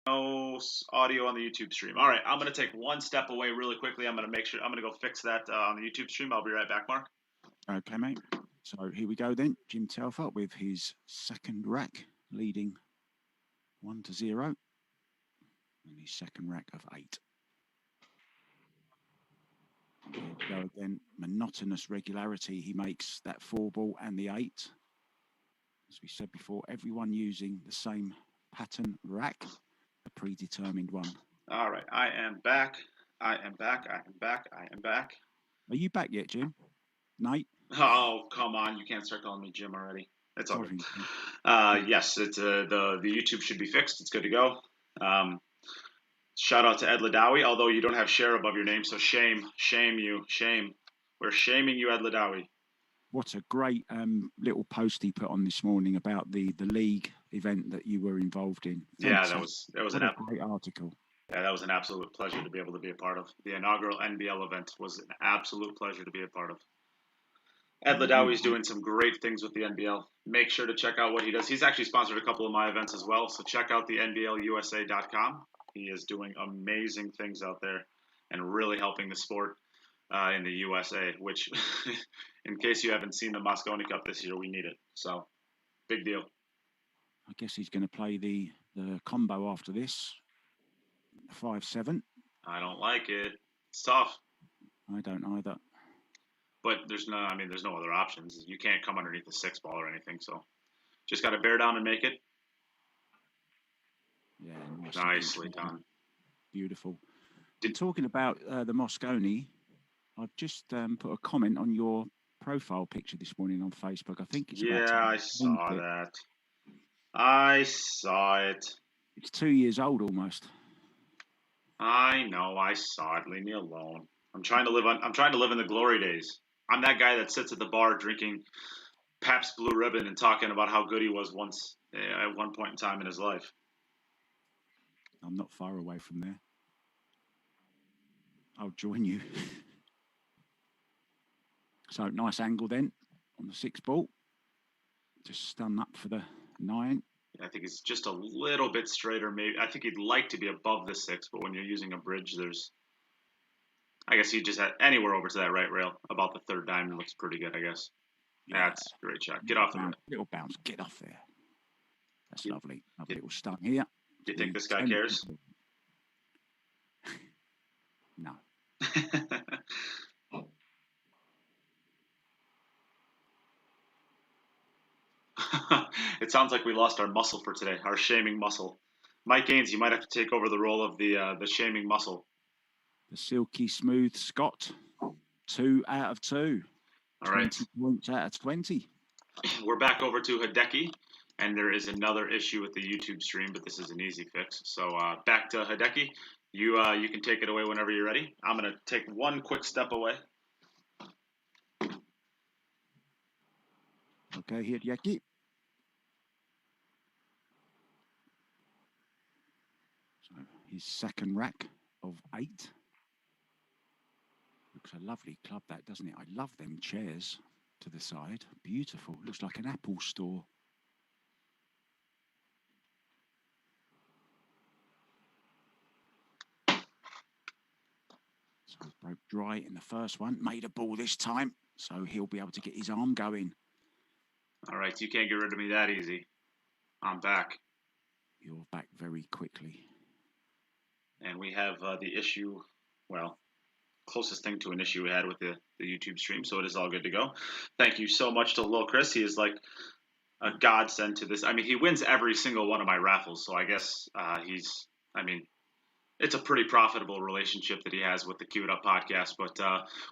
No audio on the YouTube stream. All right, I'm going to take one step away really quickly. I'm going to make sure, I'm going to go fix that on the YouTube stream. I'll be right back, Mark. Okay, mate. So here we go then. Jim Telfer with his second rack, leading 1-0. And his second rack of 8. Here we go again. Monotonous regularity. He makes that 4-ball and the 8. As we said before, everyone using the same pattern rack, a predetermined one. All right, I am back. I am back. I am back. I am back. Are you back yet, Jim? Nate? Oh, come on. You can't start calling me Jim already. It's all good. Yes, it's the YouTube should be fixed. It's good to go. Shout out to Ed Ladawi, although you don't have share above your name, so shame you, shame. We're shaming you, Ed Ladawi. What a great little post he put on this morning about the league event that you were involved in. Fantastic. Yeah, that was a great article. Yeah, that was an absolute pleasure to be able to be a part of. The inaugural NBL event was an absolute pleasure to be a part of. Ed Ladawi is doing some great things with the NBL. Make sure to check out what he does. He's actually sponsored a couple of my events as well, so check out the NBLUSA.com. He is doing amazing things out there and really helping the sport in the USA, which, in case you haven't seen the Mosconi Cup this year, we need it. So, big deal. I guess he's going to play the combo after this. 5-7. I don't like it. It's tough. I don't either. But there's no other options. You can't come underneath the 6-ball or anything. So just got to bear down and make it. Yeah. Nicely done. Beautiful. Talking about the Mosconi, I've just put a comment on your profile picture this morning on Facebook. I think it's about I saw that. I saw it. It's 2 years old almost. I know. I saw it. Leave me alone. I'm trying to live in the glory days. I'm that guy that sits at the bar drinking Pabst Blue Ribbon and talking about how good he was once at one point in time in his life. I'm not far away from there. I'll join you. So nice angle then on the 6 ball. Just stun up for the 9. I think it's just a little bit straighter. Maybe I think he'd like to be above the 6, but when you're using a bridge, I guess he just had anywhere over to that right rail. About the 3rd diamond looks pretty good, I guess. Yeah. That's a great shot. Get off bounce, little bounce. Get off there. That's lovely. Lovely little stun Do here. you think this guy cares? No. It sounds like we lost our muscle for today, our shaming muscle. Mike Gaines, you might have to take over the role of the shaming muscle. The silky smooth Scott, 2 out of 2. All right. 20 points out of 20. We're back over to Hideaki, and there is another issue with the YouTube stream, but this is an easy fix. So back to Hideaki. You can take it away whenever you're ready. I'm going to take one quick step away. Okay, Hideaki. So his 2nd rack of 8. Looks a lovely club, that, doesn't it? I love them chairs to the side. Beautiful. Looks like an Apple store. So broke dry in the first one. Made a ball this time, so he'll be able to get his arm going. All right, you can't get rid of me that easy. I'm back. You're back very quickly. And we have the issue, well, closest thing to an issue we had with the YouTube stream, so it is all good to go. Thank you so much to Lil Chris. He is like a godsend to this. I mean, he wins every single one of my raffles, so I guess it's a pretty profitable relationship that he has with the Queued Up podcast, but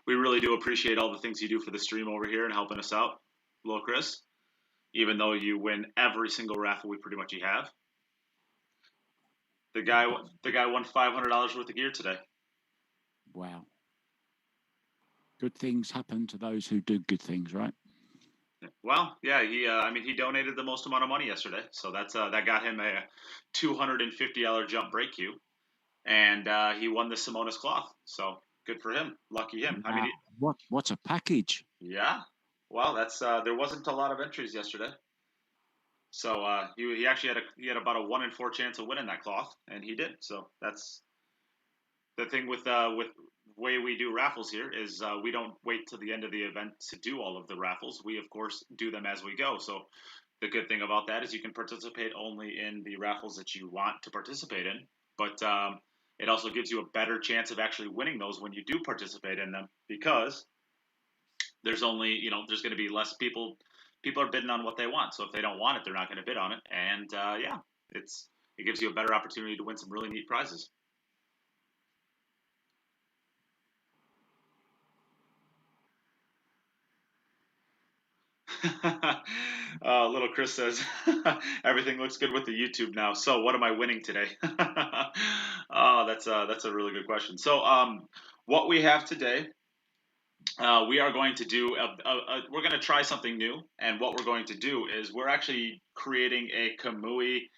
we really do appreciate all the things you do for the stream over here and helping us out, Lil Chris, even though you win every single raffle we pretty much have. The guy won $500 worth of gear today. Wow. Good things happen to those who do good things, right? Well, yeah, he donated the most amount of money yesterday, so that got him a $250 jump break cue, and he won the Simonis cloth. So good for him, lucky him. Wow. What a package! Yeah, well, that's there wasn't a lot of entries yesterday, so he actually had about a 1 in 4 chance of winning that cloth, and he did. So that's the thing with way we do raffles here is we don't wait till the end of the event to do all of the raffles. We, of course, do them as we go. So the good thing about that is you can participate only in the raffles that you want to participate in. But it also gives you a better chance of actually winning those when you do participate in them, because there's only, there's going to be less people. People are bidding on what they want. So if they don't want it, they're not going to bid on it. And it gives you a better opportunity to win some really neat prizes. Little Chris says, everything looks good with the YouTube now. So what am I winning today? Oh, that's a really good question. So what we have today, we are going to do, we're going to try something new. And what we're going to do is we're actually creating a Kamui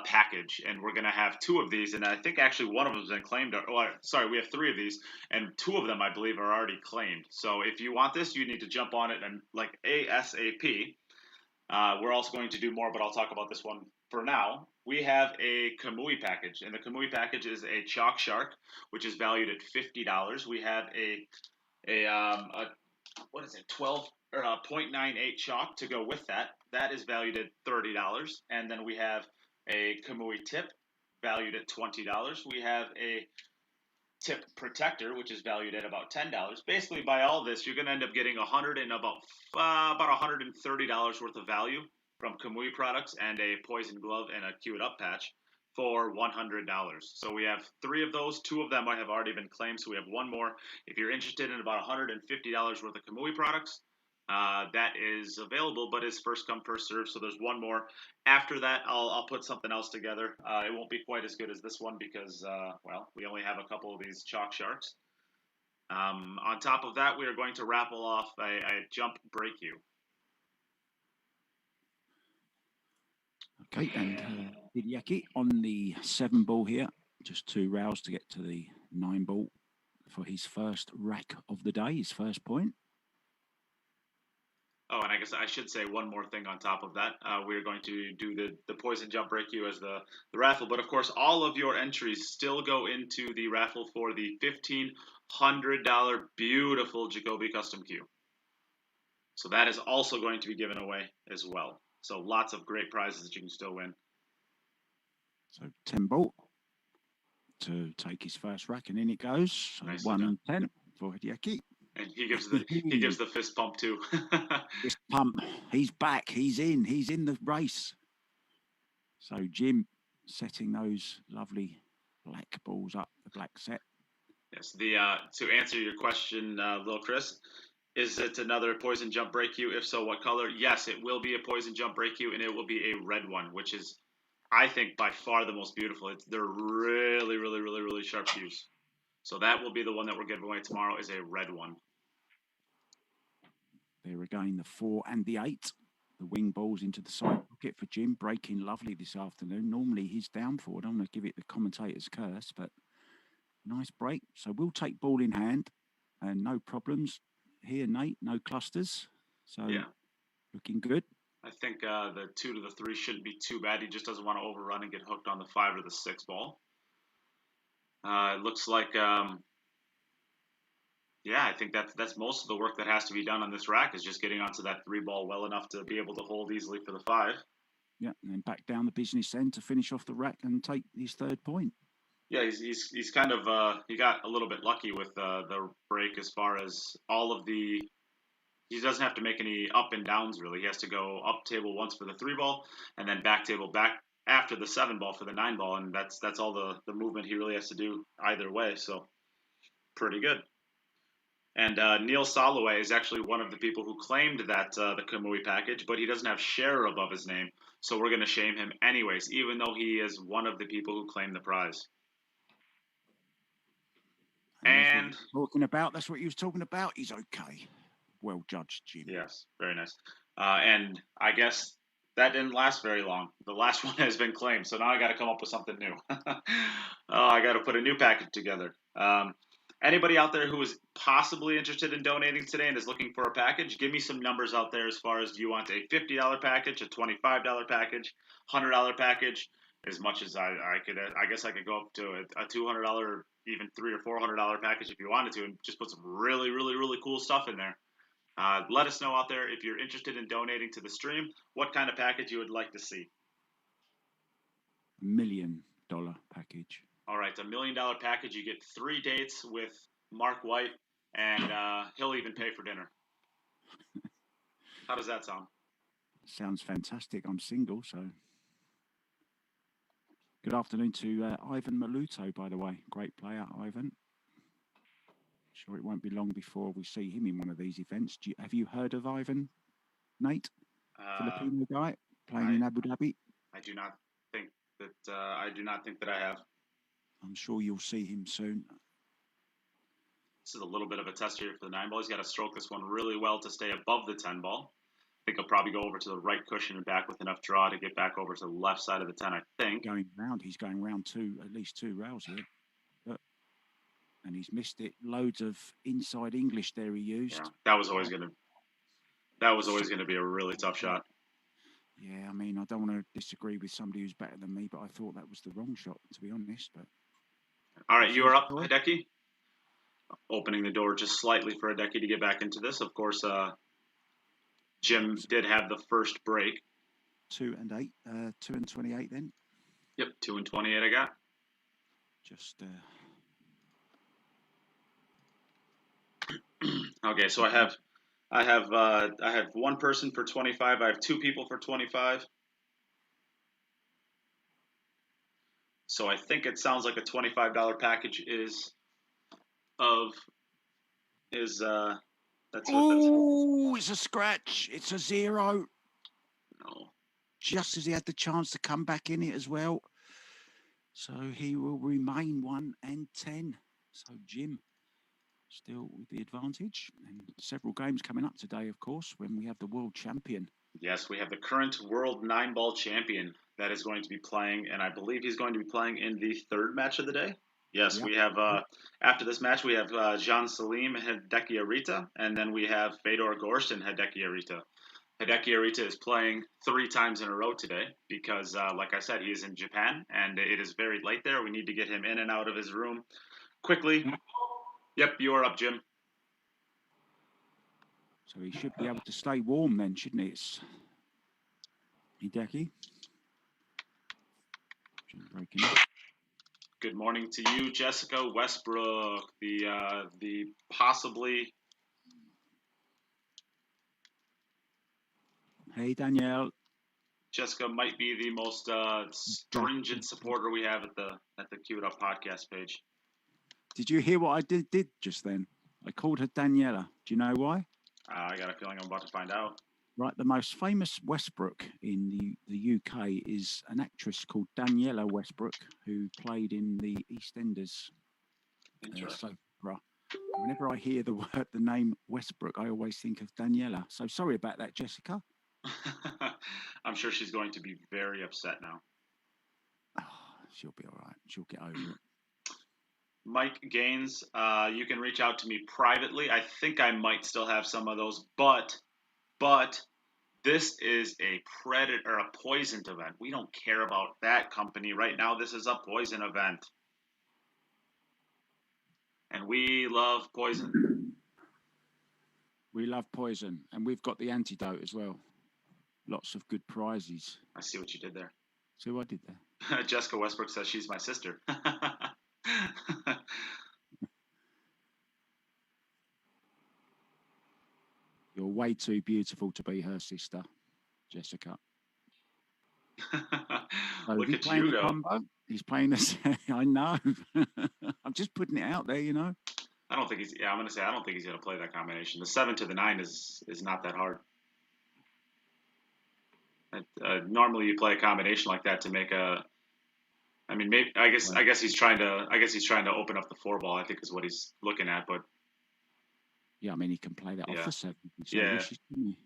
package, and we're going to have 2 of these, and I think actually one of them has been claimed. We have 3 of these, and 2 of them I believe are already claimed. So if you want this, you need to jump on it and like ASAP. We're also going to do more, but I'll talk about this one for now. We have a Kamui package, and the Kamui package is a Chalk Shark, which is valued at $50. We have what is it, 12 or 0.98 chalk to go with that. That is valued at $30, and then we have a Kamui tip valued at $20. We have a tip protector, which is valued at about $10. Basically, by all this, you're going to end up getting about $130 worth of value from Kamui products and a poison glove and a Queued Up patch for $100. So we have 3 of those. 2 of them have already been claimed, so we have 1 more. If you're interested in about $150 worth of Kamui products, that is available, but is first come, first serve. So there's 1 more. After that, I'll put something else together. It won't be quite as good as this one because, we only have a couple of these Chalk Sharks. On top of that, we are going to raffle off a jump break you. Okay, and Hideaki on the 7 ball here, just 2 rows to get to the 9 ball for his first rack of the day, his first point. Oh, and I guess I should say one more thing on top of that. We're going to do the poison jump break you as the raffle, but of course, all of your entries still go into the raffle for the $1,500 beautiful Jacoby custom cue. So that is also going to be given away as well. So lots of great prizes that you can still win. So 10 ball to take his first rack, and in it goes. So 1 and 10 for Hideaki. And he gives the fist pump too. Fist pump. He's back. He's in the race. So Jim setting those lovely black balls up, the black set. Yes. To answer your question, little Chris, is it another poison jump break you? If so, what color? Yes, it will be a poison jump break you, and it will be a red one, which is, I think, by far the most beautiful. They're really, really, really, really sharp cues. So that will be the one that we're giving away tomorrow, is a red one. There again, the 4 and the 8. The wing balls into the side pocket for Jim. Breaking lovely this afternoon. Normally he's down for. I don't want to give it the commentator's curse, but nice break. So we'll take ball in hand and no problems here, Nate. No clusters. So yeah, looking good. I think the 2 to the 3 shouldn't be too bad. He just doesn't want to overrun and get hooked on the 5 or the 6 ball. It looks like... yeah, I think that's most of the work that has to be done on this rack, is just getting onto that 3 ball well enough to be able to hold easily for the 5. Yeah, and then back down the business end to finish off the rack and take his 3rd point. Yeah, he's kind of he got a little bit lucky with the break as far as all of the. He doesn't have to make any up and downs really. He has to go up table once for the 3 ball and then back table back after the 7 ball for the 9 ball, and that's all the movement he really has to do either way. So pretty good. And Neil Soloway is actually one of the people who claimed that the Kamui package, but he doesn't have share above his name. So we're going to shame him anyways, even though he is one of the people who claimed the prize. And that's what he was talking about. He's okay. Well judged, Jim. Yes, very nice. And I guess that didn't last very long. The last one has been claimed, so now I got to come up with something new. I got to put a new package together. Anybody out there who is possibly interested in donating today and is looking for a package, give me some numbers out there as far as, do you want a $50 package, a $25 package, $100 package? As much as I could, I guess I could go up to a $200 or even $300 or $400 package if you wanted to, and just put some really, really, really cool stuff in there. Let us know out there if you're interested in donating to the stream, what kind of package you would like to see. $1 million package. All right, $1 million package. You get 3 dates with Mark White, and he'll even pay for dinner. How does that sound? Sounds fantastic. I'm single, so. Good afternoon to Ivan Maluto, by the way. Great player, Ivan. Sure it won't be long before we see him in one of these events. Have you heard of Ivan, Nate? Filipino guy playing in Abu Dhabi? I do not think that I have. I'm sure you'll see him soon. This is a little bit of a test here for the 9 ball. He's got to stroke this one really well to stay above the 10 ball. I think he'll probably go over to the right cushion and back with enough draw to get back over to the left side of the 10, I think. He's going round at least 2 rails here. And he's missed it. Loads of inside English there he used. Yeah, that was always going to be a really tough shot. Yeah, I mean, I don't want to disagree with somebody who's better than me, but I thought that was the wrong shot, to be honest. But all right, you are up, Hideaki. Opening the door just slightly for Hideaki to get back into this. Of course, Jim did have the first break. 2 and 8, 2 and 28 then. Yep, 2 and 28 I got. Just... Okay, so I have one person for 25. I have 2 people for 25. So I think it sounds like a $25 package is. It's a scratch. It's a 0. No. Just as he had the chance to come back in it as well. So he will remain 1 and 10. So Jim still with the advantage. And several games coming up today, of course, when we have the world champion. Yes, we have the current world 9-ball champion that is going to be playing, and I believe he's going to be playing in the third match of the day. Yes, Yep. we have, after this match, we have Can Salim and Hideaki Arita, and then we have Fedor Gorst and Hideaki Arita. Hideaki Arita is playing 3 times in a row today because, like I said, he is in Japan, and it is very late there. We need to get him in and out of his room quickly. Yep, you are up, Jim. So he should be able to stay warm then, shouldn't he? It's Hideaki. Breaking up. Good morning to you, Jessica Westbrook. The possibly. Hey, Danielle. Jessica might be the most stringent supporter we have at the Queued Up podcast page. Did you hear what I did just then? I called her Daniela. Do you know why? I got a feeling I'm about to find out. Right, the most famous Westbrook in the UK is an actress called Daniela Westbrook, who played in the EastEnders soap opera. Whenever I hear the name Westbrook, I always think of Daniela. So sorry about that, Jessica. I'm sure she's going to be very upset now. Oh, she'll be all right. She'll get over it. Mike Gaines, you can reach out to me privately. I think I might still have some of those, but this is a predator or a poisoned event. We don't care about that company right now. This is a poison event. And we love poison. We love poison. And we've got the antidote as well. Lots of good prizes. I see what you did there. See what I did there? Jessica Westbrook says she's my sister. You're way too beautiful to be her sister, Jessica. So Look at you go. Combo, he's playing this. I know. I'm just putting it out there, you know. I don't think he's. Yeah, I'm going to say I don't think he's going to play that combination. The 7 to the 9 is not that hard. Normally, you play a combination like that to make a. I mean, maybe I guess he's trying to open up the 4-ball. I think is what he's looking at, but. Yeah, I mean, he can play that off the 7. So yeah. And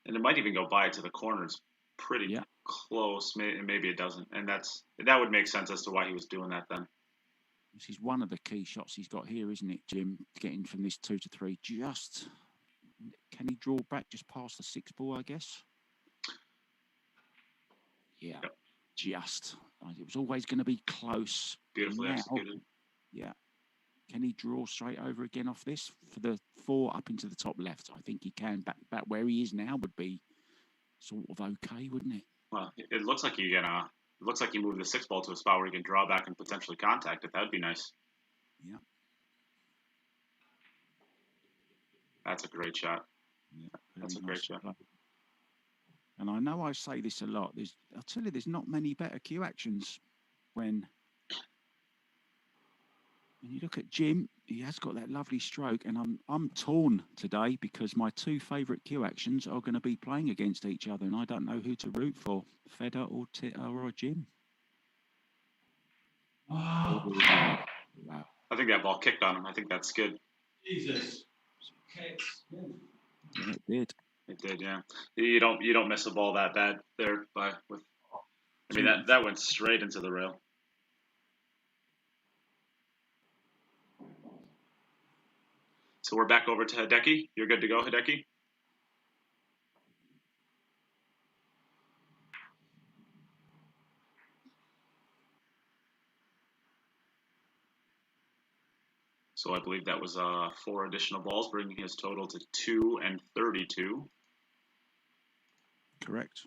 it might even go by to the corners pretty close. Maybe it doesn't. And that would make sense as to why he was doing that then. This is one of the key shots he's got here, isn't it, Jim? Getting from this 2 to 3. Just, can he draw back just past the 6 ball, I guess? Yeah, just. It was always going to be close. Beautifully executed. Yeah. Can he draw straight over again off this for the 4 up into the top left? I think he can. Back where he is now would be sort of okay, wouldn't it? Well, it looks like you move the 6 ball to a spot where you can draw back and potentially contact it. That would be nice. Yeah. That's a great shot. Yeah, that's a great shot. And I know I say this a lot. I'll tell you, there's not many better cue actions when you look at Jim. He has got that lovely stroke, and I'm torn today because my 2 favourite cue actions are going to be playing against each other, and I don't know who to root for, Fedor or Jim. Oh. Wow! I think that ball kicked on him. I think that's good. Jesus. Yeah, it did. It did, yeah. You don't miss a ball that bad there, I mean that went straight into the rail. So we're back over to Hideaki. You're good to go, Hideaki? So I believe that was 4 additional balls, bringing his total to 2 and 32. Correct.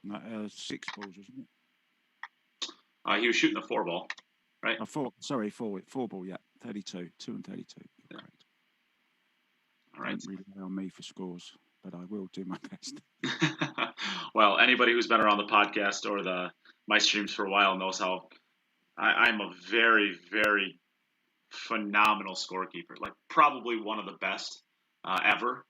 6 balls, wasn't it? He was shooting the 4 ball, right? 4 ball, yeah. 32, 2 and 32. You're correct. All right. Don't rely on me for scores, but I will do my best. Well, anybody who's been around the podcast or my streams for a while knows how I'm a very, very phenomenal scorekeeper. Like probably one of the best ever.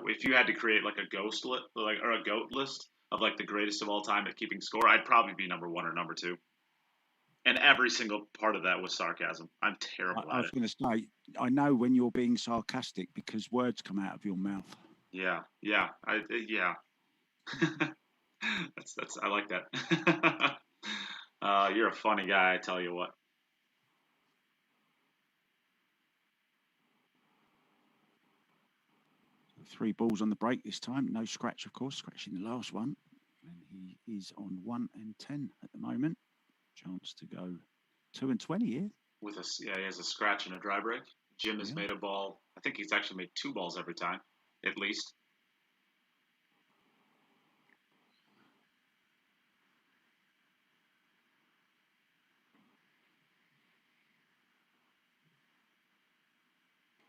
If you had to create like a ghost list, or a GOAT list of like the greatest of all time at keeping score, I'd probably be number 1 or number 2. And every single part of that was sarcasm. I'm terrible I at was it. going to say, I know when you're being sarcastic because words come out of your mouth. Yeah, yeah, yeah. That's I like that. You're a funny guy, I tell you what. 3 balls on the break this time. No scratch, of course, scratching the last one. And he is on 1 and 10 at the moment. Chance to go 2 and 20 here. He has a scratch and a dry break. Jim has Yeah. made a ball. I think he's actually made 2 balls every time, at least.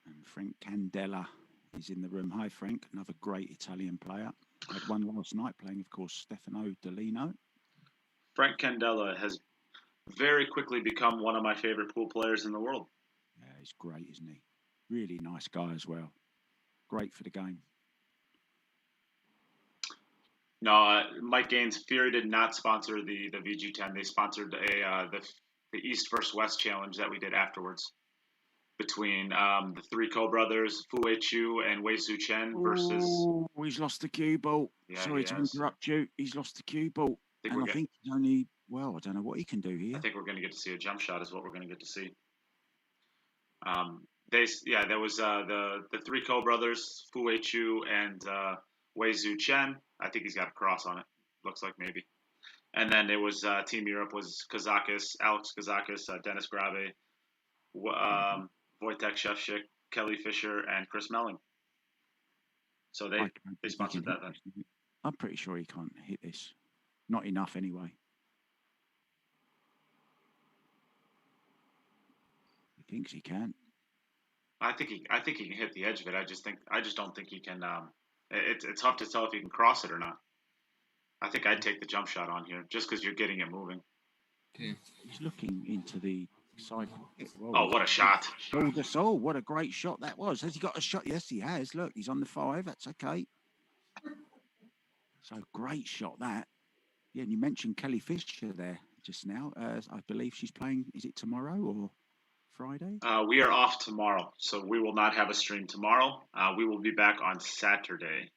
And Frank Candela is in the room. Hi, Frank. Another great Italian player. Had one last night playing, of course, Stefano Delino. Frank Candela has very quickly become one of my favorite pool players in the world. Yeah, he's great, isn't he? Really nice guy as well. Great for the game. No, Mike Gaines. Fury did not sponsor the VG10. They sponsored the East vs West challenge that we did afterwards between the 3 Co-brothers, Fu Chu and Wei Su Chen versus. Oh, he's lost the cue ball. Yeah, Sorry to interrupt you. He's lost the cue ball. I think he's only, well, I don't know what he can do here. I think we're going to get to see a jump shot is what we're going to get to see. There was the 3 Co-brothers, Fu Chu and Wei Zu Chen. I think he's got a cross on it. Looks like maybe. And then there was Team Europe was Alex Kazakis, Dennis Grave, Wojtek Shevchik, Kelly Fisher, and Chris Melling. So they sponsored that then. I'm pretty sure he can't hit this. Not enough anyway. He thinks he can. I think he can hit the edge of it. I just don't think he can. It's tough to tell if he can cross it or not. I think I'd take the jump shot on here just because you're getting it moving. Okay. He's looking into the side. Oh, what a shot! Oh, what a great shot that was. Has he got a shot? Yes, he has. Look, he's on the 5. That's okay. So great shot that. Yeah, and you mentioned Kelly Fisher there just now. I believe she's playing. Is it tomorrow or Friday? We are off tomorrow, so we will not have a stream tomorrow. We will be back on Saturday.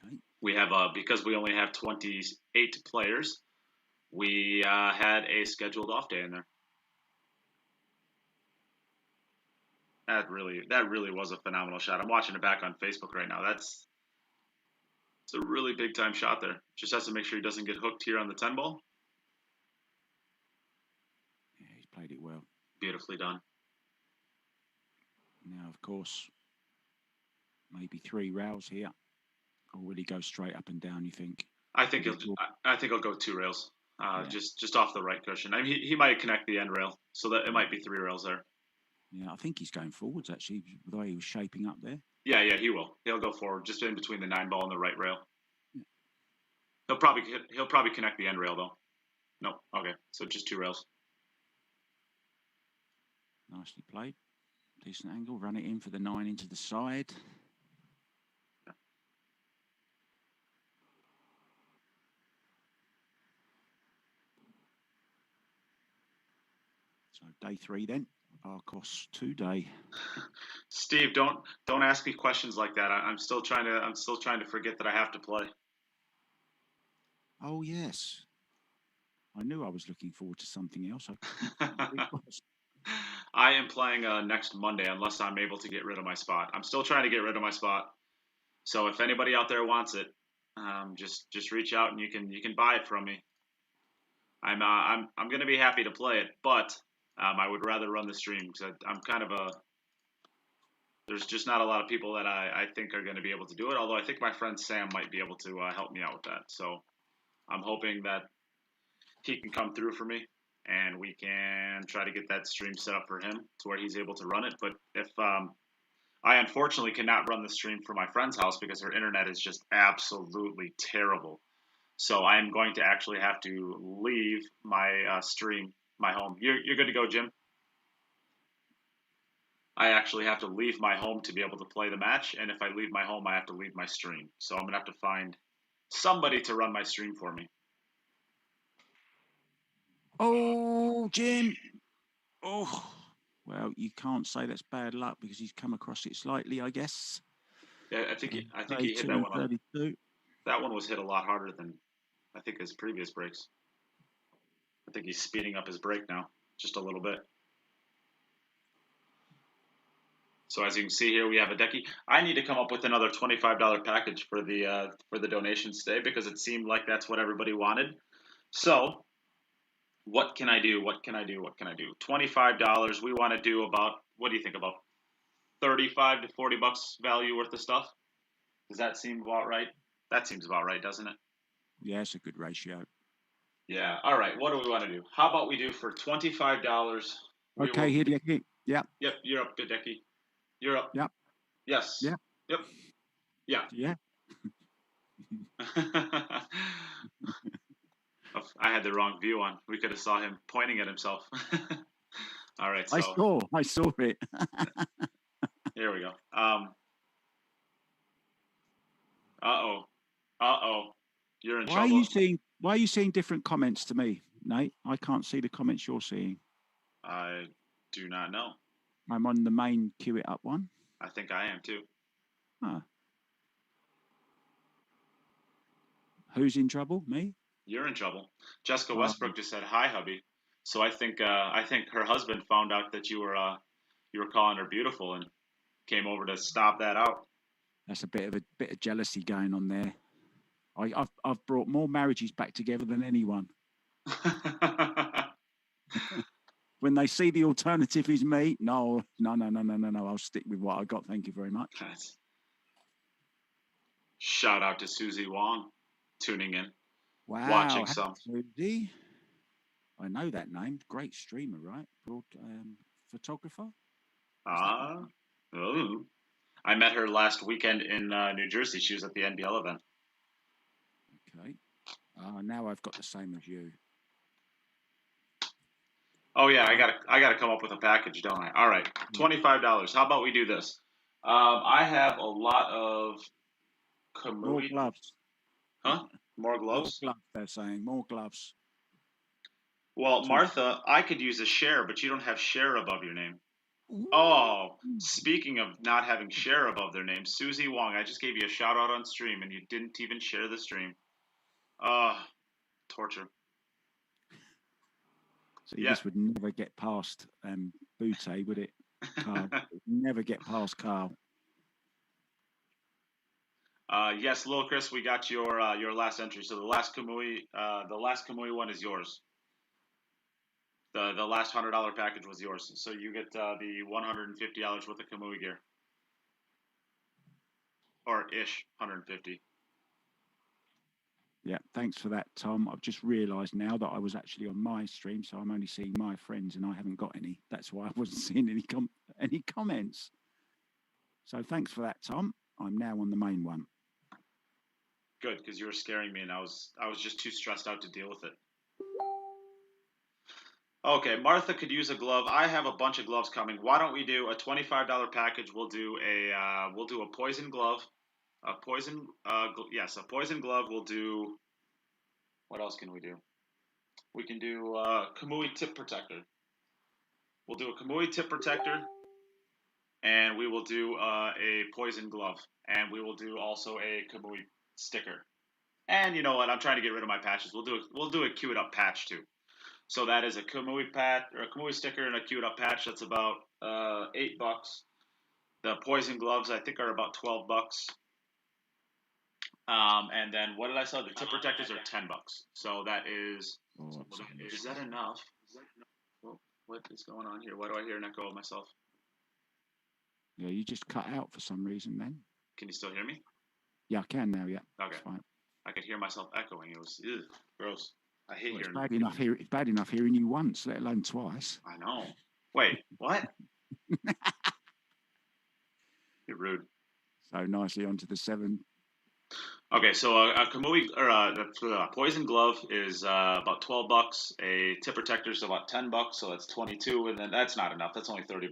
Okay. We have because we only have 28 players. We had a scheduled off day in there. That really was a phenomenal shot. I'm watching it back on Facebook right now. It's a really big time shot there. Just has to make sure he doesn't get hooked here on the 10 ball. Yeah, he's played it well. Beautifully done. Now, of course, maybe 3 rails here. Or will he go straight up and down, you think? I think he'll go 2 rails. Just off the right cushion. I mean, he might connect the end rail, so that it might be 3 rails there. Yeah, I think he's going forwards actually, the way he was shaping up there. Yeah, he will. He'll go forward, just in between the 9 ball and the right rail. Yeah. He'll probably connect the end rail though. No, okay, so just 2 rails. Nicely played. Decent angle. Run it in for the 9 into the side. So day 3 then. Arcos 2 day. Steve, don't ask me questions like that. I'm still trying to forget that I have to play. Oh yes. I knew I was looking forward to something else. I am playing next Monday unless I'm able to get rid of my spot. I'm still trying to get rid of my spot. So if anybody out there wants it, just reach out and you can buy it from me. I'm going to be happy to play it, but I would rather run the stream because I'm kind of there's just not a lot of people that I think are going to be able to do it. Although I think my friend Sam might be able to help me out with that. So I'm hoping that he can come through for me and we can try to get that stream set up for him to where he's able to run it. But if I unfortunately cannot run the stream from my friend's house because her internet is just absolutely terrible. So I'm going to actually have to leave my stream, my home. You're good to go, Jim? I actually have to leave my home to be able to play the match. And if I leave my home, I have to leave my stream. So I'm going to have to find somebody to run my stream for me. Oh, Jim. Oh, well, you can't say that's bad luck because he's come across it slightly, I guess. Yeah, I think he hit that one. 32. That one was hit a lot harder than I think his previous breaks. I think he's speeding up his break now just a little bit. So as you can see here, we have Hideaki. I need to come up with another $25 package for the donations today because it seemed like that's what everybody wanted. So what can I do? What can I do? What can I do? $25. We want to do about, what do you think, about 35 to 40 bucks value worth of stuff? Does that seem about right? That seems about right, doesn't it? Yeah, it's a good ratio. Yeah. All right. What do we want to do? How about we do for $25? Okay, Hideaki. Yeah. Yep. You're up, Hideaki. You're up. Yep. Yes. Yeah. Yep. Yeah. Yeah. I had the wrong view on. We could have saw him pointing at himself. All right. So I saw it. here we go. Uh-oh. You're in trouble. Why are you seeing different comments to me, Nate? I can't see the comments you're seeing. I do not know. I'm on the main Queue It Up one. I think I am too. Huh. Who's in trouble? Me? You're in trouble. Jessica Westbrook just said hi, hubby. So I think her husband found out that you were calling her beautiful and came over to stop that out. That's a bit of jealousy going on there. I've brought more marriages back together than anyone. When they see the alternative is me, no. I'll stick with what I got. Thank you very much. Nice. Shout out to Susie Wong tuning in. Wow. Watching some. Susie. I know that name. Great streamer, right? Photographer. Oh. I met her last weekend in New Jersey. She was at the NBL event. Okay. Now I've got the same as you. Oh yeah, I gotta come up with a package, don't I? All right, $25. How about we do this? I have a lot of Kamui. More gloves. Huh? More gloves? More gloves, they're saying. More gloves. Well, Martha, I could use a share, but you don't have share above your name. Oh, speaking of not having share above their name, Susie Wong, I just gave you a shout out on stream and you didn't even share the stream. Torture. So this would never get past Butte, would it? Carl? It would never get past Carl. Yes, Lil Chris, we got your last entry. So the last Kamui one is yours. The last $100 package was yours. So you get the $150 worth of Kamui gear. Or ish, 150. Yeah, thanks for that, Tom. I've just realised now that I was actually on my stream, so I'm only seeing my friends and I haven't got any. That's why I wasn't seeing any comments. So thanks for that, Tom. I'm now on the main one. Good, because you were scaring me and I was just too stressed out to deal with it. Okay, Martha could use a glove. I have a bunch of gloves coming. Why don't we do a $25 package? We'll do a poison glove. A poison glove. We'll do, what else can we do? We can do Kamui tip protector. We'll do a Kamui tip protector, and we will do a poison glove, and we will do also a Kamui sticker. And you know what? I'm trying to get rid of my patches. We'll do a Queue It Up patch too. So that is a Kamui patch or a Kamui sticker and a Queue It Up patch. That's about $8. The poison gloves I think are about $12. And then what did I say? The tip protectors are $10. So that is. Is that enough? What is going on here? Why do I hear an echo of myself? Yeah, you just cut out for some reason then. Can you still hear me? Yeah, I can now, yeah. Okay. Fine. I could hear myself echoing. It was gross. I hate hearing it. It's bad enough hearing you once, let alone twice. I know. Wait, what? You're rude. So nicely onto the 7. Okay, so a Kamui or a poison glove is about $12. A tip protector is about $10, so that's $22, and then that's not enough. That's only $30.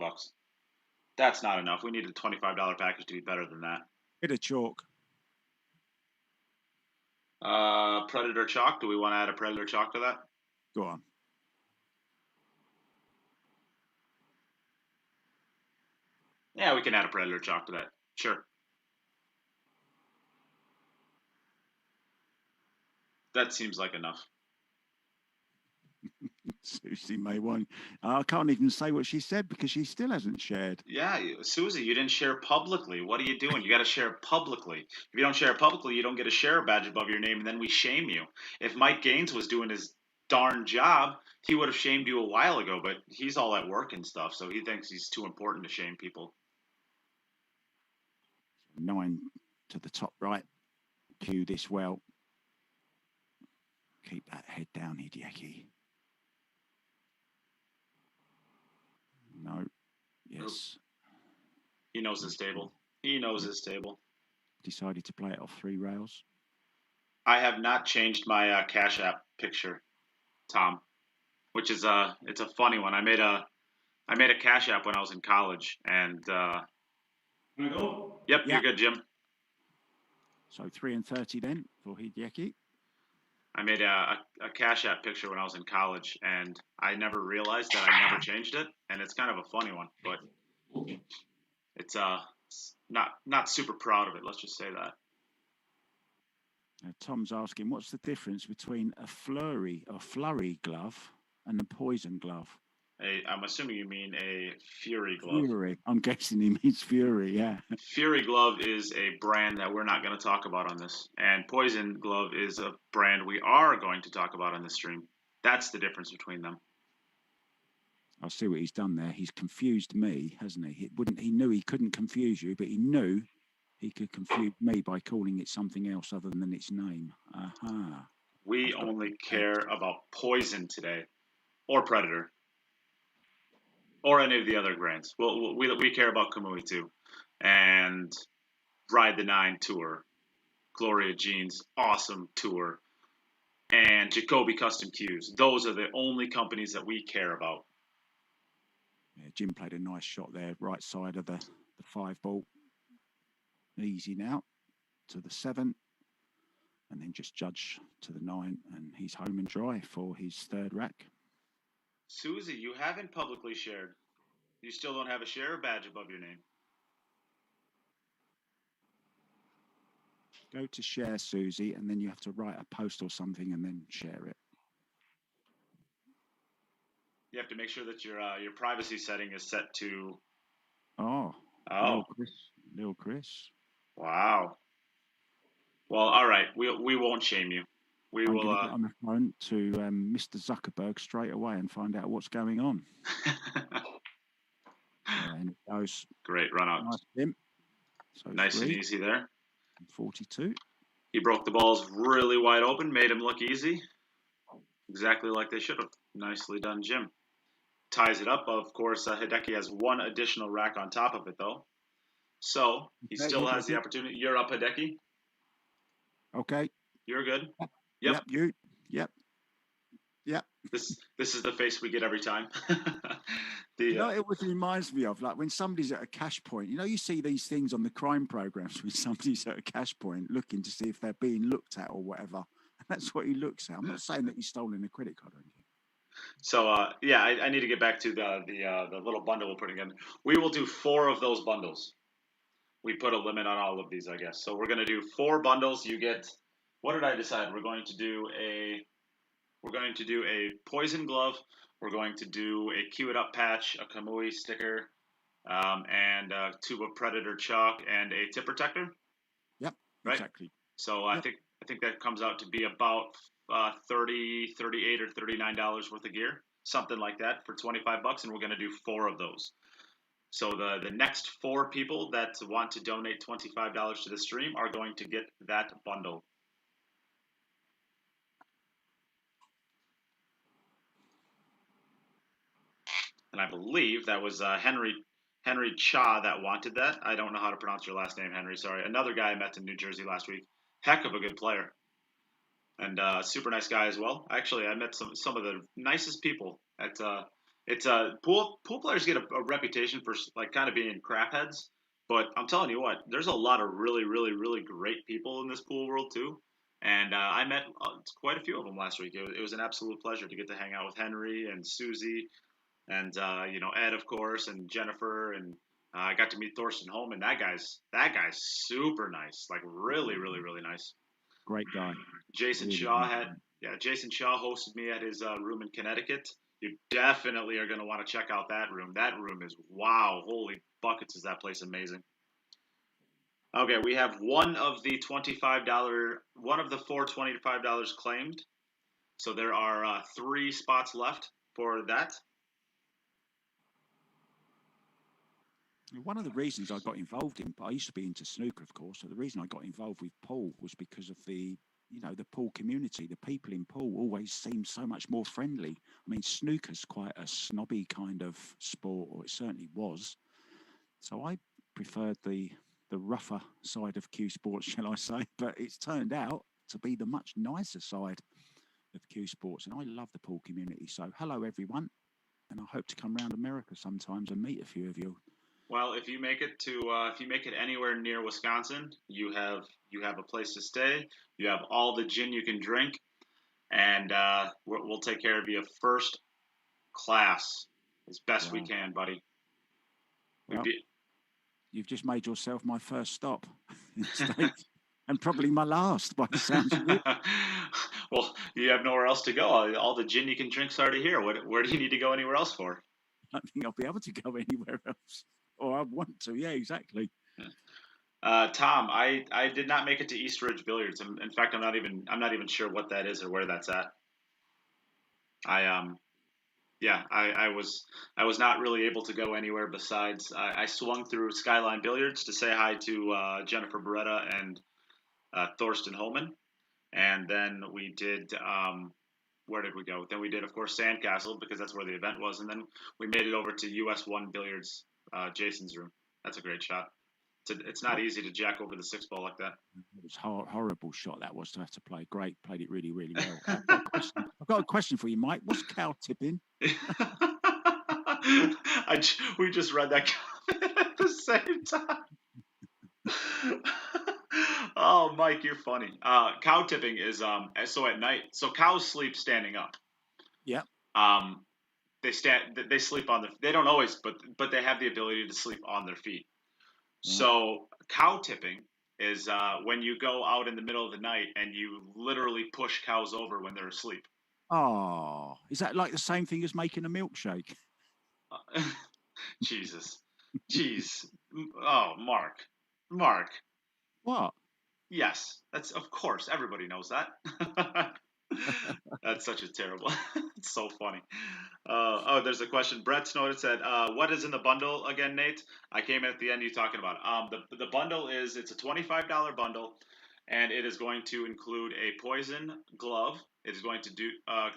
That's not enough. We need a $25 package to be better than that. Bit of chalk. Predator chalk. Do we want to add a Predator chalk to that? Go on. Yeah, we can add a Predator chalk to that. Sure. That seems like enough. Susie may want. I can't even say what she said because she still hasn't shared. Yeah, Susie, you didn't share publicly. What are you doing? You got to share publicly. If you don't share publicly, you don't get a share badge above your name, and then we shame you. If Mike Gaines was doing his darn job, he would have shamed you a while ago, but he's all at work and stuff, so he thinks he's too important to shame people. 9 to the top right. Cue this well. Keep that head down, Hideaki. No. Yes. He knows his table. He knows his table. Decided to play it off 3 rails. I have not changed my Cash App picture, Tom, which is it's a funny one. I made a Cash App when I was in college, and Can I go? Yep, you're good, Jim. So 3 and 30 then for Hideaki. I made a Cash App picture when I was in college, and I never realized that I never changed it, and it's kind of a funny one, but it's not super proud of it. Let's just say that. Tom's asking, what's the difference between a flurry glove and a poison glove? I'm assuming you mean a Fury glove. Fury. I'm guessing he means Fury, yeah. Fury glove is a brand that we're not going to talk about on this. And Poison glove is a brand we are going to talk about on this stream. That's the difference between them. I'll see what he's done there. He's confused me, hasn't he? He knew he couldn't confuse you, but he knew he could confuse me by calling it something else other than its name. Aha. We only care about Poison today, or Predator, or any of the other brands. Well, we care about Kamui too, and Ride the 9 tour, Gloria Jeans, awesome tour, and Jacoby Custom Cues. Those are the only companies that we care about. Yeah, Jim played a nice shot there, right side of the 5 ball. Easy now to the 7, and then just judge to the 9, and he's home and dry for his 3rd rack. Susie, you haven't publicly shared. You still don't have a share badge above your name. Go to share, Susie, and then you have to write a post or something and then share it. You have to make sure that your privacy setting is set to. Oh. Little Chris. Wow. Well, all right. We won't shame you. We I'm will going to get on the phone to Mr. Zuckerberg straight away and find out what's going on. And it goes. Great run out. Nice, Jim. So nice and easy there. 42. He broke the balls really wide open, made him look easy. Exactly like they should have. Nicely done, Jim. Ties it up. Of course, Hideaki has 1 additional rack on top of it, though. So he still has the opportunity. You're up, Hideaki. Okay. You're good. Yep. Yep. This is the face we get every time. It reminds me of like when somebody's at a cash point. You see these things on the crime programs when somebody's at a cash point looking to see if they're being looked at or whatever. And that's what he looks at. I'm not saying that he's stolen a credit card or anything. So I need to get back to the little bundle we're putting in. We will do 4 of those bundles. We put a limit on all of these, I guess. So we're going to do 4 bundles. You get. What did I decide? We're going to do a Poison glove. We're going to do a Cue It Up patch, a Kamui sticker, and a tube of Predator chalk and a tip protector. Yep, right? Exactly. So I think that comes out to be about $30, $38, or $39 worth of gear, something like that for $25, and we're going to do 4 of those. So the next 4 people that want to donate $25 to the stream are going to get that bundle. And I believe that was Henry Cha that wanted that. I don't know how to pronounce your last name, Henry. Sorry. Another guy I met in New Jersey last week. Heck of a good player. And super nice guy as well. Actually, I met some of the nicest people at pool players get a reputation for like kind of being crap heads. But I'm telling you what, there's a lot of really, really, really great people in this pool world too. And I met quite a few of them last week. It was an absolute pleasure to get to hang out with Henry and Susie. And Ed, of course, and Jennifer, and I got to meet Thorsten Holman. That guy's super nice. Like really, really, really nice. Great guy. Jason Really, Shaw really Jason Shaw hosted me at his room in Connecticut. You definitely are going to want to check out that room. That room is wow, holy buckets! Is that place amazing? Okay, we have one of the four $25 claimed. So there are 3 spots left for that. One of the reasons I got involved in, I used to be into snooker, of course. So the reason I got involved with pool was because of the pool community. The people in pool always seemed so much more friendly. I mean, snooker's quite a snobby kind of sport, or it certainly was. So I preferred the rougher side of Q Sports, shall I say? But it's turned out to be the much nicer side of Q Sports, and I love the pool community. So hello, everyone, and I hope to come around America sometimes and meet a few of you. Well, if you make it anywhere near Wisconsin, you have a place to stay. You have all the gin you can drink, and we'll take care of you first class as best we can, buddy. Well, you've just made yourself my first stop in the States, and probably my last by the sounds of it. Well, you have nowhere else to go. All the gin you can drink's already here. Where do you need to go anywhere else for? I don't think I'll be able to go anywhere else. Or I want to, yeah, exactly. Tom, I did not make it to East Ridge Billiards. In fact, I'm not even sure what that is or where that's at. I was not really able to go anywhere besides I swung through Skyline Billiards to say hi to Jennifer Beretta and Thorsten Holman, and then we did where did we go? Then we did, of course, Sandcastle because that's where the event was, and then we made it over to US1 Billiards, Jason's room. That's a great shot. It's not easy to jack over the 6-ball like that. It was a horrible shot that was to have to play. Great, played it really, really well. I've got a question for you, Mike. What's cow tipping? We just read that comment at the same time. Oh, Mike, you're funny. Cow tipping is so at night. So cows sleep standing up. Yeah. They sleep on they don't always, but they have the ability to sleep on their feet. Right. So cow tipping is when you go out in the middle of the night and you literally push cows over when they're asleep. Oh, is that like the same thing as making a milkshake? Jesus. Jeez. Oh, Mark. What? Yes, that's of course everybody knows that. That's such a terrible. It's so funny. There's a question. Brett Snowden said, "What is in the bundle again, Nate?" I came in at the end. You talking about the bundle it's a $25 bundle, and it is going to include a poison glove. It is going to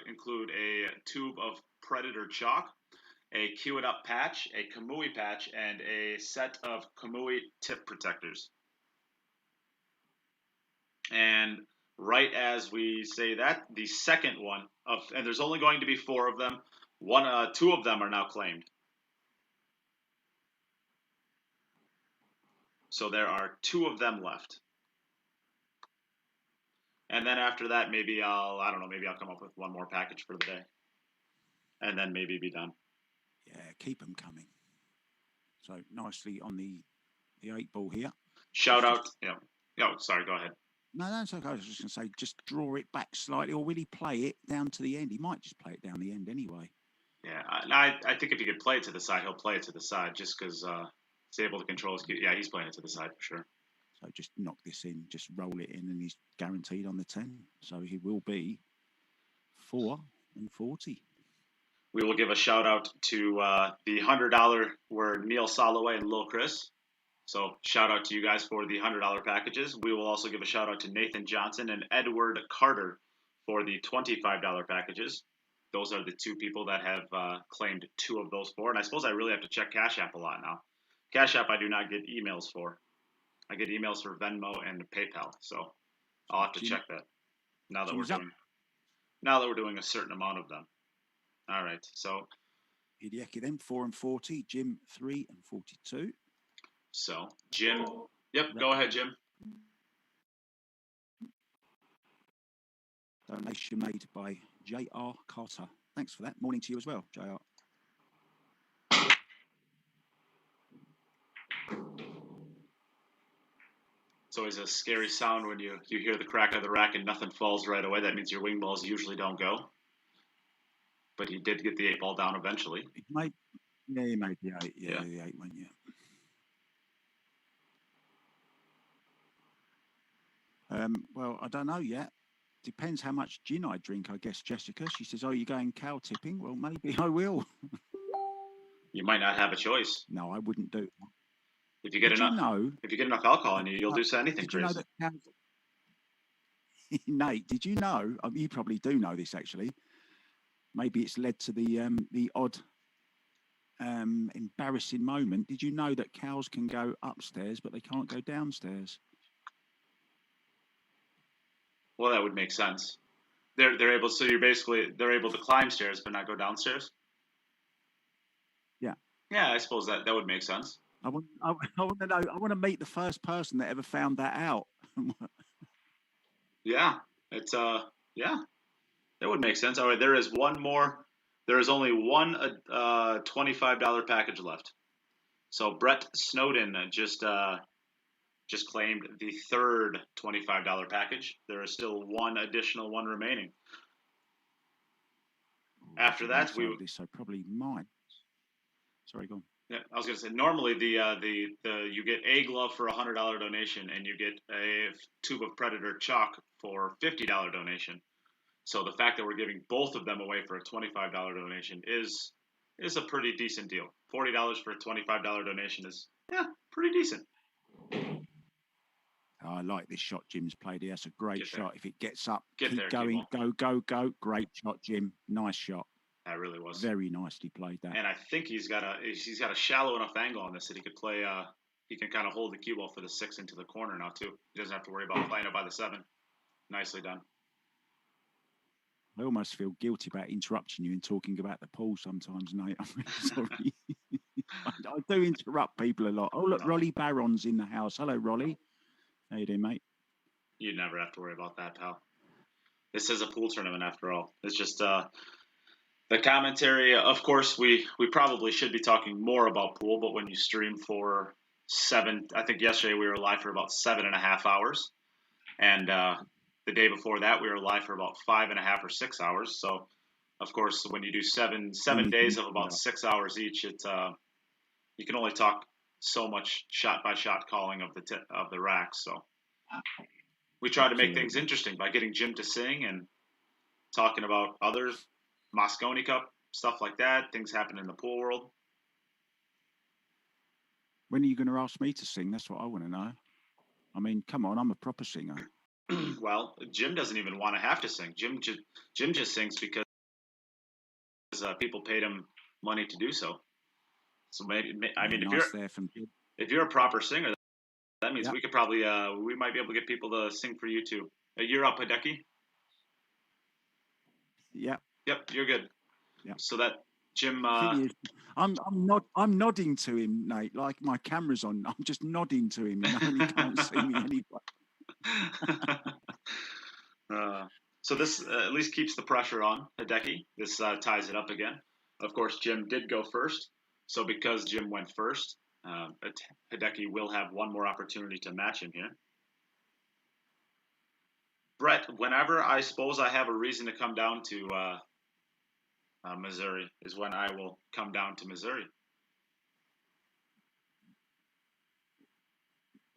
include a tube of Predator chalk, a Cue It Up patch, a Kamui patch, and a set of Kamui tip protectors. And right as we say that, the second one and there's only going to be 4 of them. 2 of them are now claimed. So there are 2 of them left. And then after that, maybe I'll come up with one more package for the day. And then maybe be done. Yeah, keep them coming. So nicely on the 8-ball here. Shout out. Sorry, go ahead. No, that's okay. I was just going to say, just draw it back slightly, or will he play it down to the end? He might just play it down the end anyway. Yeah, I think if he could play it to the side, he'll play it to the side just because he's able to control his cue. Yeah, he's playing it to the side for sure. So just knock this in, just roll it in, and he's guaranteed on the 10. So he will be 4 and 40. We will give a shout out to the $100 were Neil Soloway and Lil Chris. So shout out to you guys for the $100 packages. We will also give a shout out to Nathan Johnson and Edward Carter for the $25 packages. Those are the 2 people that have claimed 2 of those 4. And I suppose I really have to check CashApp a lot now. CashApp I do not get emails for. I get emails for Venmo and PayPal. So I'll have to check that now that we're doing a certain amount of them. All right. So Hideaki then 4 and 40, Jim 3 and 42. So, Jim. Yep, go ahead, Jim. Donation made by J.R. Carter. Thanks for that. Morning to you as well, J.R. It's always a scary sound when you hear the crack of the rack and nothing falls right away. That means your wing balls usually don't go. But he did get the 8 ball down eventually. He made the 8. Yeah, the 8 went, well, I don't know yet. Depends how much gin I drink, I guess, Jessica. She says, "Oh, you're going cow tipping?" Well, maybe I will. You might not have a choice. No, I wouldn't do that. If you get enough alcohol in you, you'll do anything crazy. You know that Nate, did you know? You probably do know this actually. Maybe it's led to the odd embarrassing moment. Did you know that cows can go upstairs, but they can't go downstairs? Well, that would make sense. They're able. So they're able to climb stairs, but not go downstairs. Yeah. Yeah, I suppose that would make sense. I want to know. I want to meet the first person that ever found that out. Yeah, it's yeah, that would make sense. All right, there is one more. There is only one $25 package left. So Brett Snowden just claimed the third $25 package. There is still one additional one remaining. After that, so probably mine. Sorry, go on. Yeah, I was going to say normally the you get a glove for $100 donation and you get a tube of Predator chalk for $50 donation. So the fact that we're giving both of them away for a $25 donation is a pretty decent deal. $40 for a $25 donation is pretty decent. I like this shot Jim's played. That's a great shot. If it gets up, keep there, going. Go. Great shot, Jim. Nice shot. That really was very nicely played. That. And I think he's got a shallow enough angle on this that he could play. He can kind of hold the cue ball for the 6 into the corner now too. He doesn't have to worry about playing it by the 7. Nicely done. I almost feel guilty about interrupting you and talking about the pool sometimes, Nate. I'm really sorry. I do interrupt people a lot. Oh, look, Rolly Barron's in the house. Hello, Rolly. How you doing, mate? You'd never have to worry about that, pal. This is a pool tournament after all. It's just the commentary. Of course, we probably should be talking more about pool, but when you stream for 7, I think yesterday we were live for about 7.5 hours. And the day before that, we were live for about 5.5 or 6 hours. So, of course, when you do seven days of about 6 hours each, it's you can only talk so much shot by shot calling of the racks. So we try to make things interesting by getting Jim to sing and talking about others, Moscone Cup stuff like that. Things happen in the pool world. When are you going to ask me to sing? That's what I want to know. I mean, come on, I'm a proper singer. Well, Jim doesn't even want to have to sing. Jim just sings because people paid him money to do so. So maybe if you're a proper singer, that means we could probably we might be able to get people to sing for you too. You're up, Hideaki. Yeah. Yep, you're good. Yeah. So that Jim. I'm nodding to him, Nate. Like my camera's on. I'm just nodding to him. And he can't see me anyway. So this at least keeps the pressure on Hideaki. This ties it up again. Of course, Jim did go first. So because Jim went first, Hideaki will have one more opportunity to match him here. Brett, whenever I suppose I have a reason to come down to Missouri is when I will come down to Missouri.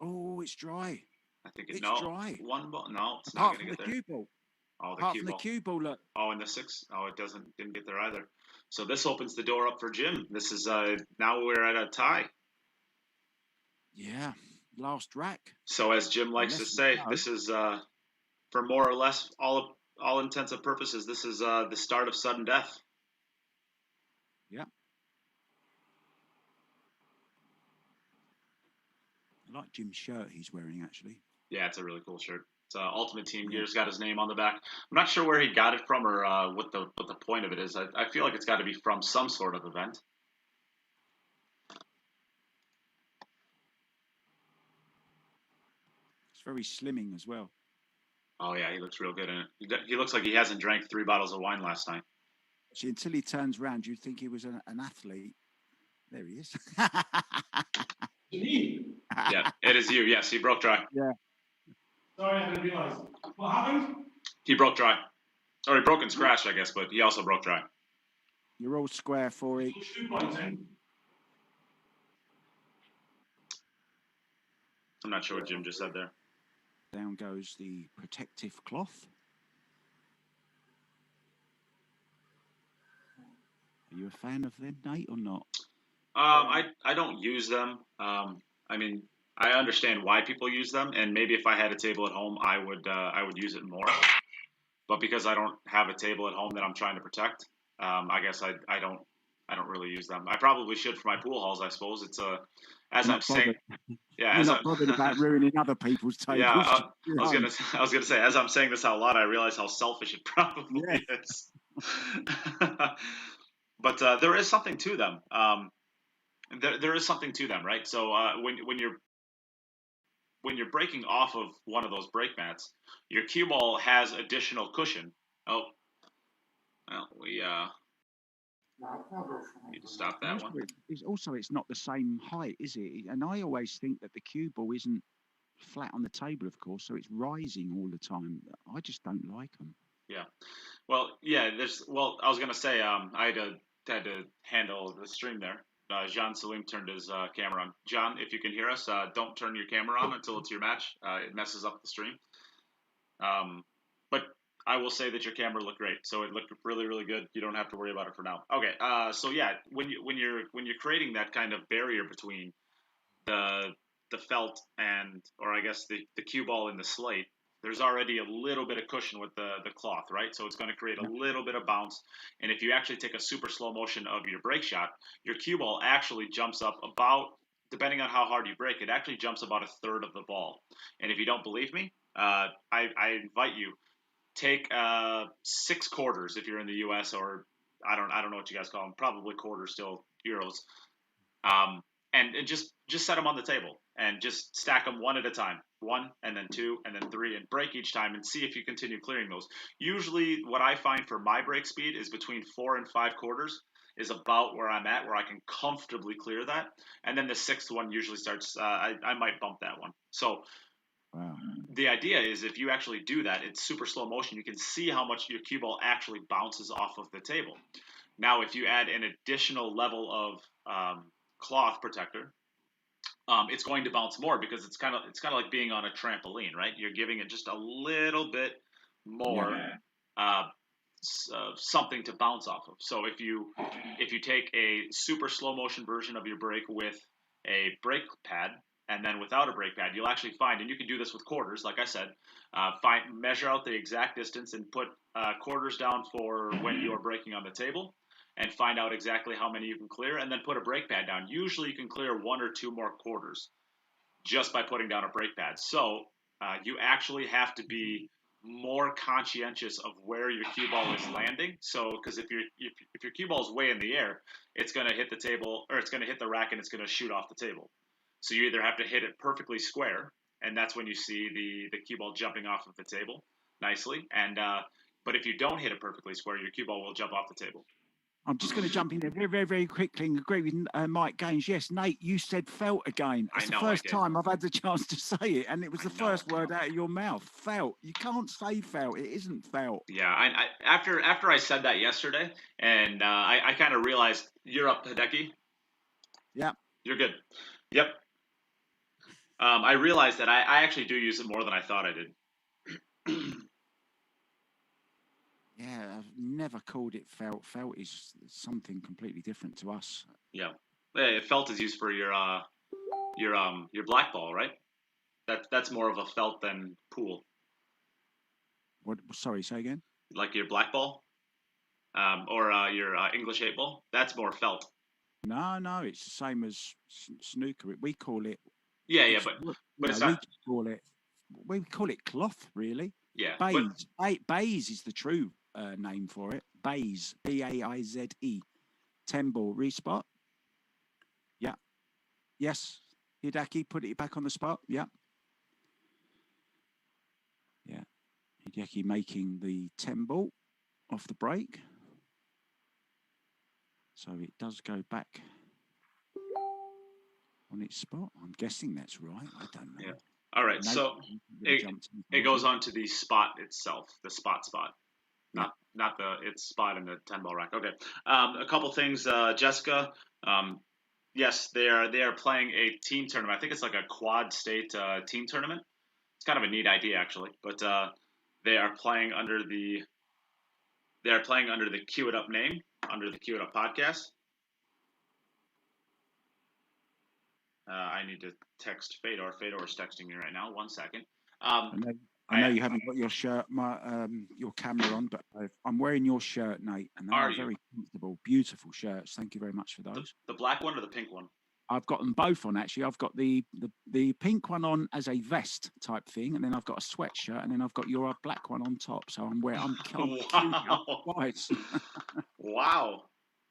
Oh, it's dry. I think it's dry. One ball. No, it's apart not going to get there. Cue ball. Oh, apart from the cue ball, look. Oh, and the 6. Oh, it didn't get there either. So this opens the door up for Jim. This is now we're at a tie. Yeah, last rack. So as Jim likes to say, this is for more or less all intents and purposes, this is the start of sudden death. Yeah. I like Jim's shirt he's wearing, actually. Yeah, it's a really cool shirt. It's Ultimate Team Gear's got his name on the back. I'm not sure where he got it from or what the point of it is. I feel like it's got to be from some sort of event. It's very slimming as well. Oh, yeah, he looks real good in it. He looks like he hasn't drank 3 bottles of wine last night. See, until he turns around, you'd think he was an athlete. There he is. Yeah, it is you. Yes, he broke dry. Yeah. Sorry, I didn't realise. What happened? He broke dry. Or he broke and scratched, I guess, but he also broke dry. You're all square for each. 2.10. I'm not sure what Jim just said there. Down goes the protective cloth. Are you a fan of them, Nate, or not? I don't use them. I mean, I understand why people use them, and maybe if I had a table at home, I would use it more. But because I don't have a table at home that I'm trying to protect, I guess I don't really use them. I probably should for my pool halls. I suppose it's as I'm saying. Yeah, you're not bothered about ruining other people's tables. Yeah, I was gonna say, as I'm saying this out loud, I realize how selfish it probably is. But there is something to them. There is something to them, right? So when you're breaking off of one of those break mats, your cue ball has additional cushion. Oh, well, we need to stop that one. It's not the same height, is it? And I always think that the cue ball isn't flat on the table, of course, so it's rising all the time. I just don't like them. Yeah. Well, yeah. I was gonna say, I had to handle the stream there. Can Salim turned his camera on. John, if you can hear us, don't turn your camera on until it's your match. It messes up the stream. But I will say that your camera looked great, so it looked really, really good. You don't have to worry about it for now. Okay. So yeah, when you're creating that kind of barrier between the felt or I guess the cue ball and the slate, there's already a little bit of cushion with the cloth, right? So it's going to create a little bit of bounce. And if you actually take a super slow motion of your break shot, your cue ball actually jumps up about, depending on how hard you break, it actually jumps about a third of the ball. And if you don't believe me, I invite you, take 6 quarters if you're in the U.S. or I don't know what you guys call them, probably quarters still, euros. And just set them on the table and just stack them one at a time. 1 and then 2 and then 3 and break each time and see if you continue clearing those. Usually what I find for my break speed is between 4 and 5 quarters is about where I'm at, where I can comfortably clear that. And then the 6th one usually starts, I might bump that one. So wow. The idea is if you actually do that, it's super slow motion. You can see how much your cue ball actually bounces off of the table. Now, if you add an additional level of cloth protector, it's going to bounce more because it's kind of like being on a trampoline, right? You're giving it just a little bit more something to bounce off of. So if you take a super slow motion version of your break with a brake pad and then without a brake pad, you'll actually find, and you can do this with quarters, like I said, measure out the exact distance and put quarters down for when you are breaking on the table, and find out exactly how many you can clear, and then put a brake pad down. Usually you can clear 1 or 2 more quarters just by putting down a brake pad. So you actually have to be more conscientious of where your cue ball is landing. So because if your cue ball is way in the air, it's going to hit the table, or it's going to hit the rack and it's going to shoot off the table. So you either have to hit it perfectly square, and that's when you see the cue ball jumping off of the table nicely. And but if you don't hit it perfectly square, your cue ball will jump off the table. I'm just going to jump in there very, very, very quickly and agree with Mike Gaines. Yes, Nate, you said felt again. It's the first time I've had the chance to say it, and it was the first word out of your mouth. Felt. You can't say felt. It isn't felt. Yeah, after I said that yesterday, and I kind of realized you're up, Hideaki. Yep. You're good. Yep. I realized that I actually do use it more than I thought I did. Yeah, I've never called it felt. Felt is something completely different to us. Yeah, felt is used for your black ball, right? That's more of a felt than pool. What? Sorry, say again. Like your black ball, or your English 8 ball. That's more felt. No, it's the same as snooker. We call it. Yeah, but it's not. We call it cloth, really. Yeah, baize. Baize is the true name for it. Baize, Baize. 10 ball respot. Yeah. Yes, Hideaki, put it back on the spot. Yeah. Yeah. Hideaki making the 10 ball off the break. So it does go back on its spot. I'm guessing that's right. I don't know. Yeah. All right, so Really it goes on to the spot itself, the spot, Yeah. not the it's spot in the 10-ball rack. Okay, a couple things, Jessica. Yes, they are playing a team tournament. I think it's like a quad state team tournament. It's kind of a neat idea actually, but they are playing under the Cue It Up name, under the Cue It Up podcast. I need to text Fedor. Fedor is texting me right now. 1 second. I know you haven't got your shirt, your camera on, but I'm wearing your shirt, Nate, and they are very comfortable, beautiful shirts. Thank you very much for those. The black one or the pink one? I've got them both on, actually. I've got the pink one on as a vest type thing, and then I've got a sweatshirt, and then I've got your black one on top. So I'm Wow. Wow.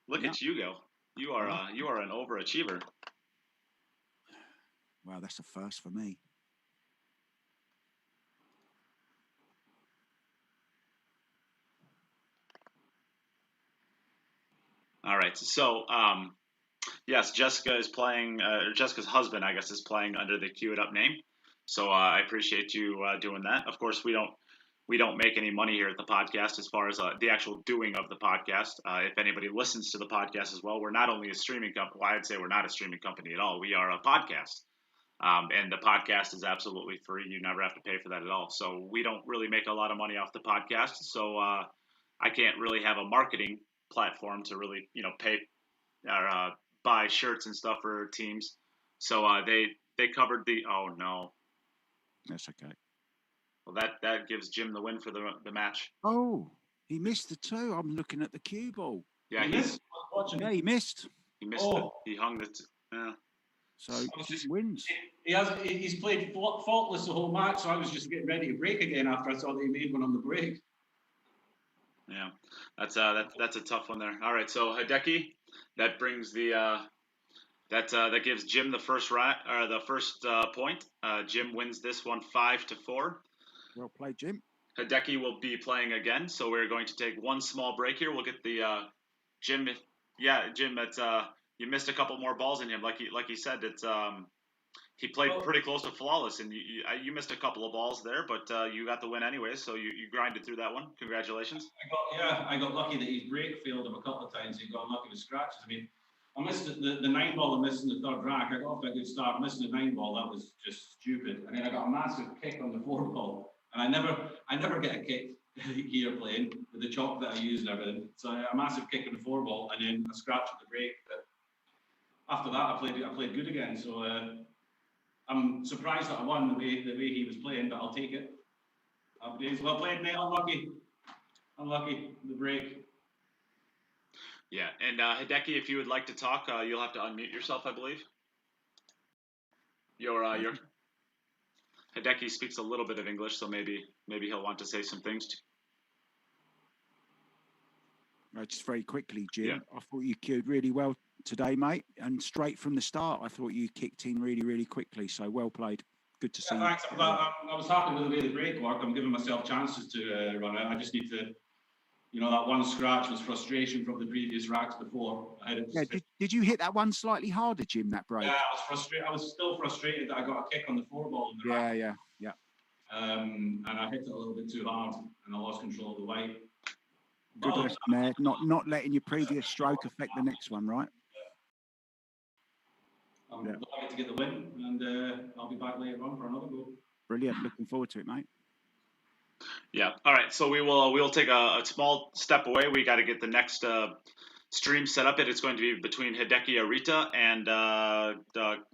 Look at you go. You are an overachiever. Wow, that's a first for me. All right. So, yes, Jessica is playing. Jessica's husband, I guess, is playing under the Cue It Up name. So I appreciate you doing that. Of course, we don't make any money here at the podcast as far as the actual doing of the podcast. If anybody listens to the podcast as well, we're not only a streaming company. Well, I'd say we're not a streaming company at all. We are a podcast. And the podcast is absolutely free. You never have to pay for that at all. So we don't really make a lot of money off the podcast. So I can't really have a marketing platform to really, pay or buy shirts and stuff for teams. So they covered the. Oh no, that's okay. Well, that gives Jim the win for the match. Oh, he missed the two. I'm looking at the cue ball. Yeah, he missed. He missed. He missed it. He hung the. Yeah. So he wins. He's played faultless the whole match. So I was just getting ready to break again after I saw that he made one on the break. Yeah, that's a tough one there. All right, so Hideaki, that brings the that gives Jim the first point. Jim wins this one 5-4. Well played, Jim. Hideaki will be playing again, so we're going to take one small break here. We'll get the Jim. Yeah, Jim, that's you missed a couple more balls in him. Like he said, it's he played pretty close to flawless, and you missed a couple of balls there, but you got the win anyway. So you grinded through that one. Congratulations. I got lucky that his break failed him a couple of times. He got lucky with scratches. I mean, I missed the 9-ball. I missed in the third rack. I got off to a good start. Missing the 9-ball, that was just stupid. And then I got a massive kick on the 4-ball, and I never get a kick here playing with the chalk that I use and everything. So a massive kick on the 4-ball, and then a scratch at the break. But after that, I played good again. So I'm surprised that I won the way he was playing, but I'll take it. Happy days. Well played, mate. Unlucky the break. Yeah, and Hideaki, if you would like to talk, you'll have to unmute yourself, I believe. Your Hideaki speaks a little bit of English, so maybe he'll want to say some things. Just very quickly, Jim. Yeah. I thought you cued really well today, mate, and straight from the start, I thought you kicked in really, really quickly. So well played. Good to see you. Thanks. I was happy with the way the break worked. I'm giving myself chances to run it. I just need to. That one scratch was frustration from the previous racks before. Did you hit that one slightly harder, Jim, that break? Yeah, I was frustrated. I was still frustrated that I got a kick on the 4-ball in the rack. Yeah. And I hit it a little bit too hard, and I lost control of the white. Good lesson there. Not letting your previous stroke affect the next one, right? I'm lucky to get the win, and I'll be back later on for another go. Brilliant. Looking forward to it, mate. Yeah. All right. So we'll take a small step away. We got to get the next stream set up. It's going to be between Hideaki Arita and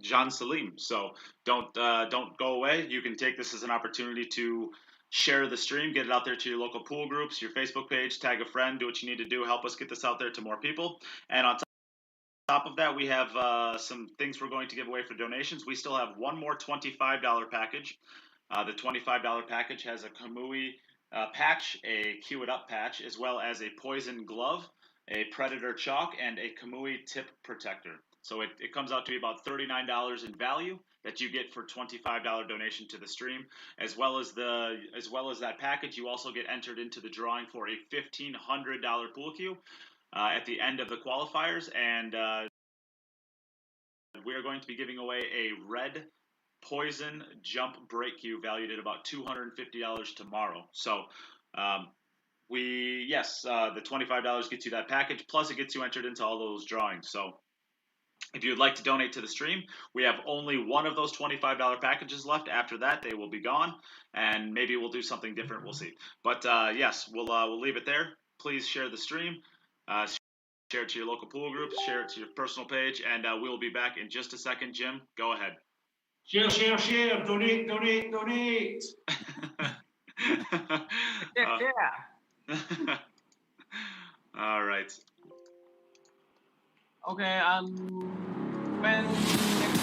Can Salim. So don't go away. You can take this as an opportunity to share the stream, get it out there to your local pool groups, your Facebook page, tag a friend, do what you need to do, help us get this out there to more people. And on top of that, we have some things we're going to give away for donations. We still have one more $25 package. The $25 package has a Kamui patch, a Cue It Up patch, as well as a poison glove, a predator chalk, and a Kamui tip protector. So it comes out to be about $39 in value that you get for $25 donation to the stream, as well as that package. You also get entered into the drawing for a $1,500 pool cue at the end of the qualifiers, and we are going to be giving away a red Poison Jump Break Cue valued at about $250 tomorrow. So the $25 gets you that package, plus it gets you entered into all those drawings. So if you'd like to donate to the stream, we have only one of those $25 packages left. After that, they will be gone, and maybe we'll do something different. We'll see. But yes, we'll leave it there. Please share the stream. Share it to your local pool groups. Share it to your personal page, and we'll be back in just a second. Jim, go ahead. Share, share, share. Donate, donate, donate. Yeah. All right. Okay. When next?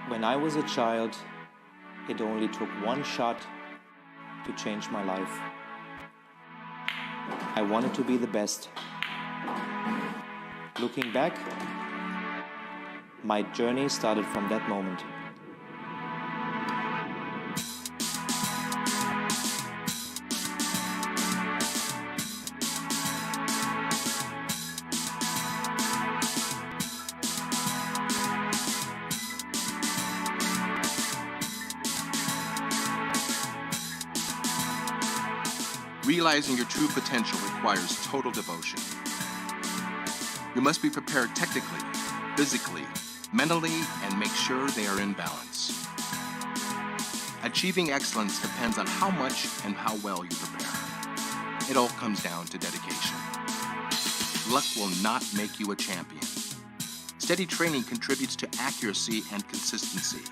When I was a child, it only took one shot to change my life. I wanted to be the best. Looking back, my journey started from that moment. Realizing your true potential requires total devotion. You must be prepared technically, physically, mentally, and make sure they are in balance. Achieving excellence depends on how much and how well you prepare. It all comes down to dedication. Luck will not make you a champion. Steady training contributes to accuracy and consistency.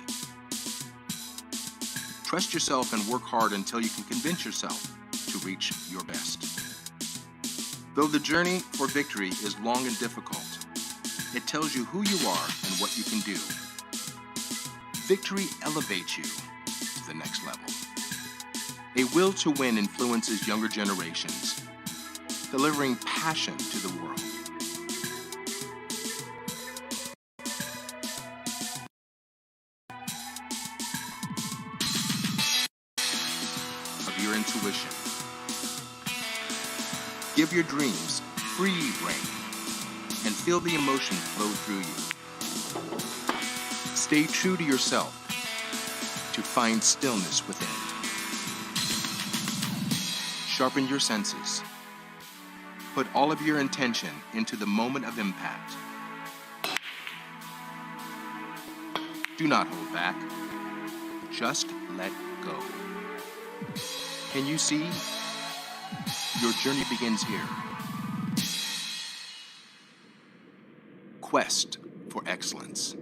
Trust yourself and work hard until you can convince yourself to reach your best. Though the journey for victory is long and difficult, it tells you who you are and what you can do. Victory elevates you to the next level. A will to win influences younger generations, delivering passion to the world. Of your intuition. Give your dreams free rein and feel the emotion flow through you. Stay true to yourself to find stillness within. Sharpen your senses. Put all of your intention into the moment of impact. Do not hold back. Just let go. Can you see? Your journey begins here. Quest for excellence.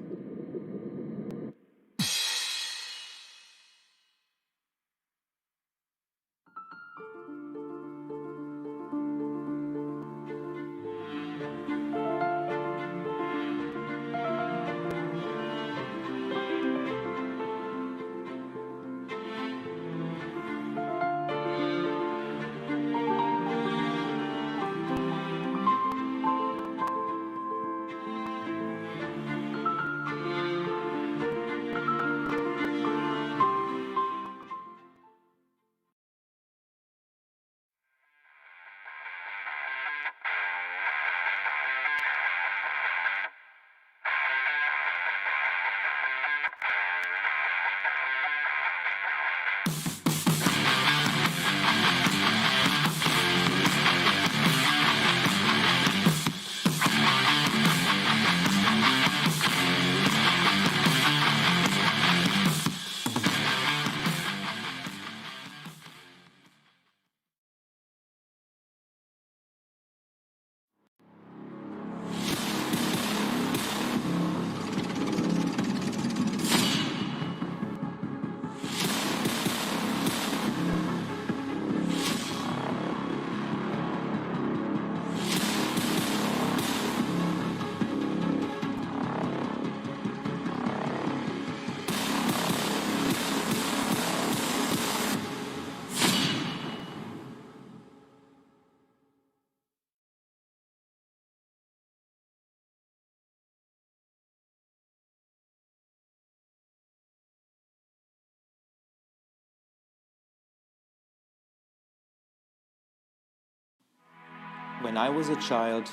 When I was a child,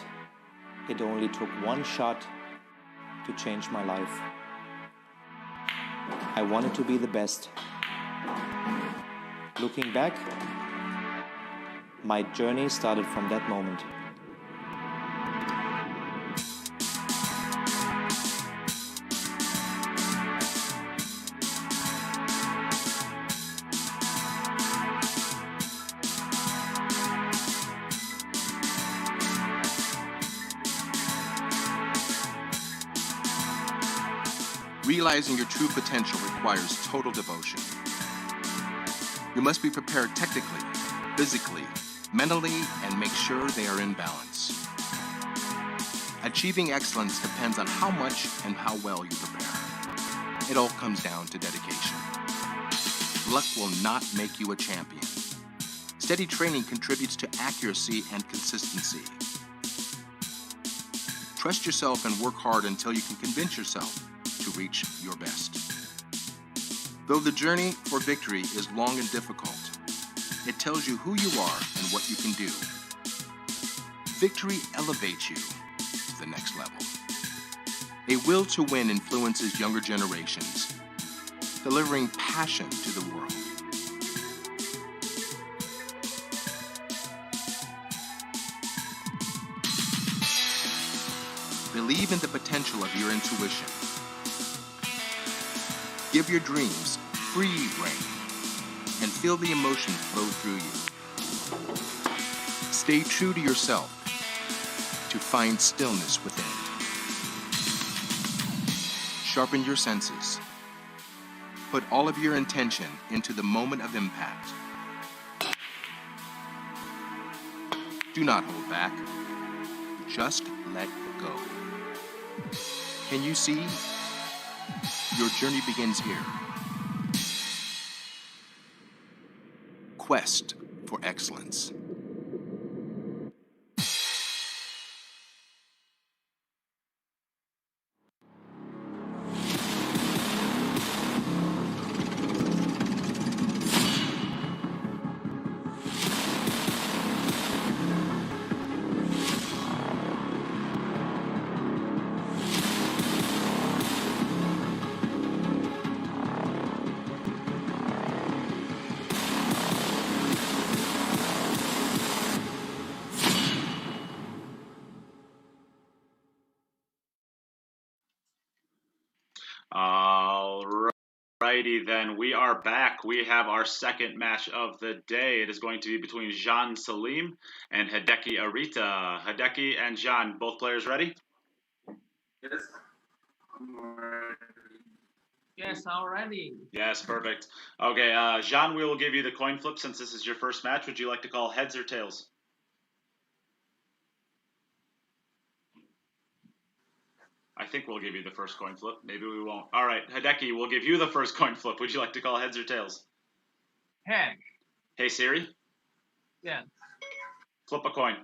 it only took one shot to change my life. I wanted to be the best. Looking back, my journey started from that moment. Realizing your true potential requires total devotion. You must be prepared technically, physically, mentally, and make sure they are in balance. Achieving excellence depends on how much and how well you prepare. It all comes down to dedication. Luck will not make you a champion. Steady training contributes to accuracy and consistency. Trust yourself and work hard until you can convince yourself to reach your best. Though the journey for victory is long and difficult, it tells you who you are and what you can do. Victory elevates you to the next level. A will to win influences younger generations, delivering passion to the world. Believe in the potential of your intuition. Give your dreams free rein and feel the emotion flow through you. Stay true to yourself to find stillness within. Sharpen your senses. Put all of your intention into the moment of impact. Do not hold back. Just let go. Can you see? Your journey begins here. Quest for excellence. Alrighty then, we are back. We have our second match of the day. It is going to be between Can Salim and Hideaki Arita. Hideaki and Can, both players ready? Yes. Yes, already. Yes, perfect. Okay, Can, we will give you the coin flip since this is your first match. Would you like to call heads or tails? I think we'll give you the first coin flip. Maybe we won't. All right, Hideaki, we'll give you the first coin flip. Would you like to call heads or tails? Head. Hey, Siri, Yes. flip a coin.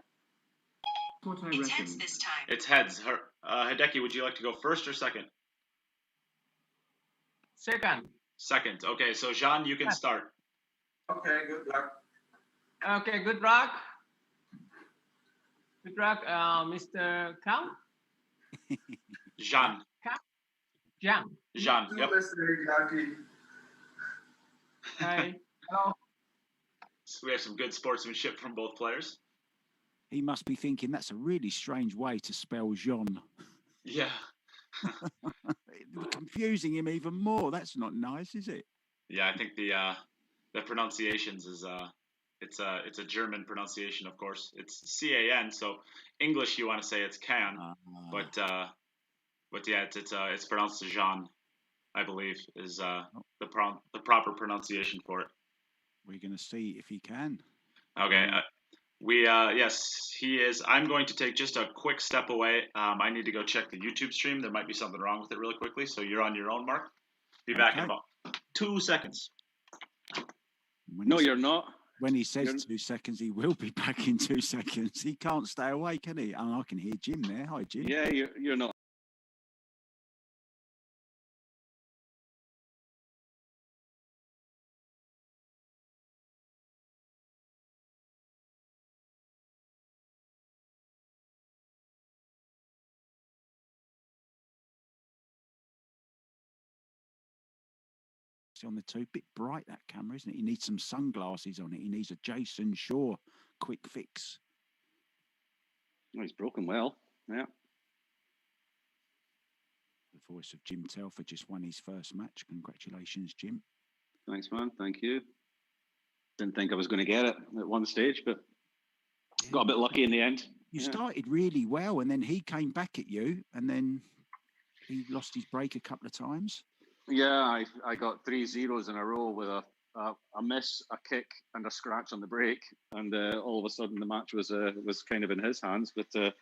What I reckon. Heads this time. It's heads. Hideaki, would you like to go first or second? Second. Second. Okay, so Can, you can start. Okay, good luck. Okay, good luck. Good luck, Mr. Count. Can. Jan. Can. Yep. Hi. Hello. So we have some good sportsmanship from both players. He must be thinking that's a really strange way to spell Jean. Yeah. Confusing him even more. That's not nice, is it? Yeah, I think the pronunciations is it's a German pronunciation, of course. It's CAN, so English you want to say it's can, but yeah, it's pronounced Jean, I believe, is the proper pronunciation for it. We're going to see if he can. Okay. Yes, he is. I'm going to take just a quick step away. I need to go check the YouTube stream. There might be something wrong with it really quickly. So you're on your own, Mark. Be back in about 2 seconds. No, you're not. When he says 2 seconds, he will be back in 2 seconds. He can't stay away, can he? And I can hear Jim there. Hi, Jim. Yeah, you're not. See on the 2, bit bright that camera, isn't it? He needs some sunglasses on it. He needs a Jason Shaw quick fix. Oh, he's broken well. Yeah. The voice of Jim Telfer just won his first match. Congratulations, Jim. Thanks, man. Thank you. Didn't think I was going to get it at one stage, but got a bit lucky in the end. You started really well, and then he came back at you, and then he lost his break a couple of times. Yeah, I got 3 zeros in a row with a miss, a kick, and a scratch on the break, and all of a sudden the match was kind of in his hands. But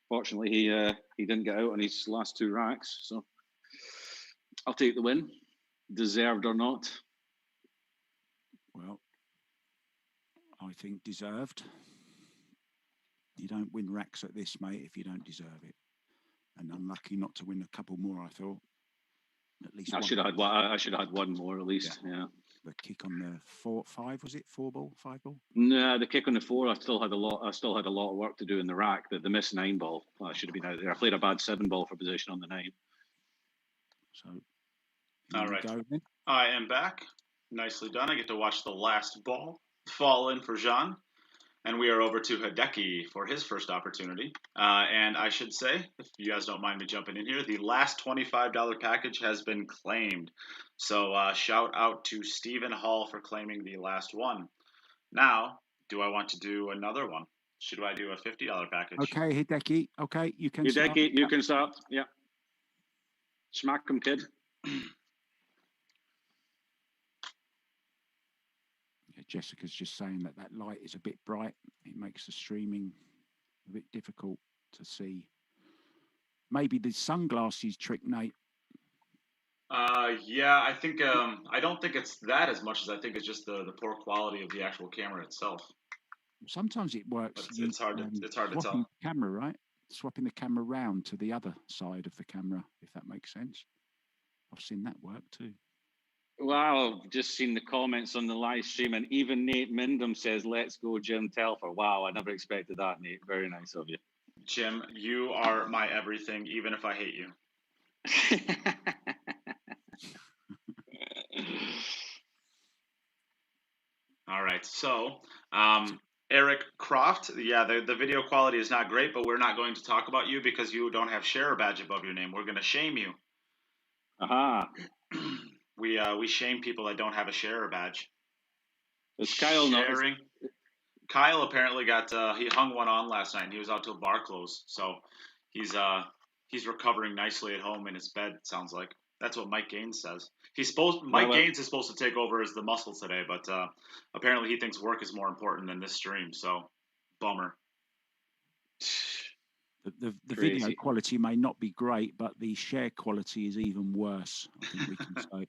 fortunately, he didn't get out on his last 2 racks, so I'll take the win, deserved or not. Well, I think deserved. You don't win racks at this, mate, if you don't deserve it. And unlucky not to win a couple more, I thought. At least I should have had one more at least. Yeah. The kick on the 4-5, was it 5 ball? No, the kick on the 4. I still had a lot of work to do in the rack. The missed 9 ball. I should have been out there. I played a bad 7 ball for position on the 9. So, all right, I am back. Nicely done. I get to watch the last ball fall in for Jean. And we are over to Hideaki for his first opportunity. And I should say, if you guys don't mind me jumping in here, the last $25 package has been claimed. So shout out to Stephen Hall for claiming the last one. Now, do I want to do another one? Should I do a $50 package? Okay, Hideaki. Okay, you can start. Hideaki, you can start. Yeah. Smack him, kid. Jessica's just saying that light is a bit bright. It makes the streaming a bit difficult to see. Maybe the sunglasses trick, Nate. Yeah, I think I don't think it's that as much as I think it's just the poor quality of the actual camera itself. Sometimes it works. It's hard to tell. The camera, right? Swapping the camera round to the other side of the camera, if that makes sense. I've seen that work too. Wow, just seen the comments on the live stream, and even NathanMindham says, "Let's go, Jim Telfer." Wow, I never expected that, Nate. Very nice of you. Jim, you are my everything, even if I hate you. All right, so Eric Croft, yeah, the video quality is not great, but we're not going to talk about you because you don't have share badge above your name. We're going to shame you. Aha. We shame people that don't have a sharer badge. Is Kyle sharing? Kyle apparently got he hung one on last night, and he was out till bar close. So he's recovering nicely at home in his bed. It sounds like that's what Mike Gaines says. Mike Gaines is supposed to take over as the muscle today, but apparently he thinks work is more important than this stream. So bummer. The video quality may not be great, but the share quality is even worse, I think we can say.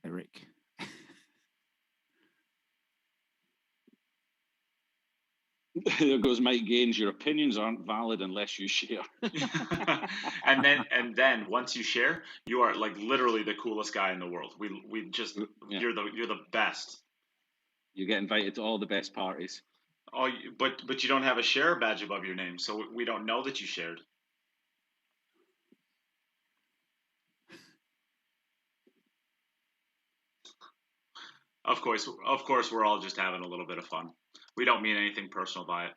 Eric. There goes Mike Gaines. Your opinions aren't valid unless you share. and then once you share, you are like literally the coolest guy in the world. We just you're the best. You get invited to all the best parties. Oh, but you don't have a share badge above your name, so we don't know that you shared. Of course, we're all just having a little bit of fun. We don't mean anything personal by it.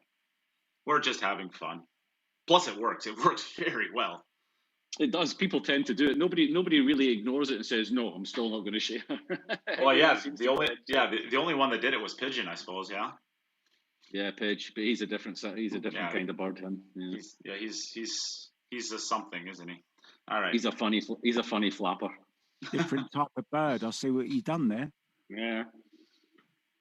We're just having fun. Plus, it works. It works very well. It does. People tend to do it. Nobody really ignores it and says, "No, I'm still not going to share." Well, yeah. The only one that did it was Pigeon, I suppose. Yeah. Yeah, Pidge, but he's a different kind of bird. Him. Yeah. He's a something, isn't he? All right. He's a funny flapper. Different type of bird. I see what you've done there. Yeah.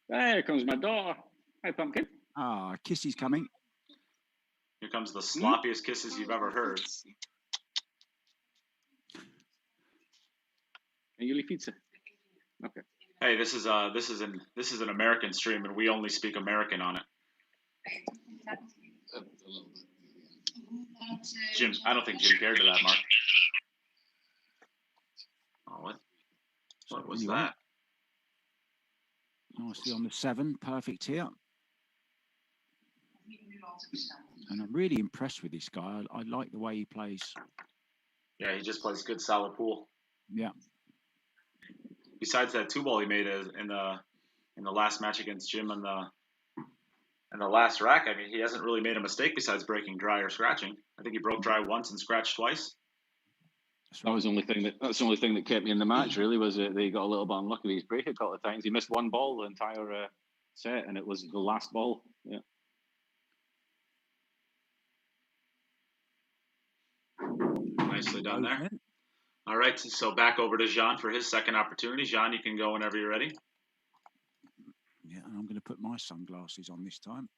Here comes my daughter. Hi, Pumpkin. Ah, Kissy's coming. Here comes the sloppiest kisses you've ever heard. And you leave pizza. Okay. Hey, this is an American stream, and we only speak American on it. Jim, I don't think Jim cared to that, Mark. Oh, what was that? Nicely on the 7, perfect here. And I'm really impressed with this guy. I like the way he plays. Yeah, he just plays good, solid pool. Yeah, besides that 2-ball he made in the last match against Jim in the last rack, I mean, he hasn't really made a mistake besides breaking dry or scratching. I think he broke dry once and scratched twice. That was the only thing that's the only thing that kept me in the match. Really, was that he got a little bit unlucky with his break a couple of times. He missed one ball the entire set, and it was the last ball. Yeah. Nicely done there. All right, so back over to Jean for his second opportunity. Jean, you can go whenever you're ready. Yeah, and I'm going to put my sunglasses on this time.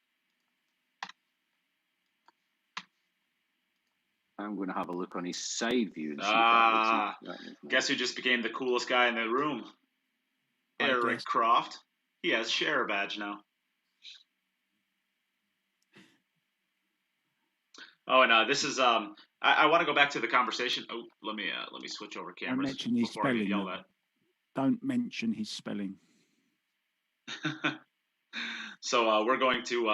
I'm going to have a look on his side view. And Guess who just became the coolest guy in the room? Eric Croft. He has share badge now. Oh, and this is I want to go back to the conversation. Oh, let me switch over cameras. Don't mention his before I get spelling. yelled at. Don't mention his spelling. So we're going to.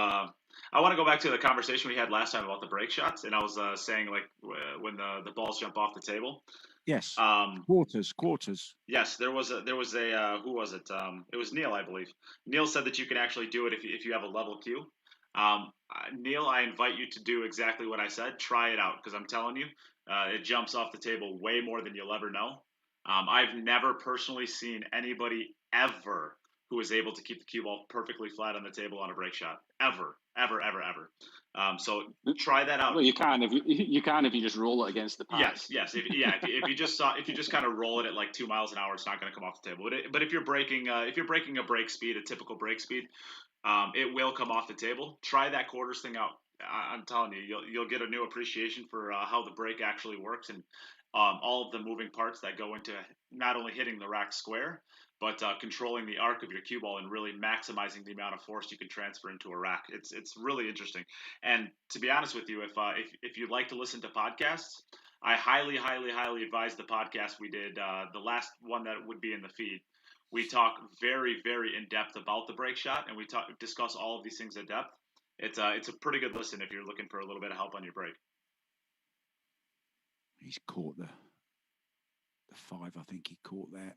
I want to go back to the conversation we had last time about the break shots, and I was saying like when the balls jump off the table. Yes. Quarters. Yes, there was a who was it? It was Neil, I believe. Neil said that you can actually do it if you have a level queue. Neil, I invite you to do exactly what I said. Try it out, because I'm telling you, it jumps off the table way more than you'll ever know. I've never personally seen anybody ever who was able to keep the cue ball perfectly flat on the table on a break shot. Ever. So try that out. Well, you can if you just roll it against the pads. Yes. If you just kind of roll it at like 2 miles an hour, it's not going to come off the table. But if you're breaking a break speed, a typical break speed, it will come off the table. Try that quarters thing out. I'm telling you, you'll get a new appreciation for how the break actually works, and all of the moving parts that go into not only hitting the rack square, but controlling the arc of your cue ball and really maximizing the amount of force you can transfer into a rack. It's really interesting. And to be honest with you, if you'd like to listen to podcasts, I highly advise the podcast we did, the last one that would be in the feed. We talk very, very in depth about the break shot, and we discuss all of these things in depth. It's a pretty good listen if you're looking for a little bit of help on your break. He's caught the 5. I think he caught that.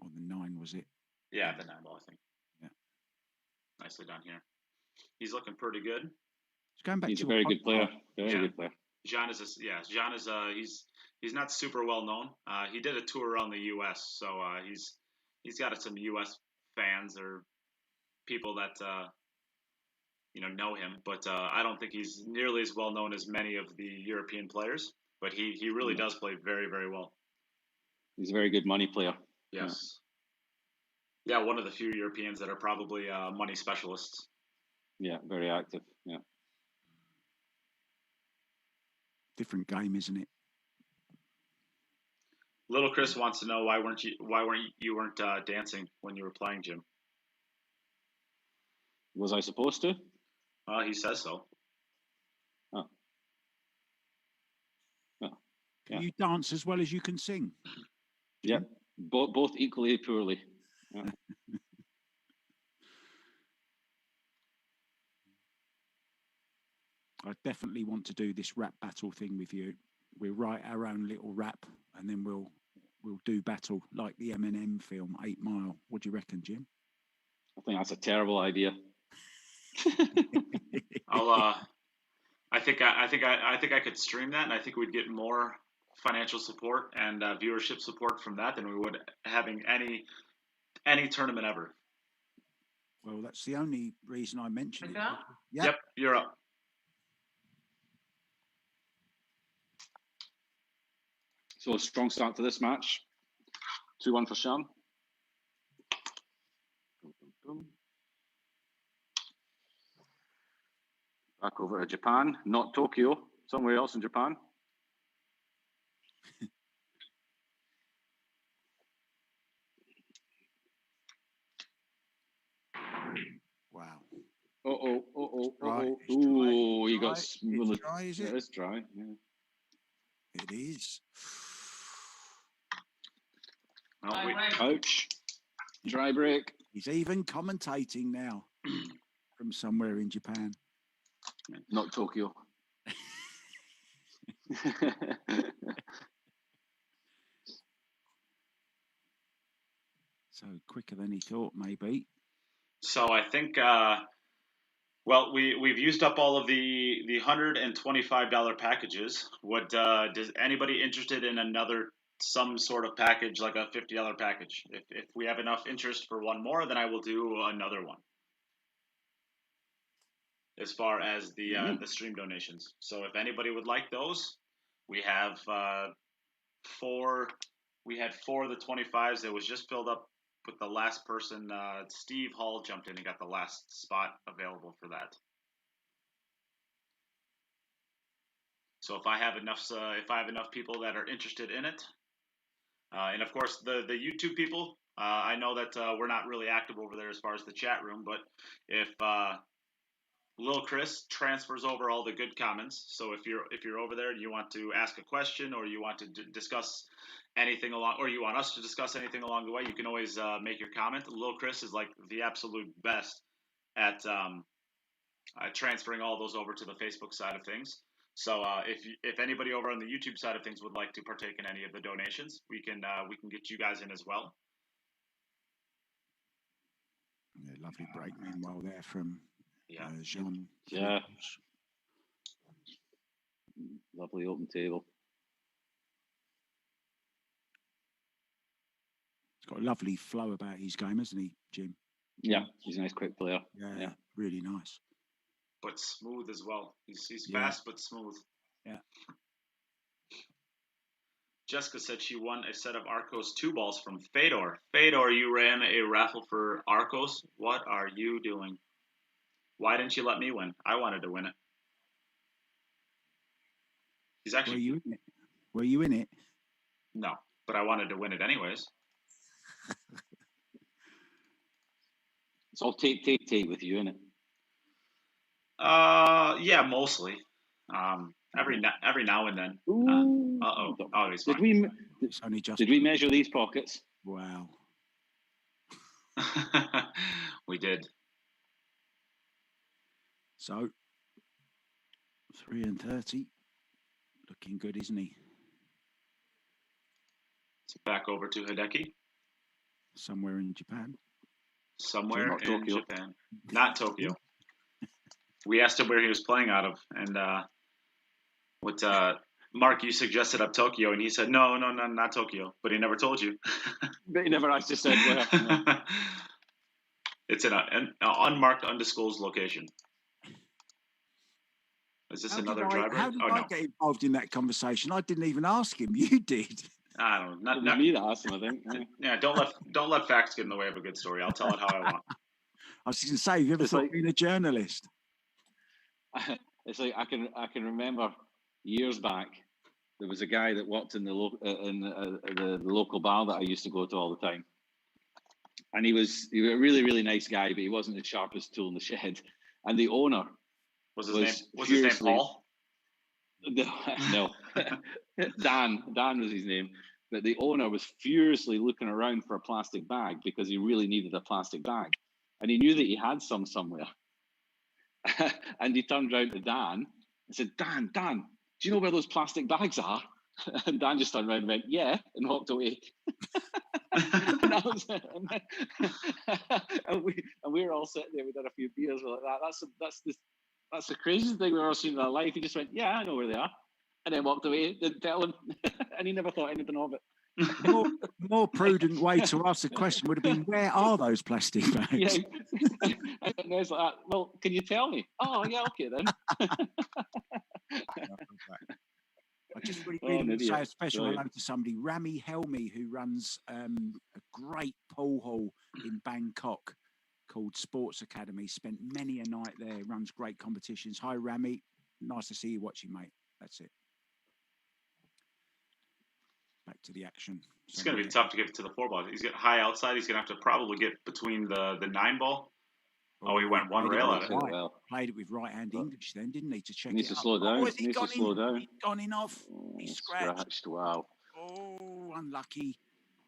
Or the 9, was it? Yeah, the 9 ball, I think. Yeah. Nicely done here. He's looking pretty good. He's a very good player. Good player. Jean is he's not super well known. He did a tour around the U.S., so he's got some U.S. fans or people that know him. But I don't think he's nearly as well known as many of the European players. But he really does play very, very well. He's a very good money player. Yes. Yeah, one of the few Europeans that are probably money specialists. Yeah, very active. Yeah. Different game, isn't it? Little Chris wants to know why weren't you dancing when you were playing, Jim? Was I supposed to? He says so. Oh. Can you dance as well as you can sing? Yeah, both equally poorly. Yeah. I definitely want to do this rap battle thing with you. We'll write our own little rap, and then we'll do battle like the Eminem film 8 Mile. What do you reckon, Jim? I think that's a terrible idea. I think I could stream that, and I think we'd get more financial support and viewership support from that than we would having any tournament ever. Well, that's the only reason I mentioned it. Yep, you're up. So a strong start to this match. 2-1 for Sean. Back over to Japan, not Tokyo, somewhere else in Japan. Wow. Oh, he got It's dry, is it? It's dry, yeah. It is. Ouch. Dry break. He's even commentating now from somewhere in Japan. Not Tokyo. So quicker than he thought, maybe. So I think, well, we've used up all of the $125 packages. Does anybody interested in some sort of package, like a $50 package? If we have enough interest for one more, then I will do another one. As far as the stream donations, so if anybody would like those, we have 4. We had 4 of the 25s. It was just filled up with the last person. Steve Hall jumped in and got the last spot available for that. So if I have enough people that are interested in it, and of course the YouTube people, I know that we're not really active over there as far as the chat room, but if Lil Chris transfers over all the good comments. So if you're over there and you want to ask a question, or you want to discuss anything or you want us to discuss anything along the way, you can always make your comment. Lil Chris is like the absolute best at transferring all those over to the Facebook side of things. So if anybody over on the YouTube side of things would like to partake in any of the donations, we can get you guys in as well. Yeah, lovely break meanwhile there from Jean. Yeah. Lovely open table. He's got a lovely flow about his game, hasn't he, Jim? Yeah, he's a nice quick player. Yeah. Really nice. But smooth as well. He's fast but smooth. Yeah. Jessica said she won a set of Arcos 2 balls from Fedor. Fedor, you ran a raffle for Arcos. What are you doing? Why didn't you let me win? I wanted to win it. He's actually. Were you in it? Were you in it? No, but I wanted to win it anyways. It's all take with you, isn't it? Yeah, mostly. Every now and then. Oh, he's fine. Did we measure these pockets? Wow. We did. So 3-30, looking good, isn't he? It's back over to Hideaki. Somewhere in Japan. Somewhere in Japan, not Tokyo. We asked him where he was playing out of, and Mark, you suggested up Tokyo, and he said no, not Tokyo, but he never told you. But he never actually said where. No. It's in an unmarked, undisclosed location. Is this another driver? How did I get involved in that conversation? I didn't even ask him. You did. I don't know. Not me that asked him, I think. Yeah, don't let facts get in the way of a good story. I'll tell it how I want. I was going to say, have you ever thought of being a journalist? It's like I can remember years back. There was a guy that worked in the local bar that I used to go to all the time, and he was a really, really nice guy, but he wasn't the sharpest tool in the shed. And the owner was his name Paul? No, Dan was his name. But the owner was furiously looking around for a plastic bag because he really needed a plastic bag, and he knew that he had some somewhere. And he turned around to Dan and said, Dan, do you know where those plastic bags are? And Dan just turned around and went, yeah, and walked away. And that was it. And we were all sitting there. We did a few beers. We're like, that's the craziest thing we've ever seen in our life. He just went, yeah, I know where they are, and then walked away. Didn't tell him, and he never thought anything of it. More prudent way to ask the question would have been, where are those plastic bags? Yeah. And I was like, well, can you tell me? Oh, yeah, okay then. I just really want to say a special hello to somebody, Rami Helmi, who runs a great pool hall in Bangkok called Sports Academy. Spent many a night there, runs great competitions. Hi, Rami. Nice to see you watching, mate. That's it. Back to the action. It's going to be tough to get to the 4 ball. He's got high outside. He's going to have to probably get between the 9 ball. Oh, he went one rail at it. Well, played it with right-hand English then, didn't he, to check it out? Needs to slow down. He's gone in off. He's scratched. Wow. Oh, unlucky.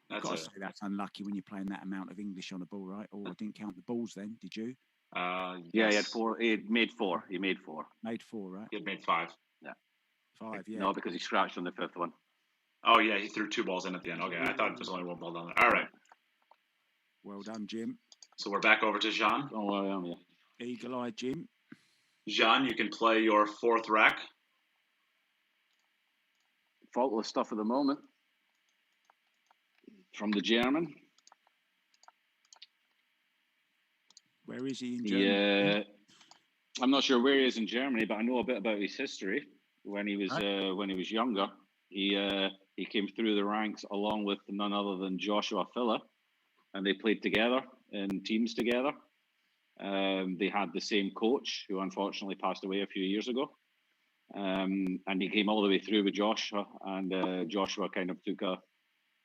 You've got to say that's unlucky when you're playing that amount of English on a ball, right? Oh, I didn't count the balls then, did you? Yes. Yeah, he had 4. He made 4. Made 4, right? He had made 5. Yeah. 5, yeah. No, because he scratched on the 5th one. Oh, yeah, he threw 2 balls in at the end. Okay, I thought there was only 1 ball down there. All right. Well done, Jim. So we're back over to Jean. Oh, I am, yeah. Eagle-eyed Jim. Jean, you can play your 4th rack. Faultless stuff at the moment. From the German. Where is he in Germany? Yeah, I'm not sure where he is in Germany, but I know a bit about his history. When he was younger, he came through the ranks along with none other than Joshua Filler, and they played together in teams together. They had the same coach, who unfortunately passed away a few years ago. And he came all the way through with Joshua, and Joshua kind of took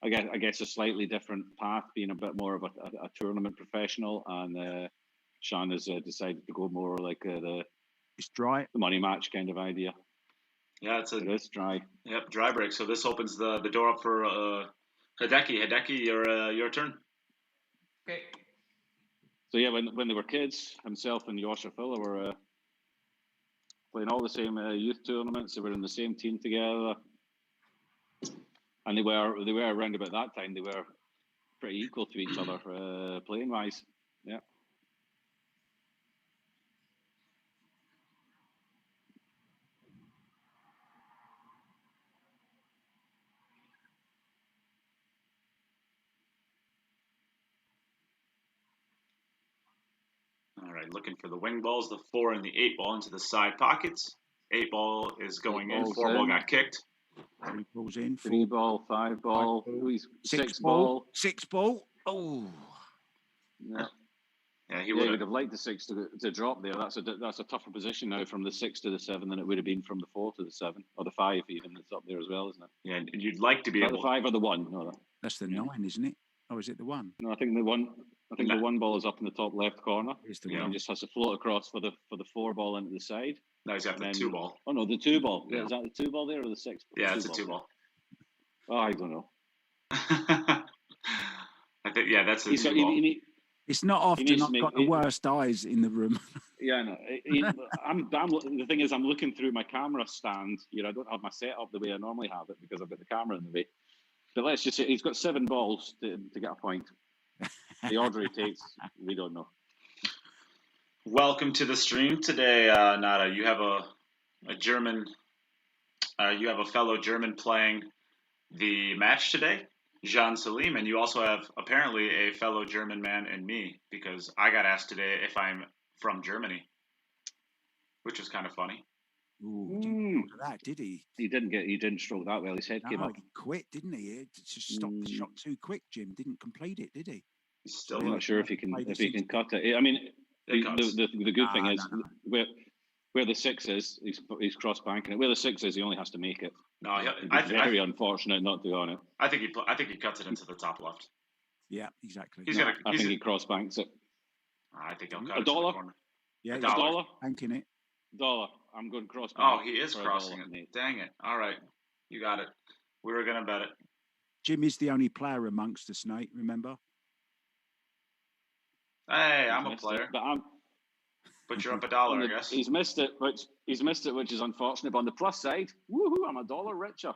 I guess a slightly different path, being a bit more of a tournament professional, and Sean has decided to go more like it's dry, the money match kind of idea. Yeah, it is dry. Yep, dry break. So this opens the door up for Hideaki. Hideaki, your turn. Okay. So yeah, when they were kids, himself and Joshua Filler were playing all the same youth tournaments. They were in the same team together, and they were around about that time. They were pretty equal to each other playing wise. Yeah. All right, looking for the wing balls, the 4 and the 8 ball into the side pockets. 8 ball is going in. 4 ball got kicked. 3 balls in. 3 ball, 5 ball, 6 ball. 6 ball. Oh. Yeah. Yeah, he would have liked the 6 to drop there. That's a tougher position now from the 6 to the 7 than it would have been from the 4 to the 7, or the 5 even. It's up there as well, isn't it? Yeah, and you'd like to be able. The 5 or the 1? No, that's the 9, isn't it? Or is it the 1? No, I think the 1. I think the 1 ball is up in the top left corner. It's the 1. He just has to float across for the 4 ball into the side. No, he's got the 2 ball. Oh no, the 2 ball. Yeah. Is that the 2 ball there or the 6? Yeah, it's a 2 ball. Oh, I don't know. I think that's the 2 ball. It's not often I've got the worst eyes in the room. Yeah, no. The thing is, I'm looking through my camera stand. I don't have my setup the way I normally have it because I've got the camera in the way. But let's just say he's got 7 balls to get a point. The order he takes, we don't know. Welcome to the stream today, Nada. You have a German. You have a fellow German playing the match today, Can Salim, and you also have apparently a fellow German man in me, because I got asked today if I'm from Germany, which was kind of funny. Ooh, didn't that, did he? He didn't stroke that well. His head came up. He quit, didn't he? It just stopped the shot too quick. Jim didn't complete it, did he? He's still I'm not sure if he can cut it. I mean, the good thing is where the 6 is, he's cross banking it. Where the 6 is, he only has to make it. No, it's very unfortunate not to on it. I think he cuts it into the top left. Yeah, exactly. I think he cross banks it. I think he'll cut it $1. To the corner. Yeah, $1. Banking it. $1. I'm going cross bank. Oh, he is crossing it. Dang it! All right, you got it. We were gonna bet it. Jim is the only player amongst us, Nate. Remember? Hey, I'm a player. But you're up $1, I guess. He's missed it, which is unfortunate. But on the plus side, woohoo! I'm $1 richer.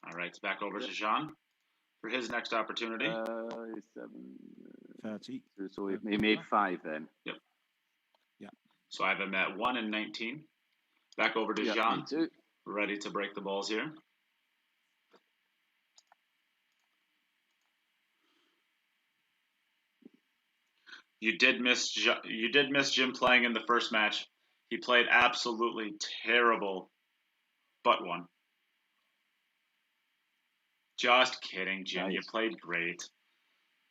All right, it's back over to Jean for his next opportunity. 30. So he made 5 then. Yep. Yeah. So I have him at 1 and 19. Back over to Jean. Ready to break the balls here. You did miss Jim playing in the first match. He played absolutely terrible, but won. Just kidding, Jim. Nice. You played great.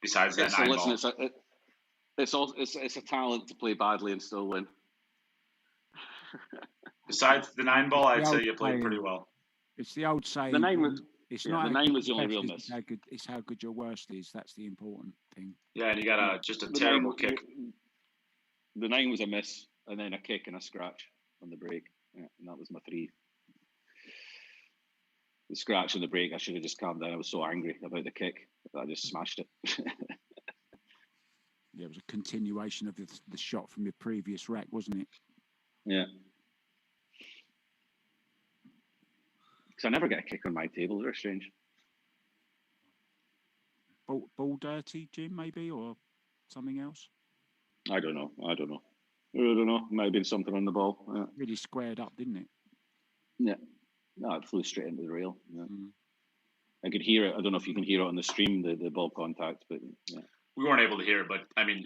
Besides that 9 ball. It's a talent to play badly and still win. Besides the 9 ball, I'd say you played pretty well. It's the old saying. The 9 was. The 9 was the only real miss. It's how good your worst is. That's the important thing. Yeah, and you got just a terrible kick. The 9 was a miss, and then a kick and a scratch on the break. Yeah, and that was my 3. The scratch and the break, I should have just calmed down. I was so angry about the kick that I just smashed it. Yeah, it was a continuation of the shot from your previous rack, wasn't it? Yeah. Because I never get a kick on my table. They're strange. ball dirty, Jim, maybe, or something else? I don't know. Might have been something on the ball. Yeah. Really squared up, didn't it? Yeah. No, it flew straight into the rail. Yeah. Mm. I could hear it. I don't know if you can hear it on the stream, the ball contact, but yeah. We weren't able to hear it, but I mean,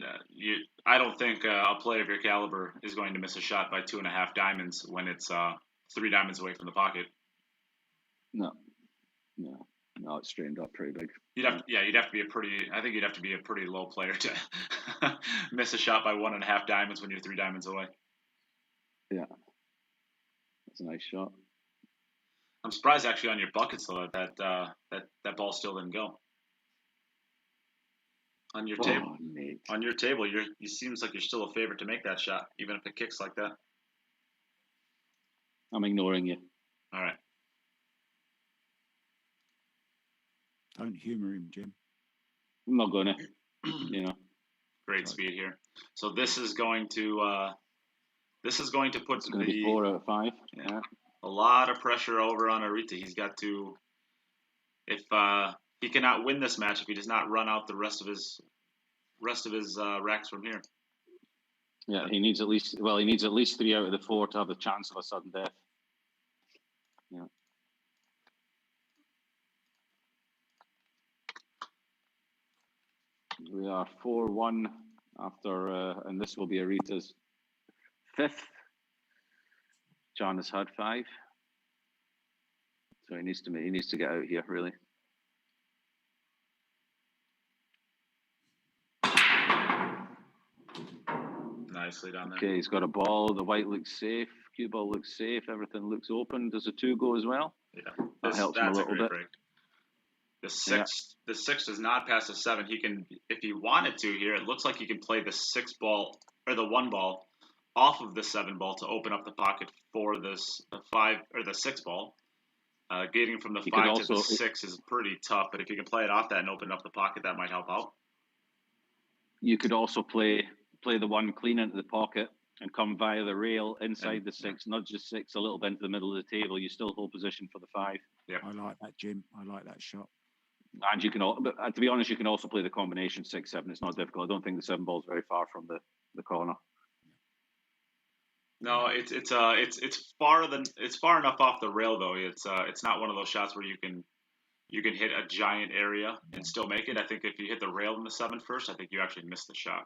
I don't think a player of your caliber is going to miss a shot by 2.5 diamonds when it's 3 diamonds away from the pocket. No, it's straightened up pretty big. You'd have to be a pretty. I think you'd have to be a pretty low player to miss a shot by 1.5 diamonds when you're 3 diamonds away. Yeah, that's a nice shot. I'm surprised actually on your buckets though that ball still didn't go. On your table, mate. On your table, you seems like you're still a favorite to make that shot, even if it kicks like that. I'm ignoring you. All right. Don't humour him, Jim. I'm not gonna. Great speed here. So this is going to put It's going to be 4 out of 5. Yeah. A lot of pressure over on Arita. He's got to, if he cannot win this match, if he does not run out the rest of his racks from here. Yeah, he needs at least 3 out of the 4 to have a chance of a sudden death. Yeah. We are 4-1 after, and this will be Arita's 5th. John has had 5, so he needs to get out here really. Nicely done there. Okay, he's got a ball. The white looks safe. Cue ball looks safe. Everything looks open. Does a 2 go as well? Yeah, that helps him a little bit. Break. The 6 does not pass the 7. He can, if he wanted to here, it looks like he can play the 6 ball or the 1 ball off of the 7 ball to open up the pocket for this 5 or the 6 ball. Getting from the 5 to the 6 is pretty tough, but if you can play it off that and open up the pocket, that might help out. You could also play the 1 clean into the pocket and come via the rail inside the 6, nudge the 6 a little bit into the middle of the table. You still hold position for the 5. Yeah, I like that, Jim. I like that shot. And you can, but to be honest, you can also play the combination 6-7. It's not difficult. I don't think the 7 ball is very far from the corner. No, it's far enough off the rail though. It's not one of those shots where you can hit a giant area and still make it. I think if you hit the rail in the 7 first, I think you actually miss the shot.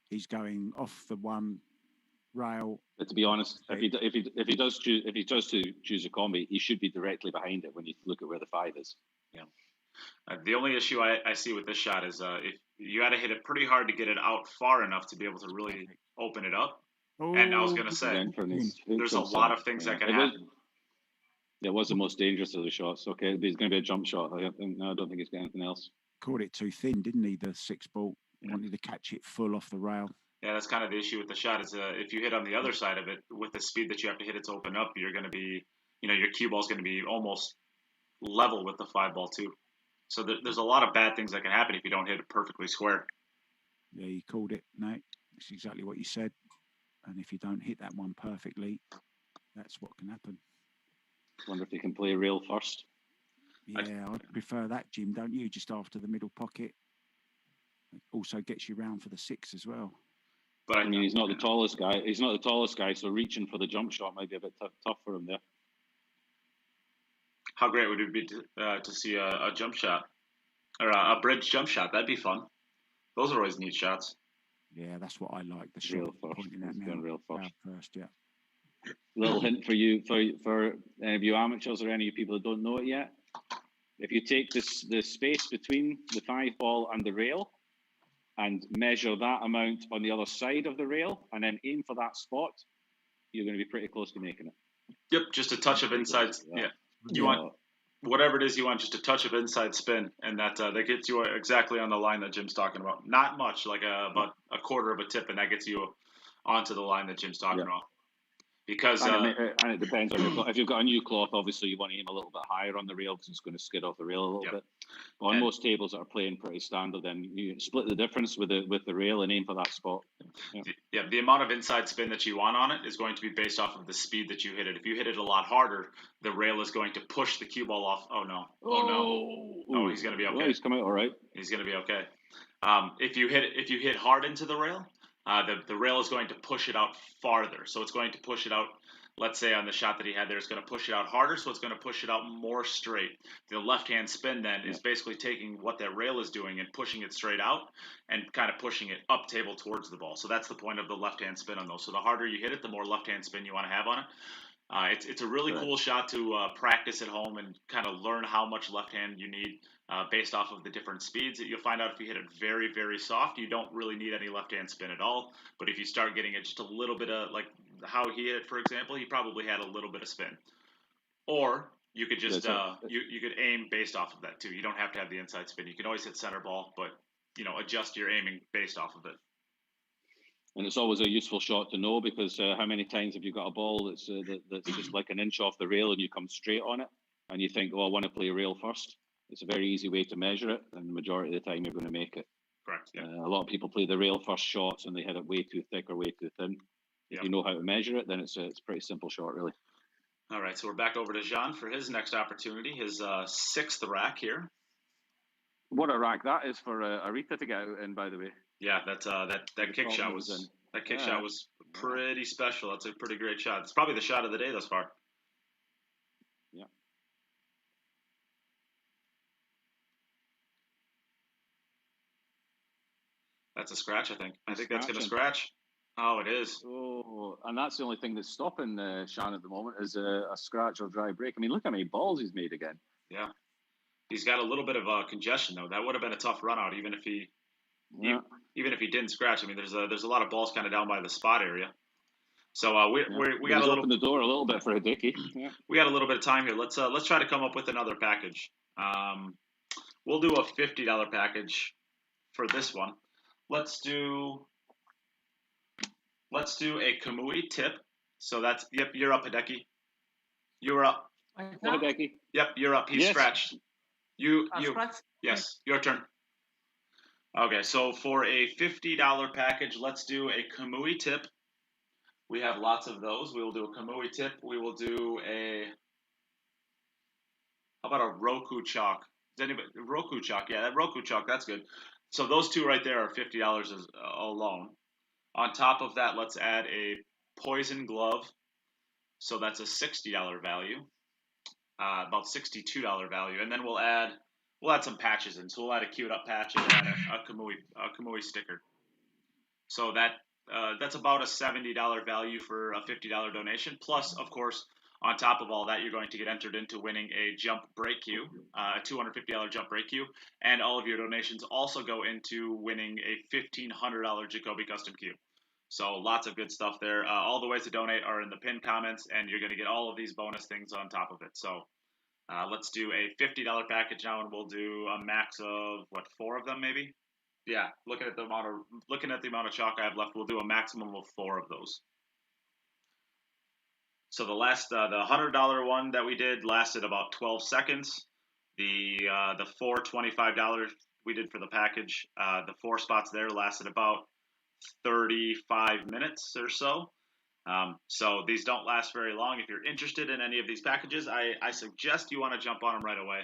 He's going off the 1 rail. But to be honest, if he does choose a combi, he should be directly behind it when you look at where the 5 is. Yeah. The only issue I see with this shot is if you got to hit it pretty hard to get it out far enough to be able to really open it up. Oh, and I was going to say, there's a lot of things that can happen. It was the most dangerous of the shots. Okay, but it's going to be a jump shot. I don't think it's got anything else. Caught it too thin, didn't he? The 6 ball wanted to catch it full off the rail. Yeah, that's kind of the issue with the shot. Is if you hit on the other side of it with the speed that you have to hit it to open up, you're going to be, your cue ball is going to be almost level with the 5 ball too. So there's a lot of bad things that can happen if you don't hit it perfectly square. Yeah, you called it, Nate. It's exactly what you said. And if you don't hit that one perfectly, that's what can happen. Wonder if you can play rail first. Yeah, I'd prefer that, Jim, don't you? Just after the middle pocket. It also gets you round for the 6 as well. But I mean, he's not the tallest guy. He's not the tallest guy, so reaching for the jump shot might be a bit tough for him there. How great would it be to see a jump shot or a bridge jump shot? That'd be fun. Those are always neat shots. Yeah, that's what I like. The shot pointing at now. Real first. Yeah. Little hint for you, for any of you amateurs or any of you people that don't know it yet. If you take the space between the 5 ball and the rail and measure that amount on the other side of the rail and then aim for that spot, you're going to be pretty close to making it. Yep, just a touch of inside. Yeah. You want whatever it is you want, just a touch of inside spin, and that gets you exactly on the line that Jim's talking about. Not much, like about a quarter of a tip, and that gets you onto the line that Jim's talking about. because and it depends on if you've got a new cloth. Obviously, you want to aim a little bit higher on the rail because it's going to skid off the rail a little bit. But on most tables that are playing pretty standard, then you split the difference with the rail and aim for that spot. The amount of inside spin that you want on it is going to be based off of the speed that you hit it. If you hit it a lot harder, the rail is going to push the cue ball off. Oh no! No, he's going to be okay. Well, he's coming out all right. He's going to be okay. If you hit hard into the rail, the rail is going to push it out farther. So it's going to push it out. Let's say on the shot that he had there, it's going to push it out harder, so it's going to push it out more straight. The left-hand spin then is basically taking what that rail is doing and pushing it straight out and kind of pushing it up table towards the ball. So that's the point of the left-hand spin on those. So the harder you hit it, the more left-hand spin you want to have on it. It's a really cool shot to practice at home and kind of learn how much left-hand you need based off of the different speeds. You'll find out if you hit it very, very soft, you don't really need any left-hand spin at all. But if you start getting it just a little bit of, like how he hit it, for example, he probably had a little bit of spin. Or you could just you could aim based off of that too. You don't have to have the inside spin. You can always hit center ball, but adjust your aiming based off of it. And it's always a useful shot to know because how many times have you got a ball that's just like an inch off the rail and you come straight on it and you think, I want to play rail first. It's a very easy way to measure it, and the majority of the time you're going to make it. Correct. Yeah. A lot of people play the rail first shots and they hit it way too thick or way too thin. If you know how to measure it, then it's a pretty simple shot, really. All right, so we're back over to Jean for his next opportunity, his sixth rack here. What a rack that is for Arita to get out in, by the way. Yeah, that kick shot was shot was pretty special. That's a pretty great shot. It's probably the shot of the day thus far. Yeah. That's a scratch, I think. I think that's going to scratch. Oh, it is. Oh, and that's the only thing that's stopping Sean at the moment is a scratch or dry break. I mean, look how many balls he's made again. Yeah. He's got a little bit of congestion, though. That would have been a tough run out, even if he didn't scratch. I mean, there's a lot of balls kind of down by the spot area. So we got a little open the door a little bit for Hideaki. Yeah. We got a little bit of time here. Let's try to come up with another package. We'll do a $50 package for this one. Let's do a Kamui tip. So that's you're up, Hideaki. You're up. Hideaki. Yep, you're up. He's scratched. You scratched? Yes, your turn. Okay, so for a $50 package, let's do a Kamui tip. We have lots of those. We will do a Kamui tip. We will do how about a Roku chalk? Roku chalk? Yeah, that Roku chalk, that's good. So those two right there are $50 alone. On top of that, let's add a poison glove. So that's a $60 value, about $62 value, and then we'll add some patches in. So we'll add a queued up patch and add a Kamui sticker. So that's about a $70 value for a $50 donation. Plus, of course, on top of all that, you're going to get entered into winning a jump break queue, a $250 jump break queue, and all of your donations also go into winning a $1,500 Jacoby custom queue. So lots of good stuff there. All the ways to donate are in the pinned comments, and you're going to get all of these bonus things on top of it. So let's do a $50 package now, and we'll do a max of 4 of them, maybe. Yeah, looking at the amount of chalk I have left, we'll do a maximum of 4 of those. So the $100 one that we did lasted about 12 seconds. The $4 $25 we did for the package, the 4 spots there lasted about 35 minutes or so. So these don't last very long. If you're interested in any of these packages, I suggest you want to jump on them right away.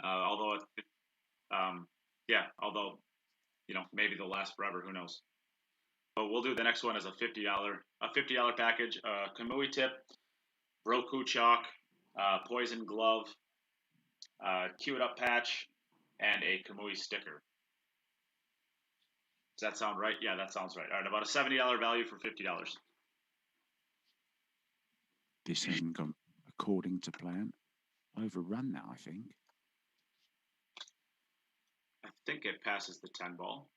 Although maybe they'll last forever. Who knows? But we'll do the next one as a $50 package, Kamui tip, Roku chalk, poison glove, queued up patch, and a Kamui sticker. Does that sound right? Yeah, that sounds right. All right, about a $70 value for $50. This hasn't gone according to plan. Overrun now, I think. I think it passes the 10 ball.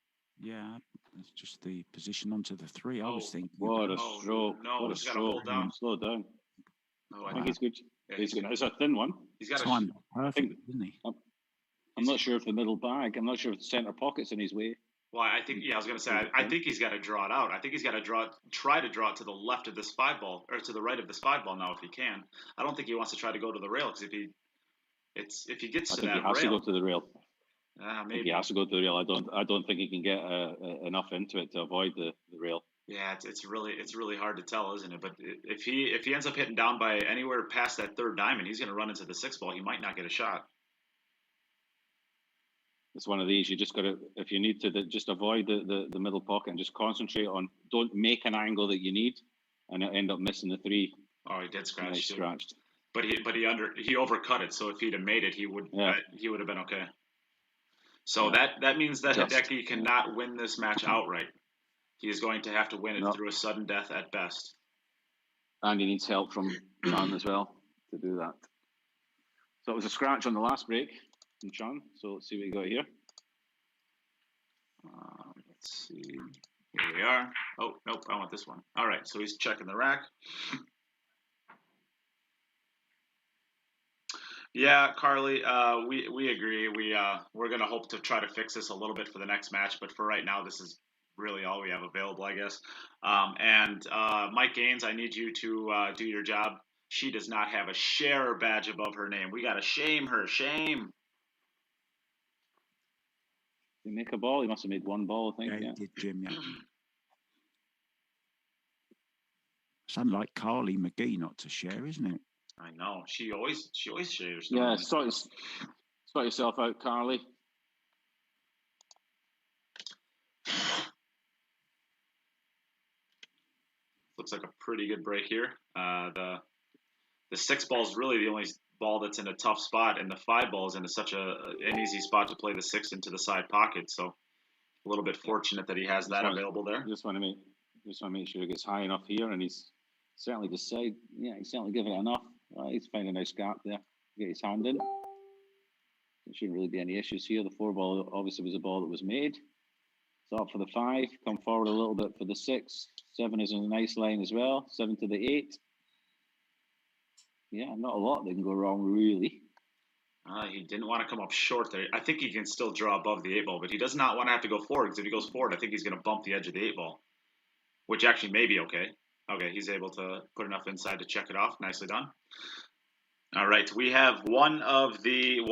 Yeah, it's just the position onto the 3. I was thinking. What a stroke. No, what a stroke. Slow down. No, I think he's good. Yeah, it's a thin one. He's got perfect, isn't he? I'm not sure if the middle bag, I'm not sure if the centre pocket's in his way. Well, I think, I was going to say, I think he's got to draw it out. I think he's got to try to draw it to the left of this 5-ball, or to the right of this 5-ball now if he can. I don't think he wants to try to go to the rail, because if he gets to that rail, he has to go to the rail. Maybe he has to go to the rail. I don't think he can get enough into it to avoid the rail. Yeah, it's really hard to tell, isn't it? But if he ends up hitting down by anywhere past that third diamond, he's going to run into the 6-ball. He might not get a shot. It's one of these. You just got to, if you need to, just avoid the middle pocket and just concentrate on. Don't make an angle that you need, and end up missing the 3. Oh, he did scratch. Nice scratched. But he overcut it. So if he'd have made it, he would have been okay. So that means that Hideaki cannot win this match outright. He is going to have to win it through a sudden death at best. And he needs help from Sean as well to do that. So it was a scratch on the last break from Sean. So let's see what we got here. Let's see. Here we are. Oh, nope, I want this one. All right, so he's checking the rack. Yeah, Carly, we agree. We're going to hope to try to fix this a little bit for the next match, but for right now, this is really all we have available, I guess. And Mike Gaines, I need you to do your job. She does not have a share badge above her name. We got to shame her. Shame. Did he make a ball? He must have made one ball, I think. Yeah, he did, Jim, yeah. It's unlike Carly McGee not to share, isn't it? I know. She always shares. Yeah, sort yourself out, Carly. Looks like a pretty good break here. The 6-ball is really the only ball that's in a tough spot, and the 5-ball is in such an easy spot to play the 6 into the side pocket. So a little bit fortunate that he has that available there. Just want to make sure he gets high enough here, and he's certainly he's certainly given it enough. He's found a nice gap there. Get his hand in. There shouldn't really be any issues here. The 4-ball obviously was a ball that was made. So up for the 5, come forward a little bit for the 6. 7 is in a nice line as well. 7 to the 8. Yeah, not a lot that can go wrong, really. He didn't want to come up short there. I think he can still draw above the 8-ball, but he does not want to have to go forward, because if he goes forward, I think he's going to bump the edge of the 8-ball, which actually may be okay. Okay, he's able to put enough inside to check it off. Nicely done. All right, we have one of the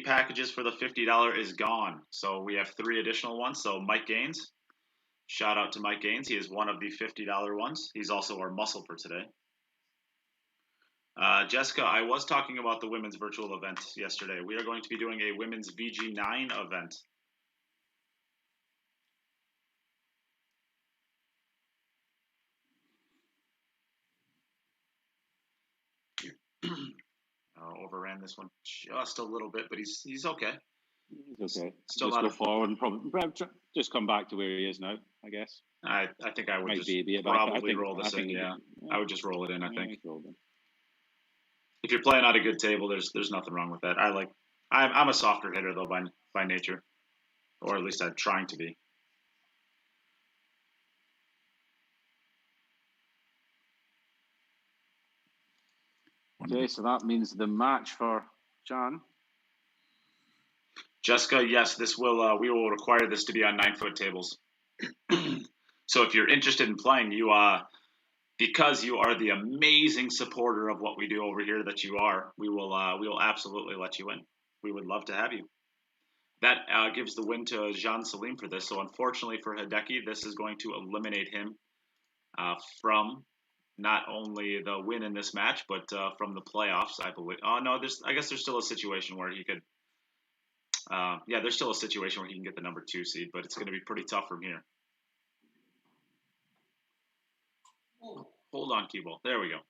packages for the $50 is gone. So we have 3 additional ones. So Mike Gaines, shout out to Mike Gaines. He is one of the $50 ones. He's also our muscle for today. Jessica, I was talking about the women's virtual event yesterday. We are going to be doing a women's VG9 event. Overran this one just a little bit, but he's okay. He's okay. Still just go forward and probably just come back to where he is now, I guess. I think I would probably roll this in. Yeah, I would just roll it in. I think. If you're playing on a good table, there's nothing wrong with that. I'm a softer hitter though by nature, or at least I'm trying to be. Okay, so that means the match for John. Jessica, yes, we will require this to be on 9-foot tables. So if you're interested in playing, because you are the amazing supporter of what we do over here that you are, we will absolutely let you in. We would love to have you. That gives the win to Can Salim for this. So unfortunately for Hideaki, this is going to eliminate him from not only the win in this match, but from the playoffs, I believe. Oh no, I guess there's still a situation where he could. There's still a situation where he can get the number 2 seed, but it's going to be pretty tough from here. Hold on, Keeble. There we go.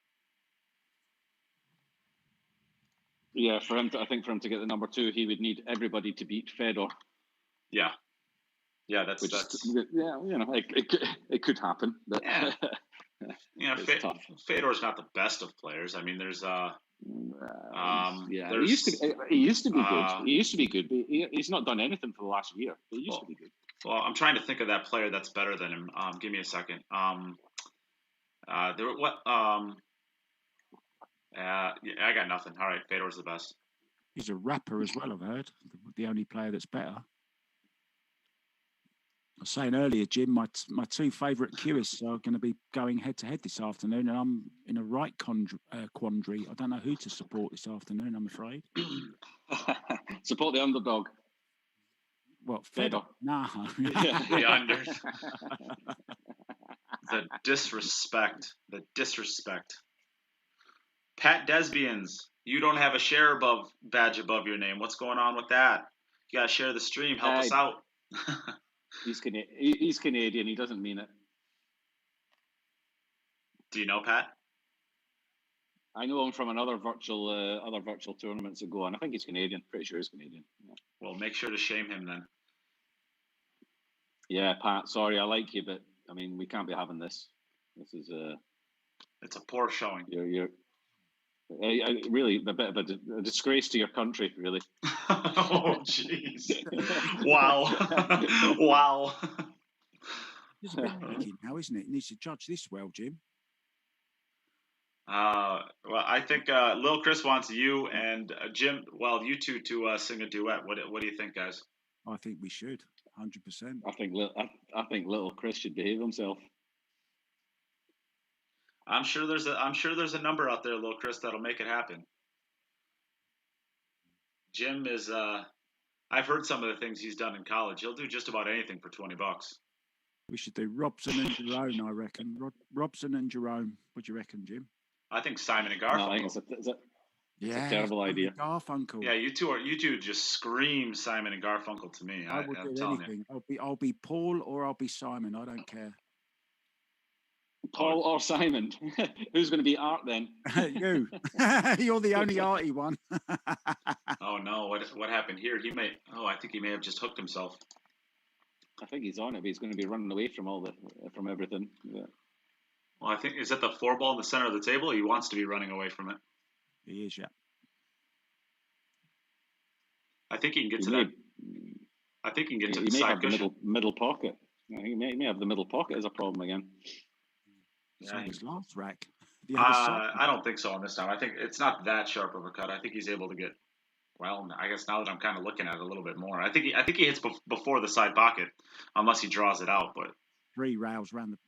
Yeah, I think for him to get the number 2, he would need everybody to beat Fedor. Yeah, that's it could happen. But yeah. Fedor's not the best of players. I mean, there's he used to be good. He used to be good, but he's not done anything for the last year. He used to be good. Well, I'm trying to think of that player that's better than him. Give me a second. I got nothing. All right, Fedor's the best. He's a rapper as well, I've heard. The only player that's better. was saying earlier, Jim, my two favourite queuists are going to be going head-to-head this afternoon, and I'm in a right quandary. I don't know who to support this afternoon, I'm afraid. Support the underdog. What, Fedor? No. The under. The disrespect. The disrespect. Pat Desbians, you don't have a share badge above your name. What's going on with that? You got to share the stream. Help us out. He's Canadian. He doesn't mean it. Do you know Pat? I know him from other virtual tournaments ago, and I think he's Canadian. Pretty sure he's Canadian. Yeah. Well, make sure to shame him then. Yeah, Pat. Sorry, I like you, but I mean, we can't be having this. This is It's a poor showing. You're really a bit of a disgrace to your country, really. Oh, jeez! Wow! Wow! It's a bit tricky now, isn't it? He needs to judge this well, Jim. Well, I think Lil Chris wants you and Jim. Well, you two to sing a duet. What do you think, guys? I think we should, 100%. I think little Chris should behave himself. I'm sure there's a number out there, Lil Chris, that'll make it happen. Jim is. I've heard some of the things he's done in college. He'll do just about anything for $20. We should do Robson and Jerome, I reckon. Robson and Jerome. What do you reckon, Jim? I think Simon and Garfunkel. No, I think it's a terrible idea. Garfunkel. Yeah, you two just scream Simon and Garfunkel to me. I will do anything. I'll be Paul or I'll be Simon. I don't care. Paul or Simon? Who's going to be Art then? You. You're the only arty one. Oh no! What happened here? I think he may have just hooked himself. I think he's on it, but he's going to be running away from everything. Yeah. Well, I think, is that the 4-ball in the center of the table? He wants to be running away from it. He is, yeah. I think he can get to that. I think he can get to the side cushion. Middle pocket. He may have the middle pocket as a problem again. Yeah, his last rack. I don't think so on this time. I think it's not that sharp of a cut. I think he's able to get. Well, I guess now that I'm kind of looking at it a little bit more, I think he hits before the side pocket, unless he draws it out. But 3 rails round the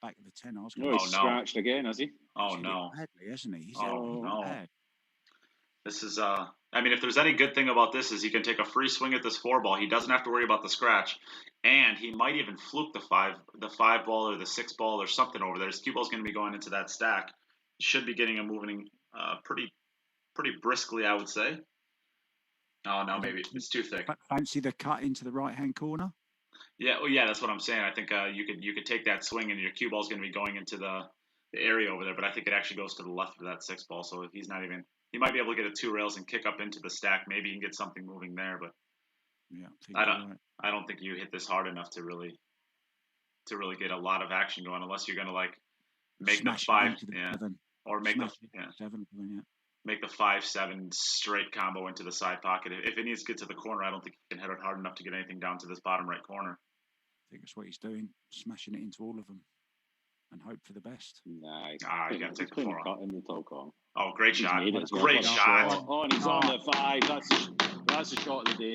back of the 10. He's scratched again, has he? Oh no, badly, hasn't he? He's no. Bad. This is I mean, if there's any good thing about this, is he can take a free swing at this 4-ball. He doesn't have to worry about the scratch, and he might even fluke the 5-ball or the 6-ball or something over there. His cue ball's going to be going into that stack. He should be getting him moving pretty briskly, I would say. Oh no, maybe it's too thick. Fancy the cut into the right-hand corner. Yeah, well, yeah, that's what I'm saying. I think you could take that swing, and your cue ball's going to be going into the area over there. But I think it actually goes to the left of that 6-ball. So he's not even. He might be able to get 2 rails and kick up into the stack. Maybe he can get something moving there, but yeah, I don't think you hit this hard enough to really get a lot of action going, unless you're going to like make the 5, or make the 7, make the 5-7 straight combo into the side pocket. If it needs to get to the corner, I don't think he can hit it hard enough to get anything down to this bottom right corner. I think that's what he's doing, smashing it into all of them, and hope for the best. Nah, you got to take the 4 off. In the top corner. Oh, great shot! Great shot! Oh, and he's on the 5. That's the shot of the day.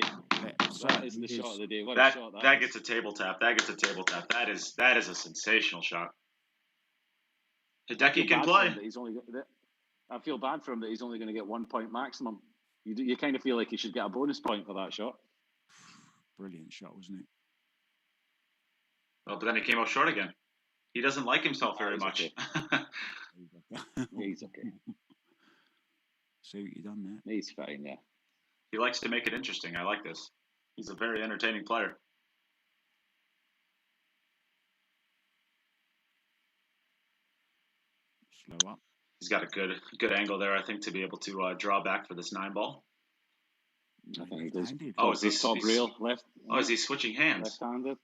That is the shot of the day. What a shot that gets a table tap. That gets a table tap. That is a sensational shot. Hideki can play. I feel bad for him that he's only going to get 1 point maximum. You kind of feel like he should get a bonus point for that shot. Brilliant shot, wasn't it? Well, but then he came up short again. He doesn't like himself very much. Okay. He's okay. See what you done there. He's fine, yeah. He likes to make it interesting. I like this. He's a very entertaining player. Slow up. He's got a good angle there, I think, to be able to draw back for this 9-ball. I think he does. Oh, is he top rail left? Oh, is he switching hands? Left-handed.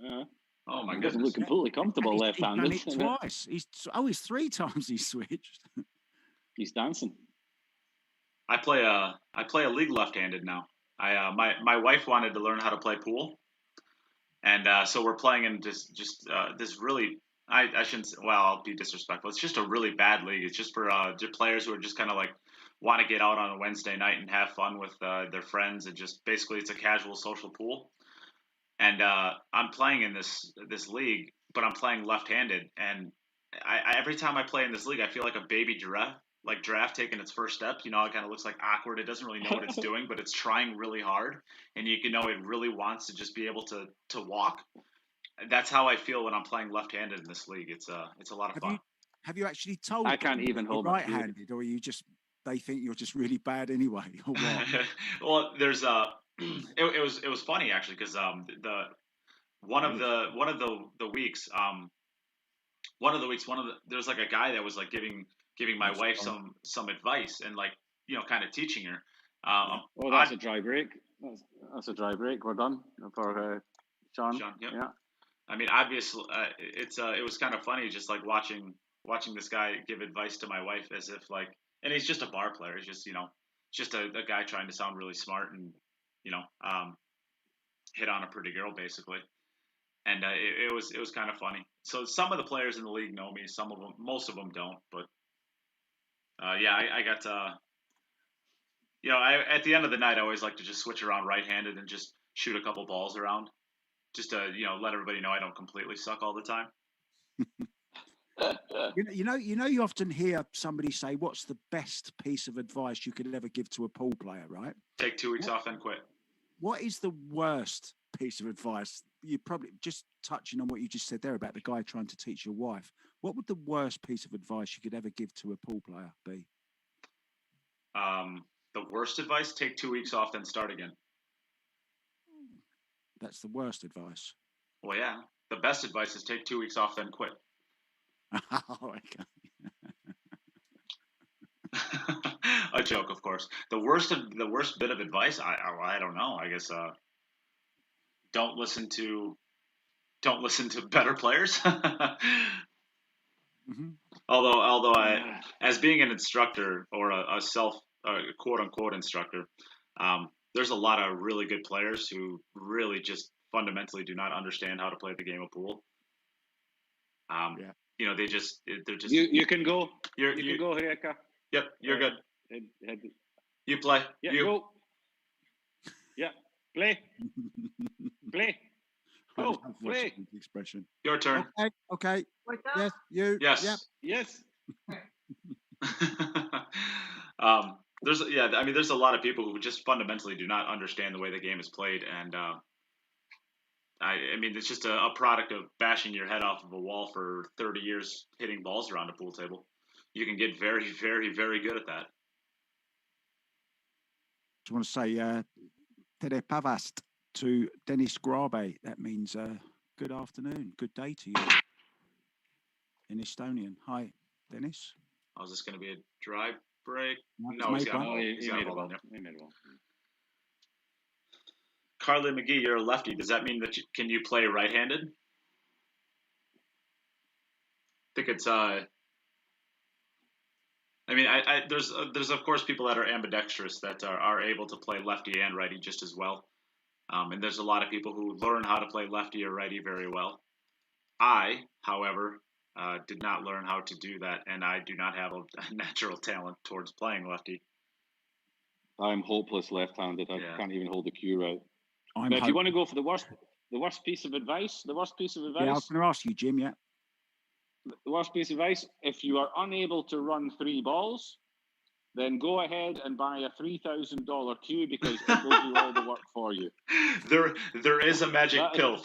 Yeah. Oh my he goodness! Doesn't look completely comfortable left-handed. He's done it twice. He's 3 times he switched. He's dancing. I play a league left-handed now. My wife wanted to learn how to play pool, and so we're playing in this really. I shouldn't. Well, I'll be disrespectful. It's just a really bad league. It's just for players who are just kind of like want to get out on a Wednesday night and have fun with their friends. And just basically, it's a casual social pool. and I'm playing in this league, but I'm playing left-handed, and every time I play in this league, I feel like a baby giraffe taking its first steps. You know, it kind of looks like awkward. It doesn't really know what it's doing, but it's trying really hard, and you can know it really wants to just be able to walk. That's how I feel when I'm playing left-handed in this league. It's a lot of fun. Have you actually told I can't them even you're hold my right-handed, or are you just they think you're just really bad anyway, or what? Well, there's it was funny actually because one of the weeks there's like a guy that was like giving my wife some advice and like kind of teaching her. Oh, that's a dry break. That's a dry break. We're done for Sean. Yep. Yeah. I mean, obviously, it was kind of funny just like watching this guy give advice to my wife as if like, and he's just a bar player. He's just just a guy trying to sound really smart and hit on a pretty girl basically. And it was kind of funny. So some of the players in the league know me. Most of them don't. But I got at the end of the night, I always like to just switch around right-handed and just shoot a couple balls around, just to let everybody know I don't completely suck all the time. You often hear somebody say, "What's the best piece of advice you could ever give to a pool player?" Right? Take 2 weeks off and quit. What is the worst piece of advice? You probably just touching on what you just said there about the guy trying to teach your wife. What would the worst piece of advice you could ever give to a pool player be? The worst advice: take 2 weeks off, then start again. That's the worst advice. Well, yeah. The best advice is take 2 weeks off, then quit. Oh, okay. A joke, of course. The worst bit of advice, I don't know. I guess don't listen to better players. Mm-hmm. Although I, as being an instructor or a quote unquote instructor, there's a lot of really good players who really just fundamentally do not understand how to play the game of pool. They're just. You can go. You can go, Hideaki. Yep, you're good. You play. Yeah, you go. Yeah, play. Play. Go, play. Expression. Your turn. Okay. Yes, you. Yes. Yep. Yes. There's a lot of people who just fundamentally do not understand the way the game is played, and it's just a product of bashing your head off of a wall for 30 years hitting balls around a pool table. You can get very, very, very good at that. I just want to say Tere Pavast to Dennis Grabe. That means good afternoon, good day to you in Estonian. Hi, Dennis. Oh, is this going to be a dry break? No, he's got it well. Carly McGee, you're a lefty. Does that mean that can you play right-handed? I think it's there's of course people that are ambidextrous that are able to play lefty and righty just as well. And there's a lot of people who learn how to play lefty or righty very well. I, however, did not learn how to do that, and I do not have a natural talent towards playing lefty. I'm hopeless left-handed. I can't even hold the cue right. But if you want to go for the worst piece of advice, Yeah, I was going to ask you, Jim. Yeah. The worst piece of advice: if you are unable to run 3 balls, then go ahead and buy a $3,000 cue because it will do all the work for you. There is a magic pill.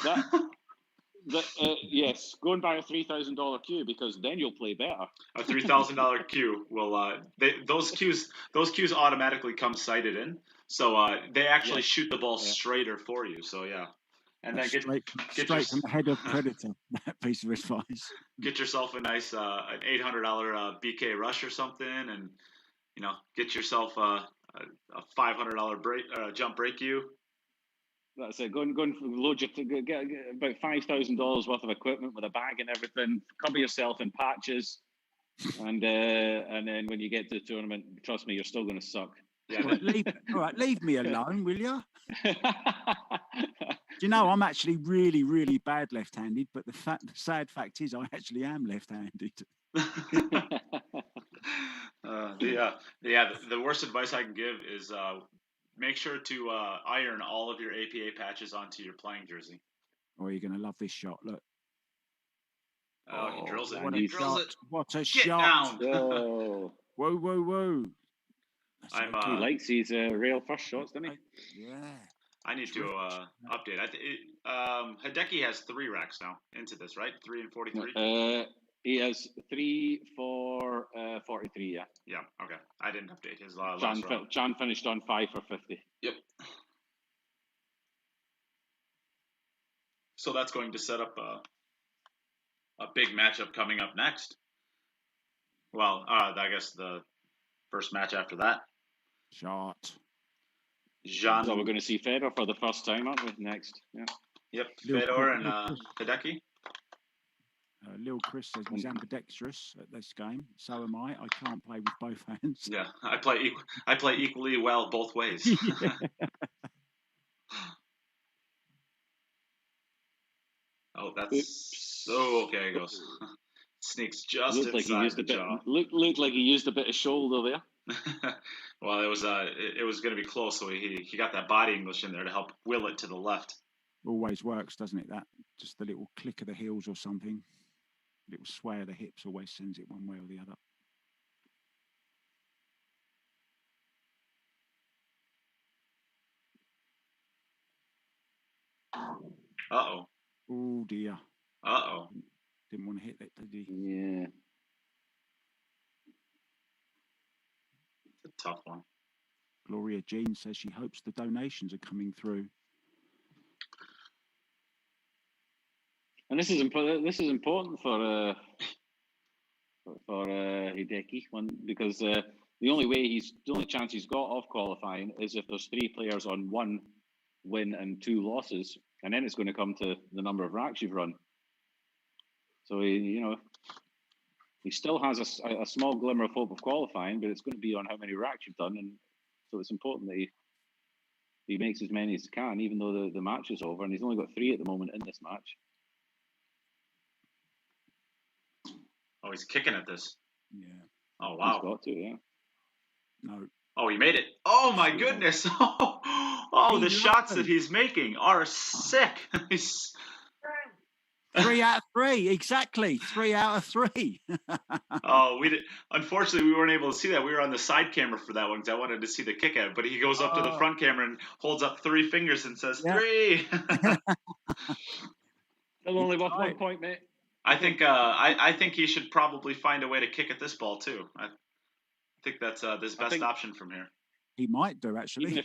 Yes, go and buy a $3,000 cue because then you'll play better. A $3,000 cue will those cues automatically come sighted in, so they actually shoot the ball straighter for you. So yeah, and then get straight from the head of Predator. That piece of advice. Get yourself a nice an $800 BK rush or something, and get yourself a $500 jump break cue. That's it. Go and load your get about $5,000 worth of equipment with a bag and everything. Cover yourself in patches, and then when you get to the tournament, trust me, you're still going to suck. Yeah. All right, leave me alone, will you? Do you know I'm actually really, really bad left-handed, but the sad fact is I actually am left-handed. The worst advice I can give is make sure to iron all of your APA patches onto your playing jersey. Oh, you're going to love this shot. Look. Oh, he drills it. What He a drills shot. it. What a Get shot. down. Oh, Whoa, whoa, whoa. That's I'm, okay. he likes his rail first shots, doesn't he? Yeah. I need to update. Hideaki has 3 racks now into this, right? 3 and 43. He has 3 for 43. Yeah. Yeah. Okay. I didn't update his last round. John finished on 5 for 50. Yep. So that's going to set up a big matchup coming up next. Well, I guess the first match after that. Shot. Jean. So we're going to see Fedor for the first time, aren't we? Next. Yeah. Yep. Fedor and Hideaki. Lil Chris says he's ambidextrous at this game. So am I. I can't play with both hands. Yeah, I play equally well both ways. Oh, that's so okay. It goes. Sneaks just looked inside like he used the jaw. Looked like he used a bit of shoulder there. Well, it was going to be close, so he got that body English in there to help will it to the left. Always works, doesn't it? That just the little click of the heels or something, little sway of the hips always sends it one way or the other. Uh-oh. Oh dear. Uh-oh. Didn't want to hit that, did he? Yeah. It's a tough one. Gloria Jean says she hopes the donations are coming through. And this is important for Hideaki because the only chance he's got of qualifying is if there's 3 players on 1 win and 2 losses, and then it's going to come to the number of racks you've run. So he still has a small glimmer of hope of qualifying, but it's going to be on how many racks you've done, and so it's important that he makes as many as he can, even though the match is over, and he's only got 3 at the moment in this match. Oh, he's kicking at this. Yeah. Oh, wow. He's got to, yeah. No. Oh, he made it. Oh, my goodness. Oh, the shots that he's making are sick. 3 out of 3, exactly. 3 out of 3. Oh, unfortunately, we weren't able to see that. We were on the side camera for that one because I wanted to see the kick out. But he goes up to the front camera and holds up 3 fingers and says, 3. They'll only worth 1 point, mate. I think he should probably find a way to kick at this ball too. I think that's his best option from here. He might do actually.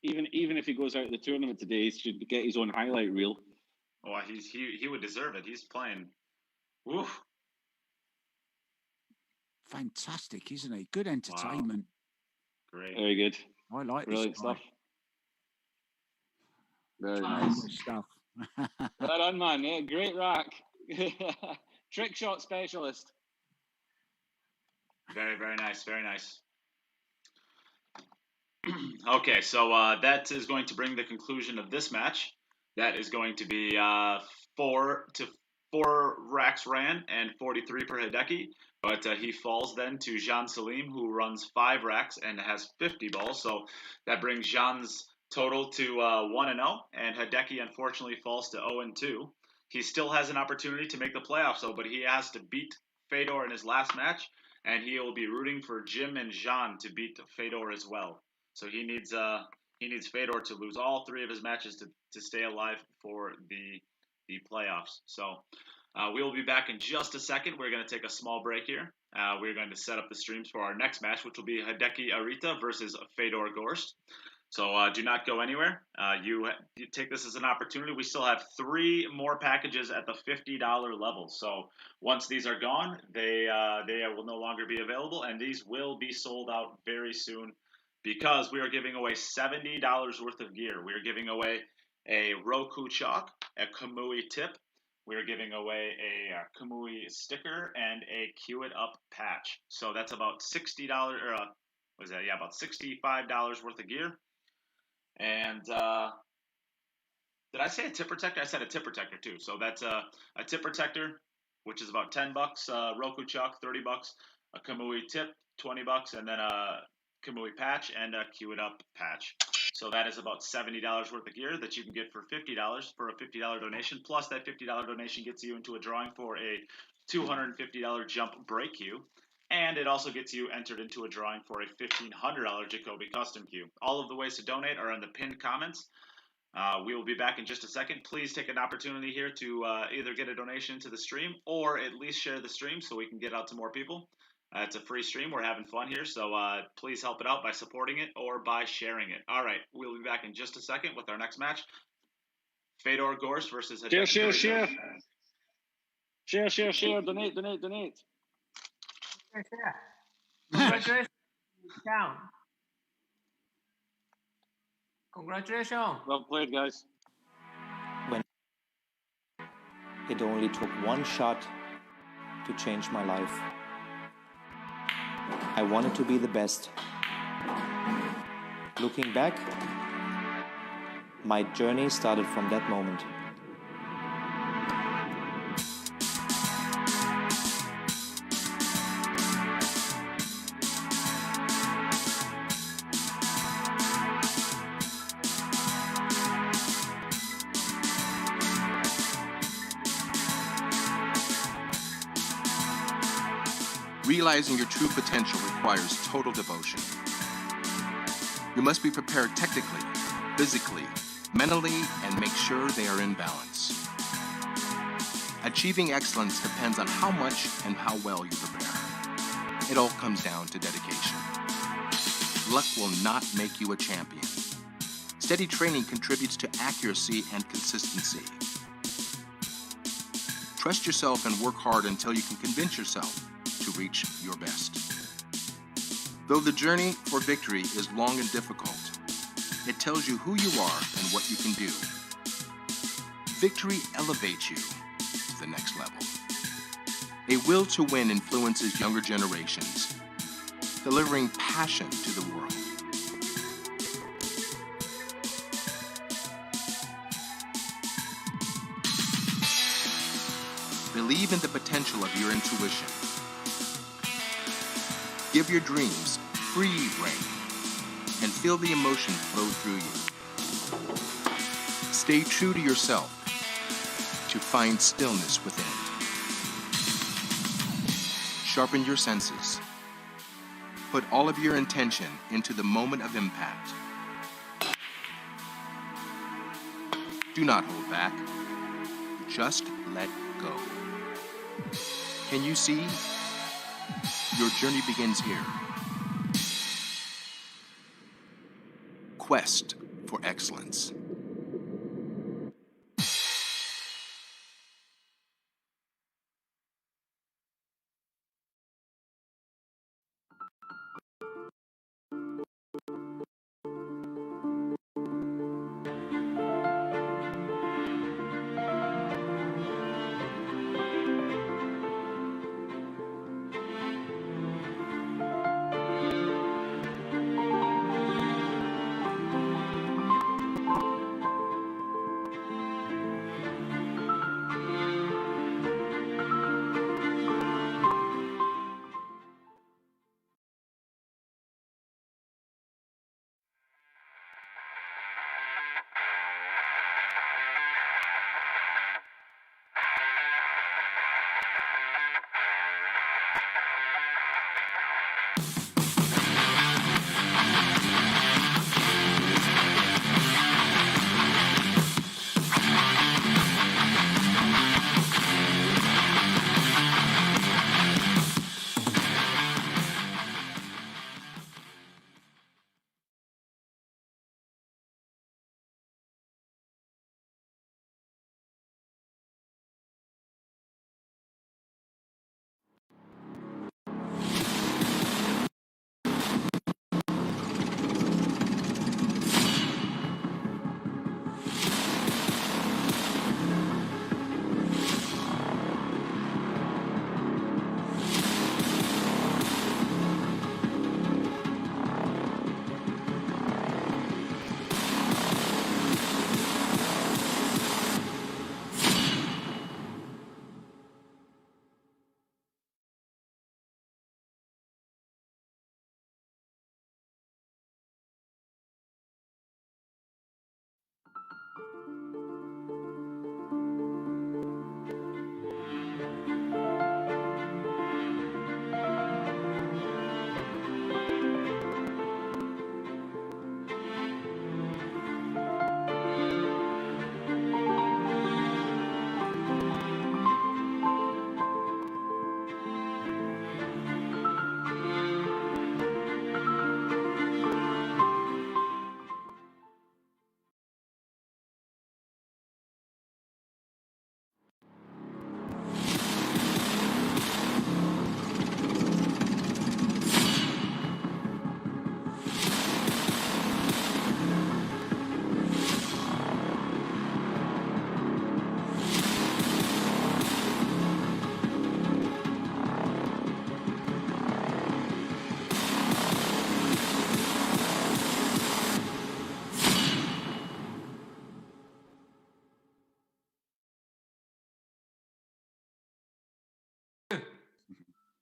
Even if he goes out of the tournament today, he should get his own highlight reel. Oh, he would deserve it. He's playing. Oof. Fantastic, isn't he? Good entertainment. Wow. Great. Very good. I like brilliant this guy. stuff. Very nice stuff. Well done, man. Yeah, great rack. Trick shot specialist. Very, very nice. Very nice. Okay, so that is going to bring the conclusion of this match. That is going to be 4 racks ran and 43 per Hideaki. But he falls then to Can Salim, who runs 5 racks and has 50 balls. So that brings Jean's total to 1-0, and Hideaki unfortunately falls to 0-2. He still has an opportunity to make the playoffs, though, but he has to beat Fedor in his last match, and he will be rooting for Jim and Jean to beat Fedor as well. So he needs Fedor to lose all 3 of his matches to stay alive for the playoffs. So we will be back in just a second. We're going to take a small break here. We're going to set up the streams for our next match, which will be Hideaki Arita versus Fedor Gorst. So do not go anywhere. You take this as an opportunity. We still have 3 more packages at the $50 level. So once these are gone, they will no longer be available, and these will be sold out very soon because we are giving away $70 worth of gear. We are giving away a Roku chalk, a Kamui tip. We are giving away a Kamui sticker and a Cue It Up patch. So that's about $60 or what is that? Yeah, about $65 worth of gear. And did I say a tip protector? I said a tip protector too. So that's a tip protector, which is about $10. Roku chalk, $30. A Kamui tip, $20, and then a Kamui patch and a Cue It Up patch. So that is about $70 worth of gear that you can get for $50 for a $50 donation. Plus that $50 donation gets you into a drawing for a $250 jump brake cue. And it also gets you entered into a drawing for a $1,500 Jacoby custom cue. All of the ways to donate are in the pinned comments. We will be back in just a second. Please take an opportunity here to either get a donation to the stream or at least share the stream so we can get out to more people. It's a free stream. We're having fun here, so please help it out by supporting it or by sharing it. All right, we'll be back in just a second with our next match. Fedor Gorst versus Hideaki Arita. Share. Donate. Share. Congratulations, Count. Congratulations. Well played, guys. It only took one shot to change my life. I wanted to be the best. Looking back, my journey started from that moment. Realizing your true potential requires total devotion. You must be prepared technically, physically, mentally, and make sure they are in balance. Achieving excellence depends on how much and how well you prepare. It all comes down to dedication. Luck will not make you a champion. Steady training contributes to accuracy and consistency. Trust yourself and work hard until you can convince yourself to reach your best. Though the journey for victory is long and difficult, it tells you who you are and what you can do. Victory elevates you to the next level. A will to win influences younger generations, delivering passion to the world. Believe in the potential of your intuition. Give your dreams free rein and feel the emotion flow through you. Stay true to yourself to find stillness within. Sharpen your senses. Put all of your intention into the moment of impact. Do not hold back. Just let go. Can you see? Your journey begins here. Quest for excellence.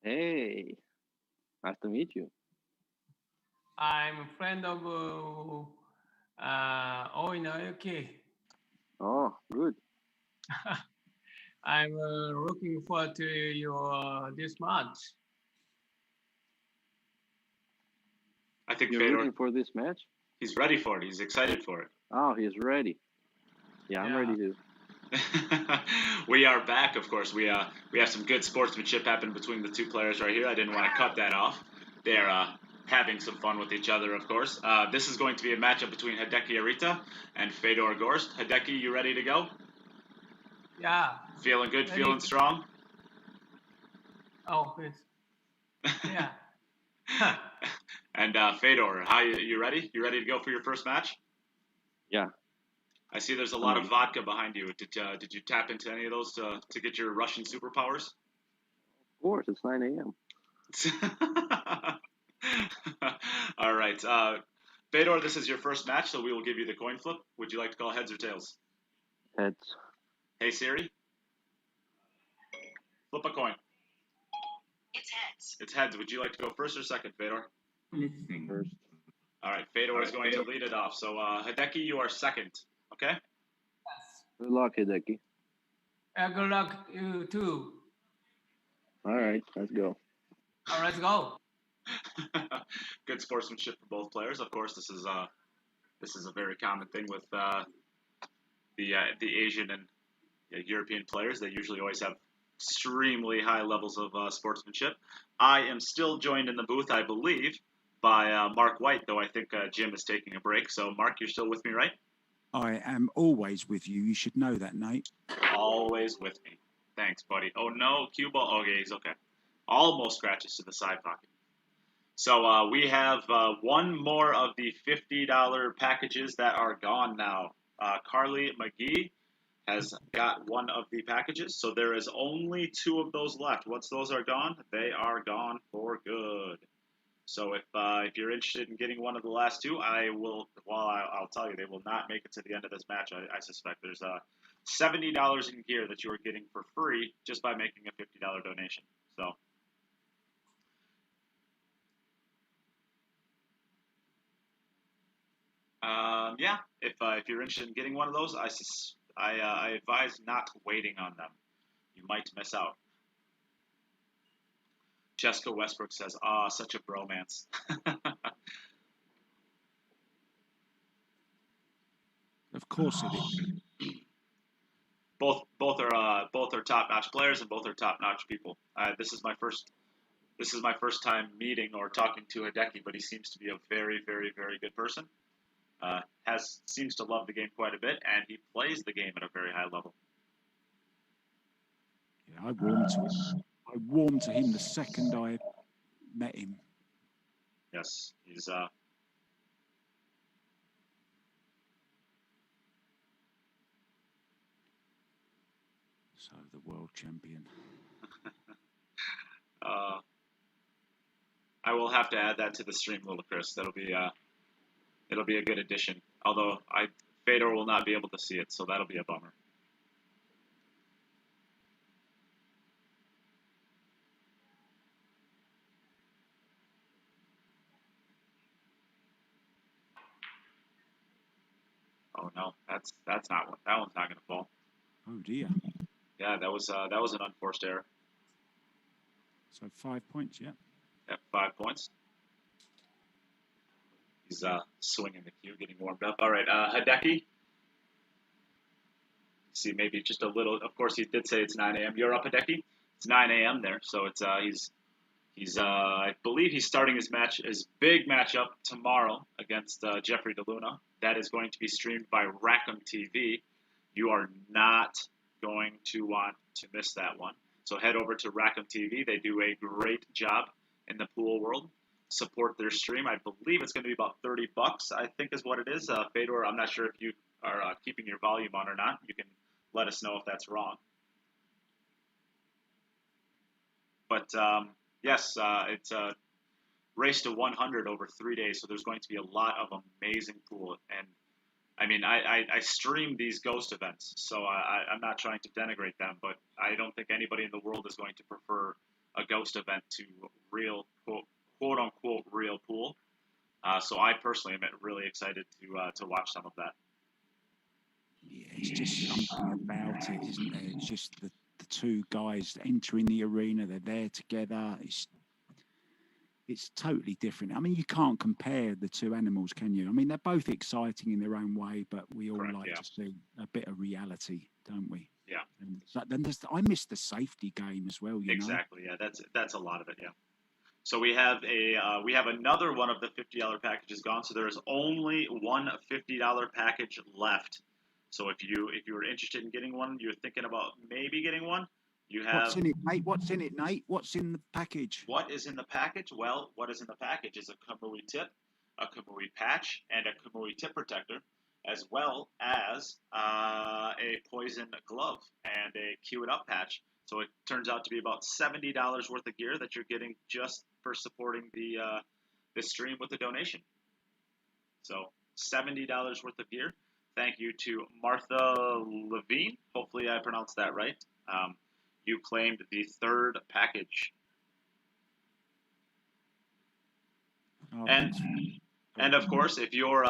Hey, nice to meet you. I'm a friend of Oinayuki. Oh, good. I'm looking forward to your this match. I think You're Fedor, rooting for this match? he's ready for it. He's excited for it. Oh, he's ready. Yeah, I'm ready too. We are back, of course. We have some good sportsmanship happening between the two players right here. I didn't want to cut that off. They're having some fun with each other, of course. This is going to be a matchup between Hideaki Arita and Fedor Gorst. Hideaki, you ready to go? Yeah. Feeling good, Ready. feeling strong? Oh, good. Yeah. And Fedor, you ready? You ready to go for your first match? Yeah. I see there's a lot of vodka behind you. Did you tap into any of those to get your Russian superpowers? Of course, it's 9 a.m. All right. Fedor, this is your first match, so we will give you the coin flip. Would you like to call heads or tails? Heads. Hey, Siri. Flip a coin. It's heads. It's heads. Would you like to go first or second, Fedor? First. All right. Fedor is going to lead it off. So, Hideaki, you are second. Okay? Good luck, Hideaki. Good luck you too. All right, let's go. All right, let's go. Good sportsmanship for both players. Of course, this is a very common thing with the Asian and European players. They usually always have extremely high levels of sportsmanship. I am still joined in the booth, I believe, by Mark White, though I think Jim is taking a break. So, Mark, you're still with me, right? I am always with you. You should know that, Nate. Always with me. Thanks, buddy. Oh, no, cue ball. Okay, he's okay. Almost scratches to the side pocket. So we have one more of the $50 packages that are gone now. Carly McGee has got one of the packages, so there is only two of those left. Once those are gone, they are gone for good. So if you're interested in getting one of the last two, I'll tell you, they will not make it to the end of this match. I suspect there's $70 in gear that you are getting for free just by making a $50 donation. So. Yeah, if you're interested in getting one of those, I advise not waiting on them. You might miss out. Jessica Westbrook says, such a bromance. Of course it is. Both are top-notch players and both are top-notch people. This is my first time meeting or talking to Hideaki, but he seems to be a very, very, very good person. Seems to love the game quite a bit, and he plays the game at a very high level. Yeah, I warmed to him the second I met him. Yes, he's So the world champion. I will have to add that to the stream, Ludacris. It'll be a good addition. Although Fedor will not be able to see it, so that'll be a bummer. Oh no, that one's not gonna fall. Oh dear. Yeah, that was an unforced error. So 5 points, yeah. Yep, 5 points. He's swinging the cue, getting warmed up. All right, Hideaki. See, maybe just a little. Of course, he did say it's 9 a.m. You're up, Hideaki. It's 9 a.m. there, so it's he's I believe he's starting his big matchup tomorrow against Jeffrey DeLuna. That is going to be streamed by Rackham TV. You are not going to want to miss that one. So head over to Rackham TV. They do a great job in the pool world. Support their stream. I believe it's going to be about $30, I think is what it is. Fedor, I'm not sure if you are keeping your volume on or not. You can let us know if that's wrong. But yes, it's a race to 100 over 3 days, so there's going to be a lot of amazing pool. And I mean, I stream these ghost events, so I'm not trying to denigrate them, but I don't think anybody in the world is going to prefer a ghost event to real quote unquote real pool. So I personally am really excited to watch some of that. Yeah, it's just something about it, isn't there? It's just the two guys entering the arena, they're there together. It's totally different. I mean, you can't compare the two animals, can you? I mean, they're both exciting in their own way, but we all Correct, like yeah. to see a bit of reality, don't we? Yeah. And so then I miss the safety game as well, you know? Exactly. Yeah, that's a lot of it. Yeah. So we have another one of the $50 packages gone. So there is only one $50 package left. So if you were interested in getting one, you're thinking about maybe getting one. You have What's in it, mate? What's in it, Nate? What's in the package? What is in the package? Well, what is in the package is a Kamui tip, a Kamui patch, and a Kamui tip protector, as well as a poison glove and a Cue It Up patch. So it turns out to be about $70 worth of gear that you're getting just for supporting the stream with a donation. So $70 worth of gear. Thank you to Martha Levine. Hopefully I pronounced that right. You claimed the third package. Oh, And thanks. and of course, if you're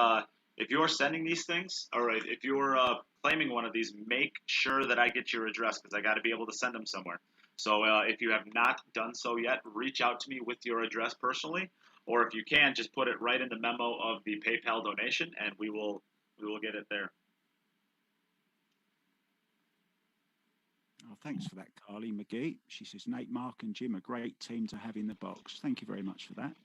sending these things, or if you're claiming one of these, make sure that I get your address because I got to be able to send them somewhere. So if you have not done so yet, reach out to me with your address personally, or if you can, just put it right in the memo of the PayPal donation, and we will get it there. Oh, thanks for that, Carly McGee. She says, Nate, Mark and Jim, a great team to have in the box. Thank you very much for that.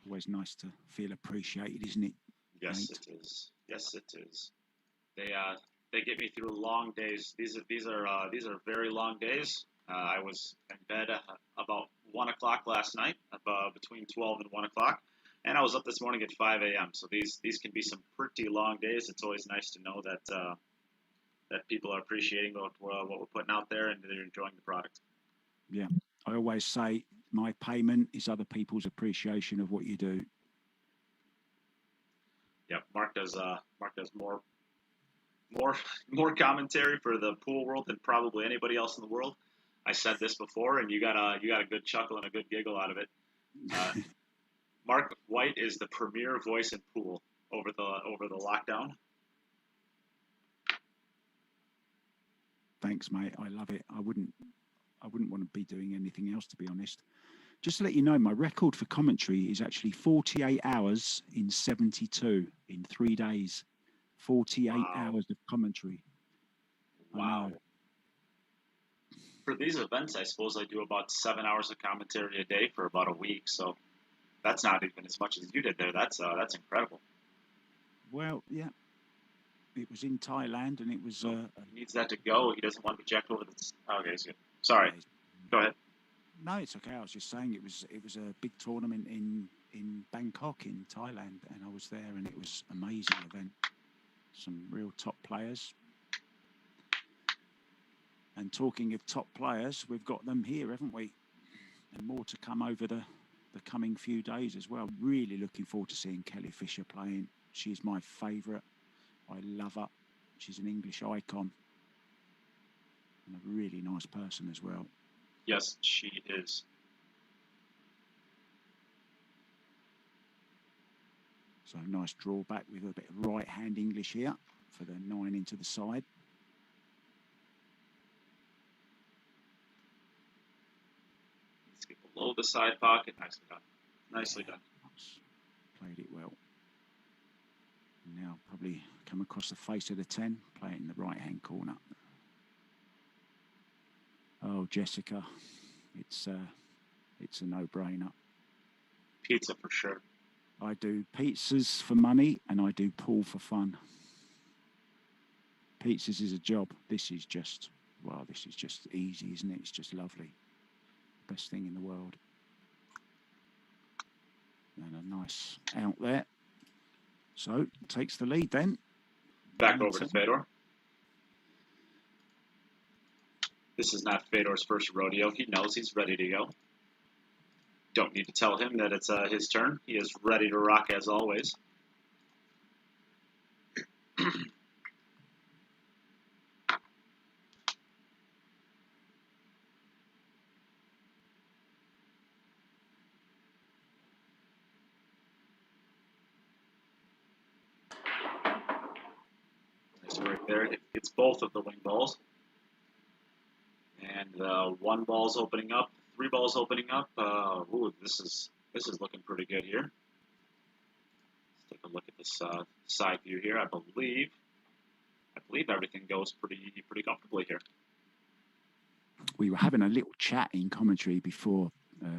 Always nice to feel appreciated, isn't it? Yes, Nate? it is. Yes, it is. They get me through long days. These are very long days. I was in bed about 1 o'clock last night, between 12 and 1 o'clock, and I was up this morning at 5 a.m. So these can be some pretty long days. It's always nice to know that that people are appreciating what we're putting out there and they're enjoying the product. Yeah, I always say my payment is other people's appreciation of what you do. Yeah, Mark does more commentary for the pool world than probably anybody else in the world. I said this before, and you got a good chuckle and a good giggle out of it. Mark White is the premier voice in pool over the lockdown. Thanks, mate. I love it. I wouldn't want to be doing anything else, to be honest. Just to let you know, my record for commentary is actually 48 hours in 72 in 3 days. 48 hours of commentary. Wow. For these events, I suppose I do about 7 hours of commentary a day for about a week. So that's not even as much as you did there. That's incredible. Well, yeah. It was in Thailand, and it was. He needs that to go. He doesn't want to be jacked over the. Okay, it's good. Sorry. Go ahead. No, it's okay. I was just saying it was a big tournament in Bangkok in Thailand, and I was there, and it was an amazing event. Some real top players. And talking of top players, we've got them here, haven't we? And more to come over the coming few days as well. Really looking forward to seeing Kelly Fisher playing. She's my favourite. I love her. She's an English icon. And a really nice person as well. Yes, she is. So nice drawback with a bit of right-hand English here for the 9 into the side. Let's get below the side pocket. Nicely done. Nicely done. Played it well. Now probably come across the face of the 10, play it in the right-hand corner. Oh, Jessica, it's a no-brainer. Pizza for sure. I do pizzas for money and I do pool for fun. Pizzas is a job. This is just easy, isn't it? It's just lovely. Best thing in the world. And a nice out there. So takes the lead then. Back over to Fedor. This is not Fedor's first rodeo. He knows he's ready to go. Don't need to tell him that it's his turn. He is ready to rock as always. back there. It's both of the wing balls. And 1 ball's opening up, 3 balls opening up. Ooh, this is looking pretty good here. Let's take a look at this side view here. I believe everything goes pretty comfortably here. We were having a little chat in commentary before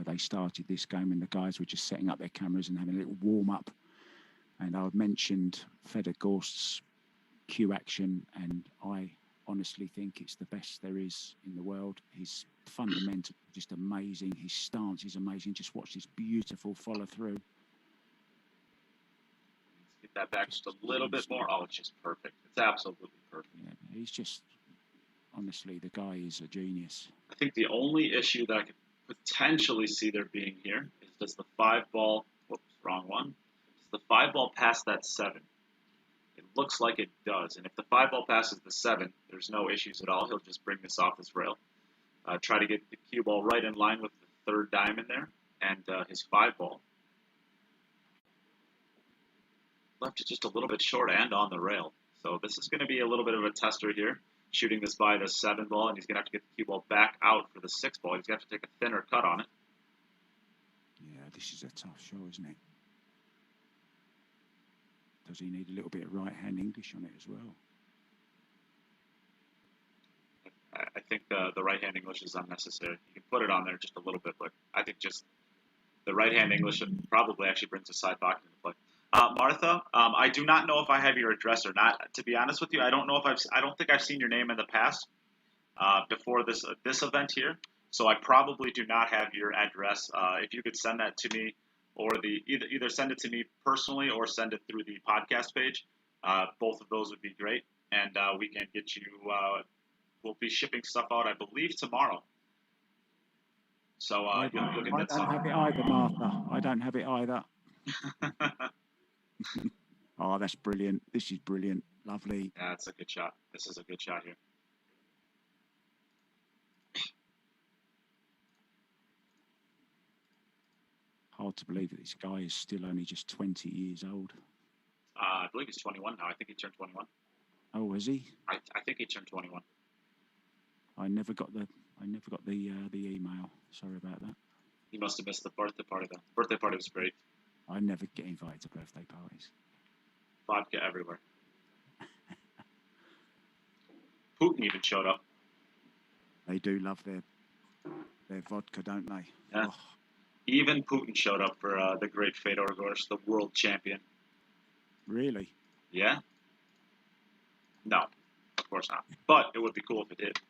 they started this game, and the guys were just setting up their cameras and having a little warm up. And I mentioned Fedor Gorst's cue action, and I honestly think it's the best there is in the world. His fundamental just amazing. His stance is amazing. Just watch this beautiful follow through. Let's get that back just a little bit more. Oh, it's just perfect. It's absolutely perfect. Yeah, he's just, honestly, the guy is a genius. I think the only issue that I could potentially see there being here is does the 5 ball, whoops, wrong one. Does the 5 ball pass that 7? It looks like it does. And if the 5 ball passes the 7, there's no issues at all. He'll just bring this off this rail. Try to get the cue ball right in line with the 3rd diamond there and his 5 ball. Left it just a little bit short and on the rail. So this is going to be a little bit of a tester here. Shooting this by the 7 ball, and he's going to have to get the cue ball back out for the 6 ball. He's going to have to take a thinner cut on it. Yeah, this is a tough shot, isn't it? Does he need a little bit of right-hand English on it as well? I think the right-hand English is unnecessary. You can put it on there just a little bit, but I think just the right-hand English probably actually brings a side pocket into play. Martha, I do not know if I have your address or not. To be honest with you, I don't think I've seen your name in the past before this event here. So I probably do not have your address. If you could send that to me, or either send it to me personally or send it through the podcast page. Both of those would be great, and we can get you. We'll be shipping stuff out, I believe, tomorrow. So you'll get that. I don't have it either, Martha. I don't have it either. Oh, that's brilliant. This is brilliant. Lovely. Yeah, it's a good shot. This is a good shot here. Hard to believe that this guy is still only just 20 years old. I believe he's 21 now. I think he turned 21. Oh, is he? I think he turned 21. I never got the email. Sorry about that. He must have missed the birthday party though. The birthday party was great. I never get invited to birthday parties. Vodka everywhere. Putin even showed up. They do love their vodka, don't they? Yeah. Oh. Even Putin showed up for the great Fedor Gorst, the world champion. Really? Yeah. No, of course not. But it would be cool if it did.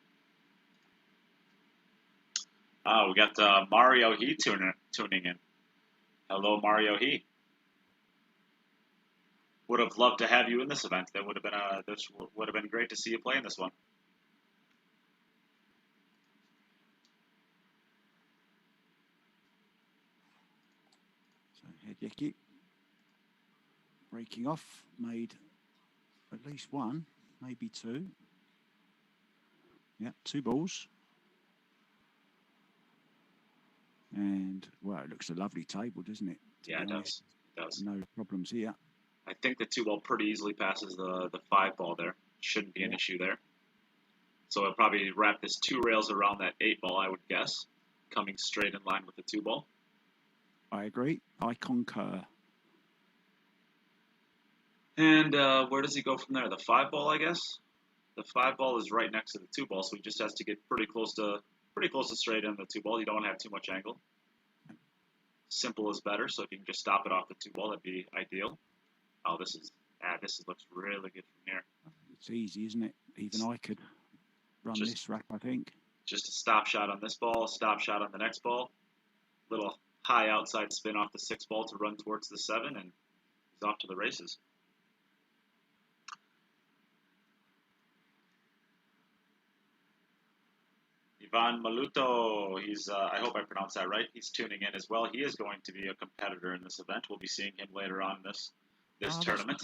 We got Mario He tuning in. Hello, Mario He. Would have loved to have you in this event. That would have been this would have been great to see you play in this one. So Hideaki breaking off, made at least 1, maybe 2. Yeah, 2 balls. And, well, it looks a lovely table, doesn't it? Yeah, it does. It does. No problems here. I think the 2 ball pretty easily passes the 5 ball there. Shouldn't be an issue there. So I'll probably wrap this 2 rails around that 8 ball, I would guess, coming straight in line with the 2 ball. I agree. I concur. And where does he go from there? The 5 ball, I guess? The 5 ball is right next to the 2 ball, so he just has to get pretty close to straight in the 2 ball. You don't have too much angle. Simple is better, so if you can just stop it off the 2 ball, that'd be ideal. Oh, this looks really good from here. It's easy, isn't it? Even I could run this wrap, I think. Just a stop shot on this ball, a stop shot on the next ball. Little high outside spin off the 6 ball to run towards the 7, and he's off to the races. Ivan Maluto, he's I hope I pronounced that right. He's tuning in as well. He is going to be a competitor in this event. We'll be seeing him later on in this tournament.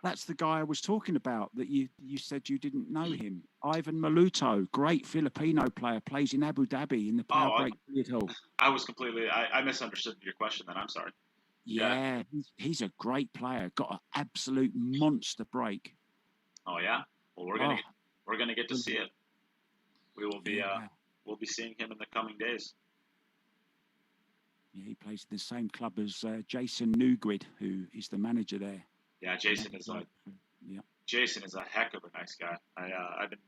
That's the guy I was talking about that you said you didn't know him. Ivan Maluto, great Filipino player, plays in Abu Dhabi in the Power Break Billiard Hall. I misunderstood your question then. I'm sorry. Yeah, he's a great player. Got an absolute monster break. Oh, yeah? Well, we're gonna get to see it. We will be we'll be seeing him in the coming days. Yeah, he plays in the same club as Jason Newgrid, who is the manager there. Yeah, Jason is a heck of a nice guy. I've been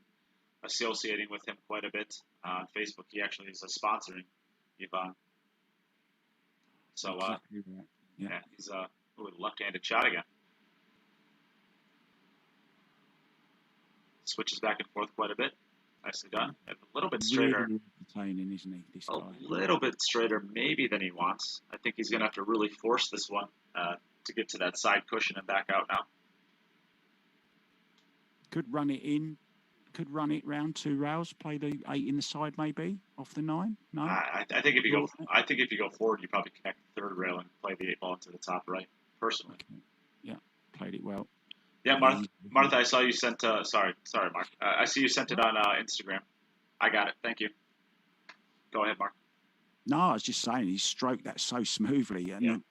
associating with him quite a bit on Facebook. He actually is sponsoring Ivan. So exactly right. yeah, he's a left-handed shot again. Switches back and forth quite a bit. Nicely done. A little bit straighter. Really entertaining, isn't he? This guy. A little bit straighter, maybe, than he wants. I think he's going to have to really force this one to get to that side cushion and back out now. Could run it in. Could run it round 2 rails. Play the 8 in the side, maybe off the 9. No. I think if you go forward, you probably connect the 3rd rail and play the 8 ball to the top right. Personally. Okay. Yeah, played it well. Yeah, Martha, I saw you sent. Sorry, Mark. I see you sent it on Instagram. I got it. Thank you. Go ahead, Mark. No, I was just saying he stroked that so smoothly, and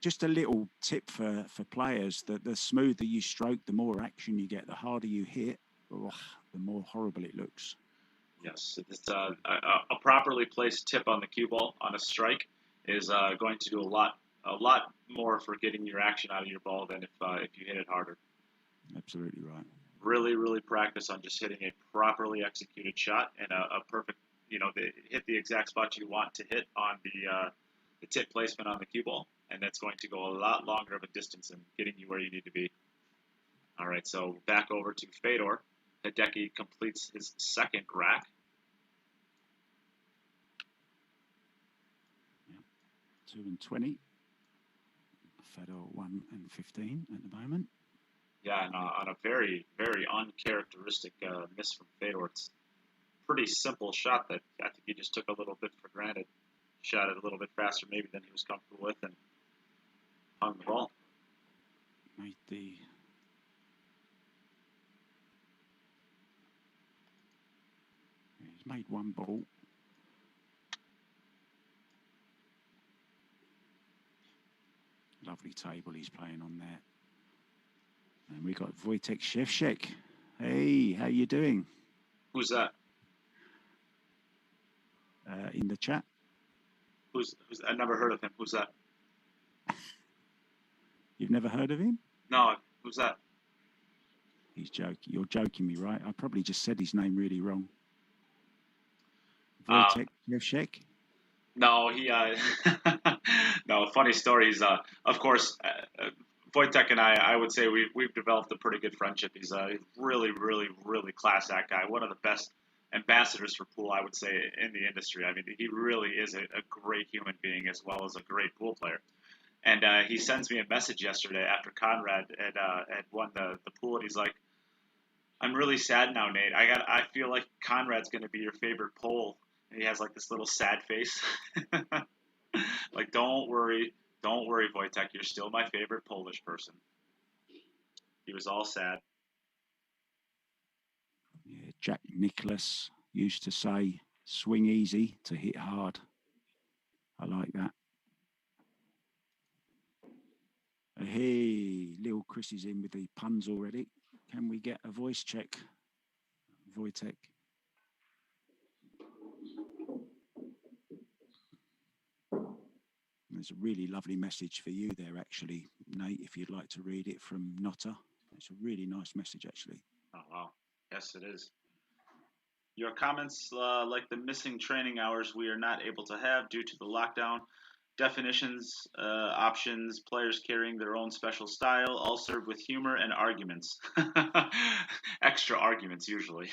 just a little tip for players: that the smoother you stroke, the more action you get. The harder you hit, the more horrible it looks. Yes, it's a properly placed tip on the cue ball on a strike is going to do a lot more for getting your action out of your ball than if you hit it harder. Absolutely right. Really, really practice on just hitting a properly executed shot and a perfect, hit the exact spot you want to hit on the tip placement on the cue ball, and that's going to go a lot longer of a distance in getting you where you need to be. All right, so back over to Fedor. Hideaki completes his 2nd rack. Yeah. 2 and 20. Fedor 1 and 15 at the moment. Yeah, and on a very, very uncharacteristic miss from Fedor. It's a pretty simple shot that I think he just took a little bit for granted. Shot it a little bit faster maybe than he was comfortable with and hung the ball. He's made 1 ball. Lovely table he's playing on there. And we got Wojtek Szewczak. Hey, how you doing? Who's that? In the chat. Who's? I never heard of him. Who's that? You've never heard of him? No. Who's that? He's joking. You're joking me, right? I probably just said his name really wrong. Wojtek Szewczak? No, he. No, funny stories. Of course, Wojtek and I would say we've developed a pretty good friendship. He's a really, really, really class act guy. One of the best ambassadors for pool, I would say, in the industry. I mean, he really is a great human being as well as a great pool player. And he sends me a message yesterday after Conrad had won the pool, and he's like, "I'm really sad now, Nate. I feel like Conrad's going to be your favorite pole." And he has like this little sad face. Like, don't worry, Wojtek. You're still my favorite Polish person. He was all sad. Yeah, Jack Nicklaus used to say, "Swing easy to hit hard." I like that. Hey, little Chris is in with the puns already. Can we get a voice check, Wojtek? There's a really lovely message for you there, actually, Nate, if you'd like to read it from Notta. It's a really nice message, actually. Oh, wow. Yes, it is. Your comments, like the missing training hours we are not able to have due to the lockdown, definitions, options, players carrying their own special style, all served with humor and arguments. Extra arguments, usually.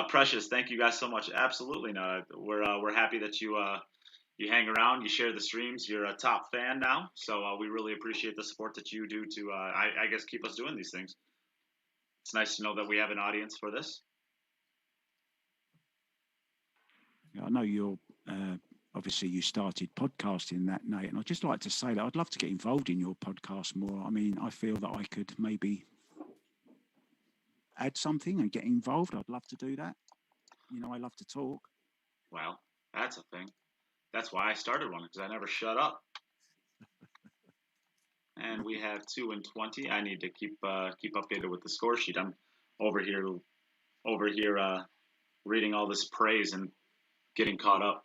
Precious, thank you guys so much. Absolutely not. We're happy that you hang around, you share the streams. You're a top fan now, so we really appreciate the support that you do to, I guess, keep us doing these things. It's nice to know that we have an audience for this. I know you're obviously you started podcasting that, Nate, and I'd just like to say that I'd love to get involved in your podcast more. I mean, I feel that I could maybe add something and get involved. I'd love to do that. You know, I love to talk. Well, that's a thing. That's why I started one, because I never shut up. And and we have 2 and 20. I need to keep updated with the score sheet. I'm over here reading all this praise and getting caught up.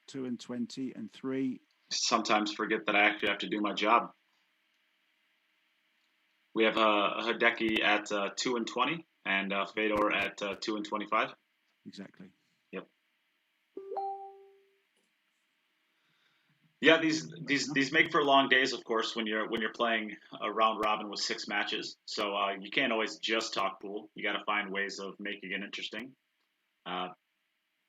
2 and 20 and 3. Sometimes forget that I actually have to do my job. We have Hideaki at 2 and 20 and Fedor at 2 and 25. Exactly. Yep. Yeah, these make for long days, of course, when you're playing a round robin with 6 matches. So you can't always just talk pool. You got to find ways of making it interesting. Well,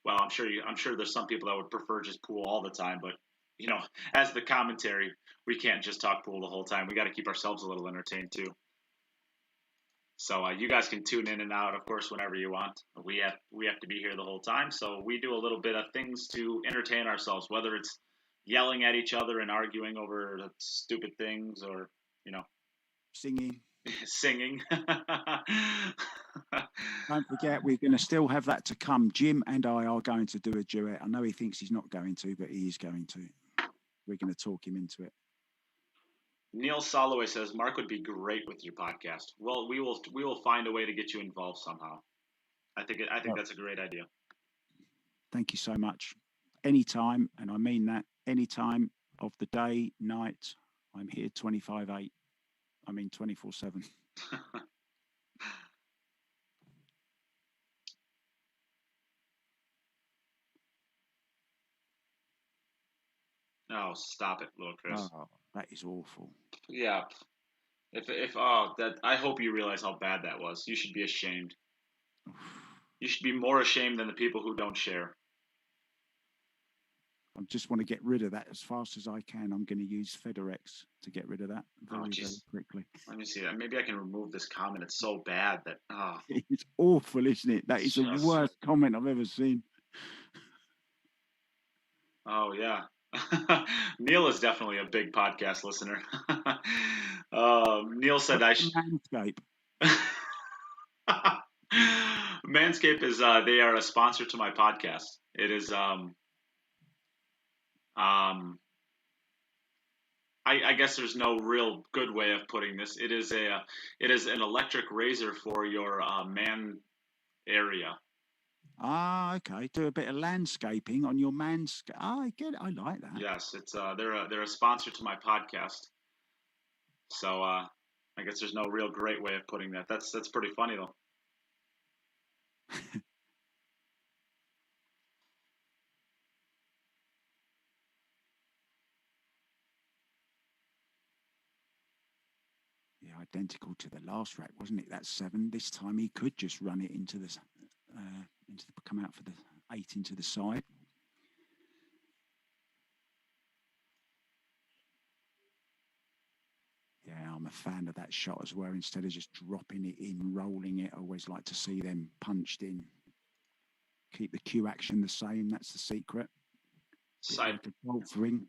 I'm sure there's some people that would prefer just pool all the time, but you know, as the commentary, we can't just talk pool the whole time. We got to keep ourselves a little entertained too. So you guys can tune in and out, of course, whenever you want. We have to be here the whole time, so we do a little bit of things to entertain ourselves, whether it's yelling at each other and arguing over stupid things, or Singing. Singing. Don't forget, we're going to still have that to come. Jim and I are going to do a duet. I know he thinks he's not going to, but he is going to. We're going to talk him into it. Neil Soloway says Mark would be great with your podcast. Well, we will find a way to get you involved somehow. I think that's a great idea. Thank you so much. Anytime, and I mean that, any time of the day, night, I'm here 25/8. I mean 24/7. Oh, stop it, little Chris. Oh, that is awful. Yeah. I hope you realize how bad that was. You should be ashamed. You should be more ashamed than the people who don't share. I just want to get rid of that as fast as I can. I'm going to use FedorX to get rid of that very quickly. Let me see. Maybe I can remove this comment. It's so bad that it's awful, isn't it? That is the worst comment I've ever seen. Oh yeah. Neil is definitely a big podcast listener. Neil said Manscaped. Manscaped is they are a sponsor to my podcast. It is I guess there's no real good way of putting this. It is an electric razor for your man area. Ah, okay. Do a bit of landscaping on your manscape. I get it. I like that. Yes, it's they're a sponsor to my podcast. So I guess there's no real great way of putting that. That's pretty funny though. Yeah, identical to the last rack, wasn't it? That's 7. This time he could just run it into the come out for the 8 into the side. Yeah, I'm a fan of that shot as well. Instead of just dropping it in, rolling it, I always like to see them punched in. Keep the cue action the same. That's the secret. Like a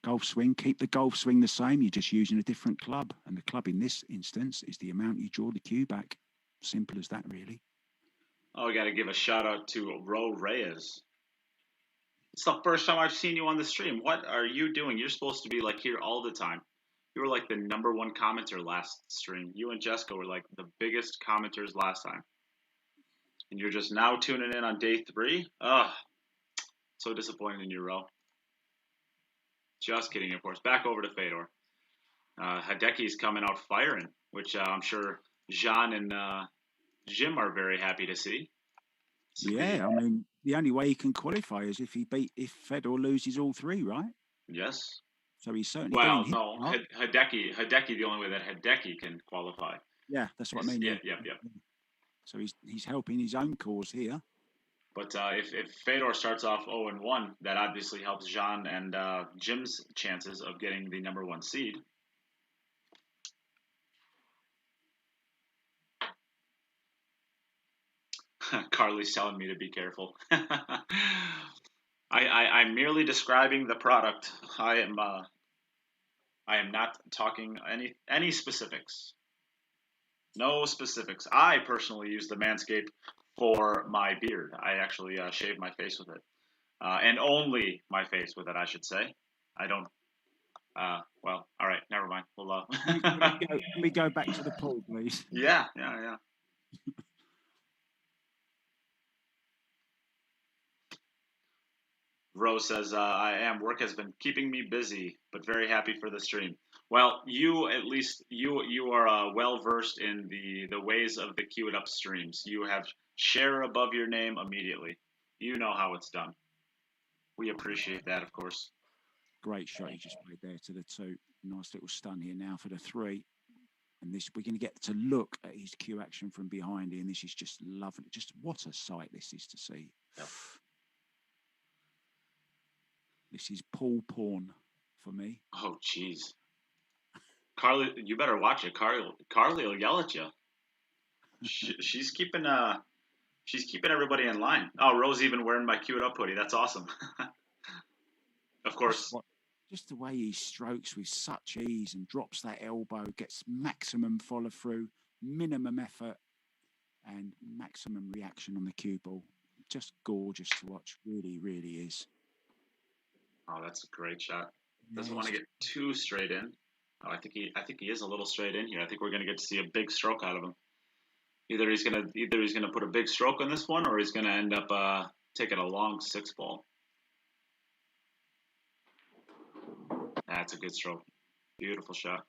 golf swing. Keep the golf swing the same. You're just using a different club. And the club in this instance is the amount you draw the cue back. Simple as that, really. Oh, I got to give a shout out to Ro Reyes. It's the first time I've seen you on the stream. What are you doing? You're supposed to be like here all the time. You were like the #1 commenter last stream. You and Jessica were like the biggest commenters last time. And you're just now tuning in on day 3? Ugh. So disappointed in you, Ro. Just kidding, of course. Back over to Fedor. Hideki's coming out firing, which I'm sure Jean and Jim are very happy to see. Yeah, I mean, the only way he can qualify is if Fedor loses all 3, right? Yes. So he's certainly Hideaki, the only way that Hideaki can qualify. Yeah, that's what I mean. Yeah. So he's helping his own cause here. But if Fedor starts off 0-1, that obviously helps Jean and Jim's chances of getting the #1 seed. Carly's telling me to be careful. I'm merely describing the product. I am not talking any specifics. No specifics. I personally use the Manscaped for my beard. I actually shave my face with it. And only my face with it, I should say. I don't... well, all right, never mind. We'll Can we go back to the pool, please? Yeah. Rose says, I am. Work has been keeping me busy, but very happy for the stream. Well, you at least you are well versed in the ways of the Queue It Up streams. You have share above your name immediately. You know how it's done. We appreciate that, of course. Great shot he just played there to the 2. Nice little stun here now for the 3. And this, we're going to get to look at his cue action from behind here, and this is just lovely. Just what a sight this is to see. Yep. This is pool porn for me. Oh, jeez. Carly, you better watch it. Carly will yell at you. She's keeping everybody in line. Oh, Rose even wearing my Queue It Up hoodie. That's awesome. Of course. Just the way he strokes with such ease and drops that elbow, gets maximum follow through, minimum effort, and maximum reaction on the cue ball. Just gorgeous to watch. Really, really is. Oh, that's a great shot. Doesn't want to get too straight in. Oh, I think he is a little straight in here. I think we're going to get to see a big stroke out of him. Either he's gonna put a big stroke on this one, or he's going to end up taking a long 6 ball. That's a good stroke. Beautiful shot.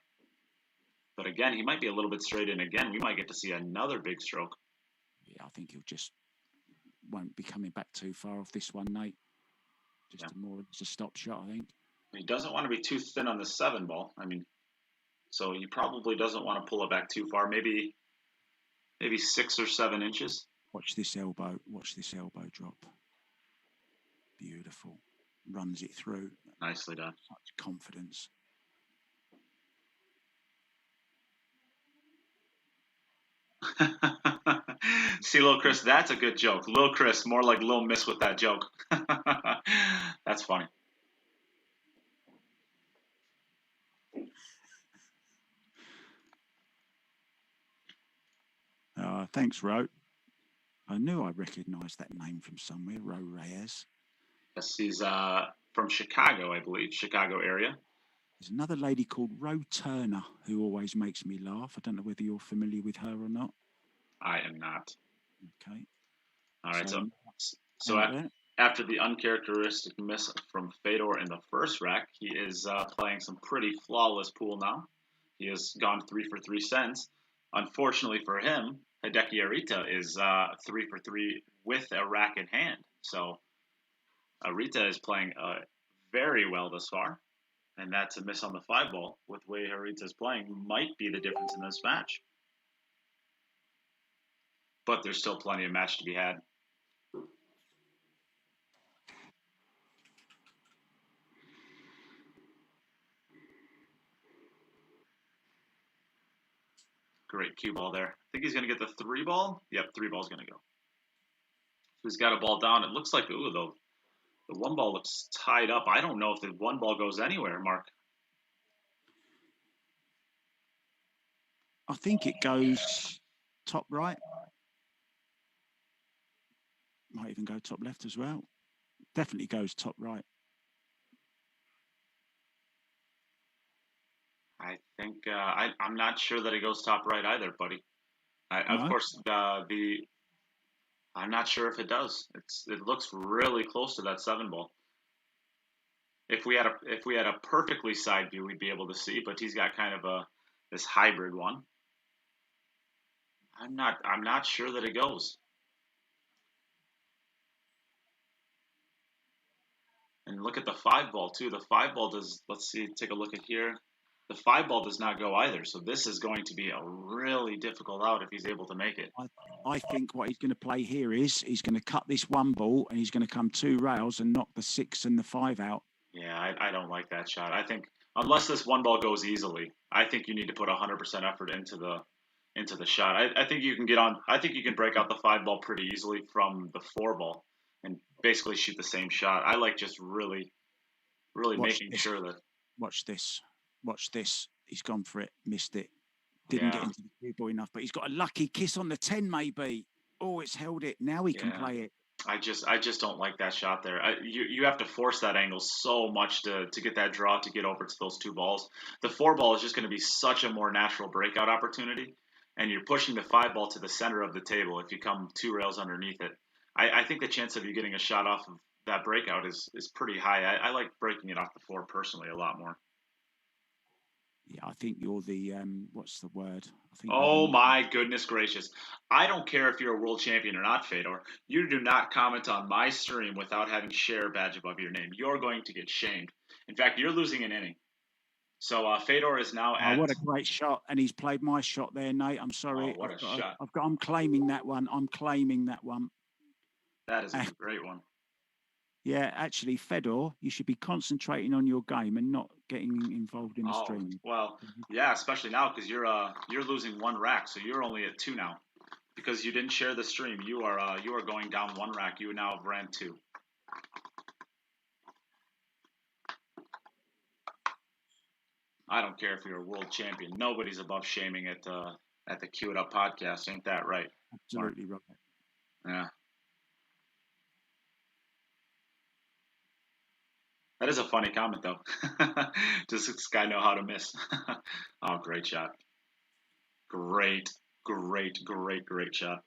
But again, he might be a little bit straight in again. We might get to see another big stroke. Yeah, I think won't be coming back too far off this one, Nate. Just a stop shot, I think. He doesn't want to be too thin on the 7 ball. I mean, so he probably doesn't want to pull it back too far. Maybe 6 or 7 inches. Watch this elbow drop. Beautiful. Runs it through. Nicely done. Such confidence. See, Lil Chris, that's a good joke. Lil Chris, more like Lil Miss with that joke. That's funny. Thanks, Ro. I knew I recognised that name from somewhere, Ro Reyes. Yes, he's from Chicago, I believe, Chicago area. There's another lady called Ro Turner who always makes me laugh. I don't know whether you're familiar with her or not. I am not. Okay. All right, so after the uncharacteristic miss from Fedor in the first rack, he is playing some pretty flawless pool now. He has gone 3 for 3 cents. Unfortunately for him, Hideaki Arita is 3 for 3 with a rack in hand. So Arita is playing very well thus far. And that's a miss on the 5 ball with the way Arita is playing might be the difference in this match. But there's still plenty of match to be had. Great cue ball there. I think he's going to get the 3 ball. Yep, 3 ball's going to go. So he's got a ball down. It looks like, the 1 ball looks tied up. I don't know if the 1 ball goes anywhere, Mark. I think it goes top right. Might even go top left as well. Definitely goes top right. I think I'm not sure that it goes top right either, buddy. Of course, I'm not sure if it does. It looks really close to that 7 ball. If we had a perfectly side view, we'd be able to see. But he's got kind of this hybrid one. I'm not sure that it goes. And look at the 5 ball too. The 5 ball does. Let's see. Take a look at here. The 5 ball does not go either. So this is going to be a really difficult out if he's able to make it. I think what he's going to play here is he's going to cut this 1 ball and he's going to come 2 rails and knock the 6 and the 5 out. Yeah, I don't like that shot. I think unless this 1 ball goes easily, I think you need to put 100% effort into the shot. I think you can get on. I think you can break out the 5 ball pretty easily from the 4 ball and basically shoot the same shot. I like just really making sure that. Watch this. He's gone for it. Missed it. Didn't get into the cue ball enough, but he's got a lucky kiss on the 10 maybe. Oh, it's held it. Now he can play it. I just don't like that shot there. You have to force that angle so much to get that draw to get over to those two balls. The 4 ball is just going to be such a more natural breakout opportunity, and you're pushing the 5 ball to the center of the table if you come 2 rails underneath it. I think the chance of you getting a shot off of that breakout is pretty high. I like breaking it off the 4 personally a lot more. Yeah, I think you're the what's the word? I think Oh my goodness gracious. I don't care if you're a world champion or not, Fedor. You do not comment on my stream without having share badge above your name. You're going to get shamed. In fact, you're losing an inning. So Fedor is now at... Oh, what a great shot. And he's played my shot there, Nate. I'm sorry. Oh, what a shot. I'm claiming that one. That is a great one. Yeah, actually, Fedor, you should be concentrating on your game and not getting involved in the stream. Well, yeah, especially now because you're losing 1 rack, so you're only at 2 now. Because you didn't share the stream, you are going down 1 rack. You now have ran 2. I don't care if you're a world champion. Nobody's above shaming at the Cue It Up podcast. Ain't that right? Absolutely right. Yeah. That is a funny comment, though. Does this guy know how to miss? Oh, great shot. Great shot.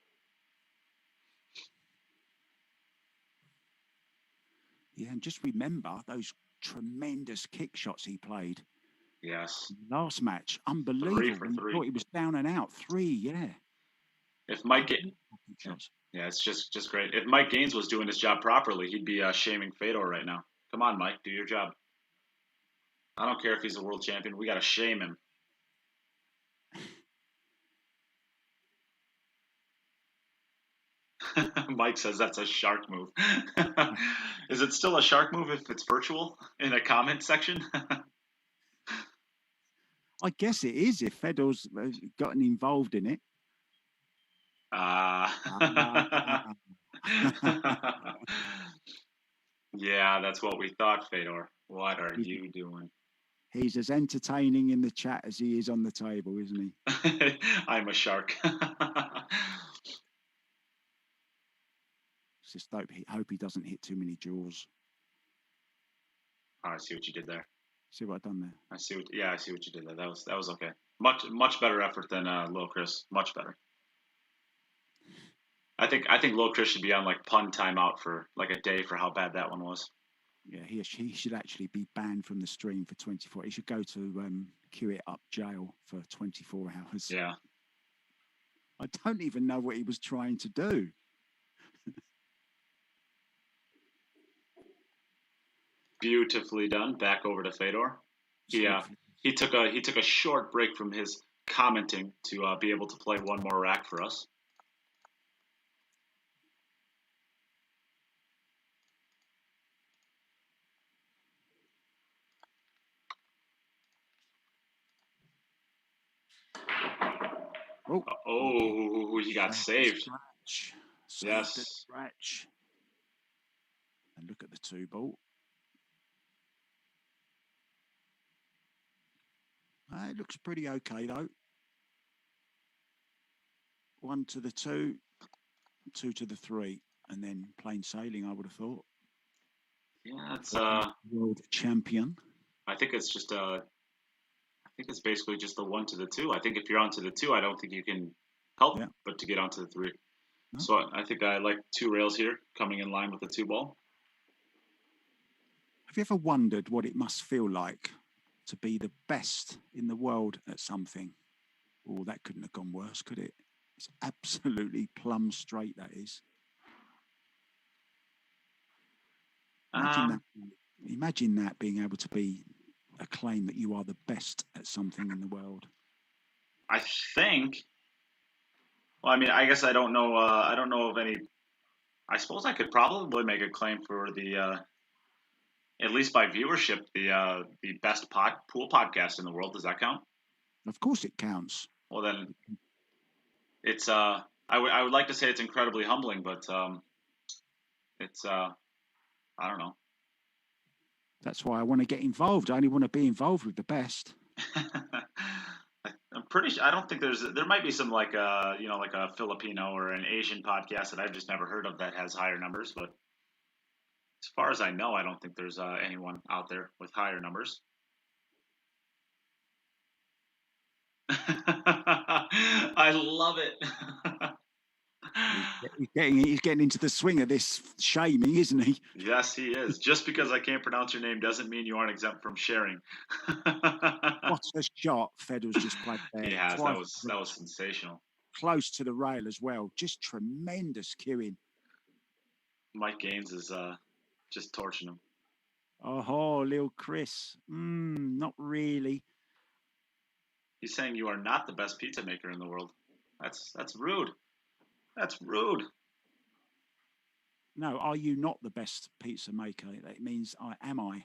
Yeah, and just remember those tremendous kick shots he played. Yes. Last match, unbelievable. 3 for 3. Thought he was down and out. 3, yeah. If Mike, yeah, it's just great. If Mike Gaines was doing his job properly, he'd be shaming Fedor right now. Come on, Mike, do your job. I don't care if he's a world champion. We got to shame him. Mike says that's a shark move. Is it still a shark move if it's virtual in a comment section? I guess it is if Fedor's gotten involved in it. Yeah, that's what we thought, Fedor. What are you doing? He's as entertaining in the chat as he is on the table, isn't he? I'm a shark. Just hope he doesn't hit too many jaws. Oh, I see what you did there. See what I've done there? I see what you did there. That was okay. Much better effort than Lil Chris. Much better. I think Lil Chris should be on like pun timeout for like a day for how bad that one was. Yeah, he should actually be banned from the stream for 24. He should go to Cue It Up jail for 24 hours. Yeah. I don't even know what he was trying to do. Beautifully done. Back over to Fedor. He took a short break from his commenting to be able to play 1 more rack for us. Oh, he got saved. Yes. Scratch. And look at the 2 ball. It looks pretty okay, though. 1 to the 2, 2 to the 3, and then plain sailing, I would have thought. Yeah, it's world champion. I think it's just basically just the 1 to the 2. I think if you're onto the 2, I don't think you can help but to get onto the 3. No. So I think I like 2 rails here coming in line with the 2 ball. Have you ever wondered what it must feel like to be the best in the world at something? Oh, that couldn't have gone worse, could it? It's absolutely plumb straight, that is. Imagine that being able to be a claim that you are the best at something in the world. I think. Well, I mean, I guess I don't know. I don't know of any. I suppose I could probably make a claim for the, at least by viewership, the best pool podcast in the world. Does that count? Of course, it counts. Well, then, it's. I would like to say it's incredibly humbling, but it's. I don't know. That's why I want to get involved. I only want to be involved with the best. I'm pretty sure. I don't think there might be some like like a Filipino or an Asian podcast that I've just never heard of that has higher numbers. But as far as I know, I don't think there's anyone out there with higher numbers. I love it. He's getting into the swing of this shaming, isn't he? Yes, he is. Just because I can't pronounce your name doesn't mean you aren't exempt from sharing. What a shot Fedor's just played there. He has. That was sensational. Close to the rail as well. Just tremendous cueing. Mike Gaines is just torching him. Oh, little Chris. Not really. He's saying you are not the best pizza maker in the world. That's rude. That's rude. No, are you not the best pizza maker? That means am I?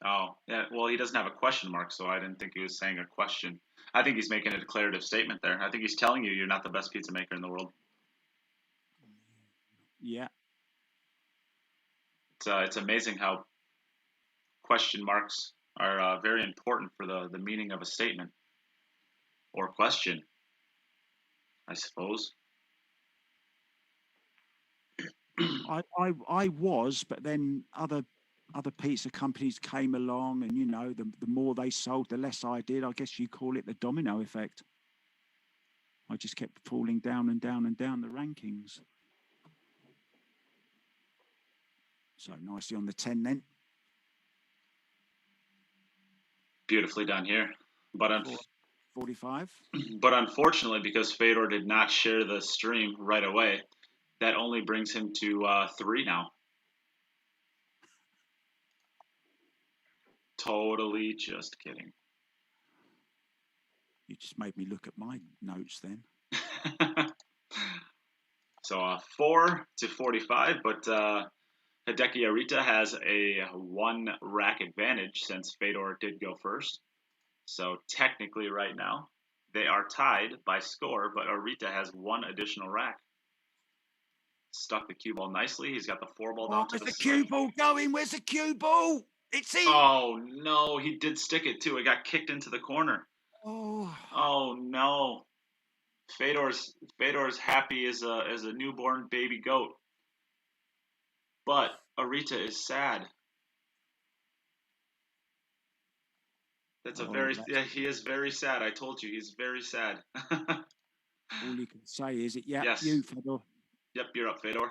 Oh, yeah. Well, he doesn't have a question mark, so I didn't think he was saying a question. I think he's making a declarative statement there. I think he's telling you you're not the best pizza maker in the world. Yeah. It's amazing how question marks are very important for the meaning of a statement or question, I suppose. I was, but then other pizza companies came along, and the more they sold, the less I did. I guess you call it the domino effect. I just kept falling down and down and down the rankings. So nicely on the 10 then. Beautifully done here. But 45. But unfortunately, because Fedor did not share the stream right away, that only brings him to 3 now. Totally just kidding. You just made me look at my notes then. So 4 to 45, but Hideaki Arita has a 1 rack advantage since Fedor did go first. So technically right now, they are tied by score, but Arita has 1 additional rack. Stuck the cue ball nicely. He's got the 4 ball down to the Where's the cue ball going? Where's the cue ball? It's in. Oh, no. He did stick it, too. It got kicked into the corner. Oh no. Fedor's happy as a newborn baby goat. But Arita is sad. He is very sad. I told you, he's very sad. All you can say is yes. You, Fedor. Yep, you're up, Fedor.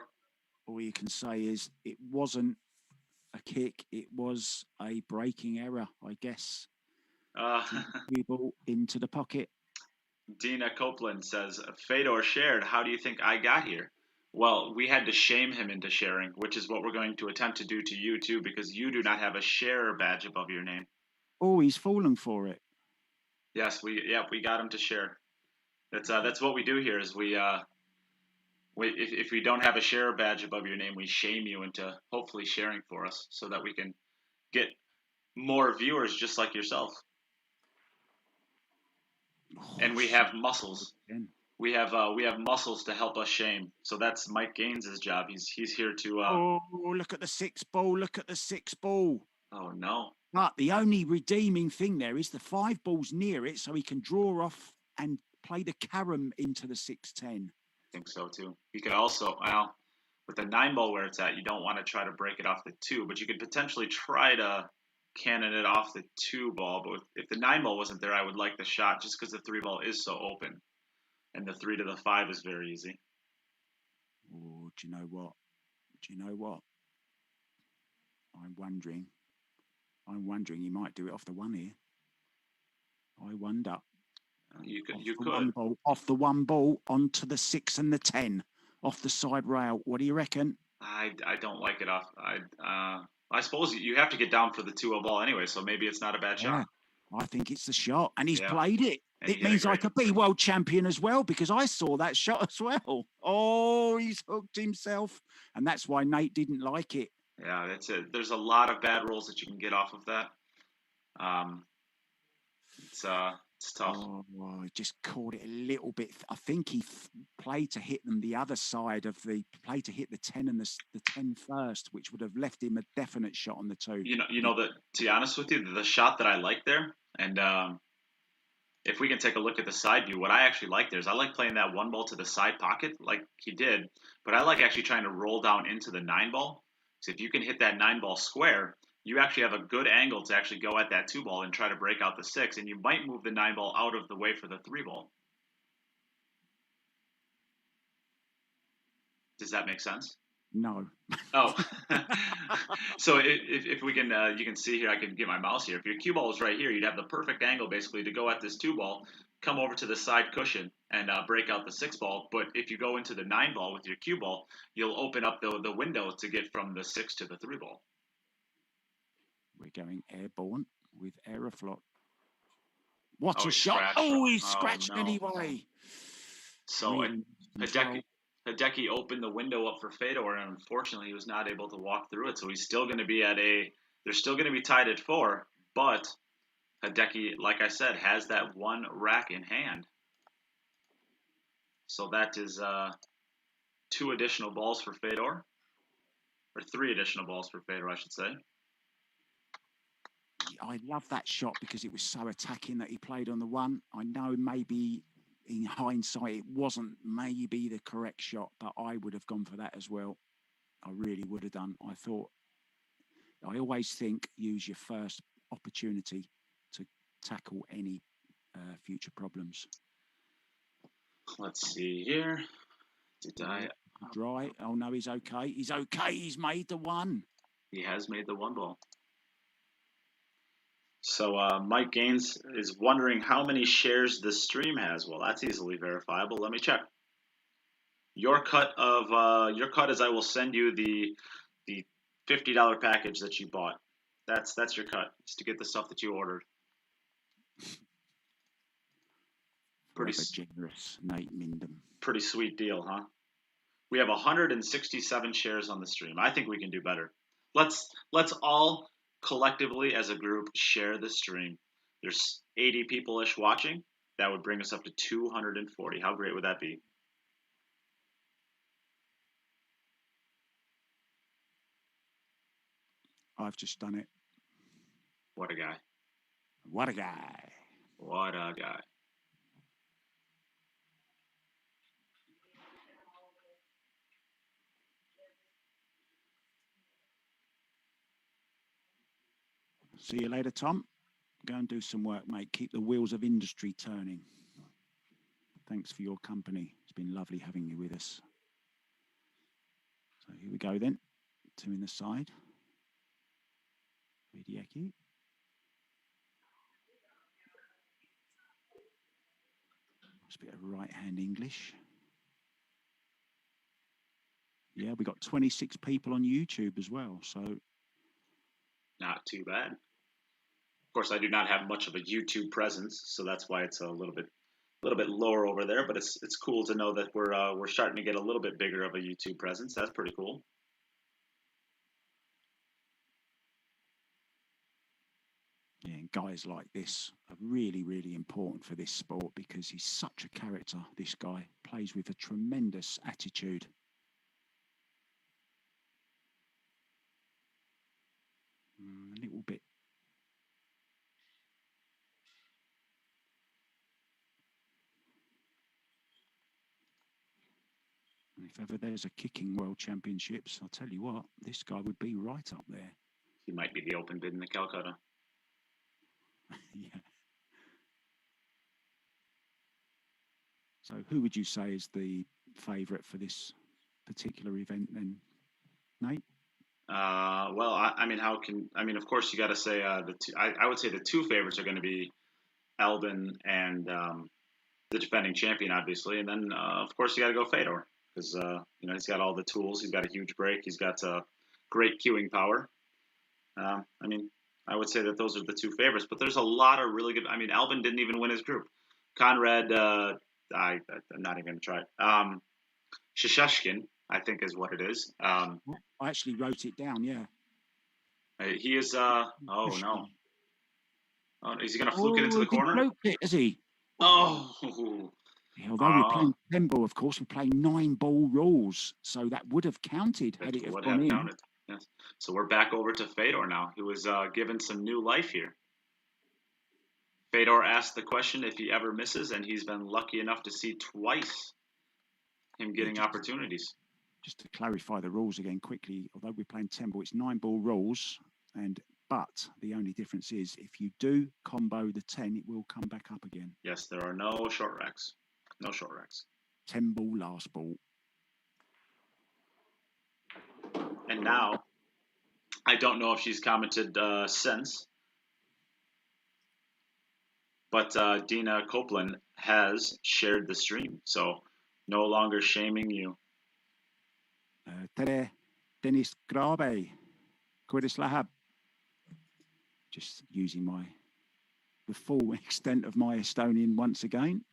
All you can say is it wasn't a kick, it was a breaking error, I guess. Ball into the pocket. Dina Copeland says, Fedor shared. How do you think I got here? Well, we had to shame him into sharing, which is what we're going to attempt to do to you too, because you do not have a share badge above your name. Oh, he's fallen for it. Yes, we got him to share. That's what we do here. Is if we don't have a share badge above your name, we shame you into hopefully sharing for us, so that we can get more viewers just like yourself. And we have muscles. We have muscles to help us shame. So that's Mike Gaines' job. He's here to. Oh, look at the 6 ball! Look at the 6 ball! Oh no! But the only redeeming thing there is the 5 ball's near it, so he can draw off and play the carom into the 6-10. I think so too. You could also, with the 9 ball where it's at, you don't want to try to break it off the 2, but you could potentially try to cannon it off the 2 ball. But if the 9 ball wasn't there, I would like the shot just because the 3 ball is so open, and the 3 to the 5 is very easy. Oh, do you know what? I'm wondering he might do it off the 1 here. I wonder. You could. Off the 1 ball onto the 6 and the 10 off the side rail. What do you reckon? I don't like it off. I suppose you have to get down for the 2 ball anyway, so maybe it's not a bad shot. I think it's the shot, and he's played it. It means I could be world champion as well, because I saw that shot as well. Oh, he's hooked himself, and that's why Nate didn't like it. Yeah, that's it. There's a lot of bad rolls that you can get off of that. It's tough. Oh, he just caught it a little bit. I think he played to hit them the other side of the play to hit the 10 and the 10 first, which would have left him a definite shot on the 2. You know that, to be honest with you, the shot that I like there, and if we can take a look at the side view, what I actually like there is I like playing that 1 ball to the side pocket like he did, but I like actually trying to roll down into the 9 ball. So if you can hit that 9 ball square, you actually have a good angle to actually go at that 2 ball and try to break out the 6, and you might move the 9 ball out of the way for the 3 ball. Does that make sense? No. Oh, so if we can, you can see here, I can get my mouse here. If your cue ball was right here, you'd have the perfect angle basically to go at this 2 ball, come over to the side cushion and break out the 6 ball. But if you go into the 9 ball with your cue ball, you'll open up the window to get from the 6 to the 3 ball. We're going airborne with Aeroflot. What Oh, a shot! scratched. Oh, he Oh, scratched no. anyway. So Really control. Hideaki opened the window up for Fedor, and unfortunately, he was not able to walk through it. So he's still going to be they're still going to be tied at 4, but Hideaki, like I said, has that 1 rack in hand. So that is 2 additional balls for Fedor, or 3 additional balls for Fedor, I should say. I love that shot because it was so attacking that he played on the 1. I know maybe in hindsight it wasn't maybe the correct shot, but I would have gone for that as well. I really would have done. I always think use your first opportunity to tackle any future problems. Let's see here. Did I? Dry. Oh no, he's okay. He's okay. He's made the 1. He has made the 1 ball. So Mike Gaines is wondering how many shares the stream has. Well, that's easily verifiable. Let me check. Your cut is I will send you the $50 package that you bought. That's your cut. It's to get the stuff that you ordered. Pretty generous, NathanMindham. Pretty sweet deal, huh? We have 167 shares on the stream. I think we can do better. Let's all collectively as a group share the stream. There's 80 people-ish watching. That would bring us up to 240. How great would that be? I've just done it. What a guy. What a guy. What a guy. See you later, Tom. Go and do some work, mate. Keep the wheels of industry turning. Thanks for your company. It's been lovely having you with us. So here we go then. 2 in the side. Hideaki. It's a bit of right-hand English. Yeah, we got 26 people on YouTube as well, so not too bad. Of course, I do not have much of a YouTube presence, so that's why it's a little bit lower over there. But it's cool to know that we're starting to get a little bit bigger of a YouTube presence. That's pretty cool. Yeah, and guys like this are really, really important for this sport because he's such a character. This guy plays with a tremendous attitude. A little bit. And if ever there's a kicking world championships, I'll tell you what, this guy would be right up there. He might be the open bid in the Calcutta. Yeah. So who would you say is the favourite for this particular event then, Nate? Well, I mean, of course, you got to say I would say the 2 favorites are going to be Albin and the defending champion, obviously, and then of course you got to go Fedor because he's got all the tools. He's got a huge break. He's got great cueing power. I mean, I would say that those are the 2 favorites, but there's a lot of really good. I mean, Albin didn't even win his group. Conrad, I'm not even going to try it. Shisheshkin, I think is what it is. I actually wrote it down, yeah. He is, oh no. Oh, is he going to fluke it into the corner? He fluked it, is he? Oh. Yeah, although we're playing 10 ball, of course, we're playing 9 ball rules. So that would have counted had it have gone in. Counted. Yes. So we're back over to Fedor now, who was given some new life here. Fedor asked the question if he ever misses, and he's been lucky enough to see twice him getting opportunities. Just to clarify the rules again quickly, although we're playing 10 ball, it's 9 ball rules, but the only difference is if you do combo the 10, it will come back up again. Yes, there are no short racks. No short racks. 10 ball, last ball. And now, I don't know if she's commented since, but Dina Copeland has shared the stream, so no longer shaming you. Tere, Dennis Grabe, Kurislahab. Just using the full extent of my Estonian once again.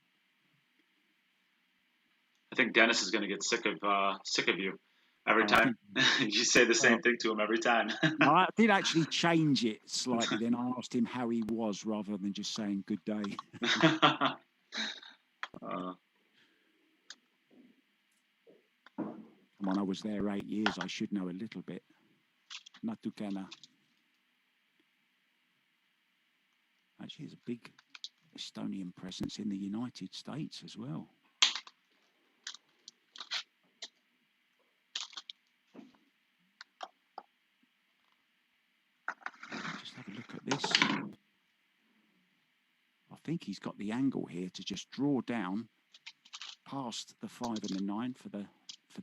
I think Dennis is going to get sick of you every time. You say the same thing to him every time. No, I did actually change it slightly. Then I asked him how he was rather than just saying good day. Come on, I was there 8 years. I should know a little bit. Natukana. Actually, there's a big Estonian presence in the United States as well. Just have a look at this. I think he's got the angle here to just draw down past the 5 and the 9 for the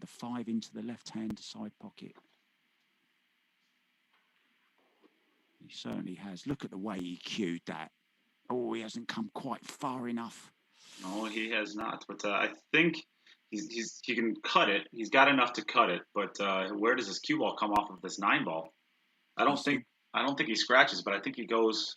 5 into the left-hand side pocket. He certainly has. Look at the way he cued that. Oh, he hasn't come quite far enough. No, he has not. But I think he can cut it. He's got enough to cut it. But where does his cue ball come off of this 9 ball? I don't think he scratches, but I think he goes.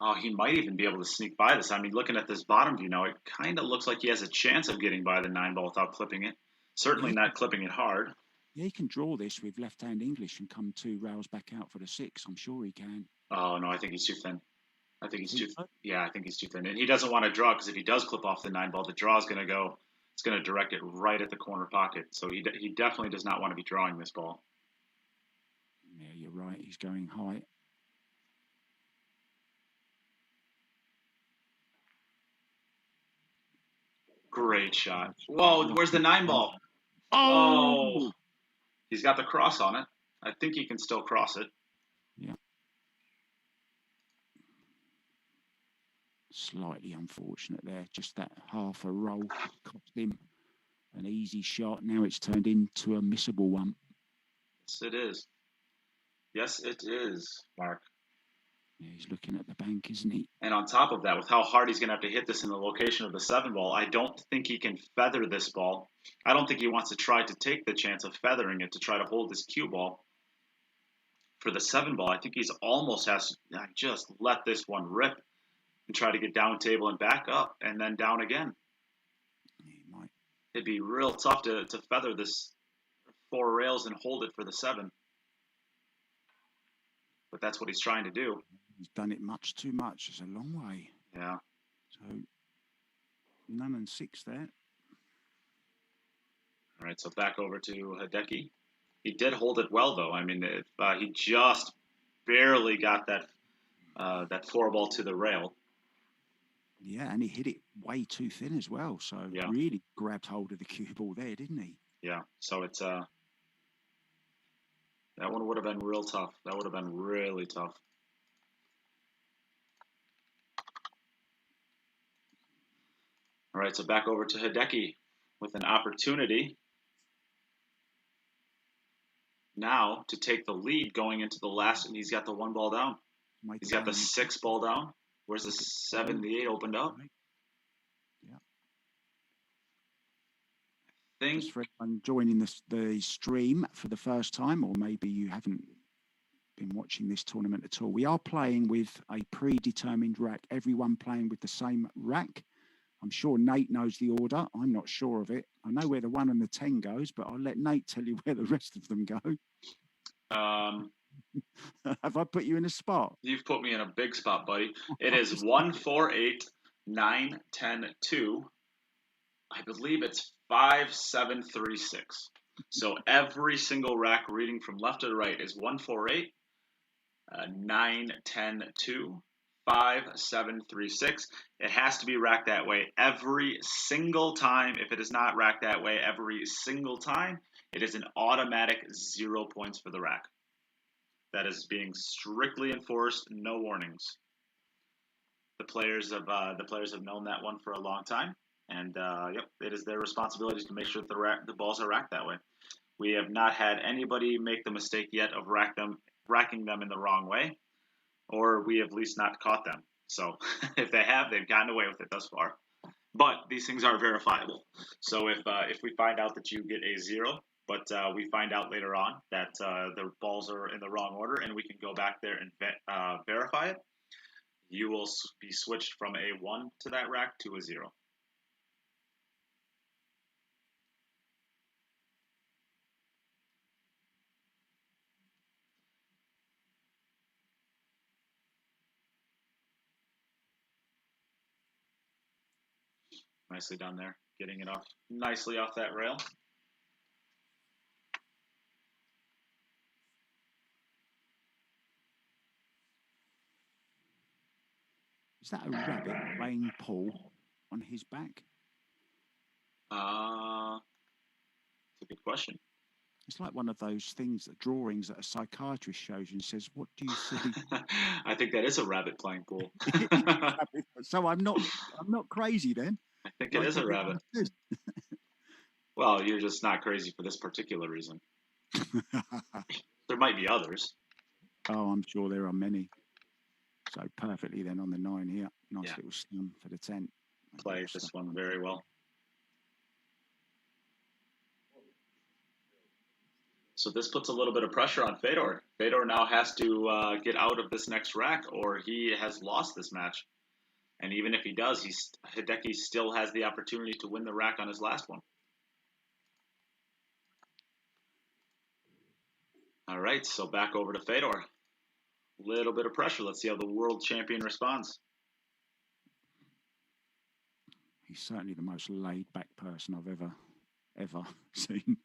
Oh, he might even be able to sneak by this. I mean, looking at this bottom view now, it kind of looks like he has a chance of getting by the 9 ball without clipping it. Certainly not clipping it hard. Yeah, he can draw this with left-hand English and come 2 rails back out for the 6. I'm sure he can. Oh, no, I think he's too thin. I think he's too thin. And he doesn't want to draw because if he does clip off the 9 ball, the draw is going to go. It's going to direct it right at the corner pocket. So he definitely does not want to be drawing this ball. Yeah, you're right. He's going high. Great shot. Whoa, where's the 9 ball? Oh! He's got the cross on it. I think he can still cross it. Yeah. Slightly unfortunate there. Just that half a roll cost him an easy shot. Now it's turned into a missable one. Yes, it is. Yes, it is, Mark. Yeah, he's looking at the bank, isn't he? And on top of that, with how hard he's going to have to hit this in the location of the 7 ball, I don't think he can feather this ball. I don't think he wants to try to take the chance of feathering it to try to hold this cue ball for the 7 ball. I think he's almost has to just let this one rip and try to get down table and back up and then down again. He might. It'd be real tough to feather this 4 rails and hold it for the 7. But that's what he's trying to do. He's done it much too much. It's a long way. Yeah. So, none and 6 there. All right, so back over to Hideaki. He did hold it well, though. I mean, he just barely got that 4 ball to the rail. Yeah, and he hit it way too thin as well. So really grabbed hold of the cue ball there, didn't he? Yeah. So it's that one would have been real tough. That would have been really tough. All right, so back over to Hideaki with an opportunity now to take the lead going into the last, and he's got the 1 ball down. He's got the 6 ball down. Where's the 7, the 8 opened up? Yeah. Just for everyone joining the stream for the first time, or maybe you haven't been watching this tournament at all, we are playing with a predetermined rack. Everyone playing with the same rack. I'm sure Nate knows the order. I'm not sure of it. I know where the 1 and the 10 goes, but I'll let Nate tell you where the rest of them go. Have I put you in a spot? You've put me in a big spot, buddy. It is 1, 4, 8, 9, 10, 2. I believe it's 5, 7, 3, 6. So every single rack reading from left to right is 1, 4, 8, 9, 10, 2, 5736. It has to be racked that way every single time. If it is not racked that way every single time, it is an automatic 0 points for the rack. That is being strictly enforced, no warnings. The players have known that one for a long time, and yep, it is their responsibility to make sure that the balls are racked that way. We have not had anybody make the mistake yet of racking them in the wrong way, or we have at least not caught them. So if they have, they've gotten away with it thus far. But these things are verifiable. So if we find out that you get a 0, but we find out later on that the balls are in the wrong order, and we can go back there and verify it, you will be switched from a 1 to that rack to a 0. Nicely done there, getting it off nicely off that rail. Is that a rabbit playing pool on his back? It's a good question. It's like one of those things, that drawings that a psychiatrist shows you and says, "What do you see?" I think that is a rabbit playing pool. So I'm not crazy then. I think it is a rabbit. Well, you're just not crazy for this particular reason. There might be others. Oh, I'm sure there are many. So perfectly then on the 9 here. Nice little stun for the 10. Play this one very well. So this puts a little bit of pressure on Fedor. Fedor now has to get out of this next rack, or he has lost this match. And even if he does, Hideaki still has the opportunity to win the rack on his last one. All right, so back over to Fedor. Little bit of pressure. Let's see how the world champion responds. He's certainly the most laid-back person I've ever seen.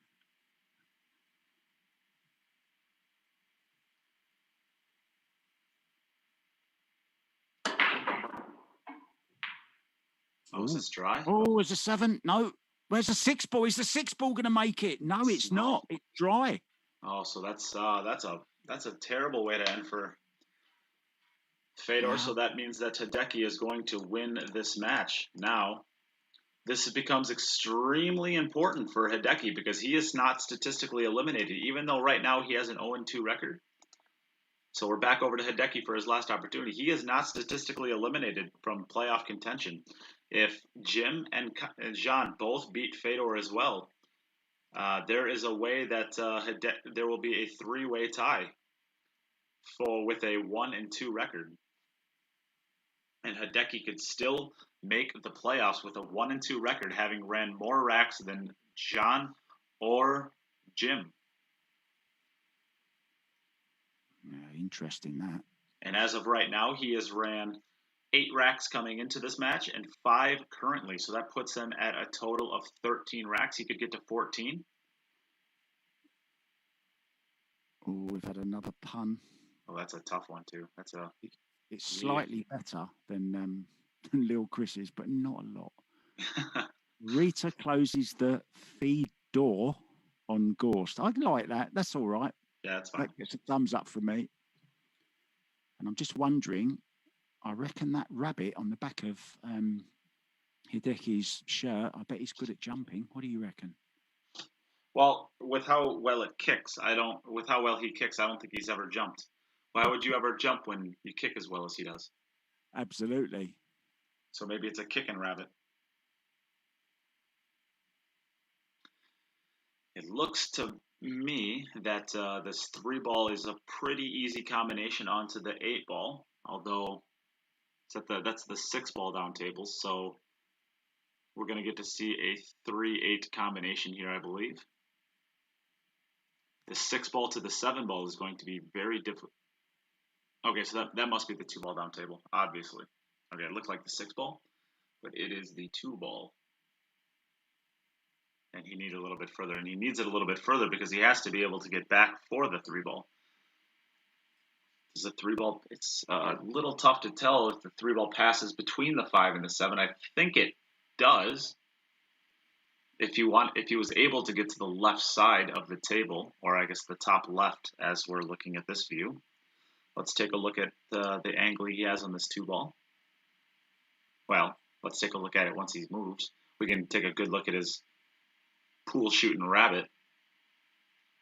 Oh, is this dry? Oh, it's a 7. No. Where's the 6 ball? Is the 6 ball going to make it? No, it's not. It's dry. Oh, so that's a terrible way to end for Fedor. Yeah. So that means that Hideaki is going to win this match. Now, this becomes extremely important for Hideaki because he is not statistically eliminated, even though right now he has an 0-2 record. So we're back over to Hideaki for his last opportunity. He is not statistically eliminated from playoff contention. If Jim and Jean both beat Fedor as well, there is a way that there will be a 3-way tie with a 1-2 record. And Hideaki could still make the playoffs with a 1-2 record, having ran more racks than Jean or Jim. Yeah, interesting that. And as of right now, he has ran 8 racks coming into this match and 5 currently. So that puts him at a total of 13 racks. He could get to 14. Oh, we've had another pun. Oh, that's a tough one too. It's slightly better than Lil Chris's, but not a lot. Rita closes the feed door on Gorst. I'd like that. That's all right. Yeah, that's fine. That gets a thumbs up from me. And I'm just wondering, I reckon that rabbit on the back of Hideki's shirt, I bet he's good at jumping. What do you reckon? Well, with how well he kicks, I don't think he's ever jumped. Why would you ever jump when you kick as well as he does? Absolutely. So maybe it's a kicking rabbit. It looks to me that this 3-ball is a pretty easy combination onto the 8-ball, although that's the 6-ball down table, so we're going to get to see a 3-8 combination here, I believe. The 6-ball to the 7-ball is going to be very difficult. Okay, so that must be the 2-ball down table, obviously. Okay, it looked like the 6-ball, but it is the 2-ball. And he needs it a little bit further, and he needs it a little bit further because he has to be able to get back for the 3-ball. Is the 3-ball? It's a little tough to tell if the 3-ball passes between the 5 and the 7. I think it does. If he was able to get to the left side of the table, or I guess the top left, as we're looking at this view. Let's take a look at the angle he has on this 2-ball. Well, let's take a look at it once he's moved. We can take a good look at his pool shooting rabbit.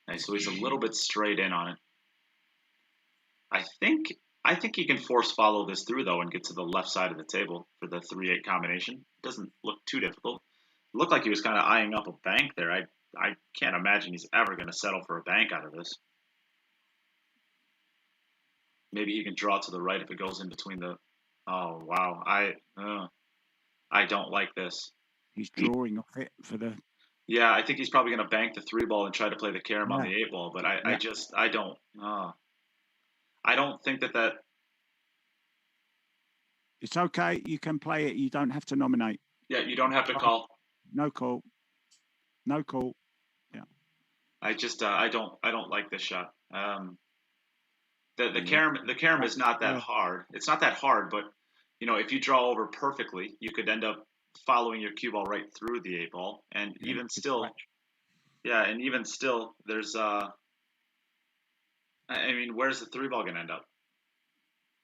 Nice, so he's a little bit straight in on it. I think he can force follow this through though and get to the left side of the table for the 3-8 combination. Doesn't look too difficult. It looked like he was kind of eyeing up a bank there. I can't imagine he's ever going to settle for a bank out of this. Maybe he can draw to the right if it goes in between the. Oh wow, I don't like this. He's drawing off it for the. Yeah, I think he's probably going to bank the 3-ball and try to play the carom on the 8-ball. But I don't. I don't think that. It's okay. You can play it. You don't have to nominate. Yeah, you don't have to call. No call. No call. Yeah. I just I don't like this shot. The carom is not that hard. It's not that hard, but you know, if you draw over perfectly, you could end up following your cue ball right through the 8-ball, and even still, there's I mean, where's the 3-ball going to end up?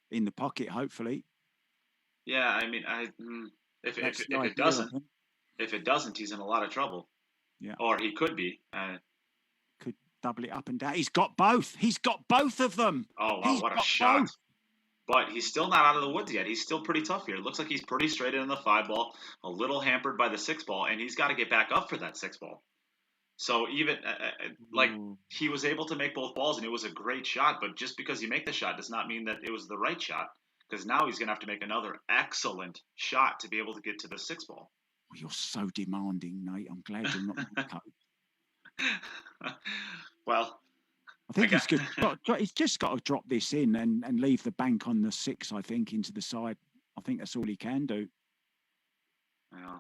In the pocket, hopefully. Yeah, I mean, if it doesn't, he's in a lot of trouble. Yeah. Or he could be. Could double it up and down. He's got both. He's got both of them. Oh wow, what a shot! Both. But he's still not out of the woods yet. He's still pretty tough here. It looks like he's pretty straight in the 5-ball, a little hampered by the 6-ball, and he's got to get back up for that 6-ball. So even he was able to make both balls, and it was a great shot. But just because you make the shot does not mean that it was the right shot, because now he's going to have to make another excellent shot to be able to get to the 6-ball. Well, you're so demanding, Nate. I'm glad you're not the coach. Well, I think he's just got to drop this in and leave the bank on the 6, I think, into the side. I think that's all he can do. Yeah.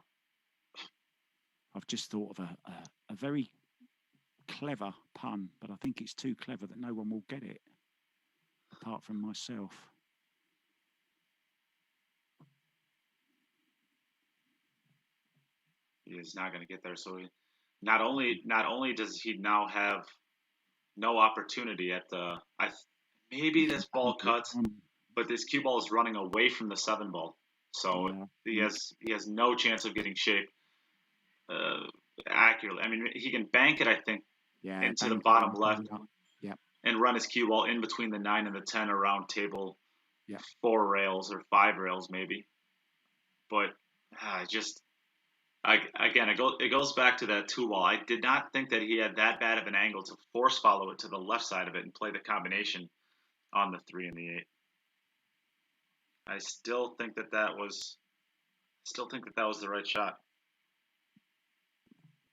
I've just thought of a very clever pun, but I think it's too clever that no one will get it, apart from myself. He is not going to get there. So not only does he now have no opportunity at the maybe this ball cuts, but this cue ball is running away from the 7-ball, so he has no chance of getting shape accurately. I mean, he can bank it, I think, into the bottom left, and run his cue ball in between the 9 and the 10 around table 4 rails or 5 rails maybe, but it goes back to that 2-ball. I did not think that he had that bad of an angle to force follow it to the left side of it and play the combination on the 3 and the 8. I still think that was the right shot.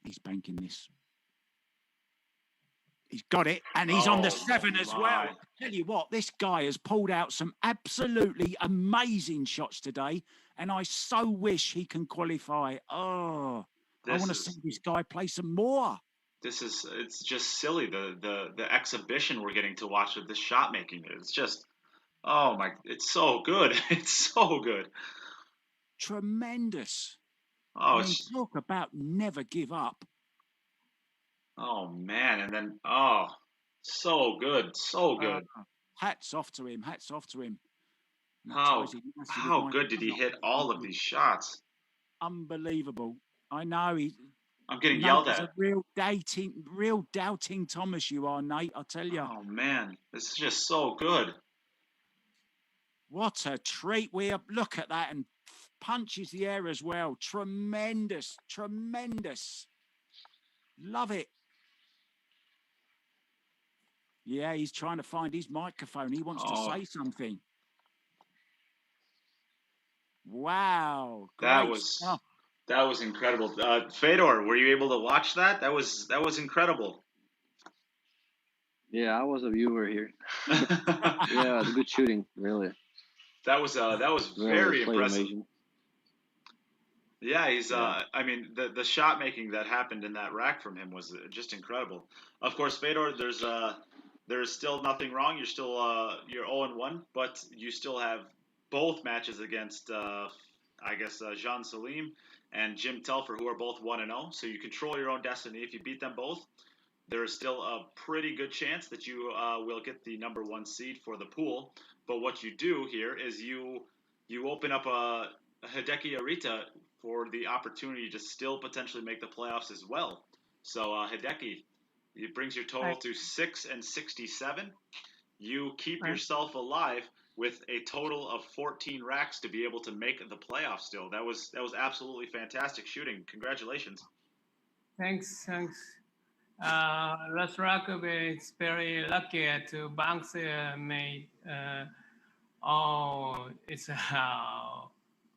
He's banking this. He's got it, and he's on the 7 as well. I tell you what, this guy has pulled out some absolutely amazing shots today, and I so wish he can qualify. I want to see this guy play some more. It's just silly, the exhibition we're getting to watch with this shot making. It's just, oh my, it's so good. It's so good. Tremendous. Oh, talk about never give up. Oh man, and then so good. Hats off to him. How good did he hit all of these shots? Unbelievable. I know I'm getting yelled at. A real doubting Thomas you are, Nate, I tell you. Oh man, this is just so good. What a treat. Look at that, and punches the air as well. Tremendous. Love it. Yeah, he's trying to find his microphone. He wants to say something. Wow. That was incredible. Fedor, were you able to watch that? That was incredible. Yeah, I was a viewer here. Yeah, good shooting, really. That was very impressive. Amazing. Yeah, he's I mean, the shot making that happened in that rack from him was just incredible. Of course, Fedor, there's there is still nothing wrong. You're still you're 0-1, but you still have both matches against Can Salim and Jim Telfer, who are both 1-0. So you control your own destiny. If you beat them both, there is still a pretty good chance that you will get the number 1 seed for the pool. But what you do here is you open up a Hideaki Arita for the opportunity to still potentially make the playoffs as well. So Hideaki, it brings your total to 6-67. You keep yourself alive with a total of 14 racks to be able to make the playoffs still. That was absolutely fantastic shooting. Congratulations. Thanks. Last rugby is very lucky to bounce made. It's a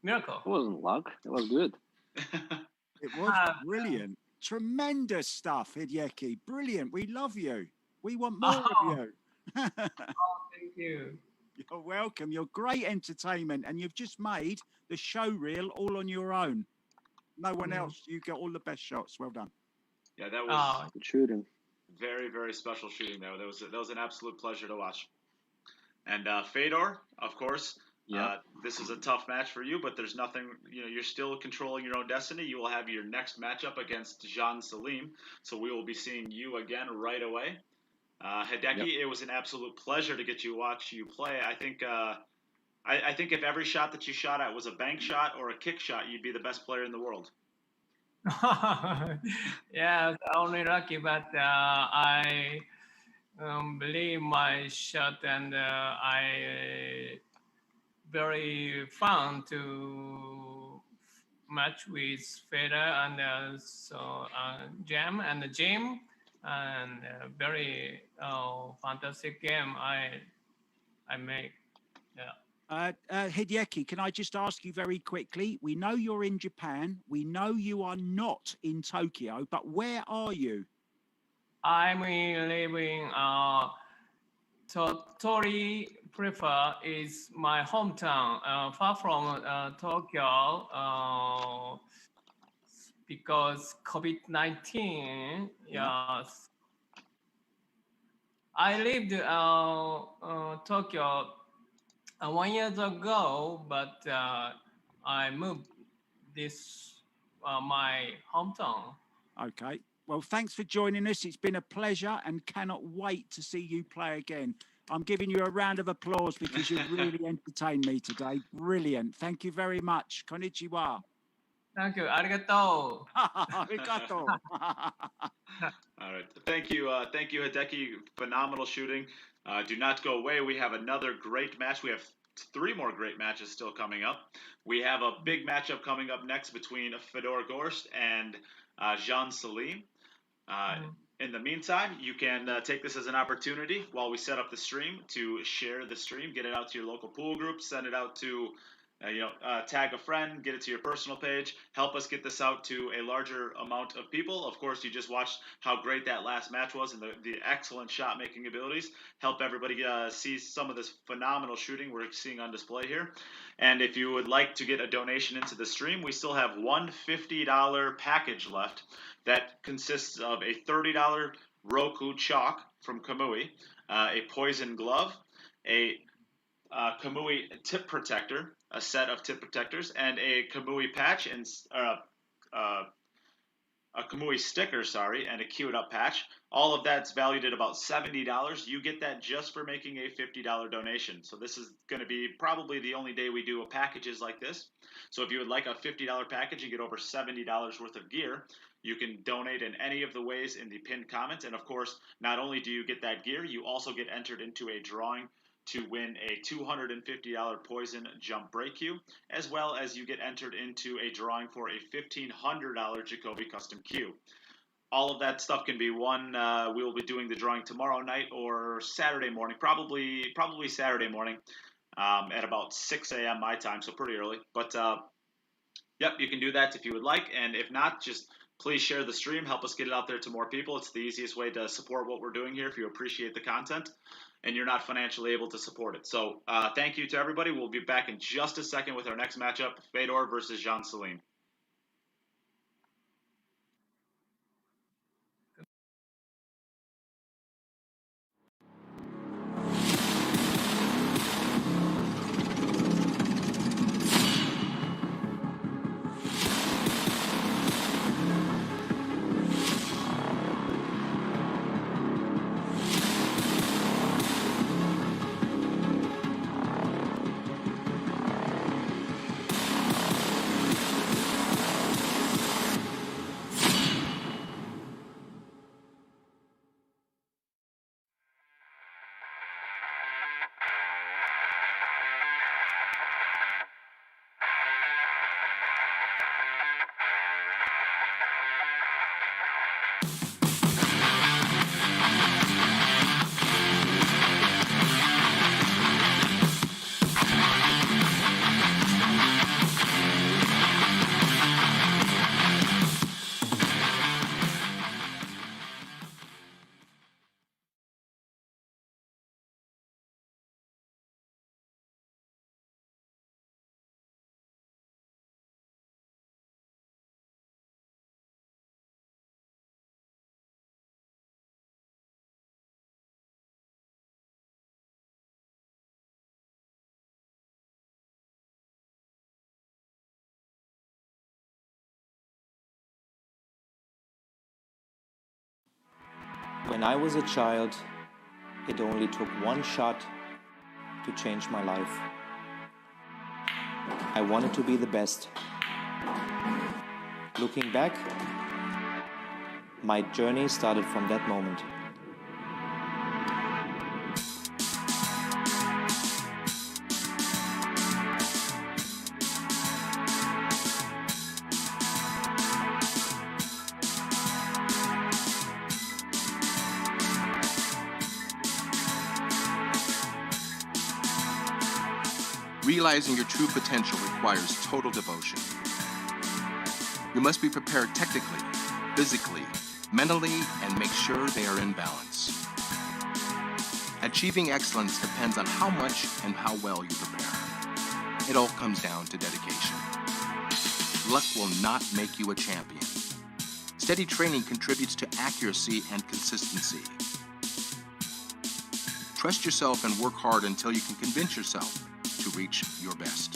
miracle. It wasn't luck. It was good. It was brilliant. Tremendous stuff, Hideaki. Brilliant. We love you. We want more of you. Thank you. You're welcome. You're great entertainment, and you've just made the show reel all on your own. No one else. You get all the best shots. Well done. Yeah, that was good shooting. Very, very special shooting there. That was an absolute pleasure to watch. And Fedor, of course, this is a tough match for you, but there's nothing, you're still controlling your own destiny. You will have your next matchup against Can Salim, so we will be seeing you again right away. Hideaki, it was an absolute pleasure to get you watch you play. I think I think if every shot that you shot at was a bank shot or a kick shot, you'd be the best player in the world. Yeah, only lucky, but I believe my shot, and I very fun to match with Fedor and Jam and Jim, and very fantastic game I make. Yeah. Hideaki, can I just ask you very quickly? We know you're in Japan. We know you are not in Tokyo, but where are you? I'm living Tori Prefer is my hometown, far from Tokyo, because COVID-19. Yes, I lived Tokyo 1 year ago, but I moved this my hometown. Okay. Well, thanks for joining us. It's been a pleasure, and cannot wait to see you play again. I'm giving you a round of applause because you've really entertained me today. Brilliant. Thank you very much. Konnichiwa. Thank you. Arigato. Arigato. All right. Thank you, Hideaki. Phenomenal shooting. Do not go away. We have another great match. We have 3 more great matches still coming up. We have a big matchup coming up next between Fedor Gorst and Can Salim. In the meantime, you can take this as an opportunity while we set up the stream to share the stream, get it out to your local pool group, send it out to, tag a friend, get it to your personal page, help us get this out to a larger amount of people. Of course, you just watched how great that last match was and the excellent shot making abilities. Help everybody see some of this phenomenal shooting we're seeing on display here. And if you would like to get a donation into the stream, we still have one $50 package left that consists of a $30 Roku chalk from Kamui, a poison glove, a Kamui tip protector, a set of tip protectors, and a Kamui patch, and a Kamui sticker, and a queued up patch. All of that's valued at about $70. You get that just for making a $50 donation. So this is going to be probably the only day we do packages like this. So if you would like a $50 package and get over $70 worth of gear, you can donate in any of the ways in the pinned comment. And of course, not only do you get that gear, you also get entered into a drawing to win a $250 poison jump break cue, as well as you get entered into a drawing for a $1,500 Jacoby custom cue. All of that stuff can be won. We will be doing the drawing tomorrow night or Saturday morning, probably Saturday morning, at about 6 a.m. my time, so pretty early. But yep, you can do that if you would like, and if not, just please share the stream. Help us get it out there to more people. It's the easiest way to support what we're doing here if you appreciate the content and you're not financially able to support it. So thank you to everybody. We'll be back in just a second with our next matchup, Fedor versus Can Salim. When I was a child, it only took one shot to change my life. I wanted to be the best. Looking back, my journey started from that moment. Realizing your true potential requires total devotion. You must be prepared technically, physically, mentally, and make sure they are in balance. Achieving excellence depends on how much and how well you prepare. It all comes down to dedication. Luck will not make you a champion. Steady training contributes to accuracy and consistency. Trust yourself and work hard until you can convince yourself to reach your best.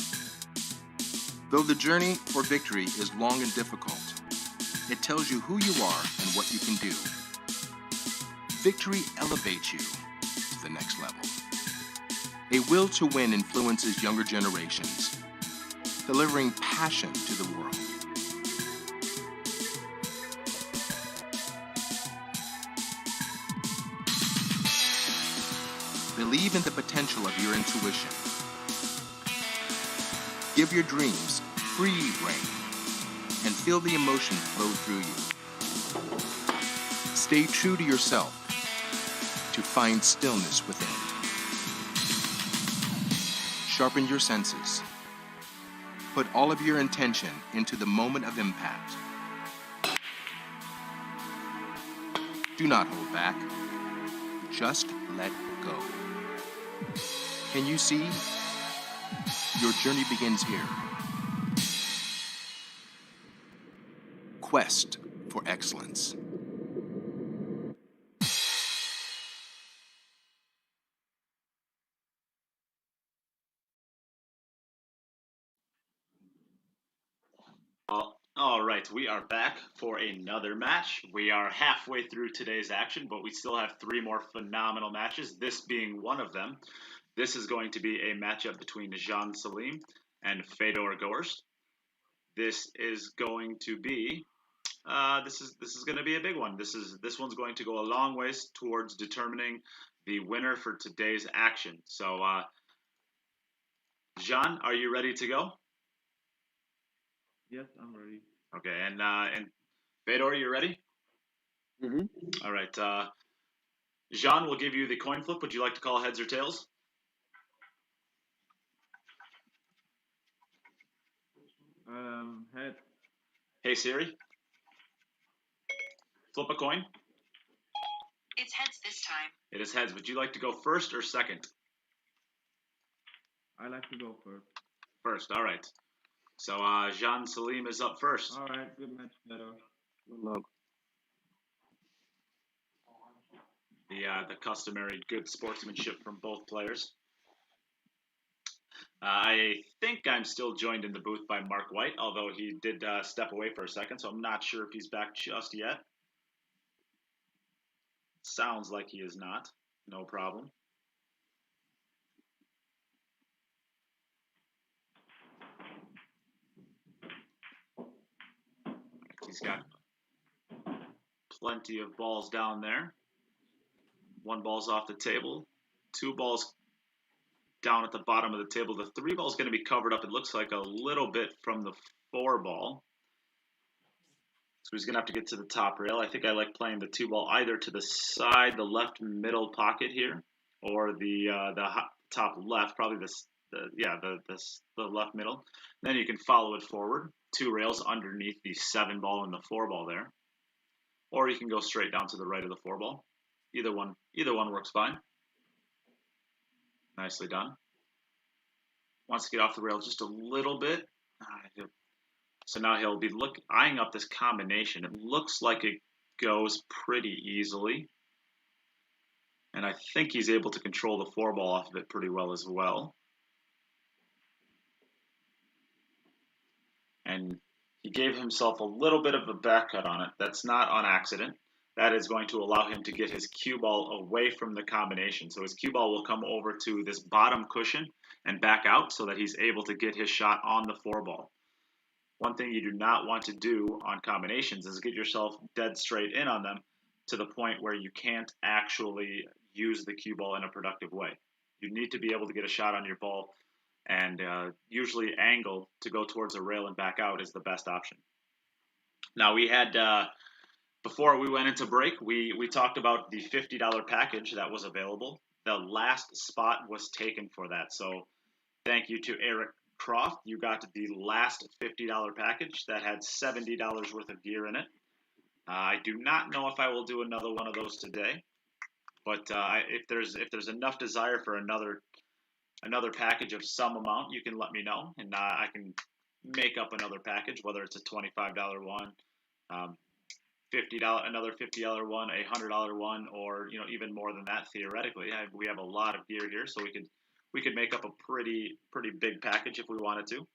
Though the journey for victory is long and difficult, it tells you who you are and what you can do. Victory elevates you to the next level. A will to win influences younger generations, delivering passion to the world. Believe in the potential of your intuition. Give your dreams free rein and feel the emotion flow through you. Stay true to yourself to find stillness within. Sharpen your senses. Put all of your intention into the moment of impact. Do not hold back. Just let go. Can you see? Your journey begins here. Quest for excellence. All right, we are back for another match. We are halfway through today's action, but we still have 3 more phenomenal matches, this being one of them. This is going to be a matchup between Can Salim and Fedor Gorst. This is going to be this is going to be a big one. This one's going to go a long ways towards determining the winner for today's action. So, Can, are you ready to go? Yes, I'm ready. Okay, and Fedor, you ready? Mm-hmm. All right. Can will give you the coin flip. Would you like to call heads or tails? Head. Hey Siri, flip a coin. It's heads this time. It is heads. Would you like to go first or second? I like to go first. First, all right. So Can Salim is up first. All right, good match, Fedor. Good luck. The customary good sportsmanship from both players. I think I'm still joined in the booth by Mark White, although he did step away for a second, so I'm not sure if he's back just yet. Sounds like he is not. No problem. He's got plenty of balls down there. 1 ball's off the table. 2 balls down at the bottom of the table. The 3 ball's going to be covered up, it looks like, a little bit from the 4 ball. So he's going to have to get to the top rail. I think I like playing the 2 ball either to the side, the left middle pocket here, or the top left, probably the left middle. Then you can follow it forward. 2 rails underneath the 7 ball and the 4 ball there. Or you can go straight down to the right of the 4 ball. Either one works fine. Nicely done. Wants to get off the rail just a little bit. So now he'll be eyeing up this combination. It looks like it goes pretty easily. And I think he's able to control the 4 ball off of it pretty well as well. And he gave himself a little bit of a back cut on it. That's not on accident. that is going to allow him to get his cue ball away from the combination. So his cue ball will come over to this bottom cushion and back out so that he's able to get his shot on the 4-ball. One thing you do not want to do on combinations is get yourself dead straight in on them to the point where you can't actually use the cue ball in a productive way. You need to be able to get a shot on your ball, and usually angle to go towards a rail and back out is the best option. Now we had, before we went into break, we talked about the $50 package that was available. The last spot was taken for that. So thank you to Eric Croft. You got the last $50 package that had $70 worth of gear in it. I do not know if I will do another one of those today, but if there's enough desire for another package of some amount, you can let me know, and I can make up another package, whether it's a $25 one, another $50 one, a $100 one, or even more than that theoretically. We have a lot of gear here, so we could make up a pretty big package if we wanted to.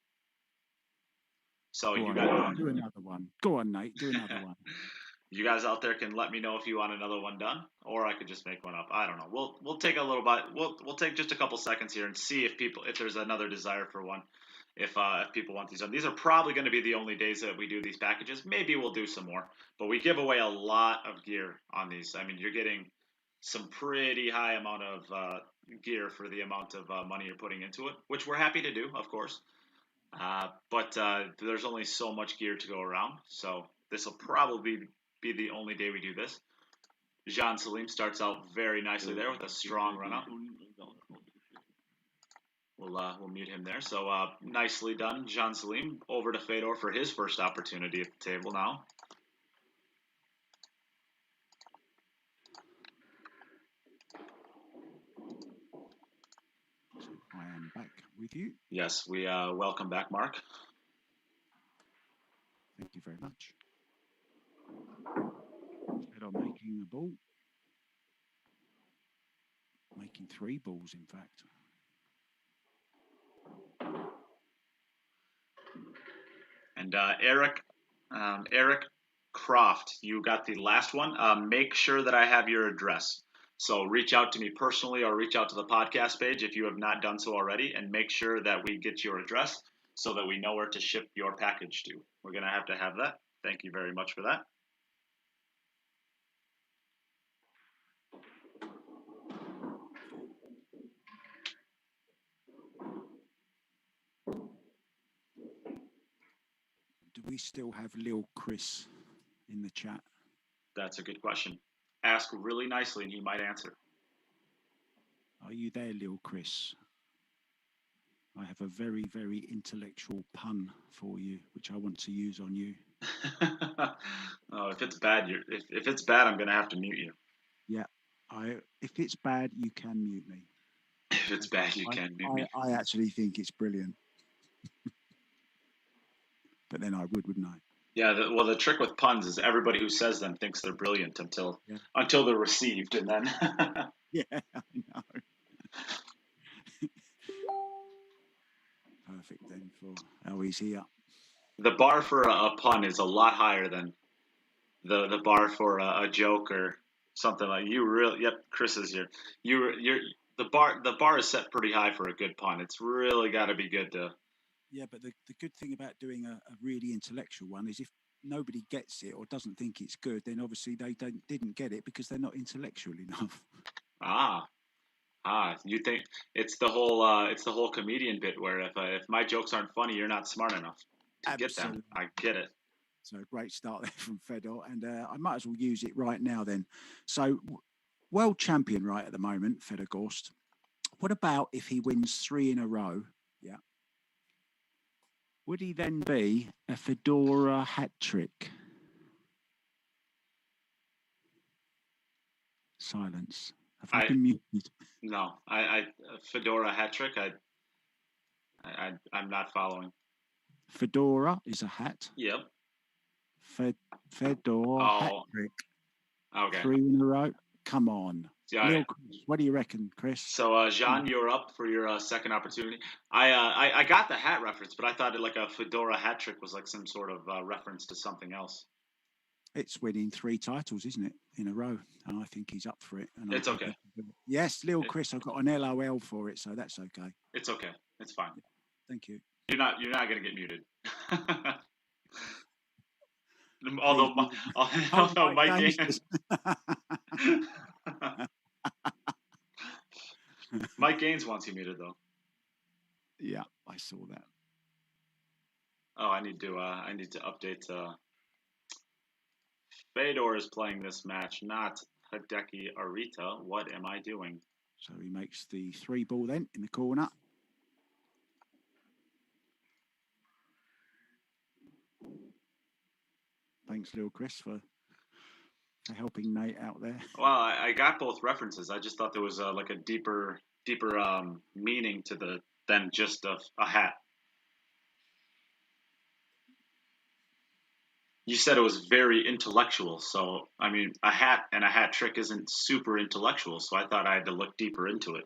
So do another one. Go on, Nate. Do another one. You guys out there can let me know if you want another one done, or I could just make one up. I don't know. We'll take a little bit. We'll take just a couple seconds here and see if there's another desire for one. If people want these done, these are probably going to be the only days that we do these packages. Maybe we'll do some more, but we give away a lot of gear on these. I mean, you're getting some pretty high amount of gear for the amount of money you're putting into it, which we're happy to do, of course. But there's only so much gear to go around, so this will probably be the only day we do this. Can Salim starts out very nicely there with a strong run up. We'll mute him there. So nicely done, Can Salim. Over to Fedor for his first opportunity at the table now. I am back with you. Yes, we welcome back, Mark. Thank you very much. Fedor making a ball. Making 3 balls, in fact. And Eric Croft, you got the last one. Make sure that I have your address. So reach out to me personally or reach out to the podcast page if you have not done so already, and make sure that we get your address so that we know where to ship your package to. We're going to have that. Thank you very much for that. Do we still have Lil Chris in the chat? That's a good question. Ask really nicely and he might answer. Are you there, Lil Chris? I have a very, very intellectual pun for you, which I want to use on you. Oh, if it's bad, if it's bad, I'm going to have to mute you. Yeah, if it's bad, you can mute me. If it's bad, you can mute me. I actually think it's brilliant. But then I wouldn't I? Yeah, the trick with puns is everybody who says them thinks they're brilliant until they're received, and then yeah, I know. Perfect then for how he's here. The bar for a pun is a lot higher than the bar for a joke or something like you. Really, yep, Chris is here. The bar is set pretty high for a good pun. It's really got to be good to. Yeah, but the good thing about doing a really intellectual one is if nobody gets it or doesn't think it's good, then obviously they didn't get it because they're not intellectual enough. You think it's the whole comedian bit where if my jokes aren't funny, you're not smart enough to get them. I get it. So great start there from Fedor, and I might as well use it right now then. So world champion right at the moment, Fedor Gorst. What about if he wins 3 in a row? Yeah. Would he then be a Fedora hat trick? Silence. Have I been muted? No, I Fedora hat trick. I'm not following. Fedora is a hat. Yep. Fedora hat trick. Okay. 3 in a row. Come on. Yeah. What do you reckon, Chris? So, Jean, you're up for your second opportunity. I got the hat reference, but I thought like a Fedora hat trick was like some sort of reference to something else. It's winning 3 titles, isn't it, in a row? And I think he's up for it. And It's I hope okay. he can do it. Yes, little Chris, I've got an LOL for it, so that's okay. It's okay. It's fine. Thank you. You're not going to get muted. Although, Mike Gaines, Mike Gaines wants you muted though. Yeah, I saw that. Oh, I need to update. Fedor is playing this match, not Hideaki Arita. What am I doing? So he makes the 3 ball then in the corner. Thanks, little Chris, for helping Nate out there. Well, I got both references. I just thought there was like a deeper meaning to than just a hat. You said it was very intellectual, so I mean, a hat and a hat trick isn't super intellectual, so I thought I had to look deeper into it.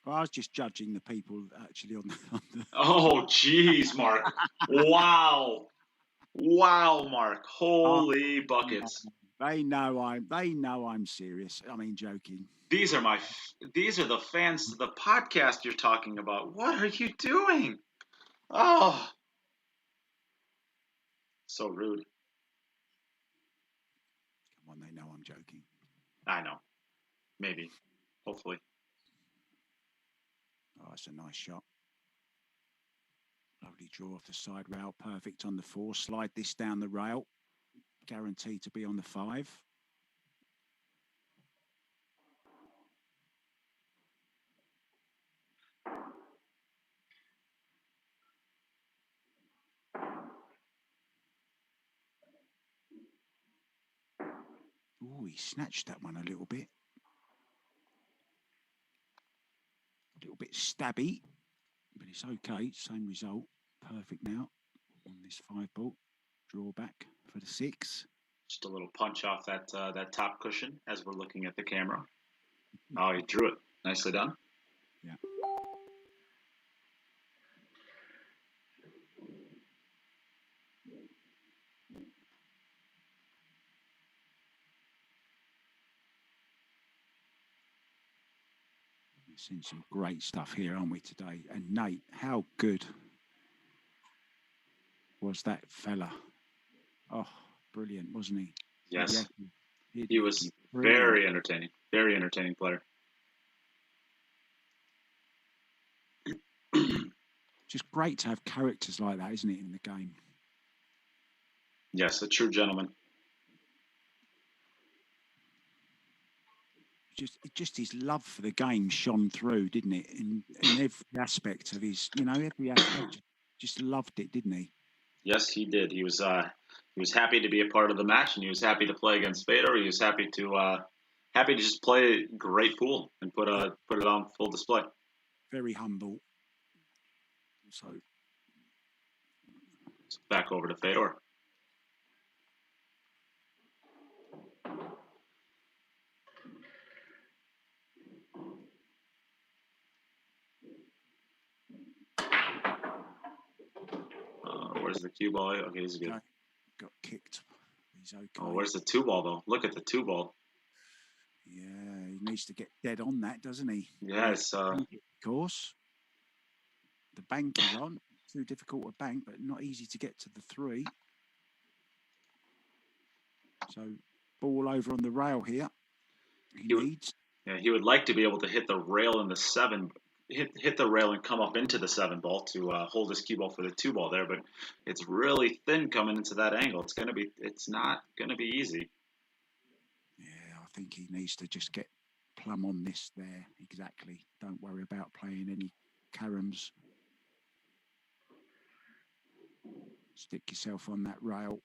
Well, I was just judging the people actually on the... Oh, jeez, Mark! Wow, Mark! Holy buckets! They know I'm serious. I mean, joking. These are the fans to the podcast you're talking about. What are you doing? Oh, so rude. Come on, they know I'm joking. I know. Maybe. Hopefully. Oh, that's a nice shot. Lovely draw off the side rail. Perfect on the 4. Slide this down the rail. Guaranteed to be on the 5. Oh, he snatched that one a little bit. A little bit stabby, but it's okay. Same result. Perfect now on this 5 ball. Draw back for the 6. Just a little punch off that top cushion as we're looking at the camera. Oh, he drew it. Nicely done. Yeah. We've seen some great stuff here, aren't we, today? And Nate, how good was that fella? Oh, brilliant, wasn't he? Yes. Hideaki. He was very entertaining. Very entertaining player. Just great to have characters like that, isn't it, in the game? Yes, a true gentleman. Just his love for the game shone through, didn't it? In every aspect of his, every aspect. Just loved it, didn't he? Yes, he did. He was happy to be a part of the match, and he was happy to play against Fedor. He was happy to just play great pool and put it on full display. Very humble. So back over to Fedor. Where's the cue ball? Okay, he's good. Got kicked. He's okay. Oh, where's the 2 ball though? Look at the 2 ball. Yeah, he needs to get dead on that, doesn't he? Yes. Of course. The bank is on. Too difficult to bank, but not easy to get to the 3. So, ball over on the rail here. He needs. Yeah, he would like to be able to hit the rail in the 7. Hit the rail and come up into the 7 ball to hold his cue ball for the 2 ball there, but it's really thin coming into that angle. It's not gonna be easy. Yeah, I think he needs to just get plumb on this there. Exactly. Don't worry about playing any caroms. Stick yourself on that rail.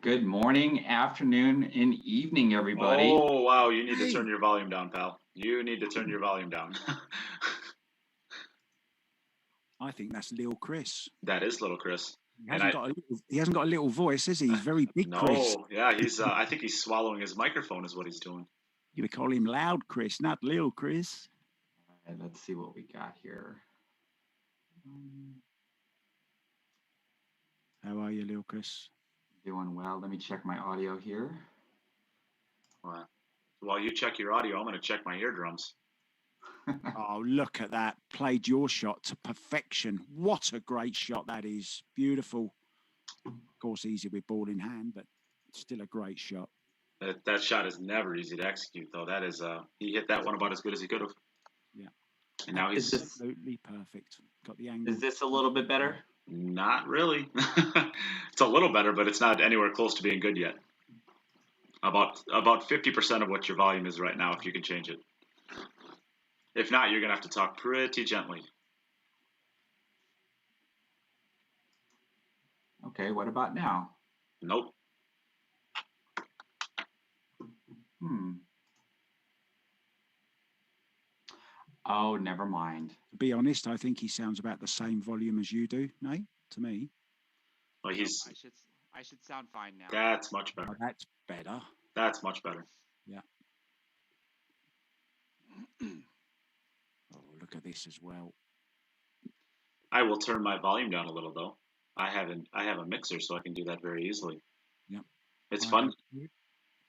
Good morning, afternoon, and evening, everybody. Oh, wow. You need to turn your volume down, pal. You need to turn your volume down. I think that's little Chris. That is little Chris. He hasn't got a little voice, has he? He's very big, no, Chris. Yeah, he's. I think he's swallowing his microphone is what he's doing. You would call him loud Chris, not little Chris. All right, let's see what we got here. How you, Lil Chris? Doing well. Let me check my audio here. Well, while you check your audio, I'm going to check my eardrums. Oh, look at that. Played your shot to perfection. What a great shot that is. Beautiful. Of course, easy with ball in hand, but still a great shot. That shot is never easy to execute, though. That is, he hit that one about as good as he could have. Yeah. And now he's absolutely perfect. Got the angle. Is this a little bit better? Not really. It's a little better, but it's not anywhere close to being good yet. About 50% of what your volume is right now, if you can change it. If not, you're going to have to talk pretty gently. Okay, what about now? Nope. Oh, never mind. To be honest, I think he sounds about the same volume as you do, Nate, to me. Well, I should sound fine now. That's much better. Oh, that's better. That's much better. Yeah. Oh, look at this as well. I will turn my volume down a little, though. I have a mixer, so I can do that very easily. Yep. It's fun.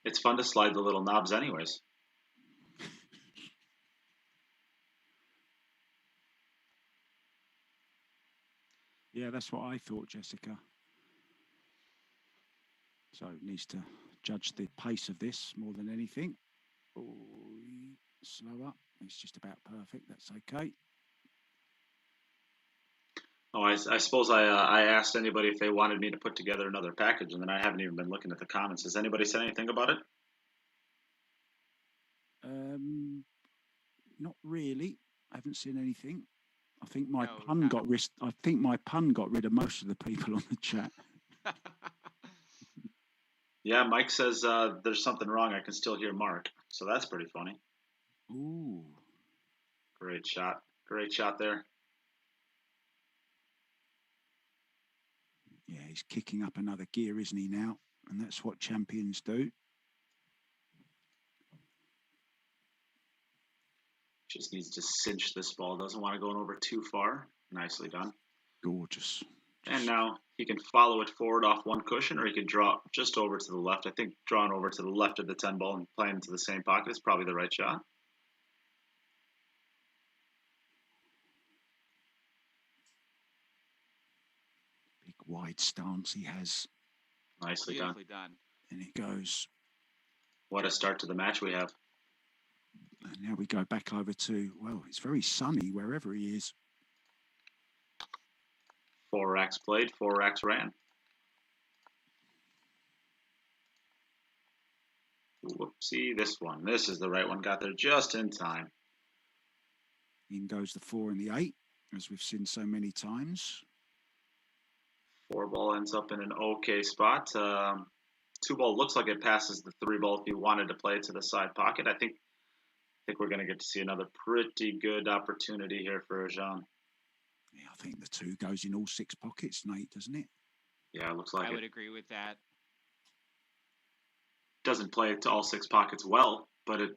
It's fun to slide the little knobs anyways. Yeah, that's what I thought, Jessica. So it needs to judge the pace of this more than anything. Oh, slower. It's just about perfect. That's okay. Oh, I suppose I asked anybody if they wanted me to put together another package, and then I haven't even been looking at the comments. Has anybody said anything about it? Not really. I haven't seen anything. I think my pun got rid of most of the people on the chat. Yeah, Mike says there's something wrong. I can still hear Mark, so that's pretty funny. Ooh, great shot there. Yeah, he's kicking up another gear, isn't he now? And that's what champions do. Just needs to cinch this ball. Doesn't want to go over too far. Nicely done. Gorgeous. And now he can follow it forward off one cushion, or he can draw just over to the left. I think drawing over to the left of the 10 ball and playing into the same pocket is probably the right shot. Big wide stance he has. Nicely done. And it goes. What a start to the match we have. And now we go back over to, well, it's very sunny wherever he is. 4 racks played, 4 racks ran. Whoopsie, this one. This is the right one. Got there just in time. In goes the 4 and the 8, as we've seen so many times. 4 ball ends up in an okay spot. 2 ball looks like it passes the 3 ball if he wanted to play it to the side pocket. I think we're going to get to see another pretty good opportunity here for Jean. Yeah, I think the 2 goes in all 6 pockets, Nate, doesn't it? Yeah, it looks like I would agree with that. Doesn't play it to all 6 pockets well, but it,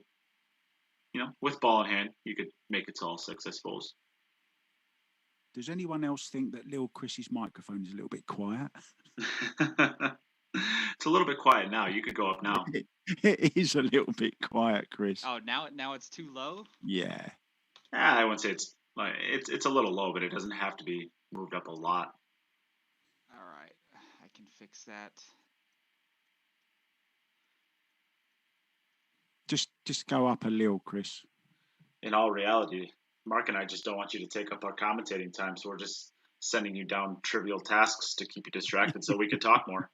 with ball in hand, you could make it to all 6, I suppose. Does anyone else think that Lil Chris's microphone is a little bit quiet? It's a little bit quiet now. You could go up now. It is a little bit quiet, Chris. Oh, now it's too low? Yeah. I wouldn't say it's a little low, but it doesn't have to be moved up a lot. All right, I can fix that. Just go up a little, Chris. In all reality, Mark and I just don't want you to take up our commentating time, so we're just sending you down trivial tasks to keep you distracted so we could talk more.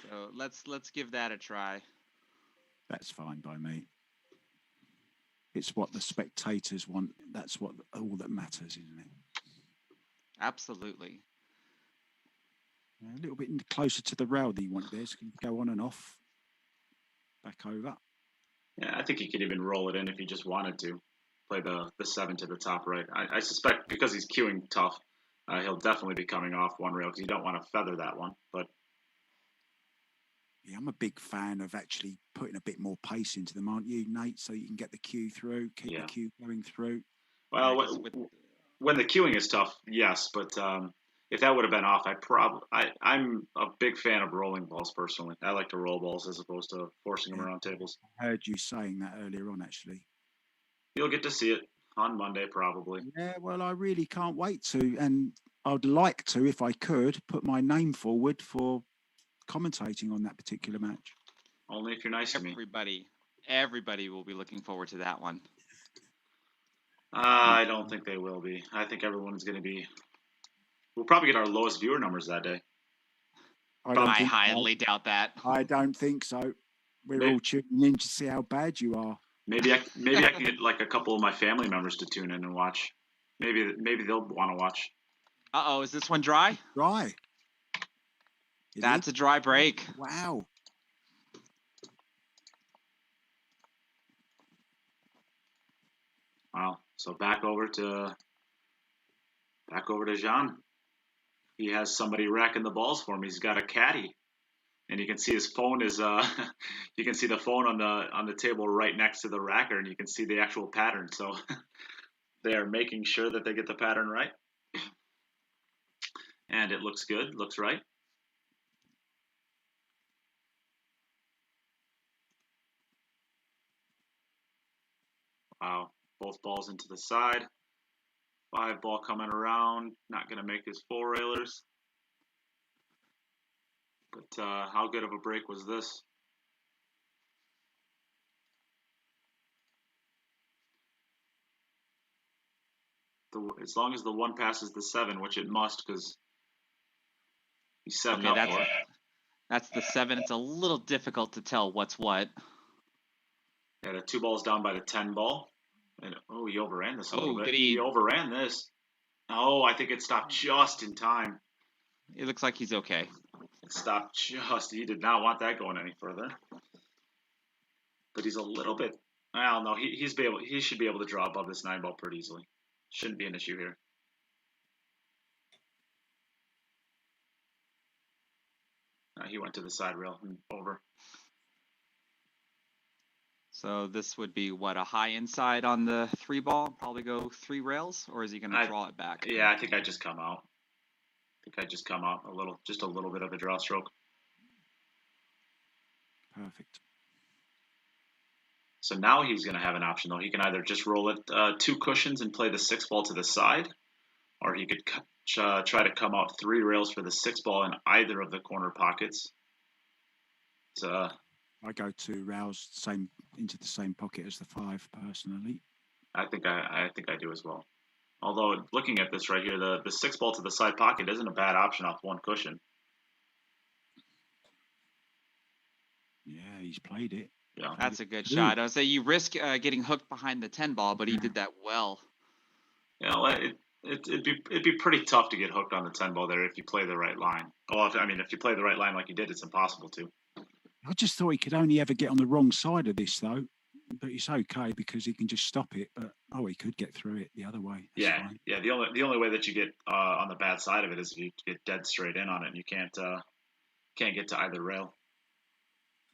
So let's give that a try. That's fine by me. It's what the spectators want. That's what all that matters, isn't it? Absolutely. A little bit closer to the rail that you want there, so you can go on and off. Back over. Yeah, I think he could even roll it in if he just wanted to. Play the 7 to the top right. I suspect because he's queuing tough, he'll definitely be coming off one rail because you don't want to feather that one. But yeah, I'm a big fan of actually putting a bit more pace into them, aren't you, Nate? So you can get the queue through, keep the queue going through. Well, when the queuing is tough, yes, but if that would have been off, I'm a big fan of rolling balls personally. I like to roll balls as opposed to forcing them around tables. I heard you saying that earlier on, actually. You'll get to see it on Monday, probably. Yeah, well, I really can't wait to, and I'd like to, if I could, put my name forward for commentating on that particular match. Only if you're nice to me. Everybody will be looking forward to that one. I don't think they will be. I think everyone's going to be. We'll probably get our lowest viewer numbers that day. I highly doubt that. I don't think so. We're all tuning in to see how bad you are. Maybe I can get like a couple of my family members to tune in and watch. Maybe they'll want to watch. Uh-oh, is this one dry? Dry. That's a dry break. Wow. Wow. So back over to Jean. He has somebody racking the balls for him. He's got a caddy, and you can see his phone is you can see the phone on the table right next to the racker, and you can see the actual pattern. So they are making sure that they get the pattern right, and it looks good. Looks right. Wow. Both balls into the side. 5 ball coming around. Not going to make his 4-railers. But how good of a break was this? As long as the 1 passes the 7, which it must, because he's setting up for it. That's the 7. It's a little difficult to tell what's what. Yeah, the 2 balls down by the 10 ball. And, he overran this a little bit. Did he overran this. Oh, I think it stopped just in time. It looks like he's okay. It stopped just. He did not want that going any further. But he's a little bit. Well, no, he should be able to draw above this 9 ball pretty easily. Shouldn't be an issue here. He went to the side rail and over. So this would be what, a high inside on the 3 ball? Probably go 3 rails, or is he going to draw it back? Yeah, I think I just come out. Just a little bit of a draw stroke. Perfect. So now he's going to have an option though. He can either just roll it 2 cushions and play the 6 ball to the side, or he could try to come out 3 rails for the 6 ball in either of the corner pockets. I go 2 rails into the same pocket as the 5 personally. I think I do as well. Although looking at this right here, the 6 ball to the side pocket isn't a bad option off 1 cushion. Yeah, he's played it. Yeah, that's a good shot. I would say you risk getting hooked behind the 10 ball, but he did that well. Yeah, it'd be pretty tough to get hooked on the 10 ball there if you play the right line. Well, if you play the right line like you did, it's impossible to. I just thought he could only ever get on the wrong side of this, though. But it's okay because he can just stop it. But he could get through it the other way. That's fine. Yeah. The only way that you get on the bad side of it is if you get dead straight in on it, and you can't get to either rail.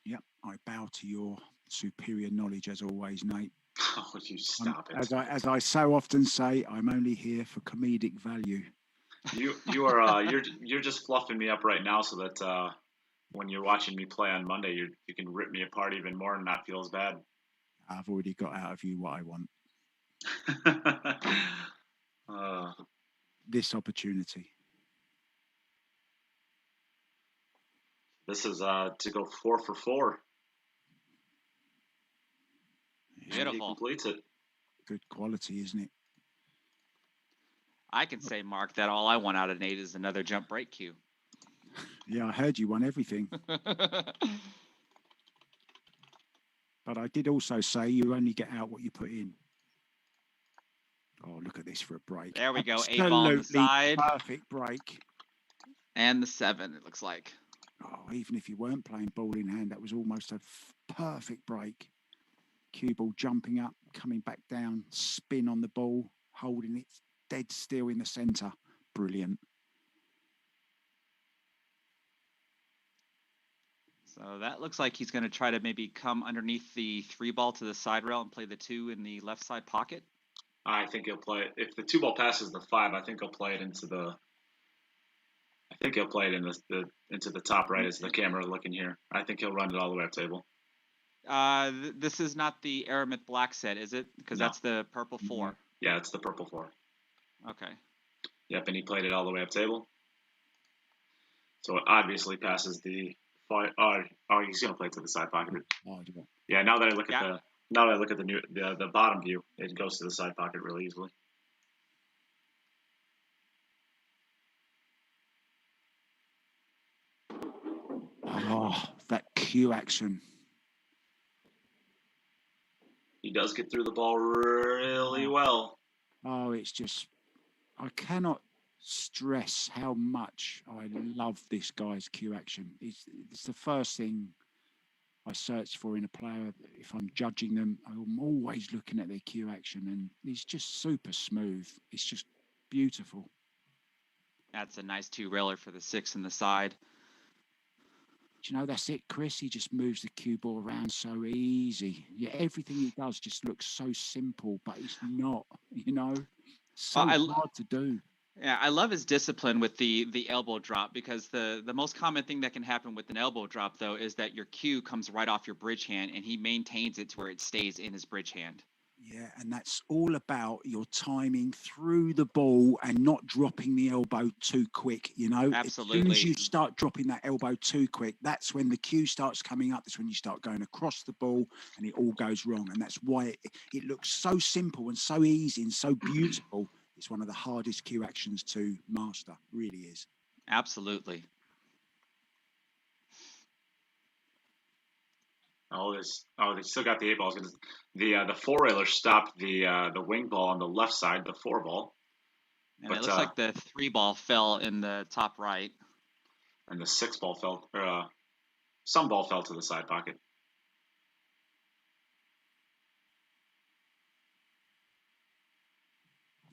Yep, I bow to your superior knowledge as always, Nate. Oh, you stop it! As I so often say, I'm only here for comedic value. You are you're just fluffing me up right now so that when you're watching me play on Monday, you can rip me apart even more and not feel as bad. I've already got out of you what I want. This opportunity. This is to go 4 for 4. Beautiful. He completes it. Good quality, isn't it? I can say, Mark, that all I want out of Nate is another jump break cue. Yeah, I heard you won everything. But I did also say you only get out what you put in. Oh, look at this for a break. There we go. 8 ball on the side. Perfect break. And the 7, it looks like. Oh, even if you weren't playing ball in hand, that was almost a perfect break. Cue ball jumping up, coming back down, spin on the ball, holding it dead still in the centre. Brilliant. So that looks like he's going to try to maybe come underneath the 3 ball to the side rail and play the 2 in the left side pocket. I think he'll play it. If the 2 ball passes the 5, I think he'll play it into the think he'll play it in into the top right as the camera looking here. I think he'll run it all the way up table. This is not the Aramith black set, is it? Because No. that's the purple 4. Yeah, it's the purple 4. Okay. Yep, and he played it all the way up table. So it obviously passes the. He's gonna play it to the side pocket. Yeah, now that I look at the bottom view, it goes to the side pocket really easily. Oh, that cue action. He does get through the ball really well. Oh, it's just, I cannot stress how much I love this guy's cue action. It's the first thing I search for in a player. If I'm judging them, I'm always looking at their cue action, and he's just super smooth. It's just beautiful. That's a nice 2-railer for the 6 in the side. Do you know, that's it, Chris? He just moves the cue ball around so easy. Yeah, everything he does just looks so simple, but it's not, you know, so hard to do. Yeah, I love his discipline with the elbow drop, because the most common thing that can happen with an elbow drop, though, is that your cue comes right off your bridge hand, and he maintains it to where it stays in his bridge hand. Yeah, and that's all about your timing through the ball and not dropping the elbow too quick, you know? Absolutely. As soon as you start dropping that elbow too quick, that's when the cue starts coming up. That's when you start going across the ball and it all goes wrong. And that's why it looks so simple and so easy and so beautiful. It's one of the hardest cue actions to master, really is. Absolutely. They still got the 8 balls. The 4-railer stopped the wing ball on the left side, the 4 ball. And it looks like the 3 ball fell in the top right. And the 6 ball fell, some ball fell to the side pocket.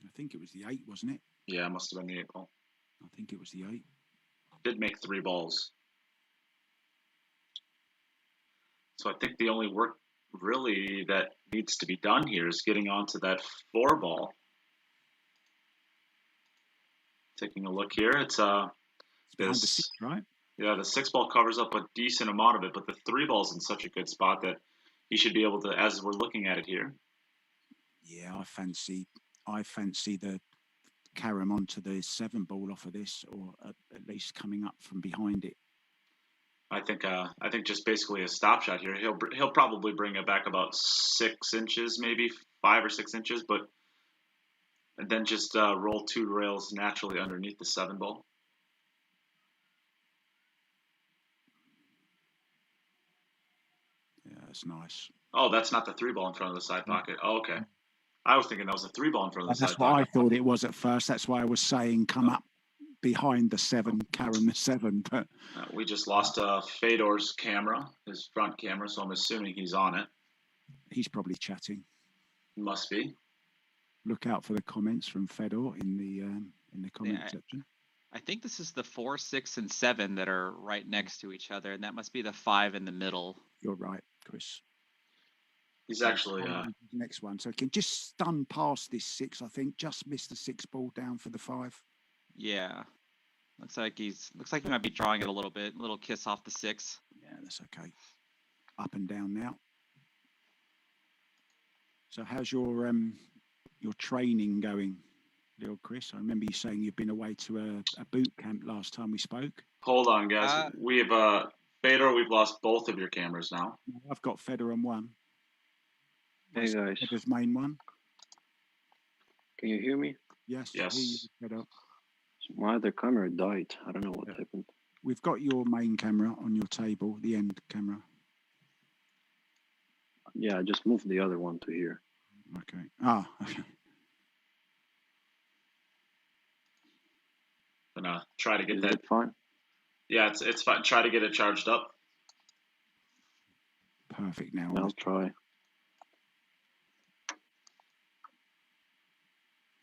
I think it was the 8, wasn't it? Yeah, it must have been the 8 ball. I think it was the 8. Did make 3 balls. So I think the only work really that needs to be done here is getting onto that 4 ball. Taking a look here, it's behind the 6, right? Yeah, the 6 ball covers up a decent amount of it, but the 3 ball's in such a good spot that he should be able to, as we're looking at it here. Yeah, I fancy the carom onto the 7 ball off of this, or at least coming up from behind it. I think just basically a stop shot here. He'll probably bring it back about 6 inches, maybe 5 or 6 inches, but and then just roll 2 rails naturally underneath the 7 ball. Yeah, that's nice. Oh, that's not the 3 ball in front of the side pocket. Oh, okay. I was thinking that was a 3 ball in front of the That's side what pocket. I thought it was at first. That's why I was saying come up behind the 7, carom the 7. But we just lost Fedor's camera, his front camera, so I'm assuming he's on it. He's probably chatting. Must be. Look out for the comments from Fedor in the comment section. I think this is the 4, 6, and 7 that are right next to each other, and that must be the 5 in the middle. You're right, Chris. He's actually next one, so he can just stun past this 6. I think just missed the 6 ball down for the 5. Yeah, looks like he might be drawing it a little bit. A little kiss off the 6. Yeah, that's okay. Up and down now. So how's your training going, little Chris? I remember you saying you've been away to a boot camp last time we spoke. Hold on, guys. We've Fedor, we've lost both of your cameras now. I've got Fedor on one. Hey guys. Fedor's main one. Can you hear me? Yes. Yes. My other camera died. I don't know what happened. We've got your main camera on your table, the end camera. Yeah, I just moved the other one to here. Okay. Okay. Gonna try to get Is that. it fine? Yeah, it's fine. Try to get it charged up. Perfect. Now I'll try.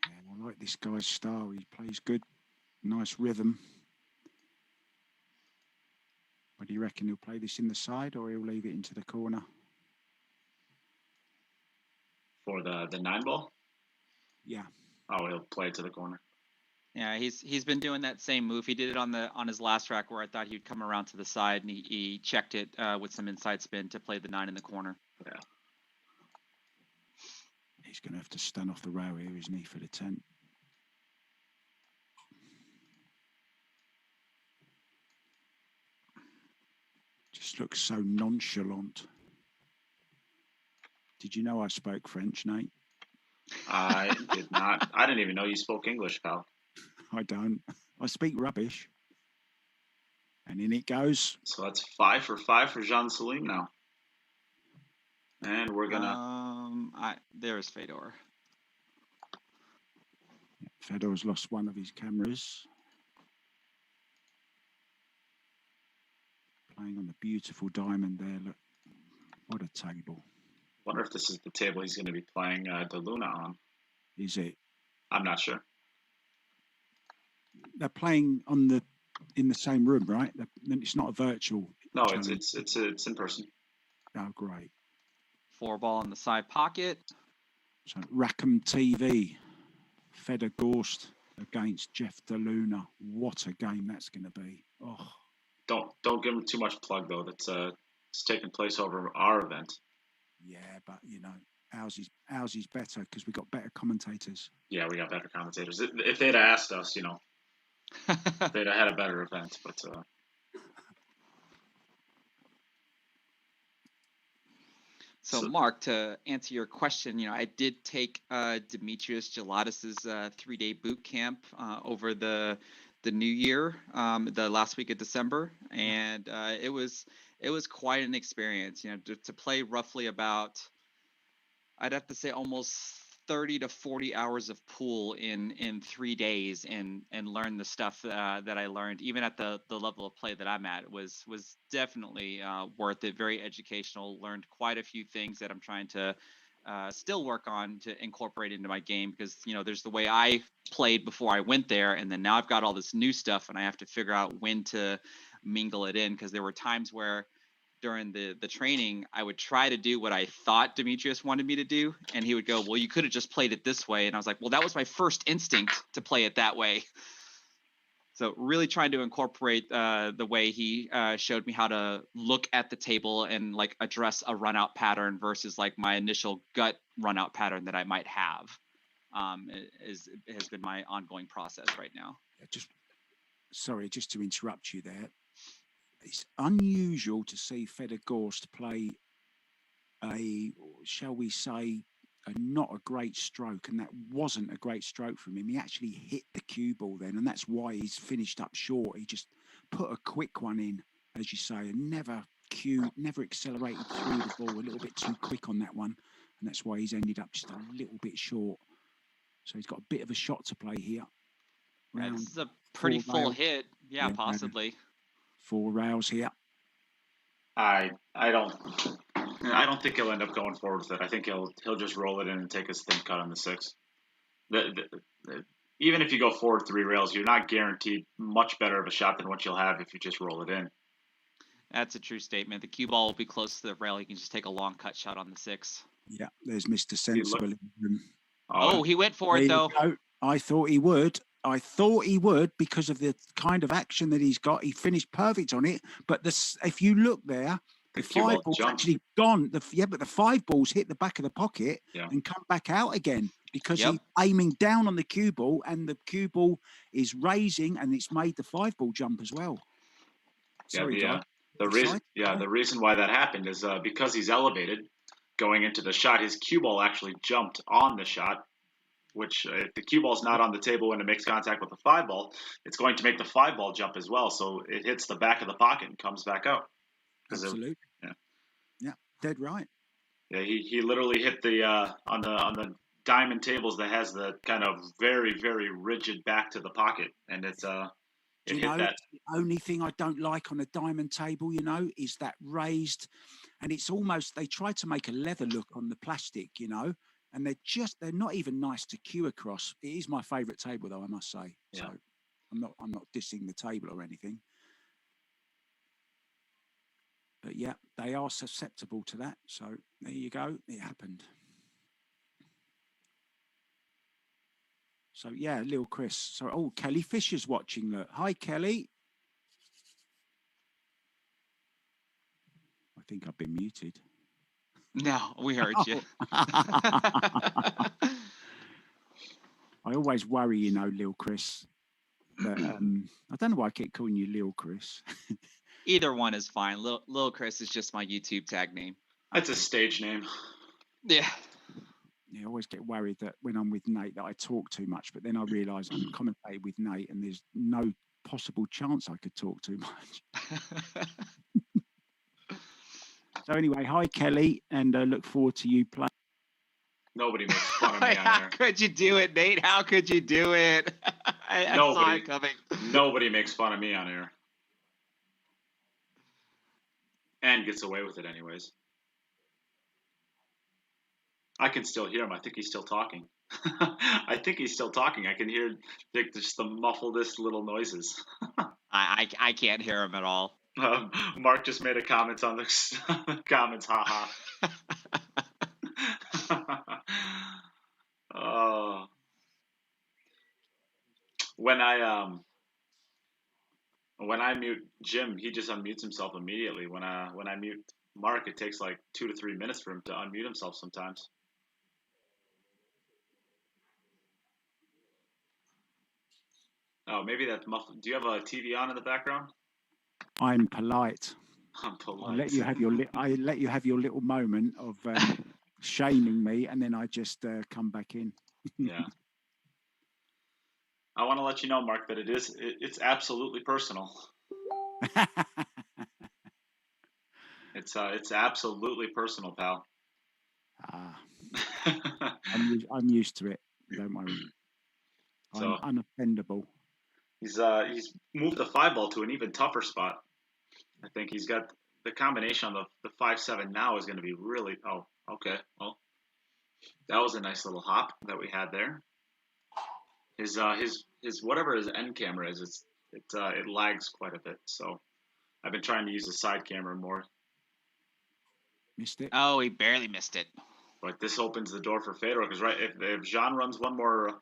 Yeah, I like this guy's style. He plays good, nice rhythm. What do you reckon? He'll play this in the side, or he'll leave it into the corner? For the 9 ball? Yeah. Oh, he'll play it to the corner. Yeah, he's been doing that same move. He did it on his last rack where I thought he'd come around to the side, and he checked it with some inside spin to play the 9 in the corner. Yeah. He's going to have to stand off the rail here, isn't he, for the 10? Just looks so nonchalant. Did you know I spoke French, Nate? I did not. I didn't even know you spoke English, pal. I don't. I speak rubbish. And in it goes. So that's 5 for 5 for Can Salim now. And we're gonna. There's Fedor. Fedor's lost one of his cameras. Playing on the beautiful diamond there. Look, what a table. Wonder if this is the table he's going to be playing De Luna on. Is it? I'm not sure. They're playing in the same room, right? It's not a virtual. No, challenge. it's in person. Oh, great. 4 ball in the side pocket. So Rackham TV, Fedor Gorst against Jeff De Luna. What a game that's going to be. Oh. Don't give him too much plug though. That's it's taking place over our event. Yeah, but you know, ours is better because we got better commentators. Yeah, we got better commentators. If they'd asked us, you know, they'd have had a better event. But So, Mark, to answer your question, I did take Demetrius Gelatis's 3-day boot camp over the New Year, the last week of December, and it was quite an experience. To play roughly about, I'd have to say almost 30 to 40 hours of pool in 3 days, and learn the stuff that I learned, even at the level of play that I'm at, was definitely worth it. Very educational. Learned quite a few things that I'm trying to still work on to incorporate into my game, because there's the way I played before I went there, and then now I've got all this new stuff, and I have to figure out when to mingle it in, because there were times where during the training I would try to do what I thought Demetrius wanted me to do, and he would go, well, you could have just played it this way, and I was like, well, that was my first instinct to play it that way. So really trying to incorporate the way he showed me how to look at the table and like address a run out pattern versus like my initial gut run out pattern that I might have has been my ongoing process right now. Sorry, just to interrupt you there. It's unusual to see Fedor Gorst play shall we say, not a great stroke, and that wasn't a great stroke from him. He actually hit the cue ball then, and that's why he's finished up short. He just put a quick one in, as you say, and never accelerated through the ball, a little bit too quick on that one, and that's why he's ended up just a little bit short. So he's got a bit of a shot to play here. That's a pretty full hit. Yeah, possibly. 4 rails here. I don't think he'll end up going forward with it. I think he'll just roll it in and take his thin cut on the 6. Even if you go forward 3 rails, you're not guaranteed much better of a shot than what you'll have if you just roll it in. That's a true statement. The cue ball will be close to the rail. You can just take a long cut shot on the 6. Yeah, there's Mr. Sensible. Oh, he went for it though. I thought he would. Because of the kind of action that he's got. He finished perfect on it. But if you look there, the 5 ball's actually gone. But the 5 balls hit the back of the pocket and come back out again, because he's aiming down on the cue ball, and the cue ball is raising, and it's made the 5 ball jump as well. Sorry, the reason why that happened is because he's elevated going into the shot. His cue ball actually jumped on the shot, which if the cue ball's not on the table when it makes contact with the 5 ball, it's going to make the 5 ball jump as well. So it hits the back of the pocket and comes back out. Absolutely. Yeah, dead right. Yeah, he literally hit the on the diamond tables that has the kind of very, very rigid back to the pocket, and it's hit that. The only thing I don't like on a diamond table, is that raised, and it's almost, they try to make a leather look on the plastic, and they're not even nice to cue across. It is my favourite table though, I must say. Yeah. So I'm not dissing the table or anything. But yeah, they are susceptible to that. So there you go. It happened. So yeah, little Chris. So Kelly Fisher's watching. Look, hi Kelly. I think I've been muted. No, we heard you. I always worry, you know, Lil Chris. But I don't know why I keep calling you Lil Chris. Either one is fine. Lil Chris is just my YouTube tag name. That's a stage name. Yeah. I always get worried that when I'm with Nate that I talk too much, but then I realise I'm commentating with Nate and there's no possible chance I could talk too much. So anyway, hi Kelly, and look forward to you playing. Nobody makes fun of me on How air. could you do it, Nate? How could you do it? I saw it coming. Nobody makes fun of me on air. And gets away with it anyways. I can still hear him. I think he's still talking. I think he's still talking. I can hear just the muffledest little noises. I can't hear him at all. Mark just made a comment on the comments. Haha. When I mute Jim, he just unmutes himself immediately. When I mute Mark, it takes like 2 to 3 minutes for him to unmute himself sometimes. Oh, maybe that's muffled. Do you have a TV on in the background? I'm polite. I'm polite. I'll let you have your little moment of shaming me, and then I just come back in. Yeah. I want to let you know, Mark, that it's absolutely personal. It's absolutely personal, pal. I'm used to it. Don't worry. I'm unoffendable. He's moved the 5-ball to an even tougher spot. I think he's got the combination on the 5-7 now is going to be really. Oh, okay. Well, that was a nice little hop that we had there. His whatever his end camera is, it lags quite a bit. So I've been trying to use the side camera more. Missed it. Oh, he barely missed it. But this opens the door for Fedor because if John runs one more.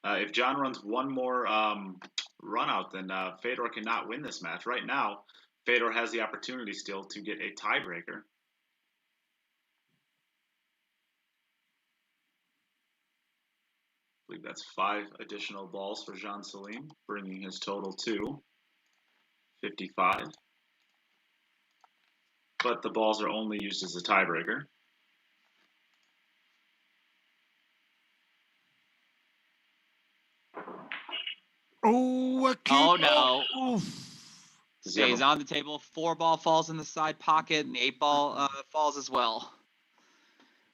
If John runs one more run out, then Fedor cannot win this match. Right now, Fedor has the opportunity still to get a tiebreaker. I believe that's 5 additional balls for Can Salim, bringing his total to 55. But the balls are only used as a tiebreaker. Oh, oh no. Yeah, he's on the table. 4-ball falls in the side pocket, and 8-ball falls as well.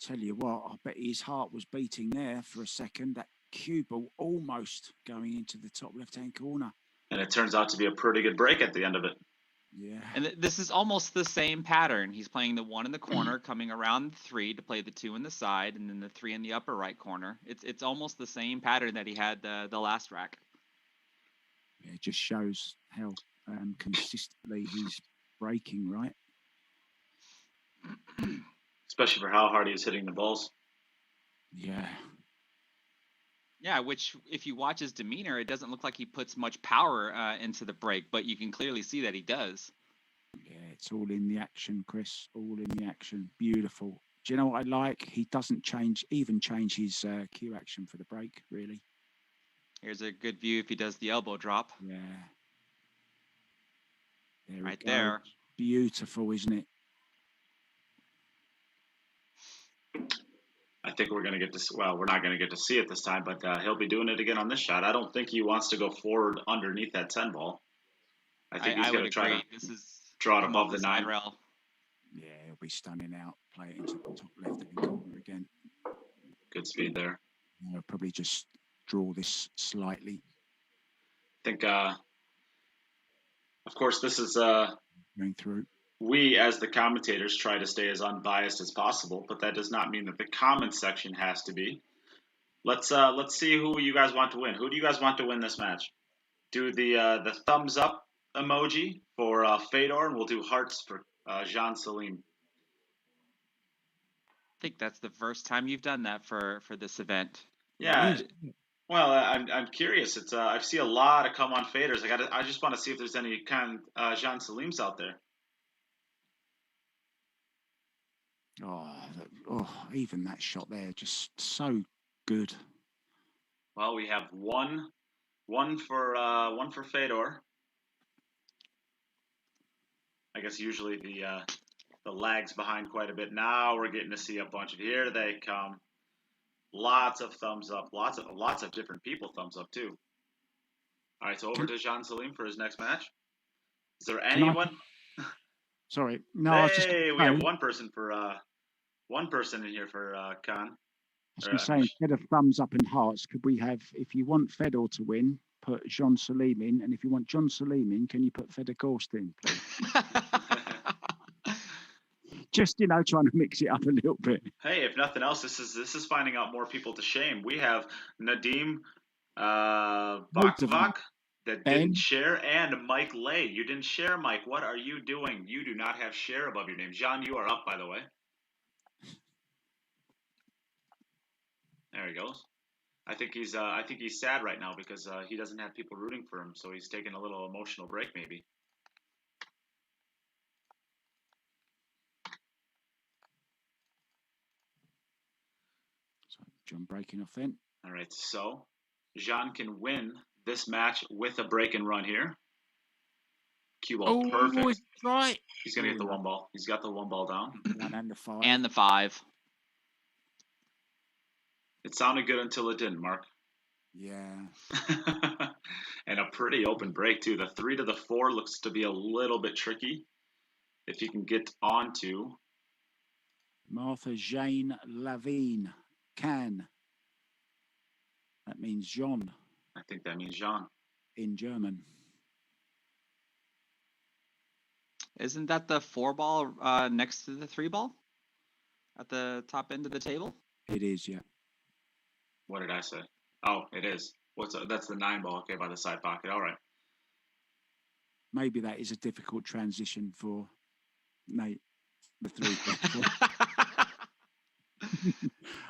Tell you what, I bet his heart was beating there for a second. That cue ball almost going into the top left-hand corner. And it turns out to be a pretty good break at the end of it. Yeah. And this is almost the same pattern. He's playing the 1 in the corner, coming around the 3 to play the 2 in the side, and then the 3 in the upper right corner. It's almost the same pattern that he had the last rack. Yeah, it just shows how consistently he's breaking, right? Especially for how hard he's hitting the balls. Yeah. Yeah, which if you watch his demeanor, it doesn't look like he puts much power into the break, but you can clearly see that he does. Yeah, it's all in the action, Chris. All in the action. Beautiful. Do you know what I like? He doesn't change his cue action for the break, really. Here's a good view if he does the elbow drop. Yeah. Right there. Beautiful, isn't it? I think we're going to get to, well, we're not going to get to see it this time, but he'll be doing it again on this shot. I don't think he wants to go forward underneath that 10 ball. I think he's going to try to draw it above the 9 rail. Yeah, he'll be stunning out, play it into the top left-hand corner again. Good speed there. I'll probably just draw this slightly. I think, of course, this is going through. We, as the commentators, try to stay as unbiased as possible, but that does not mean that the comments section has to be. Let's see who you guys want to win. Who do you guys want to win this match? Do the thumbs up emoji for Fedor, and we'll do hearts for Can Salim. I think that's the first time you've done that for this event. Yeah, Well, I'm curious. It's I see a lot of come on faders. I just want to see if there's any Can Salims out there. Even that shot there, just so good. Well, we have one for Fedor. I guess usually the lag's behind quite a bit. Now we're getting to see a bunch of, here they come. Lots of thumbs up. Lots of different people thumbs up too. All right, so over to Can Salim for his next match. Is there anyone? Sorry, no. Hey, we have one person in here for Can. I was going to say, instead of thumbs up and hearts, could we have, if you want Fedor to win, put Can Salim in, and if you want Can Salim in, can you put Fedor Gorst in, please? Just, trying to mix it up a little bit. Hey, if nothing else, this is finding out more people to shame. We have Nadim Bakvak that didn't share, and Mike Lay. You didn't share, Mike. What are you doing? You do not have share above your name. John, you are up, by the way. There he goes. I think he's sad right now because he doesn't have people rooting for him, so he's taking a little emotional break, maybe. So John breaking off then. All right, so Jean can win this match with a break and run here. Cue ball, perfect. Right. He's gonna get the one ball. He's got the one ball down. And the 5. And the 5. It sounded good until it didn't, Mark. Yeah. And a pretty open break too. The 3 to the 4 looks to be a little bit tricky. If you can get onto Martha Jane Lavigne. Can. That means Jean. I think that means Jean. In German. Isn't that the 4 ball next to the 3 ball? At the top end of the table? It is, yeah. What did I say? Oh, it is. That's the 9 ball, okay, by the side pocket. All right. Maybe that is a difficult transition for Nate, the 3.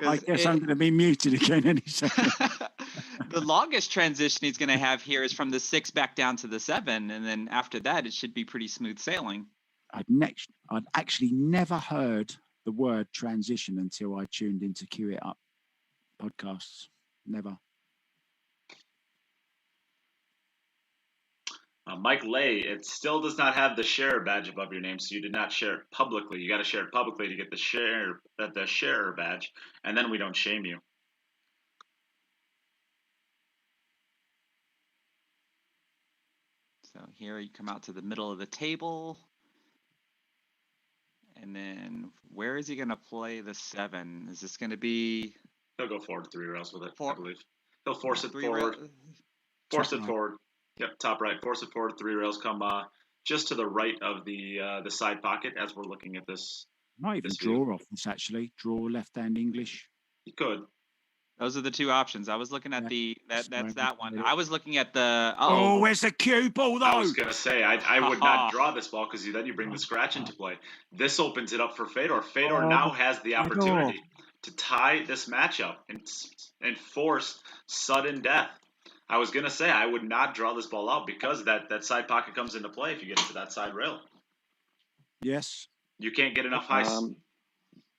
I guess I'm going to be muted again any second. The longest transition he's going to have here is from the 6 back down to the 7, and then after that, it should be pretty smooth sailing. I'd actually never heard the word transition until I tuned into Cue It Up podcasts. Never. Mike Lay, it still does not have the share badge above your name, so you did not share it publicly. You got to share it publicly to get the sharer badge, and then we don't shame you. So here you come out to the middle of the table. And then where is he going to play the 7? Is this going to be... He'll go forward 3 rails with it, I believe. He'll force it forward. Forward. Yep, top right. Force it forward. 3 rails come just to the right of the side pocket as we're looking at this. Might even draw off this, actually. Draw left-hand English. You could. Those are the 2 options. I was looking at that's that one. I was looking at the... Oh, where's the cue ball, though? I was going to say, I would not draw this ball because then you bring the scratch into play. This opens it up for Fedor. Fedor now has the opportunity to tie this matchup and force sudden death. I was going to say, I would not draw this ball out because that side pocket comes into play if you get into that side rail. Yes. You can't get enough high.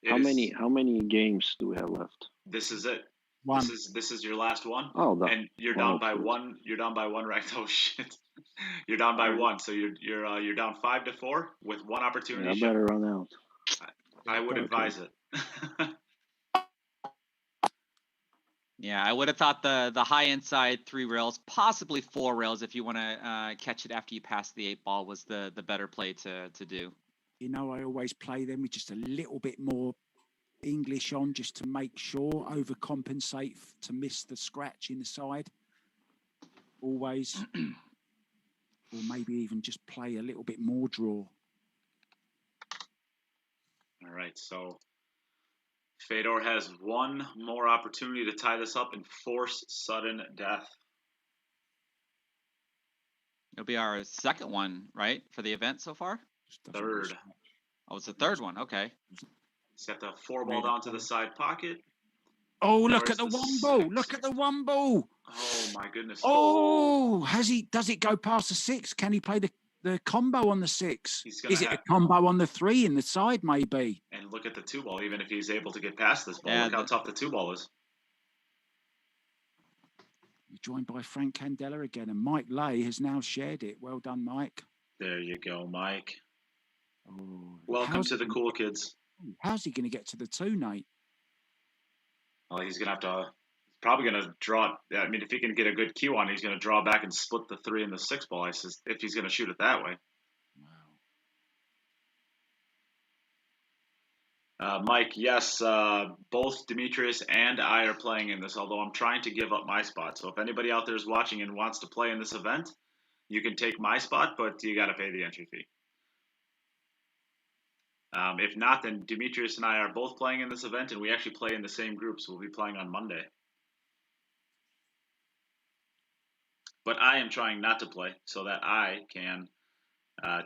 How many games do we have left? This is it. One. This is your last one. Oh, and you're down by 1. You're down by 1, right? Oh shit! You're down by 1, so you're down 5 to 4 with 1 opportunity. Yeah, I better run out. I would advise it. Yeah, I would have thought the high inside 3 rails, possibly 4 rails if you want to catch it after you pass the 8 ball was the better play to do. I always play them with just a little bit more English on just to make sure, overcompensate to miss the scratch in the side. Always. Or maybe even just play a little bit more draw. All right, so Fedor has 1 more opportunity to tie this up and force sudden death. It'll be our 2nd one, right, for the event so far? 3rd. Oh, it's the 3rd one. Okay. He's got the 4 ball down to the side pocket. Oh, Now, look at the where's one the ball. six? Look at the one ball. Oh my goodness. Oh, does it go past the 6? Can he play the combo on the 6? Is it a combo on the 3 in the side, maybe? And look at the 2 ball. Even if he's able to get past this ball, Yeah, look how tough the 2 ball is. We're joined by Frank Candela again, and Mike Lay has now shared it. Well done, Mike. There you go, Mike. Oh, Welcome to the cool kids. How's he going to get to the 2, Nate? Well, he's going to probably going to draw. I mean, if he can get a good cue on, he's going to draw back and split the 3 and the 6 ball. If he's going to shoot it that way. Mike, yes, both Demetrius and I are playing in this, although I'm trying to give up my spot. So if anybody out there is watching and wants to play in this event, you can take my spot, but you got to pay the entry fee. If not, then Demetrius and I are both playing in this event, and we actually play in the same groups. We'll be playing on Monday. But I am trying not to play so that I can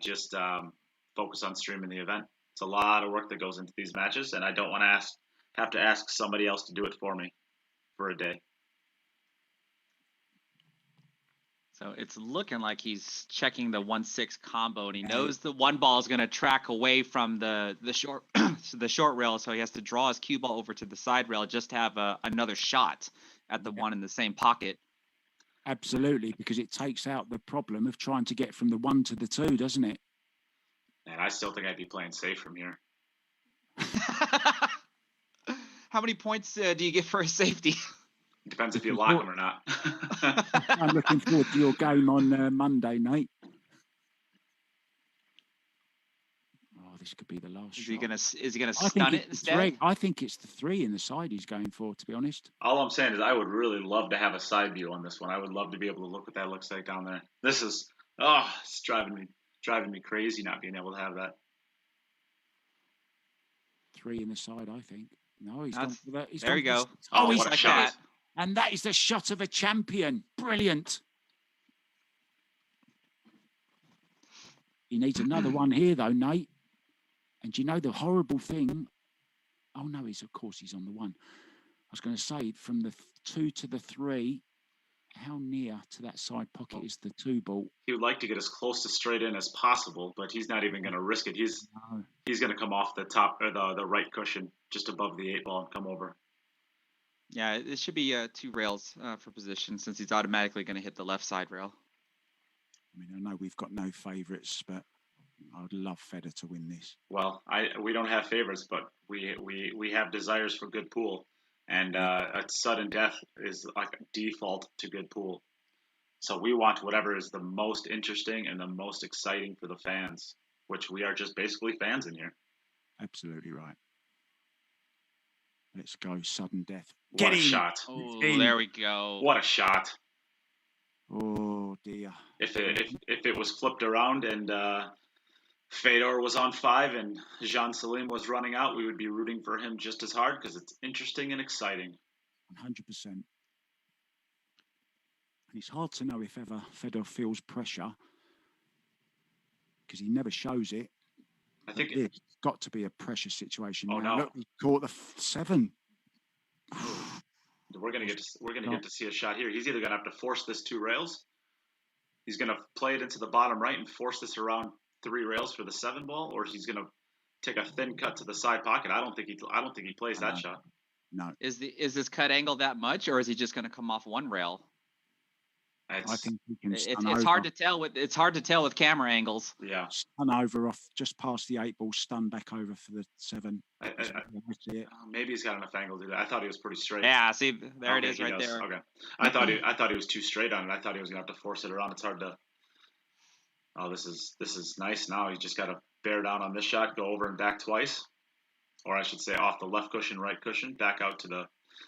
just focus on streaming the event. It's a lot of work that goes into these matches, and I don't want to have to ask somebody else to do it for me for a day. So it's looking like he's checking the 1-6 combo, and he knows the one ball is going to track away from the short the short rail, so he has to draw his cue ball over to the side rail just to have another shot at the one in the same pocket. Absolutely, because it takes out the problem of trying to get from the 1 to the 2, doesn't it? And I still think I'd be playing safe from here. How many points do you get for a safety? Depends if you lock him or not. I'm looking forward to your game on Monday, Nate. Oh, this could be the last shot. Is he gonna stun it instead? I think it's the 3 in the side he's going for, to be honest. All I'm saying is I would really love to have a side view on this one. I would love to be able to look what that looks like down there. This is, it's driving me crazy not being able to have that. 3 in the side, I think. No, he's gone for that. There you go. Oh, he's what a shot. that. And that is the shot of a champion. Brilliant. He needs another one here, though, Nate. And do you know the horrible thing? Oh, no, he's on the 1. I was going to say, from the 2 to the 3, how near to that side pocket is the 2 ball? He would like to get as close to straight in as possible, but he's not even going to risk it. He's going to come off the top or the right cushion just above the 8 ball and come over. Yeah, it should be 2 rails for position since he's automatically going to hit the left side rail. I mean, I know we've got no favourites, but I would love Fedor to win this. Well, we don't have favorites, but we have desires for good pool. And a sudden death is like a default to good pool. So we want whatever is the most interesting and the most exciting for the fans, which we are just basically fans in here. Absolutely right. Let's go, sudden death. What a shot. Oh, there we go. What a shot. Oh, dear. If it was flipped around and Fedor was on 5 and Can Salim was running out, we would be rooting for him just as hard because it's interesting and exciting. 100%. And it's hard to know if ever Fedor feels pressure because he never shows it. I think it's got to be a pressure situation. Oh, now. no. Look, he caught the 7. We're gonna get to see a shot here. He's either gonna have to force this 2 rails. He's gonna play it into the bottom right and force this around 3 rails for the 7 ball, or he's gonna take a thin cut to the side pocket. I don't think he plays that shot. No. Is this cut angle that much, or is he just going to come off 1 rail? I think he can. It's hard to tell with camera angles. Yeah. Stun over off just past the 8 ball, stun back over for the 7. Maybe he's got enough angle to do that. I thought he was pretty straight. Yeah, see, there it is right there. Okay. I thought he was too straight on it. I thought he was gonna have to force it around. It's hard to. Oh, this is nice. Now he's just got to bear down on this shot, go over and back twice, or I should say off the left cushion, right cushion, back out to the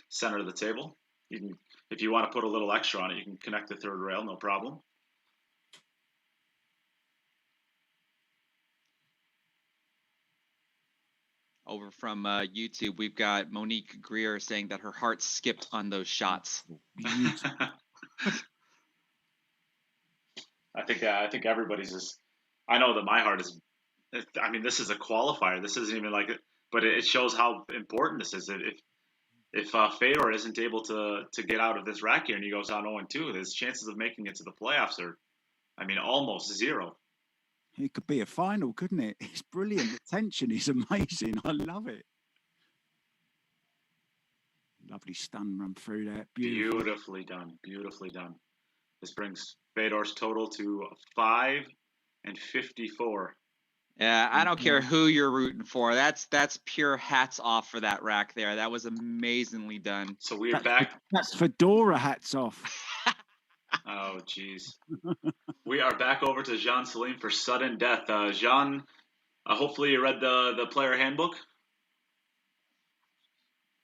center of the table. You can, if you want to put a little extra on it, you can connect the 3rd rail, no problem. Over from YouTube, we've got Monique Greer saying that her heart skipped on those shots. I think everybody's is. I know that my heart is. I mean, this is a qualifier. This isn't even like it, but it shows how important this is. if Fedor isn't able to get out of this rack here and he goes down 0-2, his chances of making it to the playoffs are, I mean, almost zero. It could be a final, couldn't it? It's brilliant. The tension is amazing. I love it. Lovely stun run through there. Beautiful. Beautifully done. Beautifully done. This brings Fedor's total to 5-54. Yeah, I don't care who you're rooting for. That's pure hats off for that rack there. That was amazingly done. So we're back. That's Fedora hats off. Oh, jeez. We are back over to Can Salim for sudden death. Can, hopefully you read the player handbook.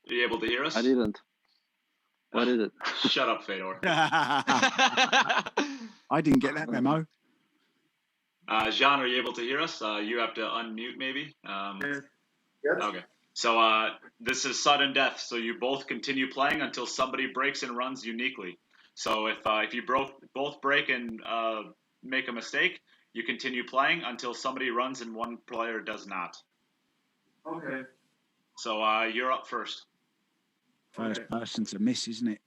Are you able to hear us? I didn't. What is it? Shut up, Fedor. I didn't get that memo. Can, are you able to hear us? You have to unmute maybe. Yes. Okay. So this is sudden death. So you both continue playing until somebody breaks and runs uniquely. So if you both break and make a mistake, you continue playing until somebody runs and one player does not. Okay. So you're up first. First person to miss, isn't it?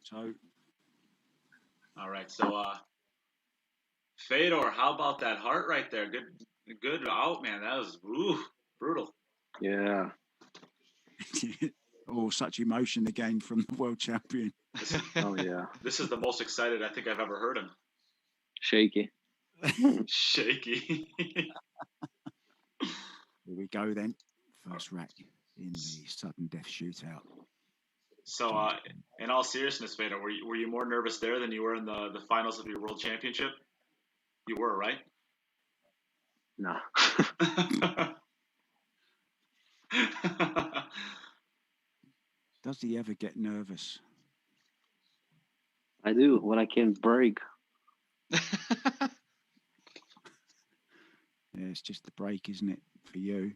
So. All right. So Fedor, how about that heart right there? Good out, man. That was brutal. Yeah. Oh, such emotion again from the world champion. Oh yeah. This is the most excited I think I've ever heard him. Shaky. Shaky. Here we go then. First rack in the sudden death shootout. So, in all seriousness, Fedor, were you more nervous there than you were in the finals of your world championship? You were, right? No. Does he ever get nervous? I do when I can't break. Yeah, it's just the break, isn't it, for you?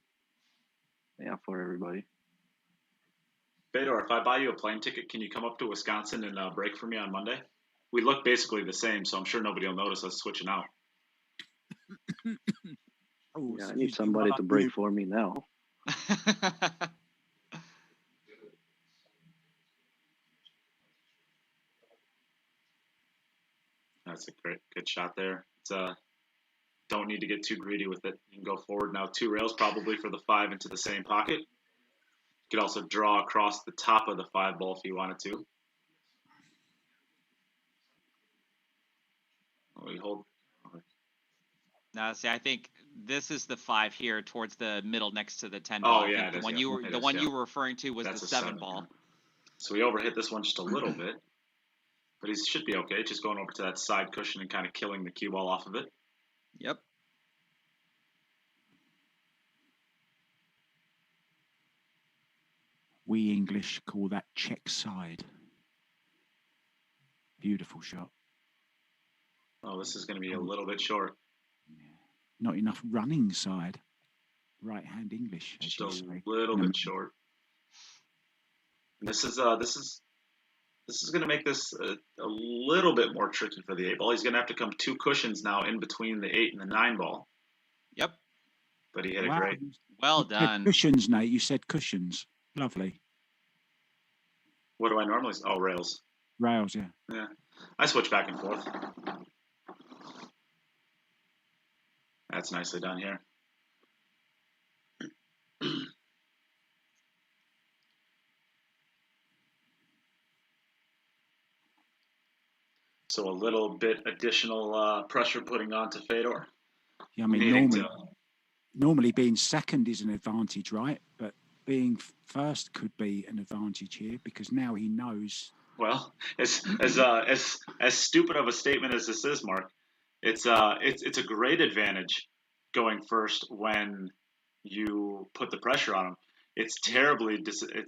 Yeah, for everybody. Fedor, if I buy you a plane ticket, can you come up to Wisconsin and break for me on Monday? We look basically the same, so I'm sure nobody will notice us switching out. Oh, yeah, I need somebody to break for me now. That's a good shot there. It's don't need to get too greedy with it. You can go forward now 2 rails probably for the 5 into the same pocket. You could also draw across the top of the 5 ball if you wanted to. We hold. No, see, I think this is the 5 here towards the middle next to the 10 ball. Oh yeah, the one you were referring to was That's the a 7 ball. Yeah. So we overhit this one just a little bit, but he should be okay. Just going over to that side cushion and kind of killing the cue ball off of it. Yep. We English call that check side. Beautiful shot. Oh, this is going to be a little bit short. Yeah. Not enough running side. Right-hand English. Just a little bit short. And this is going to make this a little bit more tricky for the 8 ball. He's going to have to come 2 cushions now in between the 8 and the 9 ball. Yep. But he hit it great. Well done. Cushions, Nate. You said cushions. Lovely. What do I normally say? Oh, rails. Rails, yeah. Yeah. I switch back and forth. That's nicely done here. So a little bit additional pressure putting on to Fedor. Yeah, I mean, normally being second is an advantage, right? But being first could be an advantage here because now he knows. Well, as stupid of a statement as this is, Mark, it's a great advantage going first when you put the pressure on him. It's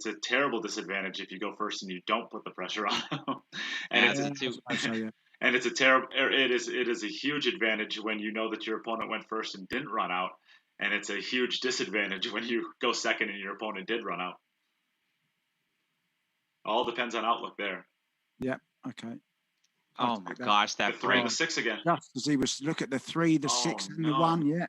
a terrible disadvantage if you go first and you don't put the pressure on him. And it is a huge advantage when you know that your opponent went first and didn't run out, and it's a huge disadvantage when you go second and your opponent did run out. All depends on outlook there. Yep. Okay. Oh my gosh, that 3 and the 6 again. Just as he was look at the 3, the 6, and the 1. Yeah.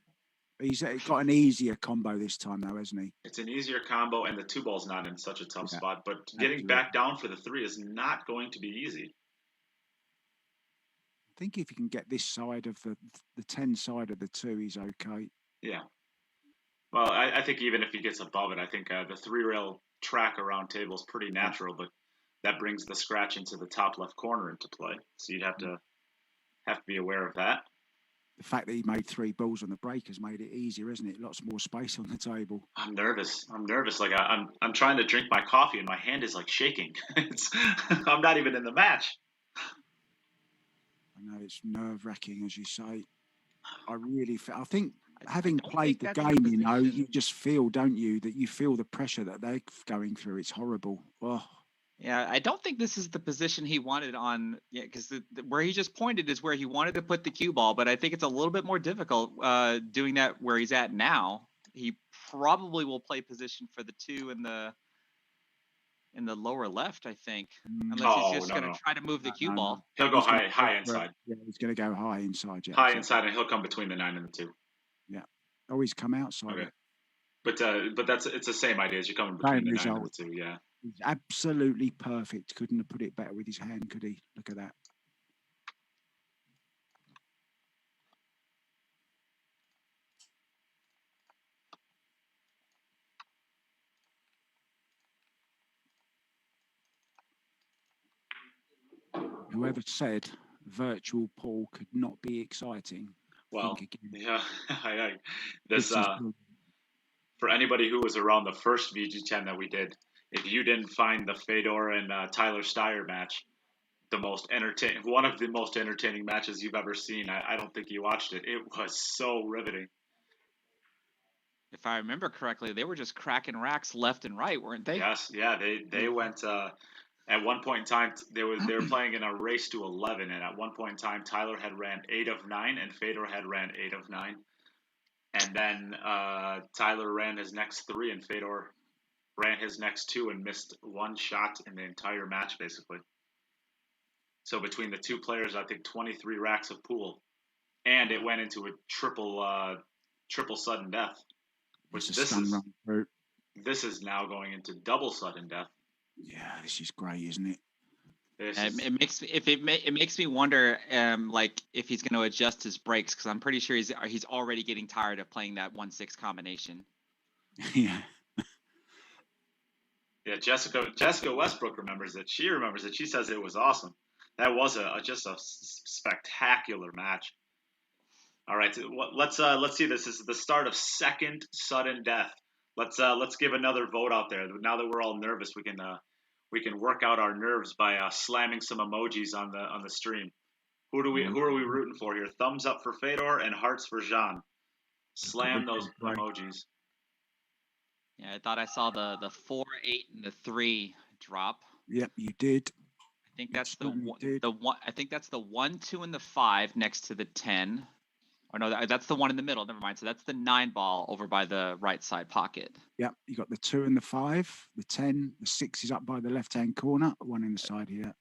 He's got an easier combo this time, though, hasn't he? It's an easier combo, and the 2-ball's not in such a tough Yeah, spot. But getting back down for the 3 is not going to be easy. I think if you can get this side of the 10 side of the 2, he's okay. Yeah. Well, I think even if he gets above it, I think the 3-rail track around table is pretty natural, but that brings the scratch into the top left corner into play. So you'd have to be aware of that. The fact that he made 3 balls on the break has made it easier, isn't it? Lots more space on the table. I'm nervous. Like I'm trying to drink my coffee and my hand is like shaking. I'm not even in the match. I know it's nerve-wracking, as you say. I think having played the game, you know, you just feel, don't you, that you feel the pressure that they're going through. It's horrible. Oh. Yeah, I don't think this is the position he wanted on. Yeah, because where he just pointed is where he wanted to put the cue ball, but I think it's a little bit more difficult doing that where he's at now. He probably will play position for the 2 in the lower left, I think, unless he's just going to try to move the cue ball. He'll go high inside. Yeah, he's going to go high inside. Yeah, high inside, and he'll come between the 9 and the 2. Yeah. Oh, he's come outside. Okay. But it's the same idea as you're coming between the 9 and the 2. Yeah. He's absolutely perfect. Couldn't have put it better with his hand, could he? Look at that. Whoever said virtual pool could not be exciting? Well, yeah, this for anybody who was around the first VG10 that we did, if you didn't find the Fedor and Tyler Steyer match one of the most entertaining matches you've ever seen, I don't think you watched it. It was so riveting. If I remember correctly, they were just cracking racks left and right, weren't they? Yes, yeah, they went. At one point in time, they were playing in a race to 11, and at one point in time, Tyler had ran 8 of 9, and Fedor had ran 8 of 9, and then Tyler ran his next 3, and Fedor ran his next 2, and missed 1 shot in the entire match, basically. So between the 2 players, I think 23 racks of pool, and it went into a triple sudden death, which this is now going into double sudden death. Yeah, this is great, isn't it? It makes me wonder, like if he's going to adjust his breaks, because I'm pretty sure he's already getting tired of playing that 1-6 combination. Yeah. Yeah, Jessica Westbrook remembers it. She remembers it. She says it was awesome. That was just a spectacular match. All right, let's see. This is the start of second sudden death. Let's give another vote out there. Now that we're all nervous, we can work out our nerves by slamming some emojis on the stream. Who are we rooting for here? Thumbs up for Fedor and hearts for Jean. Slam those emojis. Yeah, I thought I saw the 4, 8, and the 3 drop. Yep, you did. I think that's the one. I think that's the 1, 2, and the 5 next to the 10. Or no, that's the one in the middle. Never mind. So that's the 9 ball over by the right side pocket. Yep, you got the 2 and the 5, the 10, the 6 is up by the left-hand corner, 1 in the side here.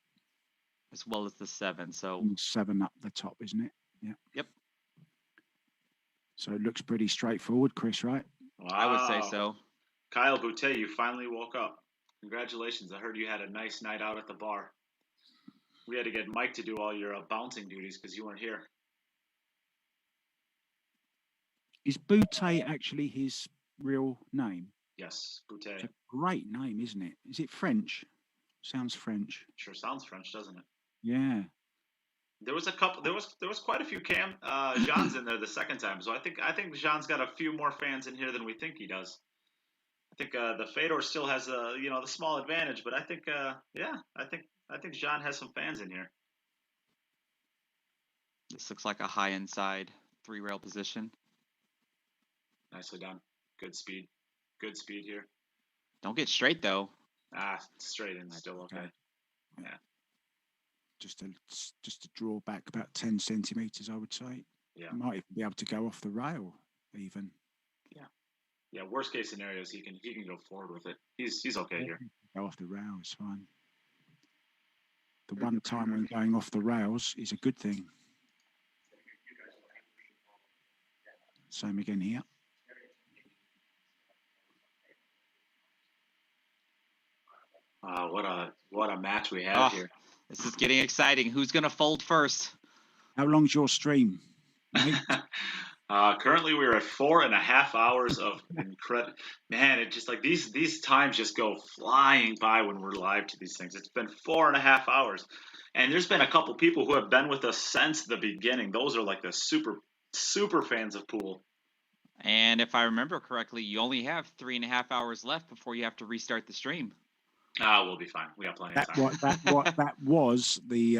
As well as the 7. So and 7 up the top, isn't it? Yeah. Yep. So it looks pretty straightforward, Chris, right? Wow. I would say so. Kyle Boutte, you finally woke up. Congratulations. I heard you had a nice night out at the bar. We had to get Mike to do all your bouncing duties because you weren't here. Is Boutte actually his real name? Yes, Boutte. It's a great name, isn't it? Is it French? Sounds French. Sure sounds French, doesn't it? Yeah. There was a couple. There was quite a few Jean's in there the second time. So I think Jean's got a few more fans in here than we think he does. I think the Fedor still has the small advantage, but I think I think Jean has some fans in here. This looks like a high inside 3-rail position. Nicely done. Good speed. Good speed here. Don't get straight though. Straight in, still okay. Yeah. Just to draw back about 10 centimeters, I would say. Yeah. Might even be able to go off the rail, even. Yeah. Yeah. Worst case scenarios, he can go forward with it. He's okay here. Go off the rail is fine. The one time when going off the rails is a good thing. Same again here. What a match we have here. This is getting exciting. Who's gonna fold first? How long's your stream, mate? Currently, we're at 4.5 hours of incredible. Man, it just like these times just go flying by when we're live to these things. It's been 4.5 hours, and there's been a couple people who have been with us since the beginning. Those are like the super fans of pool. And if I remember correctly, you only have 3.5 hours left before you have to restart the stream. We'll be fine. We got plenty of time. That was the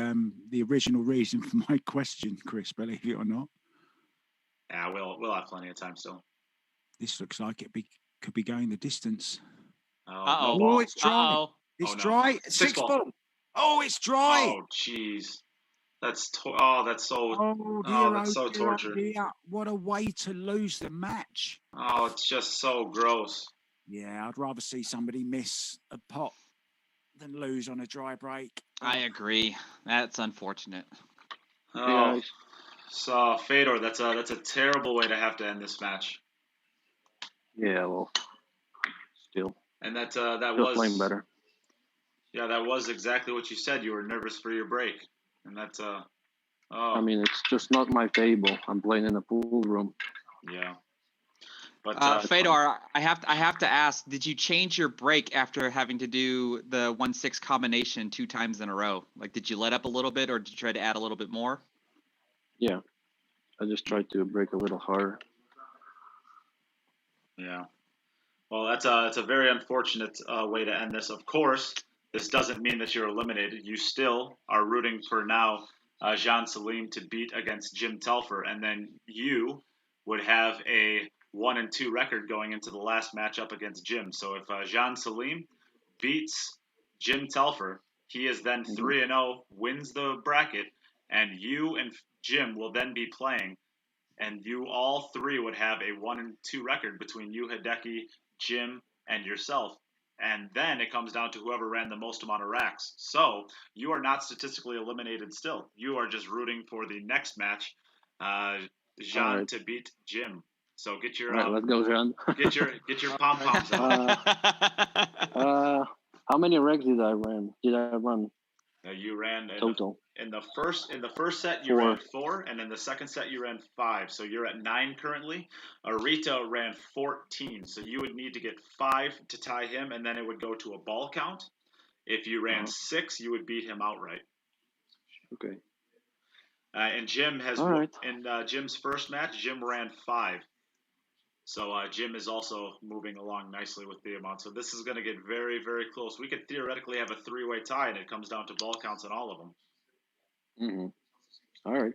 original reason for my question, Chris. Believe it or not. Yeah, we'll have plenty of time still. This looks like could be going the distance. Oh, it's dry. It's dry. Six ball. Oh, it's dry. Oh, jeez. That's so torture. Dear. What a way to lose the match. Oh, it's just so gross. Yeah, I'd rather see somebody miss a pot than lose on a dry break. I agree. That's unfortunate. Oh, yeah. So Fedor, that's a terrible way to have to end this match. Yeah, well, still. And that still was playing better. Yeah, that was exactly what you said. You were nervous for your break, and that's I mean, it's just not my table. I'm playing in a pool room. Yeah. But Fedor, I have to ask: did you change your break after having to do the 1-6 combination 2 times in a row? Like, did you let up a little bit, or did you try to add a little bit more? Yeah, I just tried to break a little harder. Yeah. Well, that's a very unfortunate way to end this. Of course, this doesn't mean that you're eliminated. You still are rooting for now Can Salim to beat against Jim Telfer, and then you would have a 1-2 record going into the last matchup against Jim. So if Can Salim beats Jim Telfer, he is then 3-0, wins the bracket, and you and Jim will then be playing, and you all three would have a 1-2 record between you, Hideaki, Jim, and yourself. And then it comes down to whoever ran the most amount of racks. So you are not statistically eliminated still. You are just rooting for the next match, Can to beat Jim. So get your let's go, Jean. get your pom poms out. How many regs did I run? You ran total in the first set you ran 4, and in the second set you ran 5. So you're at 9 currently. Arita ran 14, so you would need to get 5 to tie him, and then it would go to a ball count. If you ran 6, you would beat him outright. Okay. And Jim has in Jim's first match, Jim ran 5. So Jim is also moving along nicely with the amount. So this is going to get very, very close. We could theoretically have a 3-way tie, and it comes down to ball counts on all of them. All right.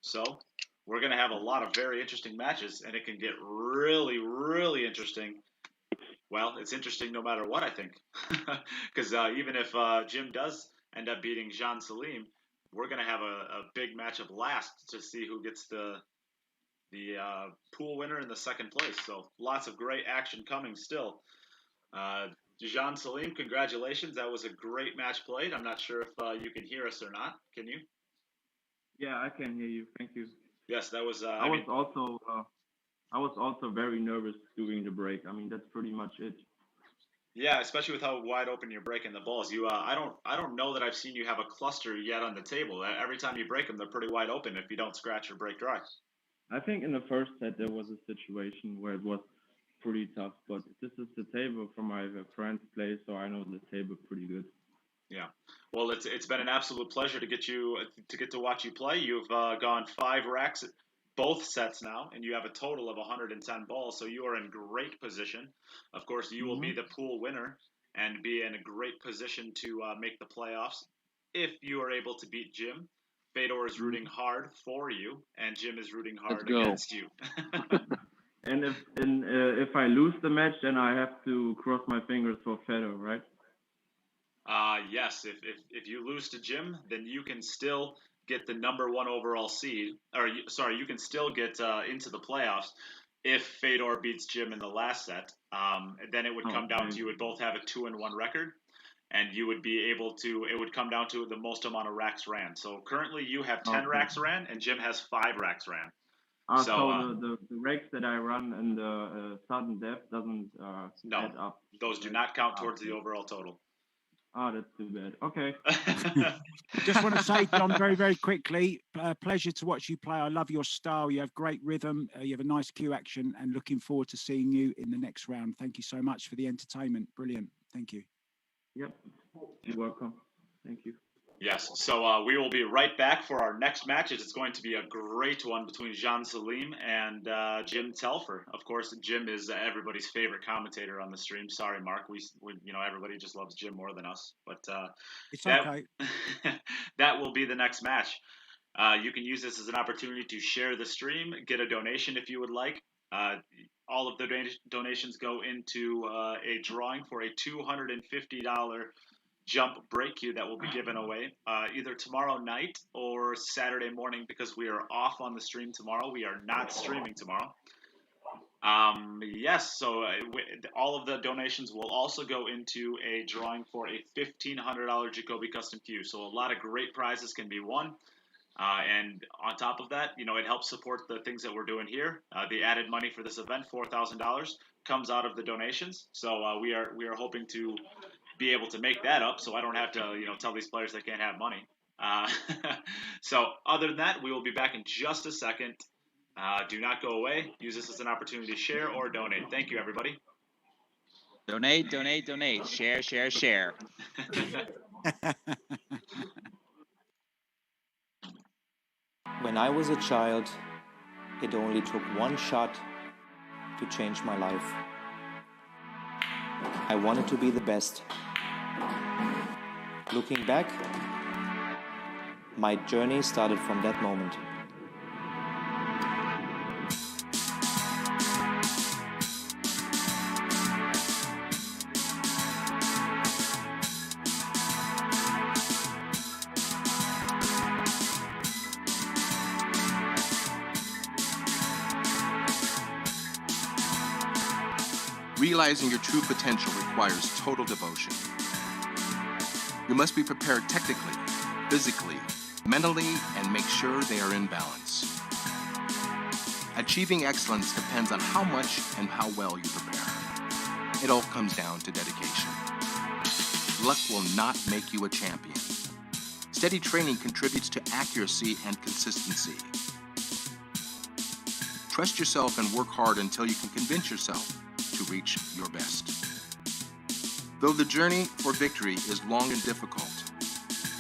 So we're going to have a lot of very interesting matches, and it can get really, really interesting. Well, it's interesting no matter what, I think. Because even if Jim does end up beating Can Salim, we're going to have a big matchup last to see who gets the pool winner in the second place. So lots of great action coming still. Can Salim, congratulations. That was a great match played. I'm not sure if you can hear us or not. Can you? Yeah, I can hear you. Thank you. Yes, that was. I was also very nervous doing the break. I mean, that's pretty much it. Yeah, especially with how wide open you're breaking the balls. You, I don't know that I've seen you have a cluster yet on the table. Every time you break them, they're pretty wide open if you don't scratch or break dry. I think in the first set there was a situation where it was pretty tough, but this is the table from my friend's place, so I know the table pretty good. Yeah, well, it's been an absolute pleasure to get to watch you play. You've gone 5 racks both sets now, and you have a total of 110 balls, so you are in great position. Of course, you will be the pool winner and be in a great position to make the playoffs if you are able to beat Jim. Fedor is rooting hard for you, and Jim is rooting hard against you. And if I lose the match, then I have to cross my fingers for Fedor, right? Yes. If you lose to Jim, then you can still get the number 1 overall seed. You can still get into the playoffs if Fedor beats Jim in the last set. Then it would come down to you would both have a 2-1 record. And you would be able to, it would come down to the most amount of racks ran. So currently you have 10 racks ran, and Jim has 5 racks ran. So the rakes that I run in the sudden death doesn't add up. Those do not count towards the overall total. Oh, that's too bad. Okay. Just want to say, John, very, very quickly, pleasure to watch you play. I love your style. You have great rhythm. You have a nice cue action, and looking forward to seeing you in the next round. Thank you so much for the entertainment. Brilliant. Thank you. Yep. You're welcome. Thank you. Yes. So we will be right back for our next match. It's going to be a great one between Can Salim and Jim Telfer. Of course, Jim is everybody's favorite commentator on the stream. Sorry, Mark. We everybody just loves Jim more than us. But it's okay. That will be the next match. You can use this as an opportunity to share the stream, get a donation if you would like. All of the donations go into a drawing for a $250 jump break cue that will be given away either tomorrow night or Saturday morning, because we are off on the stream tomorrow. We are not streaming tomorrow. Yes, so all of the donations will also go into a drawing for a $1,500 Jacoby custom cue. So a lot of great prizes can be won. And on top of that, it helps support the things that we're doing here. The added money for this event, $4,000, comes out of the donations. So we are hoping to be able to make that up, so I don't have to tell these players they can't have money. So other than that, we will be back in just a second. Do not go away. Use this as an opportunity to share or donate. Thank you, everybody. Donate, donate, donate. Share, share, share. When I was a child, it only took one shot to change my life. I wanted to be the best. Looking back, my journey started from that moment. Realizing your true potential requires total devotion. You must be prepared technically, physically, mentally, and make sure they are in balance. Achieving excellence depends on how much and how well you prepare. It all comes down to dedication. Luck will not make you a champion. Steady training contributes to accuracy and consistency. Trust yourself and work hard until you can convince yourself to reach your best. Though the journey for victory is long and difficult,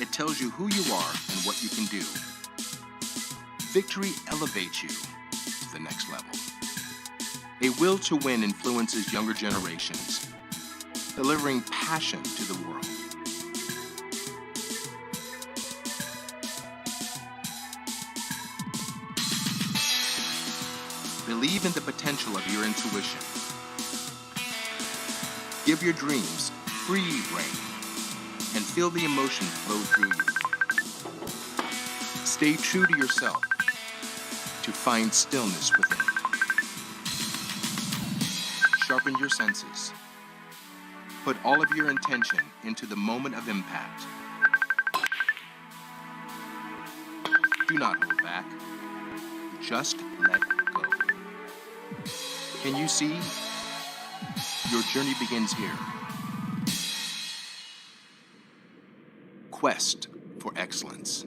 it tells you who you are and what you can do. Victory elevates you to the next level. A will to win influences younger generations, delivering passion to the world. Believe in the potential of your intuition. Give your dreams free rein and feel the emotion flow through you. Stay true to yourself to find stillness within. Sharpen your senses. Put all of your intention into the moment of impact. Do not hold back. Just let go. Can you see? Your journey begins here. Quest for excellence.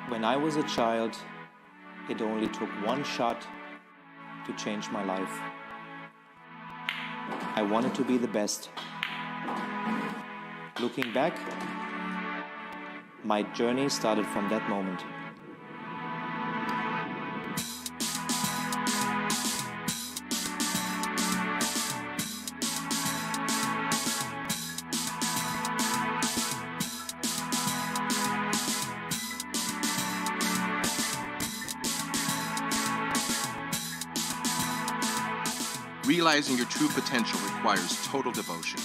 When I was a child, it only took one shot to change my life. I wanted to be the best. Looking back, my journey started from that moment. Realizing your true potential requires total devotion.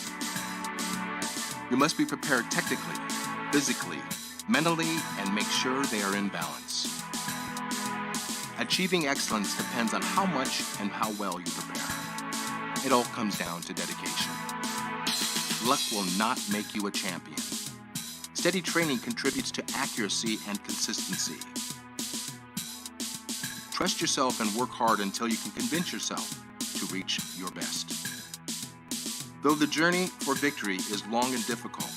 You must be prepared technically, physically, mentally, and make sure they are in balance. Achieving excellence depends on how much and how well you prepare. It all comes down to dedication. Luck will not make you a champion. Steady training contributes to accuracy and consistency. Trust yourself and work hard until you can convince yourself to reach your best. Though the journey for victory is long and difficult,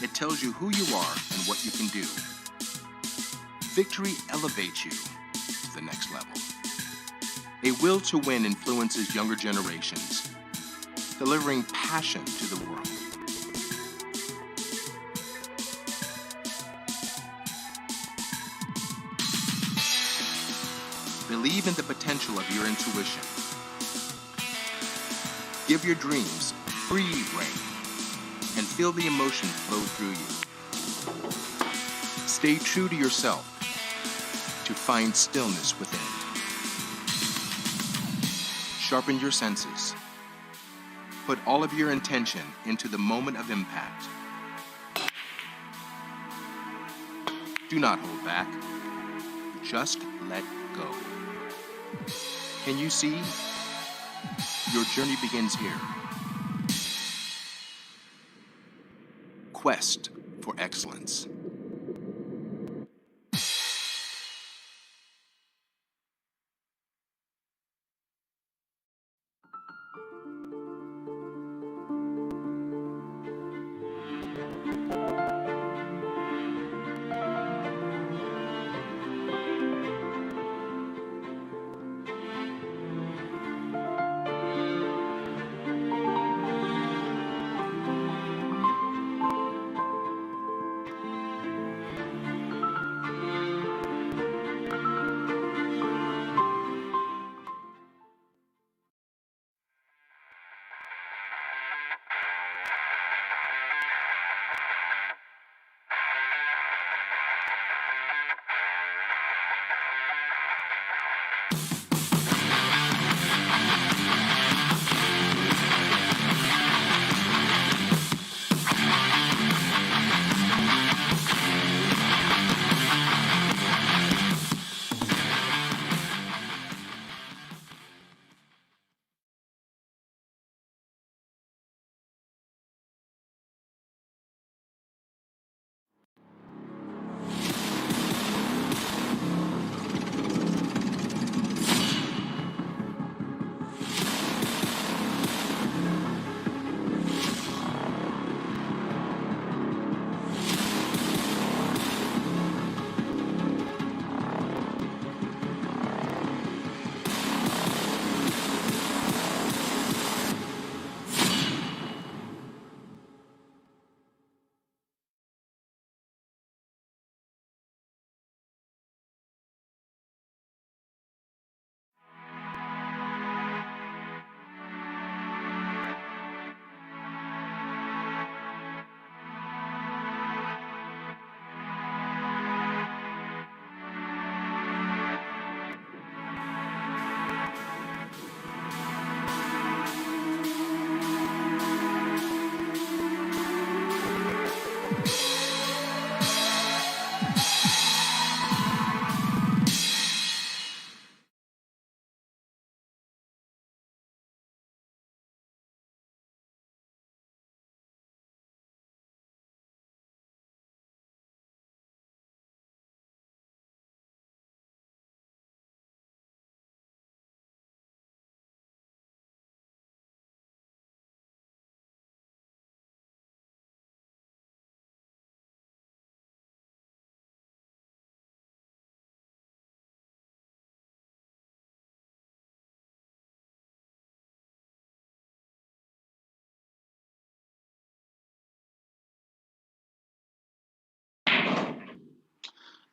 it tells you who you are and what you can do. Victory elevates you to the next level. A will to win influences younger generations, delivering passion to the world. Believe in the potential of your intuition. Give your dreams free rein and feel the emotion flow through you. Stay true to yourself to find stillness within. Sharpen your senses. Put all of your intention into the moment of impact. Do not hold back. Just let go. Can you see? Your journey begins here. Quest for excellence.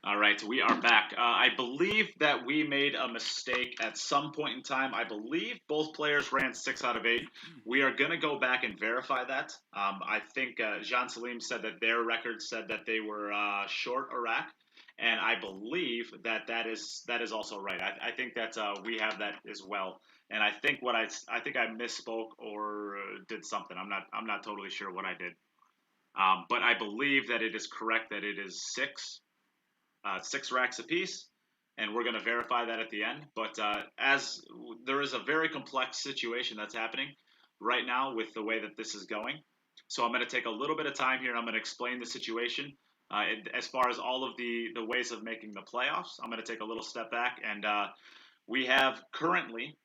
All right, we are back. I believe that we made a mistake at some point in time. I believe both players ran 6 out of 8. We are going to go back and verify that. I think Can Salim said that their record said that they were short Iraq, and I believe that is also right. I think that we have that as well. And I think I think I misspoke or did something. I'm not totally sure what I did. But I believe that it is correct that it is 6 racks apiece, and we're going to verify that at the end. But as there is a very complex situation that's happening right now with the way that this is going, so I'm going to take a little bit of time here and I'm going to explain the situation as far as all of the ways of making the playoffs. I'm going to take a little step back, and we have currently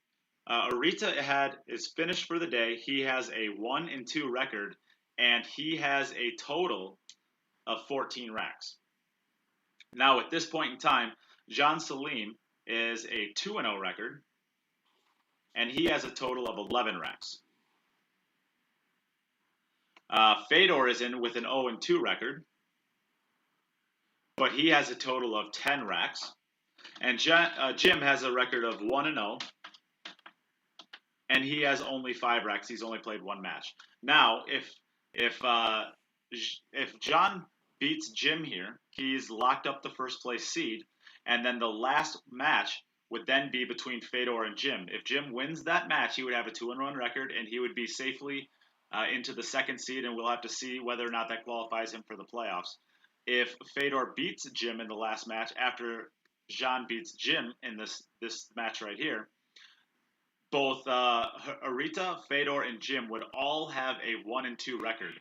Arita is finished for the day. He has a 1-2 record, and he has a total of 14 racks. Now, at this point in time, Can Salim is a 2-0 record, and he has a total of 11 racks. Fedor is in with an 0-2 record, but he has a total of 10 racks. And Jim has a record of 1-0, and he has only 5 racks. He's only played 1 match. Now, if John beats Jim here, he's locked up the first place seed, and then the last match would then be between Fedor and Jim. If Jim wins that match, he would have a 2-1 record, and he would be safely into the 2nd seed, and we'll have to see whether or not that qualifies him for the playoffs. If Fedor beats Jim in the last match, after Jean beats Jim in this match right here, both Arita, Fedor, and Jim would all have a 1-2 record.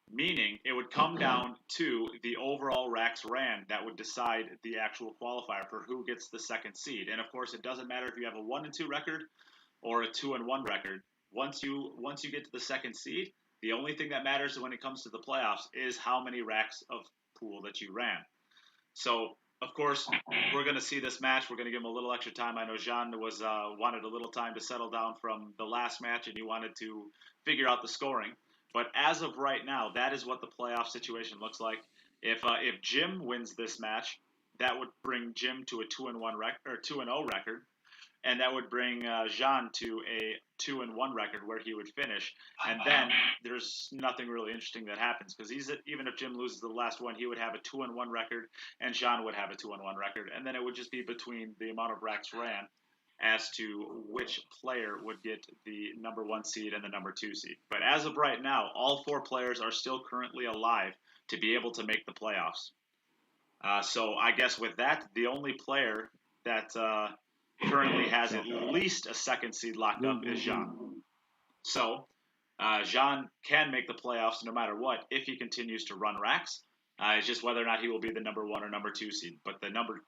Meaning it would come down to the overall racks ran that would decide the actual qualifier for who gets the 2nd seed. And of course, it doesn't matter if you have a 1-2 record or a 2-1 record. Once you get to the 2nd seed, the only thing that matters when it comes to the playoffs is how many racks of pool that you ran. So, of course, we're going to see this match. We're going to give him a little extra time. I know Jean wanted a little time to settle down from the last match, and he wanted to figure out the scoring. But as of right now, that is what the playoff situation looks like. If Jim wins this match, that would bring Jim to a 2-1 record or 2-0 record, and that would bring Jean to a 2-1 record where he would finish. And then there's nothing really interesting that happens because even if Jim loses the last one, he would have a 2-1 record, and Jean would have a 2-1 record, and then it would just be between the amount of racks ran as to which player would get the number 1 seed and the number 2 seed. But as of right now, all 4 players are still currently alive to be able to make the playoffs. So I guess with that, the only player that currently has at least a 2nd seed locked up is Jean. So Jean can make the playoffs no matter what if he continues to run racks. It's just whether or not he will be the number 1 or number 2 seed. But the number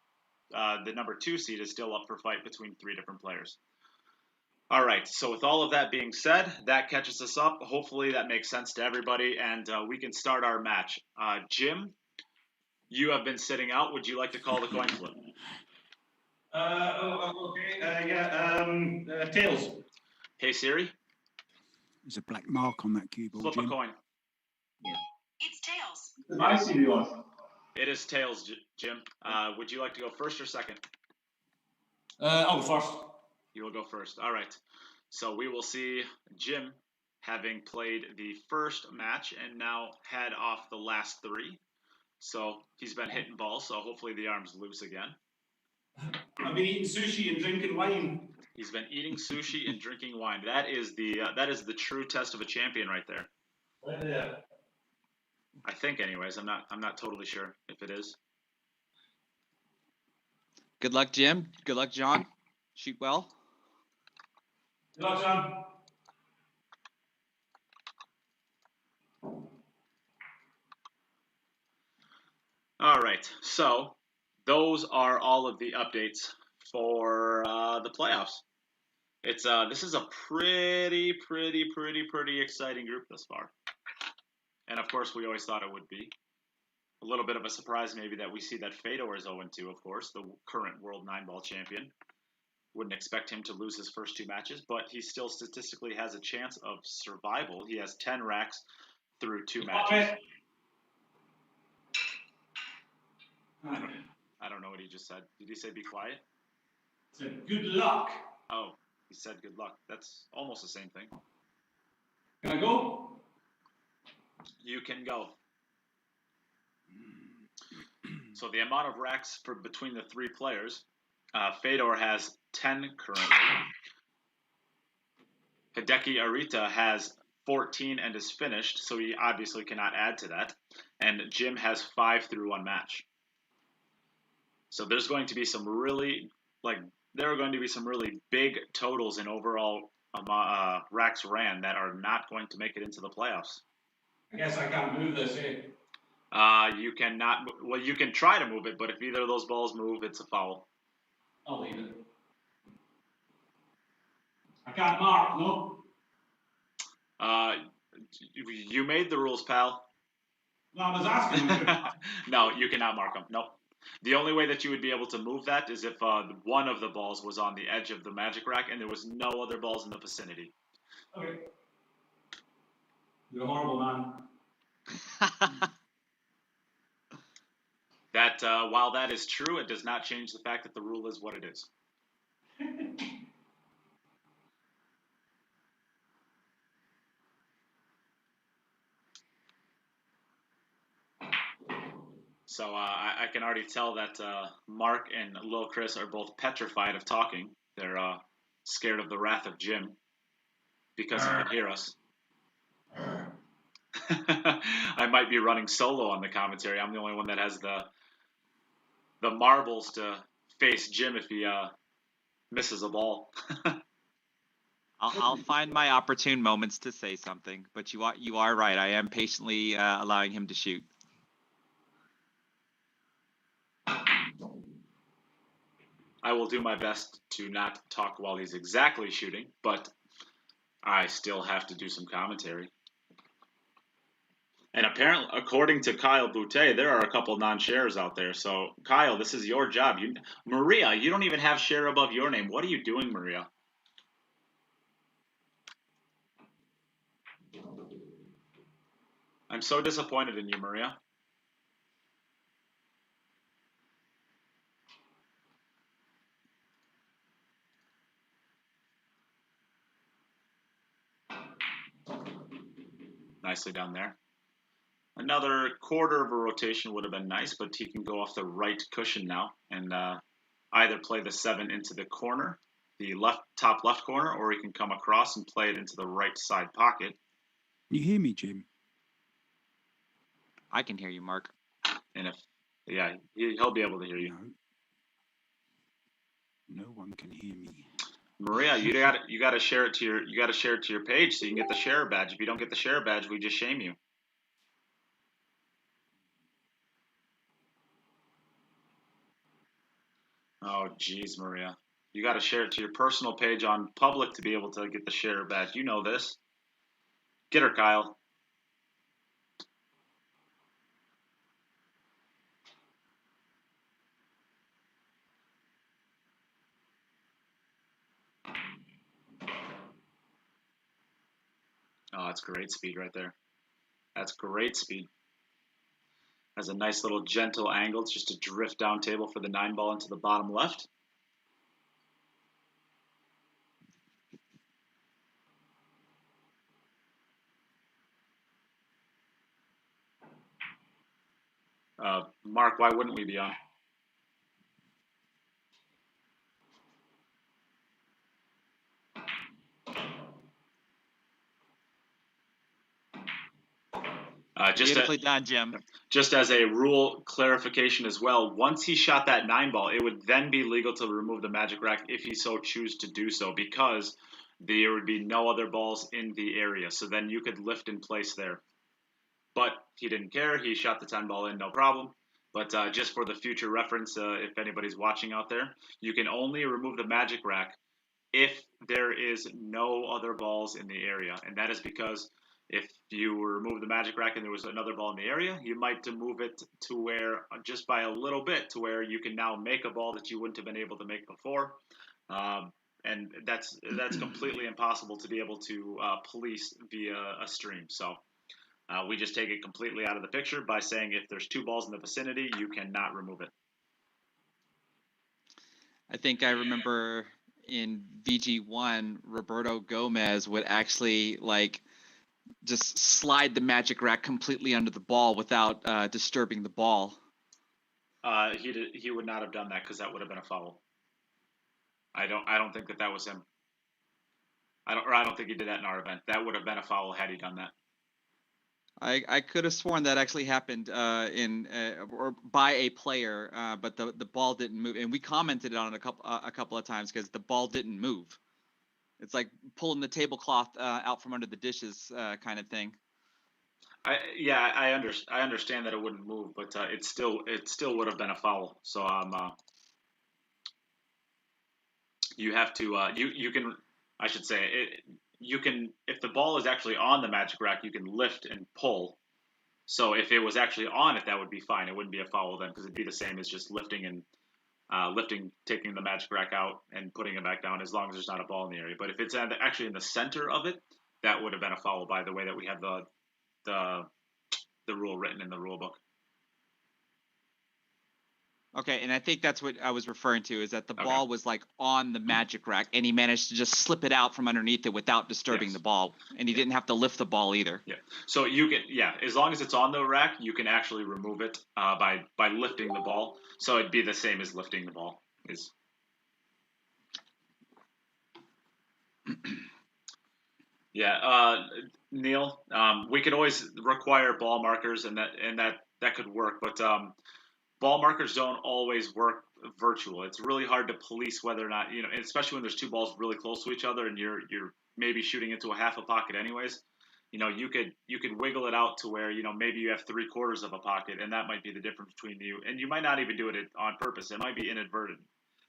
2 seed is still up for fight between 3 different players. All right, so with all of that being said, that catches us up. Hopefully that makes sense to everybody, and we can start our match. Jim, you have been sitting out. Would you like to call the coin flip? Okay. Tails. Hey, Siri. There's a black mark on that cue ball, Flip Jim. a coin. It's tails. I see one. It is tails, Jim. Would you like to go first or second? I'll go first. You will go first. All right. So we will see Jim having played the first match and now had off the last 3. So he's been hitting balls, so hopefully the arm's loose again. I've been eating sushi and drinking wine. He's been eating sushi and drinking wine. That is the true test of a champion right there. Yeah. I think, anyways. I'm not totally sure if it is. Good luck, Jim. Good luck, John. Shoot well. Good luck, John. All right. So those are all of the updates for the playoffs. This is a pretty exciting group thus far. And of course, we always thought it would be. A little bit of a surprise maybe that we see that Fedor is 0-2, of course, the current world 9-ball champion. Wouldn't expect him to lose his first 2 matches, but he still statistically has a chance of survival. He has 10 racks through 2 matches. I don't know what he just said. Did he say be quiet? He said, good luck. Oh, he said good luck. That's almost the same thing. Can I go? You can go. So the amount of racks for between the three players, Fedor has 10 currently. Hideaki Arita has 14 and is finished, so he obviously cannot add to that. And Jim has 5 through 1 match. So there's going to be some really, there are going to be some really big totals in overall racks ran that are not going to make it into the playoffs. I guess I can't move this, eh? You cannot, well, you can try to move it, but if either of those balls move, it's a foul. I'll leave it. I can't mark, no? You made the rules, pal. No, I was asking you. No, you cannot mark them. Nope. The only way that you would be able to move that is if one of the balls was on the edge of the magic rack and there was no other balls in the vicinity. Okay. You're a horrible man. That while that is true, it does not change the fact that the rule is what it is. So I can already tell that Mark and Lil Chris are both petrified of talking. They're scared of the wrath of Jim because he can hear us. I might be running solo on the commentary. I'm the only one that has the marbles to face Jim if he misses a ball. I'll find my opportune moments to say something, but you are right. I am patiently allowing him to shoot. I will do my best to not talk while he's exactly shooting, but I still have to do some commentary. And apparently, according to Kyle Boutte, there are a couple non-shares out there. So, Kyle, this is your job. Maria, you don't even have share above your name. What are you doing, Maria? I'm so disappointed in you, Maria. Nicely done there. Another quarter of a rotation would have been nice, but he can go off the right cushion now and either play the 7 into the corner, the top left corner, or he can come across and play it into the right side pocket. Can you hear me, Jim? I can hear you, Mark. And he'll be able to hear you. No one can hear me. Maria, you got to share it to your page so you can get the share badge. If you don't get the share badge, we just shame you. Oh, geez, Maria. You got to share it to your personal page on public to be able to get the share badge. You know this. Get her, Kyle. Oh, that's great speed right there. That's great speed. Has a nice little gentle angle. It's just a drift down table for the 9 ball into the bottom left. Mark, why wouldn't we be on? Beautifully done, Jim. Just as a rule clarification as well, once he shot that 9 ball, it would then be legal to remove the magic rack if he so choose to do so, because there would be no other balls in the area. So then you could lift in place there. But he didn't care. He shot the 10 ball in, no problem. But just for the future reference, if anybody's watching out there, you can only remove the magic rack if there is no other balls in the area. And that is because if you remove the magic rack and there was another ball in the area, you might move it to where, just by a little bit, to where you can now make a ball that you wouldn't have been able to make before. And that's completely impossible to be able to police via a stream. So we just take it completely out of the picture by saying if there's 2 balls in the vicinity, you cannot remove it. I think I remember in VG1, Roberto Gomez would actually like just slide the magic rack completely under the ball without disturbing the ball. He would not have done that because that would have been a foul. I don't think that was him. I don't think he did that in our event. That would have been a foul had he done that. I could have sworn that actually happened or by a player, but the ball didn't move, and we commented on it a couple of times because the ball didn't move. It's like pulling the tablecloth out from under the dishes kind of thing. I understand that it wouldn't move, but it still would have been a foul. So you have to you can, I should say it. You can, if the ball is actually on the magic rack, you can lift and pull. So if it was actually on it, that would be fine. It wouldn't be a foul then, because it'd be the same as just lifting and taking the magic rack out and putting it back down, as long as there's not a ball in the area. But if it's actually in the center of it, that would have been a foul by the way that we have the rule written in the rule book. Okay, and I think that's what I was referring to, is that the ball was like on the magic rack, and he managed to just slip it out from underneath it without disturbing the ball, and he didn't have to lift the ball either. Yeah. So you can, as long as it's on the rack, you can actually remove it by lifting the ball. So it'd be the same as lifting the ball. Neil, we could always require ball markers, and that could work, but ball markers don't always work virtual. It's really hard to police whether or not, especially when there's two balls really close to each other and you're maybe shooting into a half a pocket anyways. You could wiggle it out to where, maybe you have 3/4 of a pocket, and that might be the difference between you. And you might not even do it on purpose. It might be inadvertent.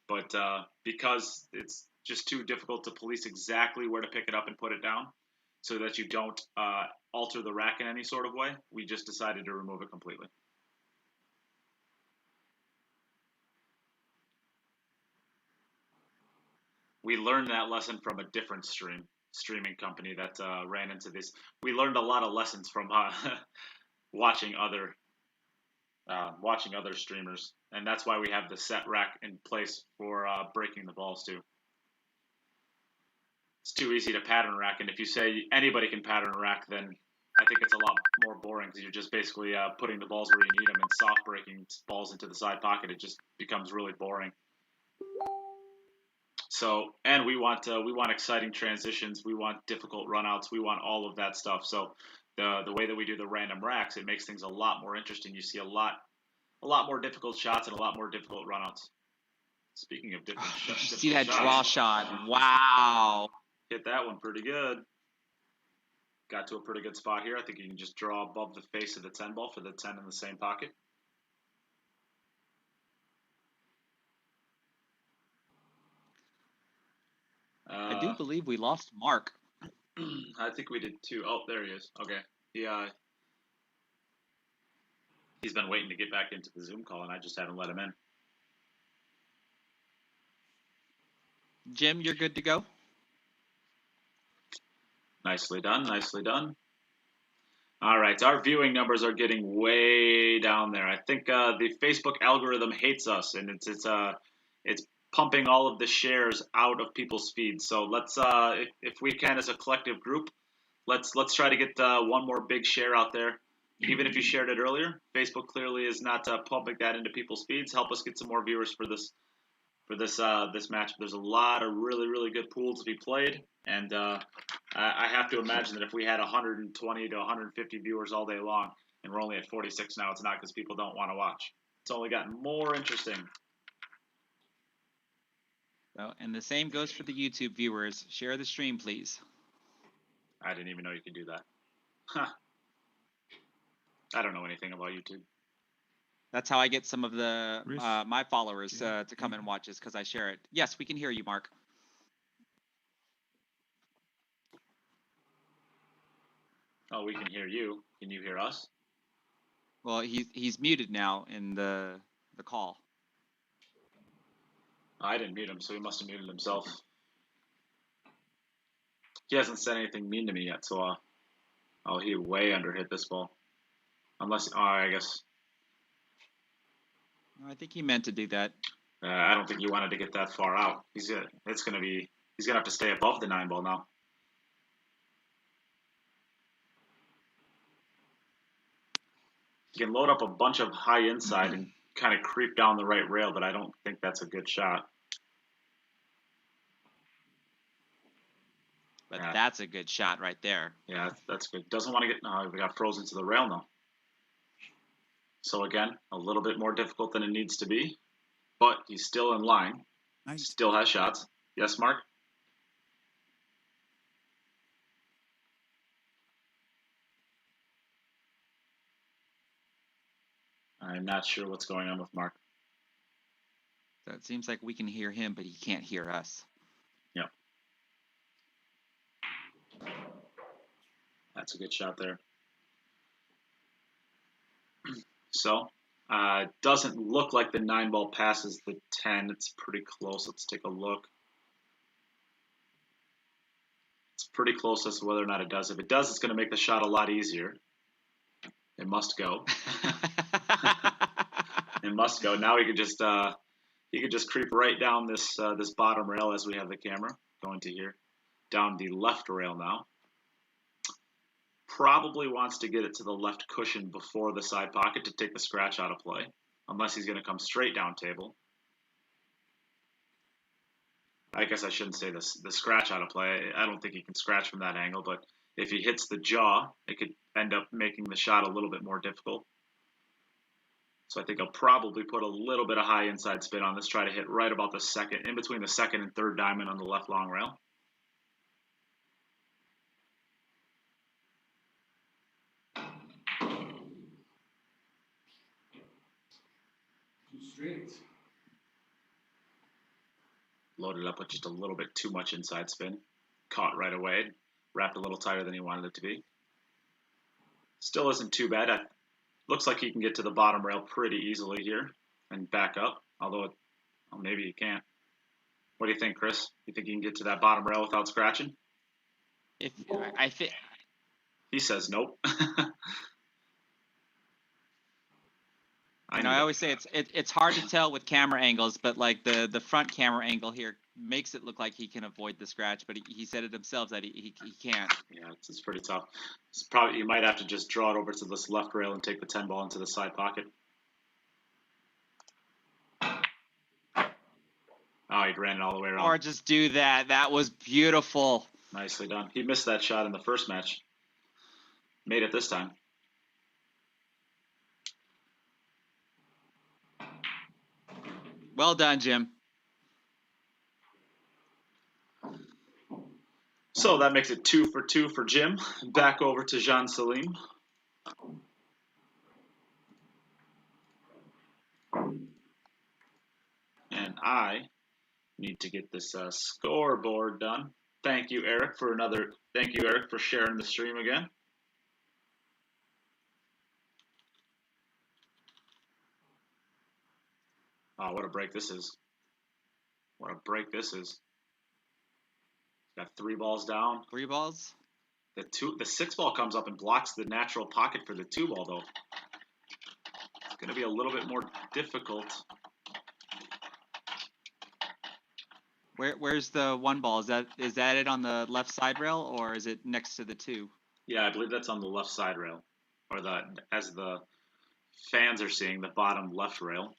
But because it's just too difficult to police exactly where to pick it up and put it down so that you don't alter the rack in any sort of way, we just decided to remove it completely. We learned that lesson from a different streaming company that ran into this. We learned a lot of lessons from watching other streamers, and that's why we have the set rack in place for breaking the balls too. It's too easy to pattern rack, and if you say anybody can pattern rack, then I think it's a lot more boring, because you're just basically putting the balls where you need them and soft breaking balls into the side pocket. It just becomes really boring. So, and we want exciting transitions. We want difficult runouts. We want all of that stuff. So, the way that we do the random racks, it makes things a lot more interesting. You see a lot more difficult shots and a lot more difficult runouts. Speaking of different shots, see that draw shot? Wow! Hit that one pretty good. Got to a pretty good spot here. I think you can just draw above the face of the 10 ball for the 10 in the same pocket. I do believe we lost Mark. I think we did too. Oh, there he is. Okay. He's been waiting to get back into the Zoom call, and I just haven't let him in. Jim, you're good to go? Nicely done. Nicely done. All right. Our viewing numbers are getting way down there. I think the Facebook algorithm hates us, and it's pumping all of the shares out of people's feeds. So let's, if we can, as a collective group, let's try to get one more big share out there. Even if you shared it earlier, Facebook clearly is not pumping that into people's feeds. Help us get some more viewers for this match. There's a lot of really, really good pools to be played, and I have to imagine that if we had 120 to 150 viewers all day long, and we're only at 46 now, it's not because people don't want to watch. It's only gotten more interesting. So, and the same goes for the YouTube viewers. Share the stream, please. I didn't even know you could do that. Huh. I don't know anything about YouTube. That's how I get some of the my followers to come and watch, is because I share it. Yes, we can hear you, Mark. Oh, we can hear you. Can you hear us? Well, he's muted now in the call. I didn't mute him, so he must have muted himself. He hasn't said anything mean to me yet, so he way underhit this ball. Unless, I guess. I think he meant to do that. I don't think he wanted to get that far out. He's gonna have to stay above the 9-ball now. He can load up a bunch of high inside and kind of creep down the right rail, but I don't think that's a good shot. But that's a good shot right there. Yeah, that's good. Doesn't want to get. We got frozen to the rail now. So again, a little bit more difficult than it needs to be, but he's still in line. Nice. Still has shots. Yes, Mark? I'm not sure what's going on with Mark. So it seems like we can hear him, but he can't hear us. Yeah. That's a good shot there. So, doesn't look like the 9-ball passes the 10. It's pretty close. Let's take a look. It's pretty close as to whether or not it does. If it does, it's going to make the shot a lot easier. It must go. It must go. Now he could just creep right down this this bottom rail as we have the camera going to here, down the left rail now. Probably wants to get it to the left cushion before the side pocket to take the scratch out of play, unless he's going to come straight down table. I guess I shouldn't say this, the scratch out of play. I don't think he can scratch from that angle, but if he hits the jaw, it could end up making the shot a little bit more difficult. So I think I'll probably put a little bit of high inside spin on this, try to hit right about the second, in between the second and third diamond on the left long rail. Straight. Loaded up with just a little bit too much inside spin. Caught right away. Wrapped a little tighter than he wanted it to be. Still isn't too bad. Looks like he can get to the bottom rail pretty easily here and back up. Although, well, maybe he can't. What do you think, Chris? You think he can get to that bottom rail without scratching? I think he says nope. I always say it's hard to tell with camera angles, but like the front camera angle here makes it look like he can avoid the scratch, but he said it himself that he can't. Yeah, it's pretty tough. It's probably you might have to just draw it over to this left rail and take the 10-ball into the side pocket. Oh, he ran it all the way around. Or just do that. That was beautiful. Nicely done. He missed that shot in the first match. Made it this time. Well done, Jim. So that makes it 2 for 2 for Jim. Back over to Can Salim. And I need to get this scoreboard done. Thank you, Eric, for sharing the stream again. Oh, what a break this is. What a break this is. Got 3 balls down. 3 balls? The 6-ball comes up and blocks the natural pocket for the 2-ball, though. It's going to be a little bit more difficult. Where's the 1 ball? Is that it on the left side rail, or is it next to the 2? Yeah, I believe that's on the left side rail, or as the fans are seeing, the bottom left rail.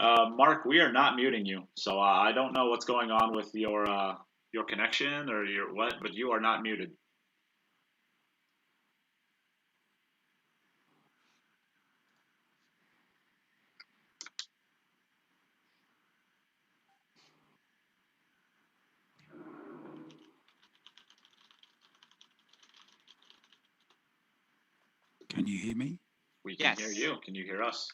Mark, we are not muting you, so I don't know what's going on with your connection or your what, but you are not muted. Can you hear me? We can hear you. Can you hear us?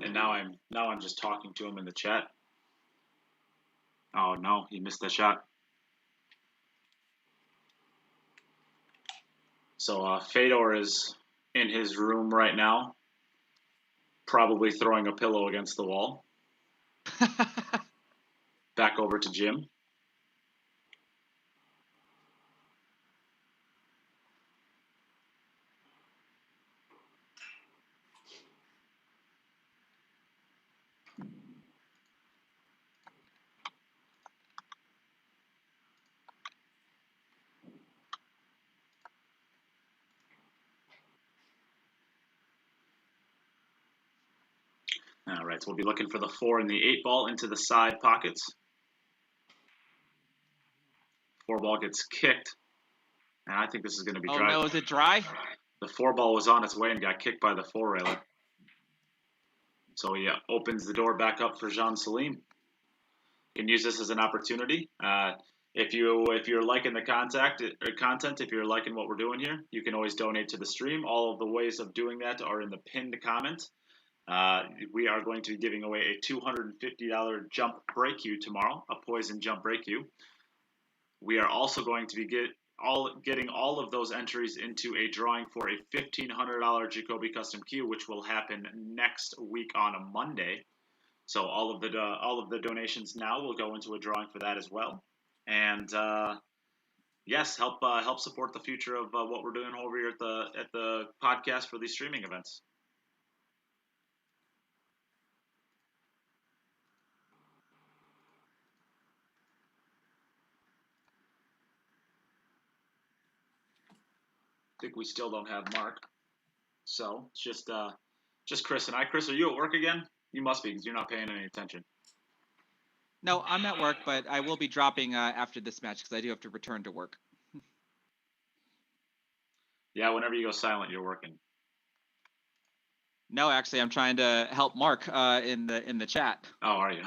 And now I'm just talking to him in the chat. Oh no, he missed the shot. So Fedor is in his room right now, probably throwing a pillow against the wall. Back over to Jim. All right, so we'll be looking for the 4 and the 8 ball into the side pockets. 4 ball gets kicked, and I think this is going to be dry. Oh no, is it dry? The 4 ball was on its way and got kicked by the 4-railer. So he opens the door back up for Can Salim. You can use this as an opportunity. If you're liking the content, if you're liking what we're doing here, you can always donate to the stream. All of the ways of doing that are in the pinned comment. We are going to be giving away a $250 jump break cue tomorrow, a poison jump break cue. We are also going to be getting all of those entries into a drawing for a $1,500 Jacoby custom cue, which will happen next week on a Monday. So all of the donations now will go into a drawing for that as well. And yes, help support the future of what we're doing over here at the podcast for these streaming events. I think we still don't have Mark, so it's just Chris and I. Chris, are you at work again? You must be, because you're not paying any attention. No, I'm at work, but I will be dropping after this match because I do have to return to work. Yeah, whenever you go silent, you're working. No, actually, I'm trying to help Mark in the chat. Oh, are you?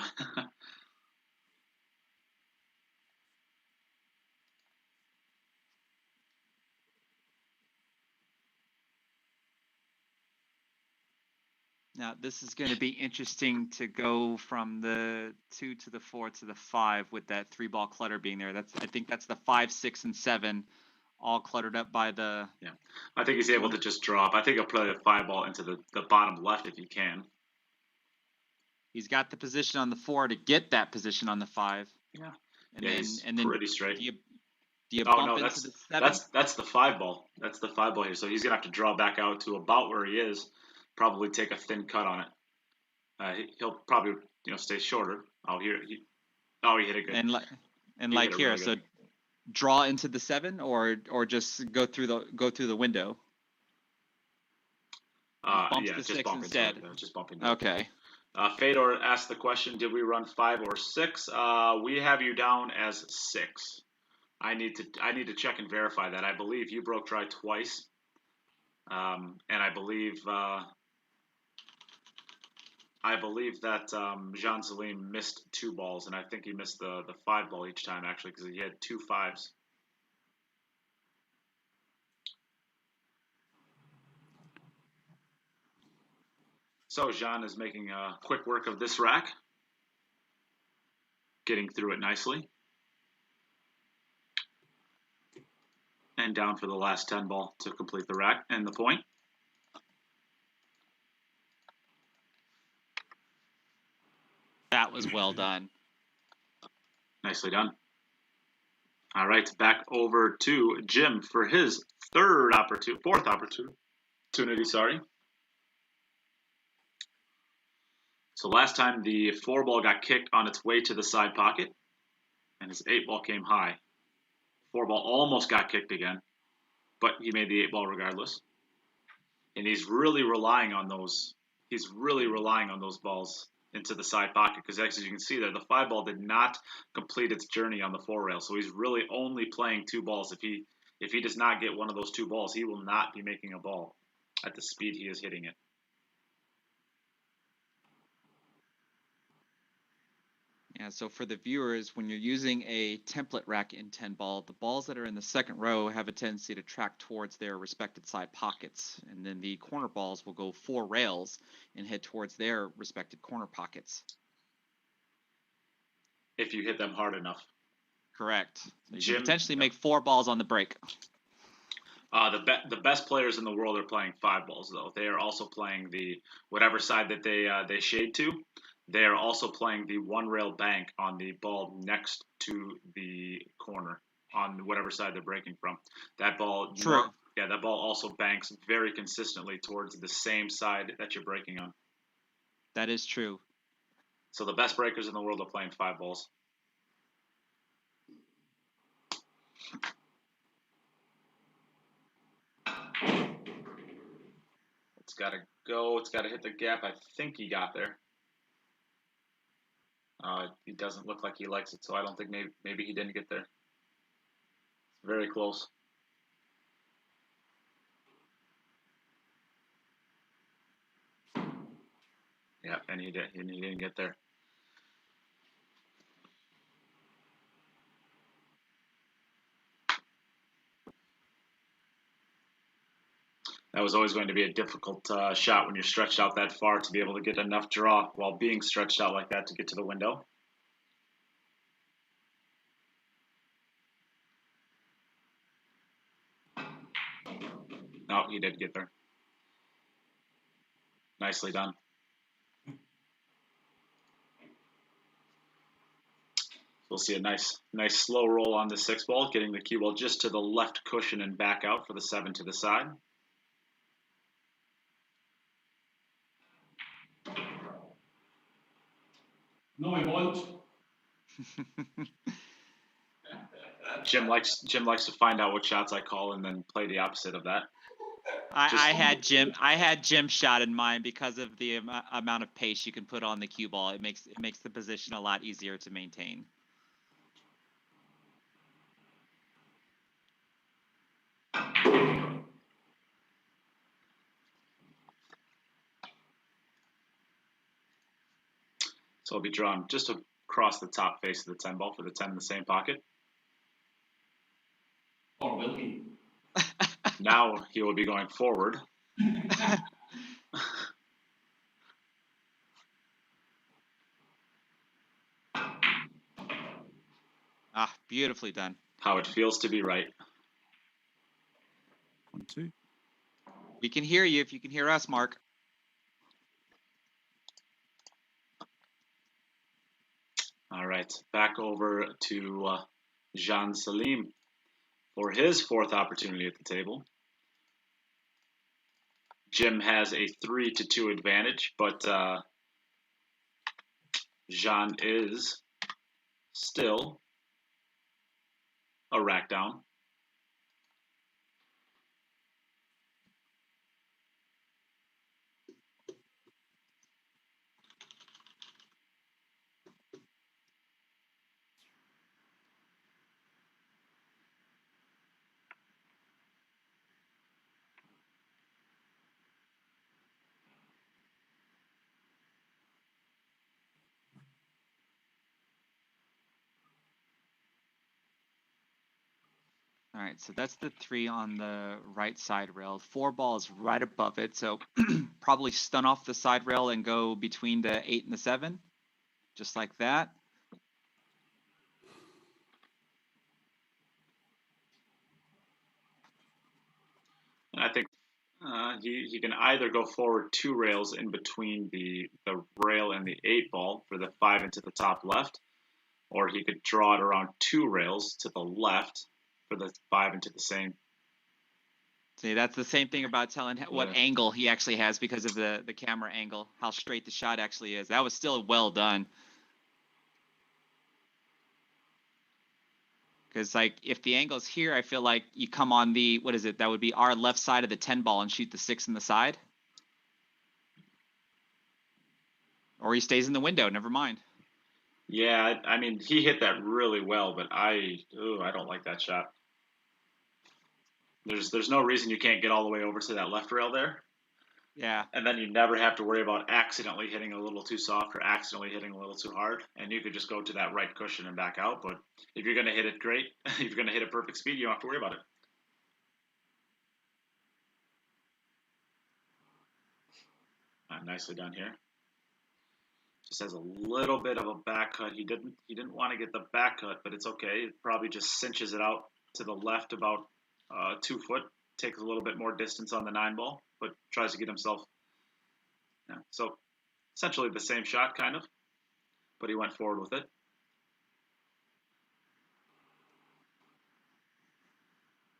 Now, this is going to be interesting to go from the 2 to the 4 to the 5 with that 3-ball clutter being there. I think that's the 5, 6, and 7 all cluttered up by the... Yeah, I think he's able to just drop. I think he'll play the 5 ball into the bottom left if he can. He's got the position on the 4 to get that position on the 5. Yeah, And then pretty straight. Do you bump into the 7? That's the 5 ball. That's the 5 ball here. So he's gonna have to draw back out to about where he is. Probably take a thin cut on it. He'll probably stay shorter. Oh, he hit it good. And like here, really so draw into the 7 or just go through the window. Bumps the 6 instead. Just bump into it. Okay. Fedor asked the question: did we run 5 or 6? We have you down as 6. I need to check and verify that. I believe you broke dry twice, and I believe that Can Salim missed 2 balls, and I think he missed the 5 ball each time actually because he had 2 5s. So Jean is making quick work of this rack, getting through it nicely. And down for the last 10 ball to complete the rack and the point. That was well done. Nicely done. All right, back over to Jim for his fourth opportunity. Sorry. So last time the 4 ball got kicked on its way to the side pocket, and his 8 ball came high. 4 ball almost got kicked again, but he made the 8 ball regardless. And he's really relying on those. He's really relying on those balls into the side pocket because, as you can see there, the 5 ball did not complete its journey on the 4 rail. So he's really only playing 2 balls. If he does not get one of those 2 balls, he will not be making a ball at the speed he is hitting it. Yeah, so for the viewers, when you're using a template rack in 10 ball, the balls that are in the second row have a tendency to track towards their respective side pockets. And then the corner balls will go 4 rails and head towards their respective corner pockets. If you hit them hard enough. Correct. So you can potentially make 4 balls on the break. The best players in the world are playing 5 balls, though. They are also playing the whatever side that they shade to. They are also playing the 1 rail bank on the ball next to the corner on whatever side they're breaking from. That ball, True. That ball also banks very consistently towards the same side that you're breaking on. That is true. So the best breakers in the world are playing 5 balls. It's got to go. It's got to hit the gap. I think he got there. He doesn't look like he likes it, so I don't think maybe he didn't get there. It's very close. Yeah, and he didn't get there. That was always going to be a difficult shot when you're stretched out that far to be able to get enough draw while being stretched out like that to get to the window. No, he did get there. Nicely done. We'll see a nice slow roll on the 6 ball, getting the cue ball just to the left cushion and back out for the 7 to the side. No, he won't. Jim likes to find out what shots I call and then play the opposite of that. I had Jim shot in mind because of the amount of pace you can put on the cue ball. It makes the position a lot easier to maintain. So it'll be drawn just across the top face of the 10 ball for the 10 in the same pocket. Or will he? Now he will be going forward. Ah, beautifully done. How it feels to be right. 1-2. We can hear you if you can hear us, Mark. All right, back over to Can Salim for his 4th opportunity at the table. Jim has a 3-2 advantage, but Can is still a rack down. All right, so that's the 3 on the right side rail. 4 ball is right above it, so probably stun off the side rail and go between the 8 and the 7, just like that. And I think he can either go forward 2 rails in between the rail and the 8 ball for the 5 into the top left, or he could draw it around 2 rails to the left for the 5 into the same. See, that's the same thing about telling what angle he actually has because of the camera angle, how straight the shot actually is. That was still well done. Because, like, if the angle's here, I feel like you come on the, what is it? That would be our left side of the 10 ball and shoot the 6 in the side. Or he stays in the window, never mind. Yeah, I mean, he hit that really well, but I don't like that shot. There's no reason you can't get all the way over to that left rail there. Yeah. And then you never have to worry about accidentally hitting a little too soft or accidentally hitting a little too hard. And you could just go to that right cushion and back out. But if you're going to hit it great, if you're going to hit it perfect speed, you don't have to worry about it. Nicely done here. Just has a little bit of a back cut. He didn't want to get the back cut, but it's okay. It probably just cinches it out to the left about 2 foot. Takes a little bit more distance on the 9 ball, but tries to get himself. Yeah, so essentially the same shot, kind of, but he went forward with it.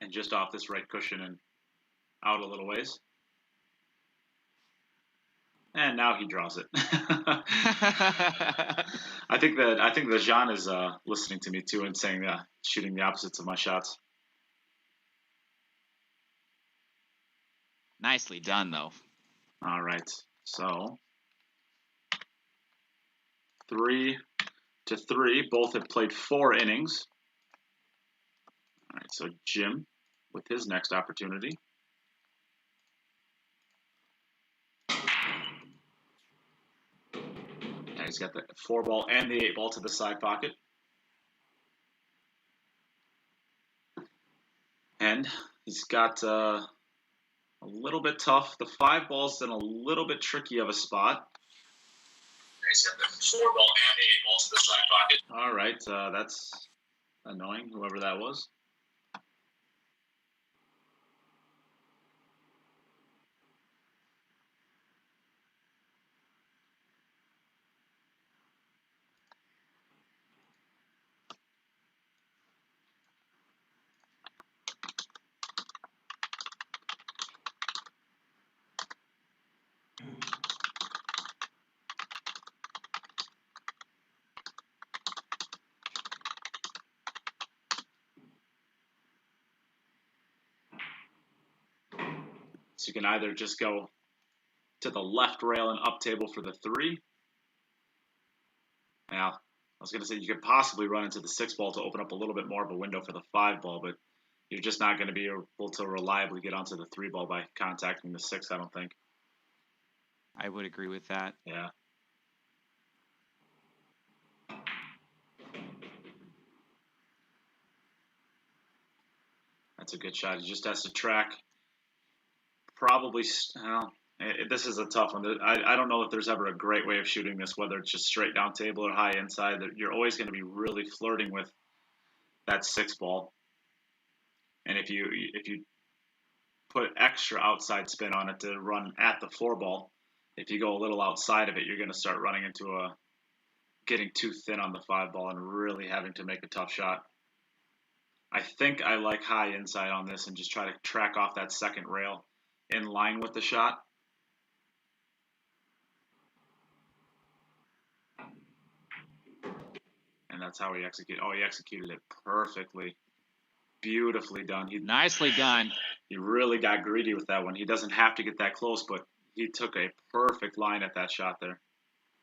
And just off this right cushion and out a little ways. And now he draws it. I think that Jean is listening to me too and saying shooting the opposites of my shots. Nicely done, though. All right, so 3 to 3. Both have played 4 innings. All right, so Jim with his next opportunity. Yeah, he's got the 4 ball and the 8 ball to the side pocket. And he's got a little bit tough. The 5 ball's in a little bit tricky of a spot. He's got the 4 ball and the 8 ball to the side pocket. All right, that's annoying, whoever that was. So you can either just go to the left rail and up table for the 3. Now, I was going to say you could possibly run into the 6 ball to open up a little bit more of a window for the 5 ball, but you're just not going to be able to reliably get onto the 3 ball by contacting the 6, I don't think. I would agree with that. Yeah. That's a good shot. He just has to track. Probably, well, this is a tough one. I don't know if there's ever a great way of shooting this, whether it's just straight down table or high inside. You're always going to be really flirting with that 6 ball. And if you put extra outside spin on it to run at the 4 ball, if you go a little outside of it, you're going to start running into getting too thin on the 5 ball and really having to make a tough shot. I think I like high inside on this and just try to track off that second rail in line with the shot. And that's how he executed. Oh, he executed it perfectly. Beautifully done. Nicely done. He really got greedy with that one. He doesn't have to get that close, but he took a perfect line at that shot there.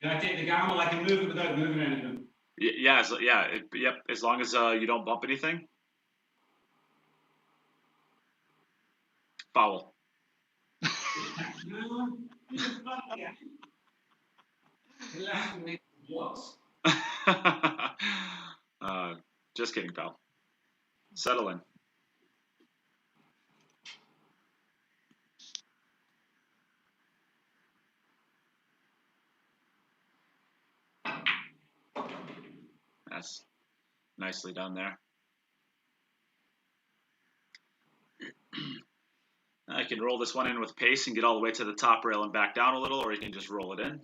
Can I take the gamble? I can move it without moving anything. Yep. As long as you don't bump anything. Foul. Just kidding, pal. Settle in. That's nicely done there. I can roll this one in with pace and get all the way to the top rail and back down a little, or you can just roll it in.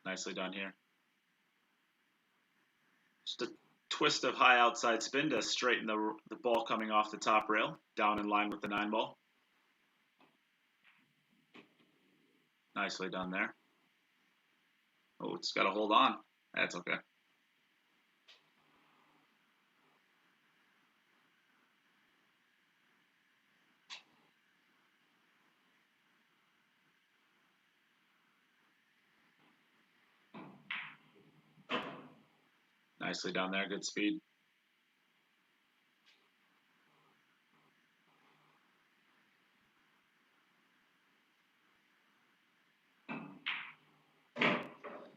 Nicely done here. Just a twist of high outside spin to straighten the ball coming off the top rail, down in line with the 9 ball. Nicely done there. Oh, it's got to hold on. That's okay. Nicely done there. Good speed.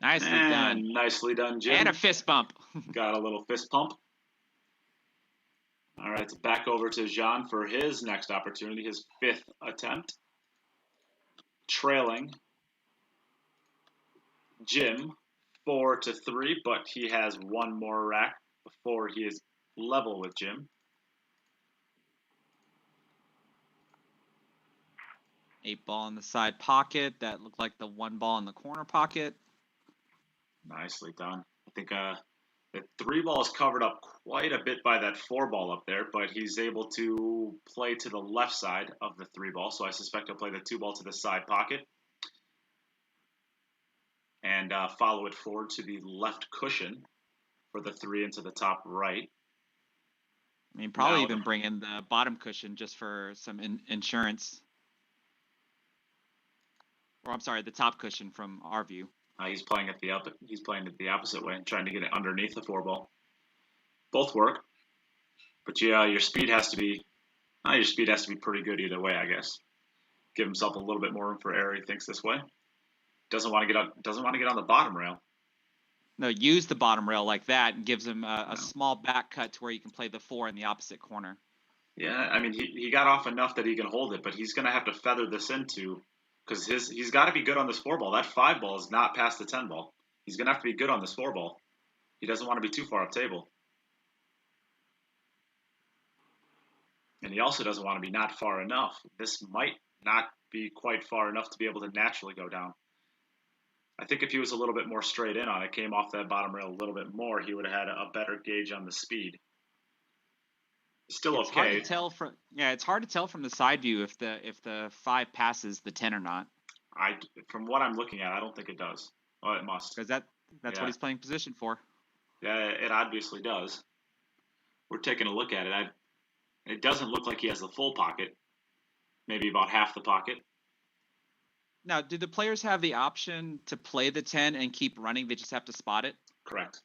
Nicely done. Nicely done, Jim. And a fist bump. Got a little fist pump. All right, back over to Jean for his next opportunity, his 5th attempt. Trailing Jim 4-3, but he has one more rack before he is level with Jim. 8 ball in the side pocket. That looked like the 1 ball in the corner pocket. Nicely done. I think the 3 ball is covered up quite a bit by that 4 ball up there, but he's able to play to the left side of the 3 ball, so I suspect he'll play the 2 ball to the side pocket and follow it forward to the left cushion for the 3 into the top right. I mean, probably even bring in the bottom cushion just for some insurance. Or I'm sorry, the top cushion from our view. He's playing it the opposite way, trying to get it underneath the 4-ball. Both work, but yeah, your speed has to be pretty good either way, I guess. Give himself a little bit more room for error. He thinks this way. Doesn't want to get on the bottom rail. No, use the bottom rail like that and gives him a small back cut to where you can play the 4 in the opposite corner. Yeah, I mean, he got off enough that he can hold it, but he's going to have to feather this into, because he's got to be good on this 4-ball. That 5-ball is not past the 10-ball. He's going to have to be good on this 4-ball. He doesn't want to be too far up table. And he also doesn't want to be not far enough. This might not be quite far enough to be able to naturally go down. I think if he was a little bit more straight in on it, came off that bottom rail a little bit more, he would have had a better gauge on the speed. Still it's okay. Hard to tell from it's hard to tell from the side view if the 5 passes the 10 or not. From what I'm looking at, I don't think it does. Oh, it must. Because that's what he's playing position for. Yeah, it obviously does. We're taking a look at it. It doesn't look like he has the full pocket. Maybe about half the pocket. Now, do the players have the option to play the 10 and keep running? They just have to spot it? Correct.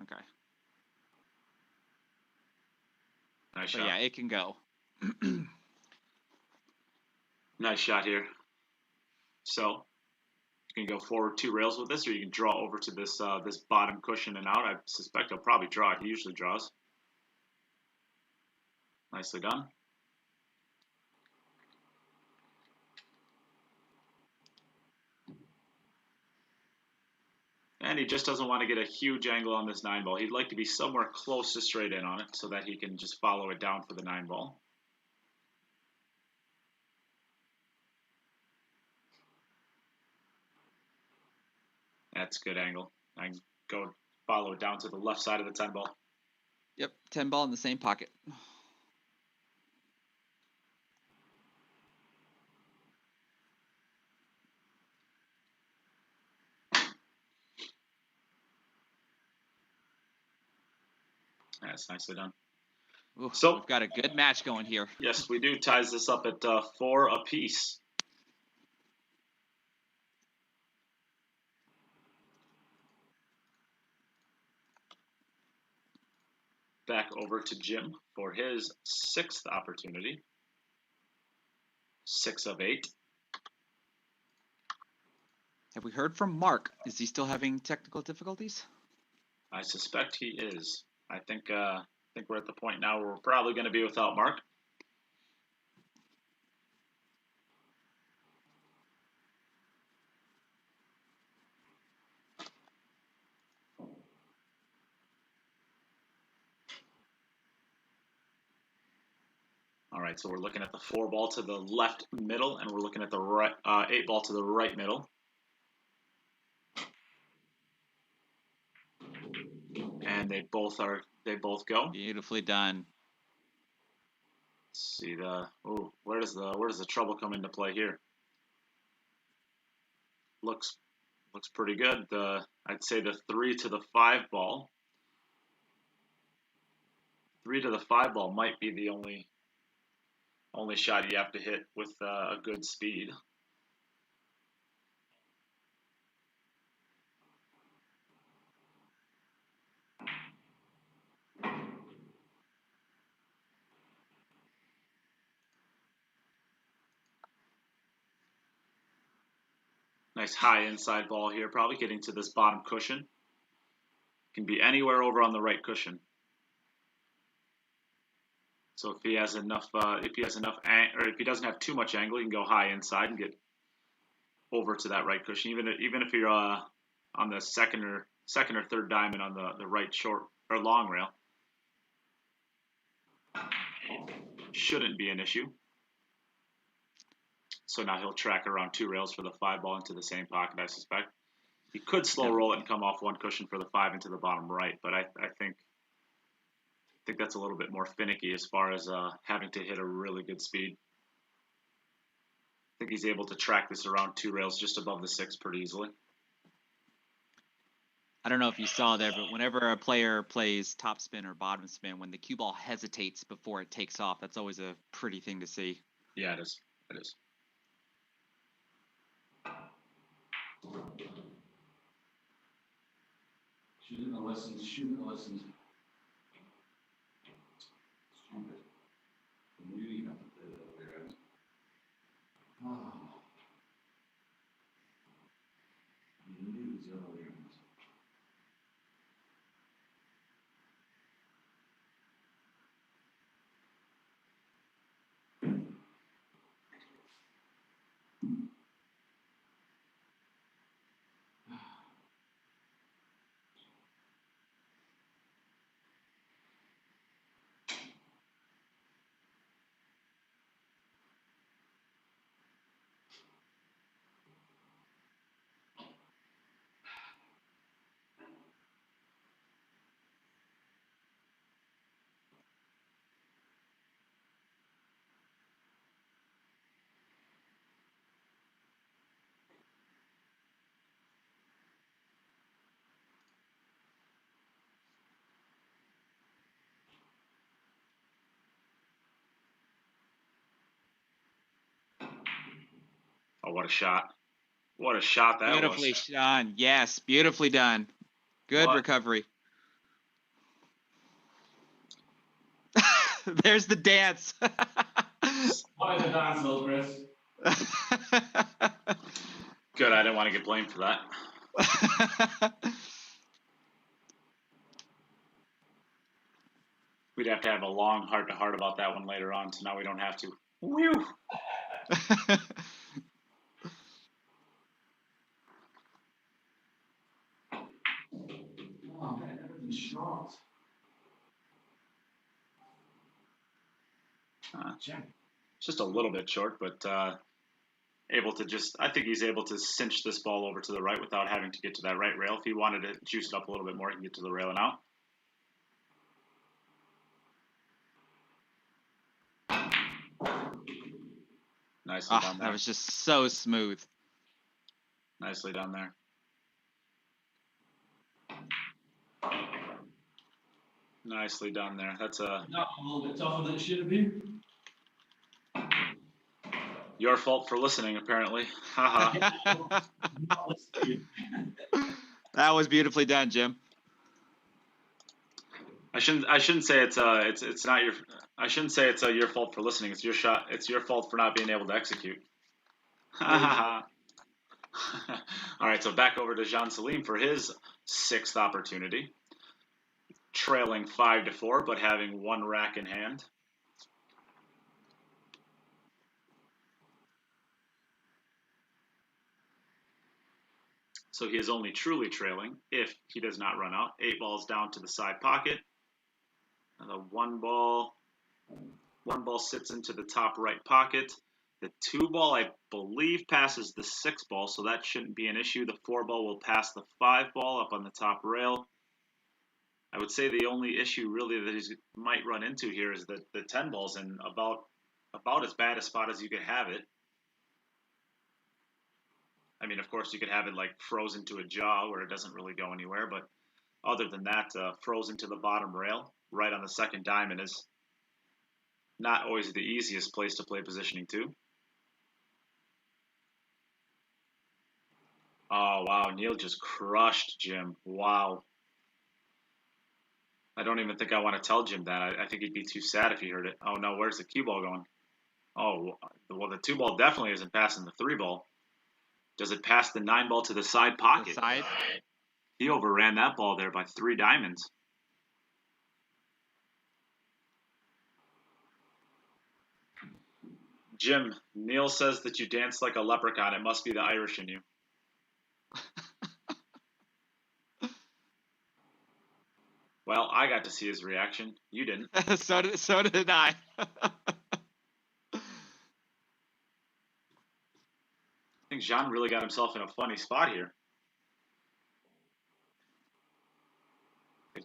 Okay. Nice shot. shot. Yeah, it can go. Nice shot here. So, you can go forward 2 rails with this, or you can draw over to this this bottom cushion and out. I suspect he'll probably draw it. He usually draws. Nicely done. And he just doesn't want to get a huge angle on this 9-ball. He'd like to be somewhere close to straight in on it so that he can just follow it down for the 9-ball. That's a good angle. I can go follow it down to the left side of the 10-ball. Yep, 10-ball in the same pocket. That's nicely done. Ooh, so we've got a good match going here. Yes, we do. Ties this up at 4 apiece. Back over to Jim for his 6th opportunity. 6 of 8. Have we heard from Mark? Is he still having technical difficulties? I suspect he is. I think we're at the point now where we're probably going to be without Mark. All right, so we're looking at the 4-ball to the left middle, and we're looking at the right 8-ball to the right middle. And they both go. Beautifully done. Let's see where does the trouble come into play here? Looks pretty good. I'd say the 3 to the 5-ball. 3 to the 5-ball might be the only shot you have to hit with a good speed. Nice high inside ball here, probably getting to this bottom cushion. Can be anywhere over on the right cushion. So if he has enough, or if he doesn't have too much angle, he can go high inside and get over to that right cushion. Even if you're on the second or third diamond on the right short or long rail, shouldn't be an issue. So now he'll track around 2 rails for the 5-ball into the same pocket, I suspect. He could slow roll it and come off 1 cushion for the 5 into the bottom right, but I think that's a little bit more finicky as far as having to hit a really good speed. I think he's able to track this around 2 rails just above the 6 pretty easily. I don't know if you saw there, but whenever a player plays top spin or bottom spin, when the cue ball hesitates before it takes off, that's always a pretty thing to see. Yeah, it is. It is. Shouldn't have listened. Shouldn't have listened. Stupid. I knew you had to play that way around. Oh. I knew it was the other way around. Oh, what a shot. What a shot that Beautifully was. done. Yes, beautifully done. Good What? recovery. There's the dance. Why the dance, little Chris? Good, I didn't want to get blamed for that. We'd have to have a long heart-to-heart about that one later on, so now we don't have to. Whew. Oh man, everything's short. Just a little bit short, but able to just, I think he's able to cinch this ball over to the right without having to get to that right rail. If he wanted to juice it up a little bit more, he can get to the rail and out. Nicely done there. That was just so smooth. Nicely done there. Nicely done there. That's a little bit tougher than it should have been. Your fault for listening, apparently. Haha. That was beautifully done, Jim. I shouldn't say it's not your. I shouldn't say it's your fault for listening. It's your shot. It's your fault for not being able to execute. All right, so back over to Can Salim for his 6th opportunity, trailing 5-4, but having 1 rack in hand. So he is only truly trailing if he does not run out. 8 balls down to the side pocket. And the 1 ball sits into the top right pocket. The 2 ball, I believe, passes the 6 ball, so that shouldn't be an issue. The 4 ball will pass the 5 ball up on the top rail. I would say the only issue really that he might run into here is that the 10 ball's in about as bad a spot as you could have it. I mean, of course, you could have it like frozen to a jaw where it doesn't really go anywhere, but other than that, frozen to the bottom rail, right on the 2nd diamond is not always the easiest place to play positioning to. Oh, wow. Neil just crushed Jim. Wow. I don't even think I want to tell Jim that. I think he'd be too sad if he heard it. Oh, no. Where's the cue ball going? Oh, well, the 2 ball definitely isn't passing the 3 ball. Does it pass the 9 ball to the side pocket? The side? He overran that ball there by 3 diamonds. Jim, Neil says that you dance like a leprechaun. It must be the Irish in you. Well, I got to see his reaction. You didn't. So did I. I think Jean really got himself in a funny spot here. I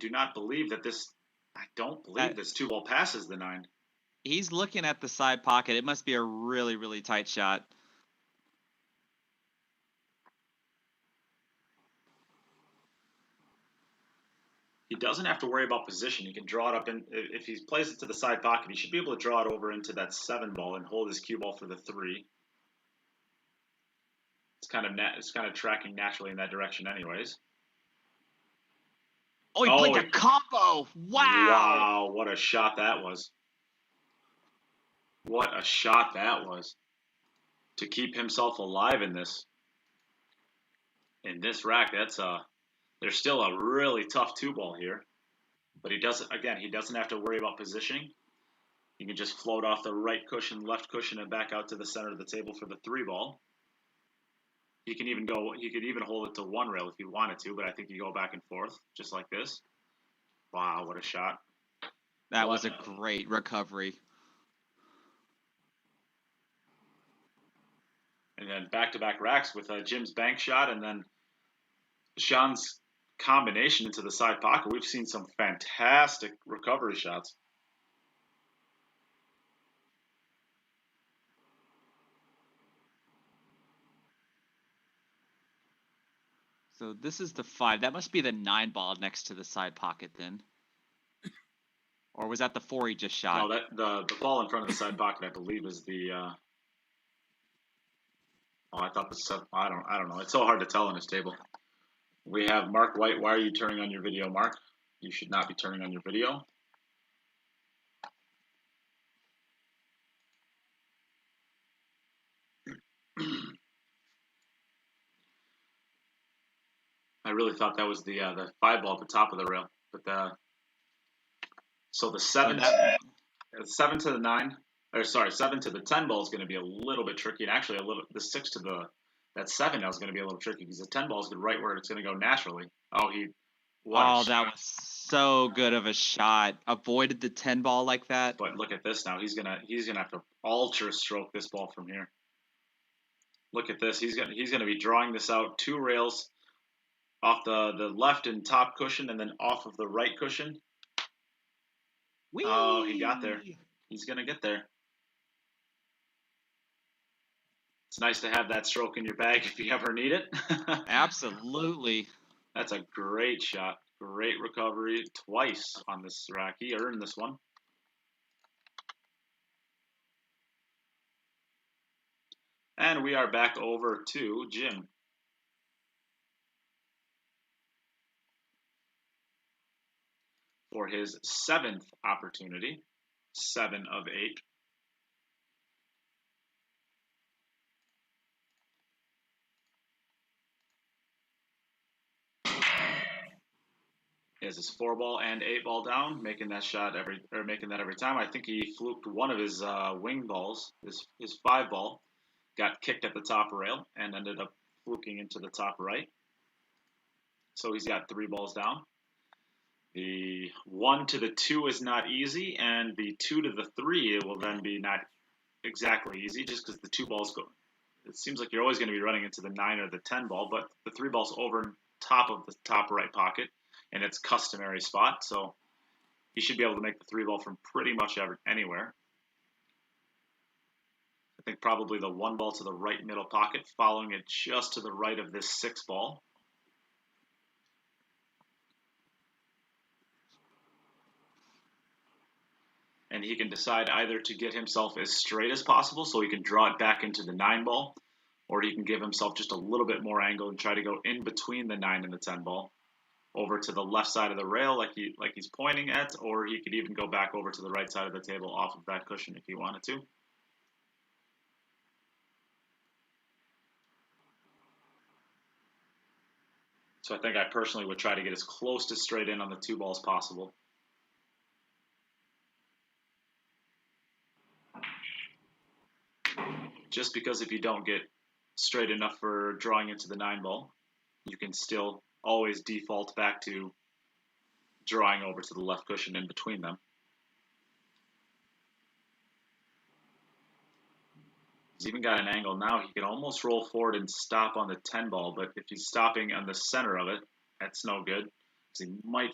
don't believe this 2 ball passes the 9. He's looking at the side pocket. It must be a really, really tight shot. He doesn't have to worry about position. He can draw it up in. If he plays it to the side pocket, he should be able to draw it over into that 7 ball and hold his cue ball for the 3. it's kind of tracking naturally in that direction, anyways. Oh, he played a combo. Wow. Wow, what a shot that was. What a shot that was. To keep himself alive in this rack, there's still a really tough 2-ball here. But he doesn't have to worry about positioning. He can just float off the right cushion, left cushion, and back out to the center of the table for the 3-ball. He could even hold it to 1 rail if he wanted to, but I think you go back and forth, just like this. Wow, what a shot. That was a great recovery. And then back-to-back racks with Jim's bank shot and then Sean's combination into the side pocket. We've seen some fantastic recovery shots. So this is the 5. That must be the 9-ball next to the side pocket then. Or was that the 4 he just shot? No, the ball in front of the side pocket, I believe, is the. I thought the 7. I don't know. It's so hard to tell on this table. We have Mark White. Why are you turning on your video, Mark? You should not be turning on your video. I really thought that was the 5-ball at the top of the rail, but so the 7 to the 9, or sorry, 7 to the 10 ball is going to be a little bit tricky, and actually the 6 to that 7 now is going to be a little tricky because the 10 ball is right where it's going to go naturally. That was so good of a shot. Avoided the 10 ball like that. But look at this now. He's gonna have to ultra stroke this ball from here. Look at this. He's gonna be drawing this out 2 rails off the left and top cushion and then off of the right cushion. Whee! Oh, he got there. He's going to get there. It's nice to have that stroke in your bag if you ever need it. Absolutely. That's a great shot. Great recovery twice on this rack. He earned this one. And we are back over to Jim. For his 7th opportunity, 7 of 8. He has his 4-ball and 8-ball down, making that every time. I think he fluked one of his wing balls, his 5-ball, got kicked at the top rail and ended up fluking into the top right. So he's got 3 balls down. The 1 to the 2 is not easy, and the 2 to the 3 will then be not exactly easy, just because the 2 balls go. It seems like you're always going to be running into the 9 or the 10 ball, but the 3 ball's over top of the top right pocket in its customary spot, so he should be able to make the 3 ball from pretty much anywhere. I think probably the 1 ball to the right middle pocket, following it just to the right of this 6 ball. And he can decide either to get himself as straight as possible so he can draw it back into the 9 ball, or he can give himself just a little bit more angle and try to go in between the 9 and the 10 ball over to the left side of the rail like he's pointing at, or he could even go back over to the right side of the table off of that cushion if he wanted to. So I think I personally would try to get as close to straight in on the 2 balls possible. Just because if you don't get straight enough for drawing into the 9 ball, you can still always default back to drawing over to the left cushion in between them. He's even got an angle now. He can almost roll forward and stop on the 10 ball, but if he's stopping on the center of it, that's no good, because he might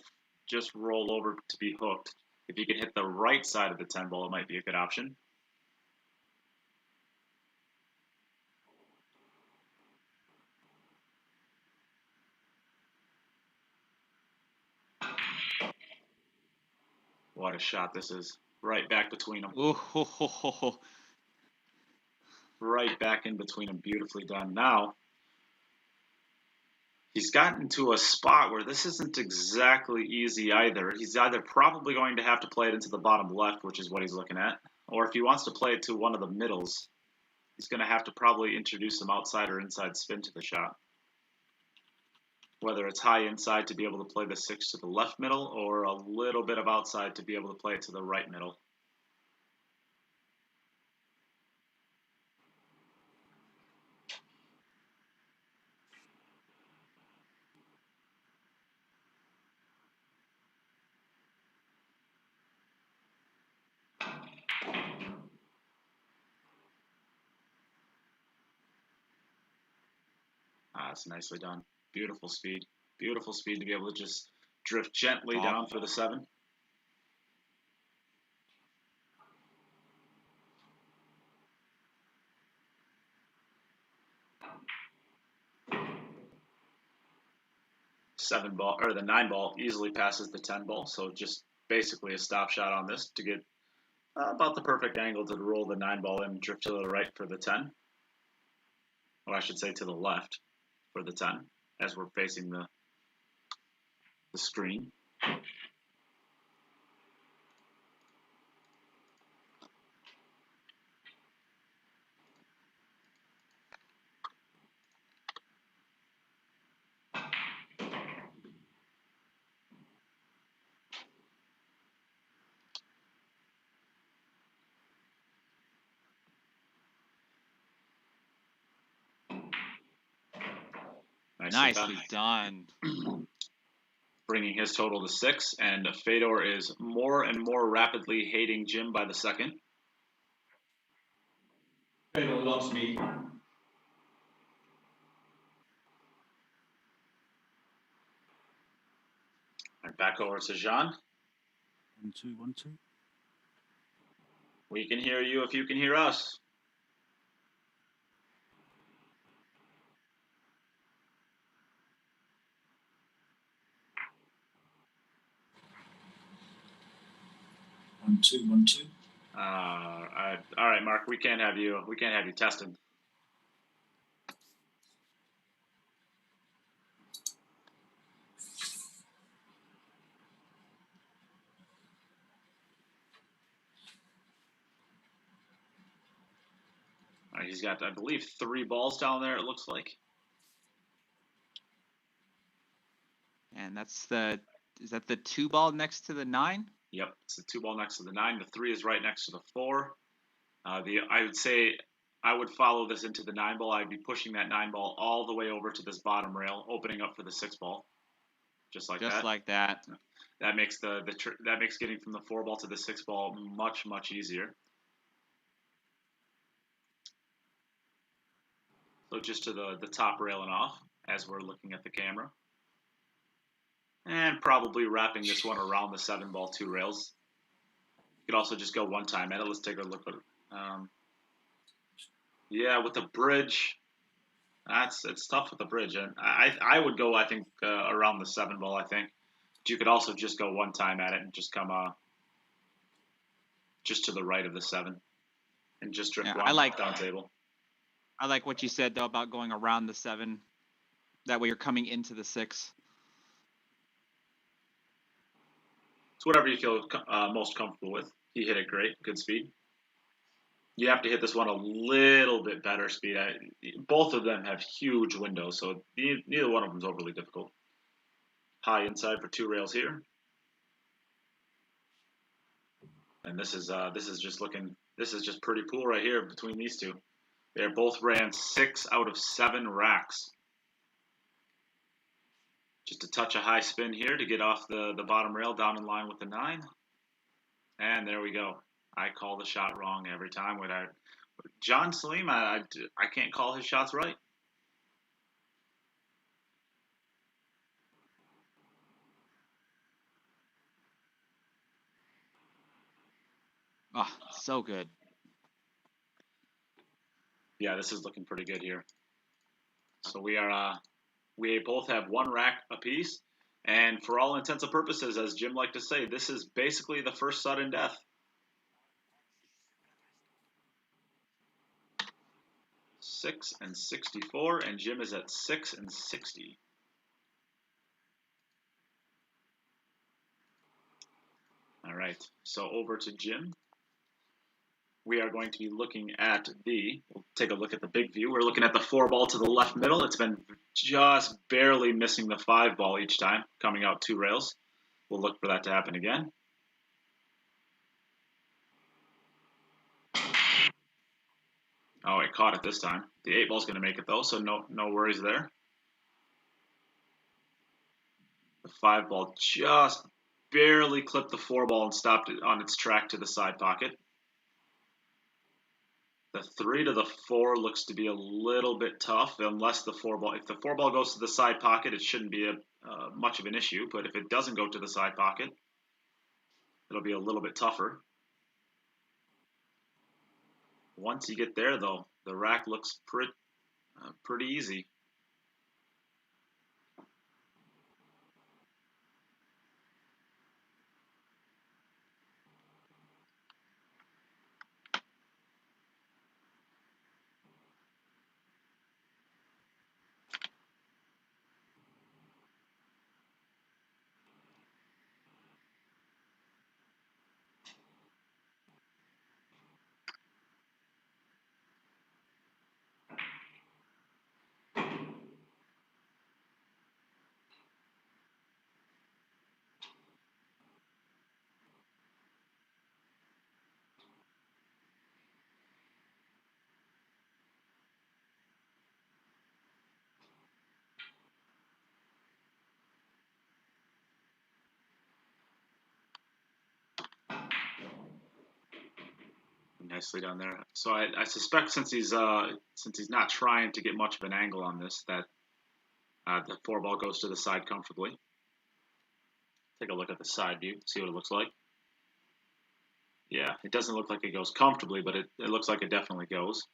just roll over to be hooked. If he could hit the right side of the 10 ball, it might be a good option. What a shot this is. Right back between them. Ooh, ho, ho, ho, ho. Right back in between them. Beautifully done. Now, He's gotten to a spot where this isn't exactly easy either. He's either probably going to have to play it into the bottom left, which is what he's looking at, or if he wants to play it to one of the middles, he's going to have to probably introduce some outside or inside spin to the shot. Whether it's high inside to be able to play the 6 to the left middle, or a little bit of outside to be able to play it to the right middle. That's nicely done. Beautiful speed. Beautiful speed to be able to just drift gently down for the 7. Seven ball, or the 9 ball, easily passes the 10 ball, so just basically a stop shot on this to get about the perfect angle to roll the 9 ball in and drift to the right for the 10. Or I should say to the left for the 10, as we're facing the screen. Nicely done. Bringing his total to 6, and Fedor is more and more rapidly hating Jim by the second. Fedor loves me. And back over to Jean. 1, 2, 1, 2. We can hear you if you can hear us. One, two, 1, 2. All right, Mark. We can't have you. We can't have you tested. All right, he's got, I believe, 3 balls down there. It looks like. And that's is that the 2 ball next to the 9? Yep, it's the 2 ball next to the 9. The 3 is right next to the 4. I would say I would follow this into the 9 ball. I'd be pushing that 9 ball all the way over to this bottom rail, opening up for the 6 ball, just like that. Just like that. That makes that makes getting from the 4 ball to the 6 ball much easier. So just to the top rail and off as we're looking at the camera. And probably wrapping this one around the 7 ball 2 rails. You could also just go one time at it. Let's take a look at it. Yeah, with the bridge, it's tough with the bridge. And I would go, I think, around the 7 ball, I think. But you could also just go one time at it and just come just to the right of the 7. And just drift one down table. I like what you said, though, about going around the 7. That way you're coming into the 6. It's whatever you feel most comfortable with. He hit it great. Good speed. You have to hit this one a little bit better speed. Both of them have huge windows, so neither one of them is overly difficult. High inside for 2 rails here. And this is just pretty cool right here between these two. They both ran 6 out of 7 racks. Just a touch of high spin here to get off the bottom rail down in line with the 9. And there we go. I call the shot wrong every time. Can Salim, I can't call his shots right. Oh, so good. Yeah, this is looking pretty good here. So we both have 1 rack apiece, and for all intents and purposes, as Jim liked to say, this is basically the first sudden death. $6 and 64, and Jim is at 6 and 60. right, so over to Jim. We are going to be looking at we'll take a look at the big view. We're looking at the 4-ball to the left middle. It's been just barely missing the 5-ball each time, coming out 2 rails. We'll look for that to happen again. Oh, it caught it this time. The 8-ball's going to make it though, so no worries there. The 5-ball just barely clipped the 4-ball and stopped it on its track to the side pocket. The 3 to the 4 looks to be a little bit tough, unless the 4-ball. If the 4-ball goes to the side pocket, it shouldn't be much of an issue. But if it doesn't go to the side pocket, it'll be a little bit tougher. Once you get there, though, the rack looks pretty easy. Nicely done there. So I suspect since he's not trying to get much of an angle on this, that the 4-ball goes to the side comfortably. Take a look at the side view, see what it looks like. Yeah, it doesn't look like it goes comfortably, but it looks like it definitely goes.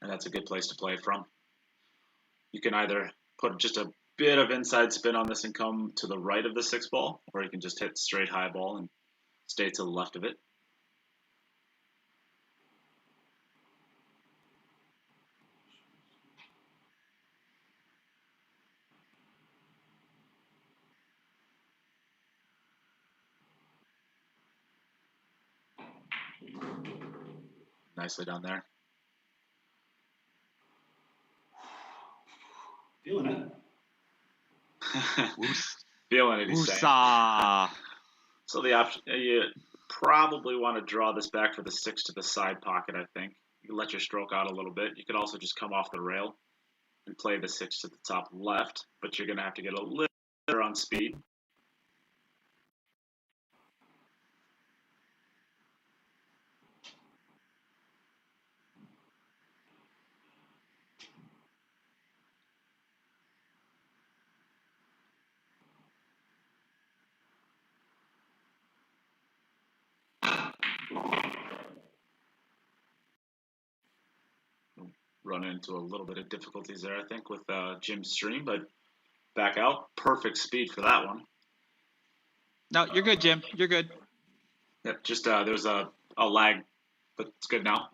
And that's a good place to play from. You can either put just a bit of inside spin on this and come to the right of the 6-ball, or you can just hit straight high ball and stay to the left of it. Nicely done there. Feeling it. Feeling it, he's saying. So the option, you probably want to draw this back for the 6 to the side pocket, I think. You can let your stroke out a little bit. You could also just come off the rail and play the 6 to the top left, but you're going to have to get a little better on speed. Run into a little bit of difficulties there, I think, with Jim's stream, but back out. Perfect speed for that one. No, you're good, Jim. You're good. Yep, just there's a lag, but it's good now.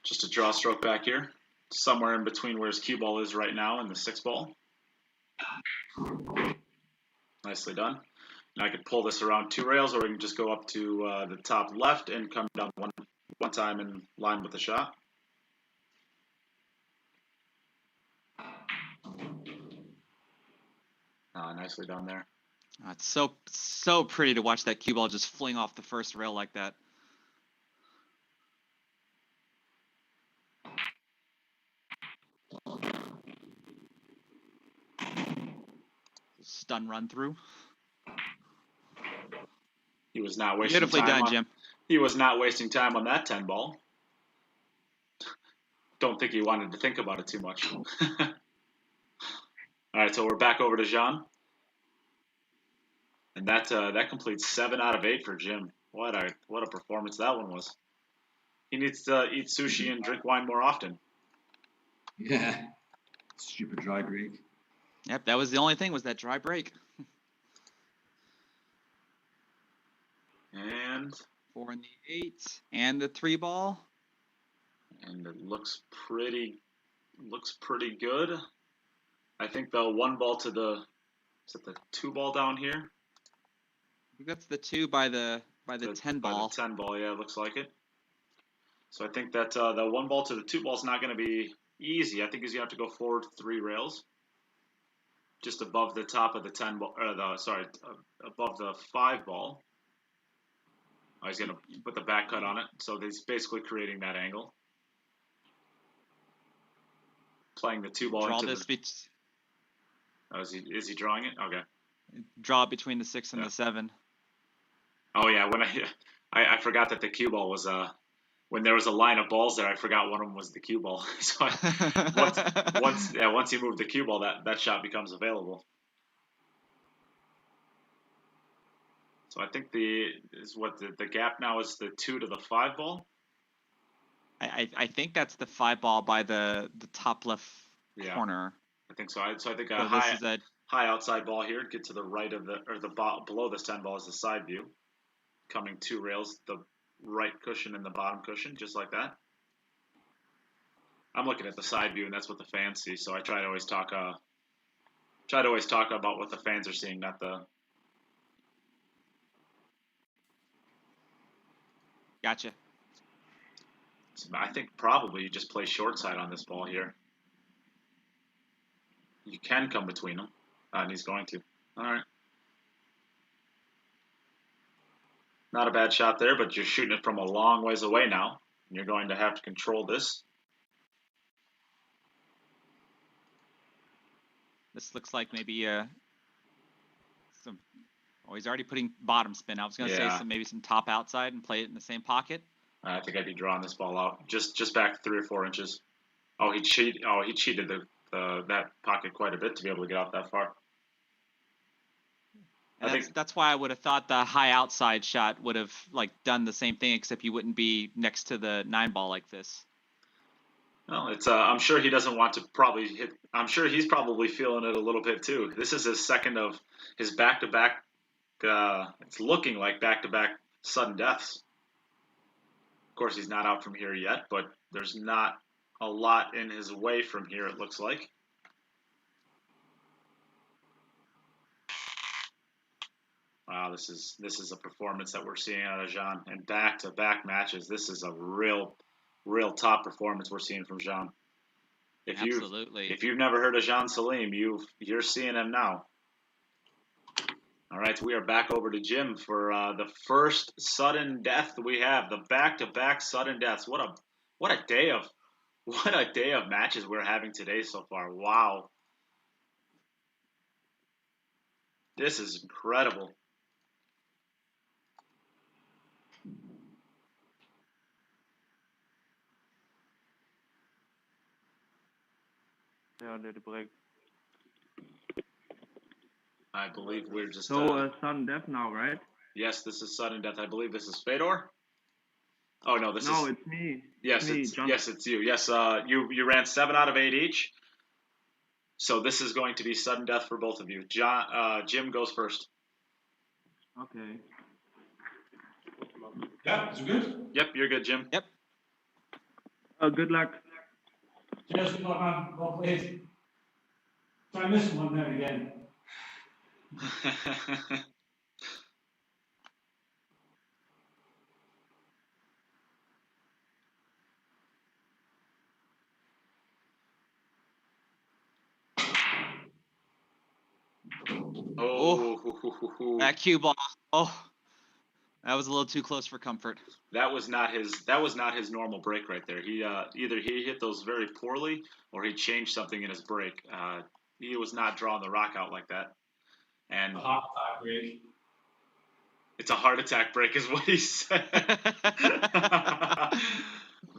Just a draw stroke back here, somewhere in between where his cue ball is right now and the 6-ball. Nicely done. Now I could pull this around 2 rails, or we can just go up to the top left and come down one time in line with the shot. Nicely done there. It's so pretty to watch that cue ball just fling off the first rail like that. Stun run through. He was not wasting Beautifully time done, Jim. He was not wasting time on that 10-ball. Don't think he wanted to think about it too much. All right, so we're back over to Jean. And that completes 7 out of 8 for Jim. What a performance that one was. He needs to eat sushi and drink wine more often. Yeah. Stupid dry break. Yep, that was the only thing, was that dry break. And 4 and the 8 and the 3 ball. And it looks pretty good. I think the 1 ball to the, is it the 2 ball down here? I think that's the 2 by the 10 ball. By the 10 ball, yeah, it looks like it. So I think that the 1 ball to the 2 ball is not going to be easy. I think he's going to have to go forward 3 rails, just above the top of the 10 ball, or above the 5 ball. Oh, he's going to put the back cut on it. So he's basically creating that angle. Playing the 2 ball Draw into this the... Oh, is he drawing it? Okay. Draw between the 6 and the 7. Oh yeah, when I forgot that the cue ball was when there was a line of balls there, I forgot one of them was the cue ball. So once you move the cue ball, that shot becomes available. So I think the gap now is the 2 to the 5 ball. I think that's the 5 ball by the top left corner. I think so. So I think a high outside ball here, get to the right of the ball below this 10 ball is the side view. Coming 2 rails, the right cushion and the bottom cushion, just like that. I'm looking at the side view, and that's what the fans see. So I try to always talk about what the fans are seeing, not the. Gotcha. So I think probably you just play short side on this ball here. You can come between them, and he's going to. All right. Not a bad shot there, but you're shooting it from a long ways away now. And you're going to have to control this. This looks like maybe some. Oh, he's already putting bottom spin. I was going to say maybe some top outside and play it in the same pocket. I think I'd be drawing this ball out just back 3 or 4 inches. Oh, he cheated that pocket quite a bit to be able to get out that far. That's why I would have thought the high outside shot would have done the same thing, except you wouldn't be next to the 9 ball like this. Well, it's I'm sure he doesn't want to probably hit. I'm sure he's probably feeling it a little bit too. This is his second of his back-to-back. It's looking like back-to-back sudden deaths. Of course, he's not out from here yet, but there's not a lot in his way from here. It looks like. Wow, this is a performance that we're seeing out of Jean, and back-to-back matches. This is a real top performance we're seeing from Jean. Absolutely. If you've never heard of Can Salim, you're seeing him now. All right, we are back over to Jim for the first sudden death we have, the back-to-back sudden deaths. What a day of matches we're having today so far. Wow, this is incredible. Yeah, the break. I believe we're just... So, sudden death now, right? Yes, this is sudden death. I believe this is Fedor. Oh, no, it's me. Yes, it's you. Yes, you ran 7 out of 8 each. So this is going to be sudden death for both of you. Jim goes first. Okay. Yeah, is it good? Yep, you're good, Jim. Yep. Good luck. Cheers, good luck, man. Well played. Try missing one there again. Oh, that cue ball. Oh, that was a little too close for comfort. That was not his normal break right there. He either he hit those very poorly or he changed something in his break. He was not drawing the rock out like that. And a heart attack break. It's a heart attack break, is what he said.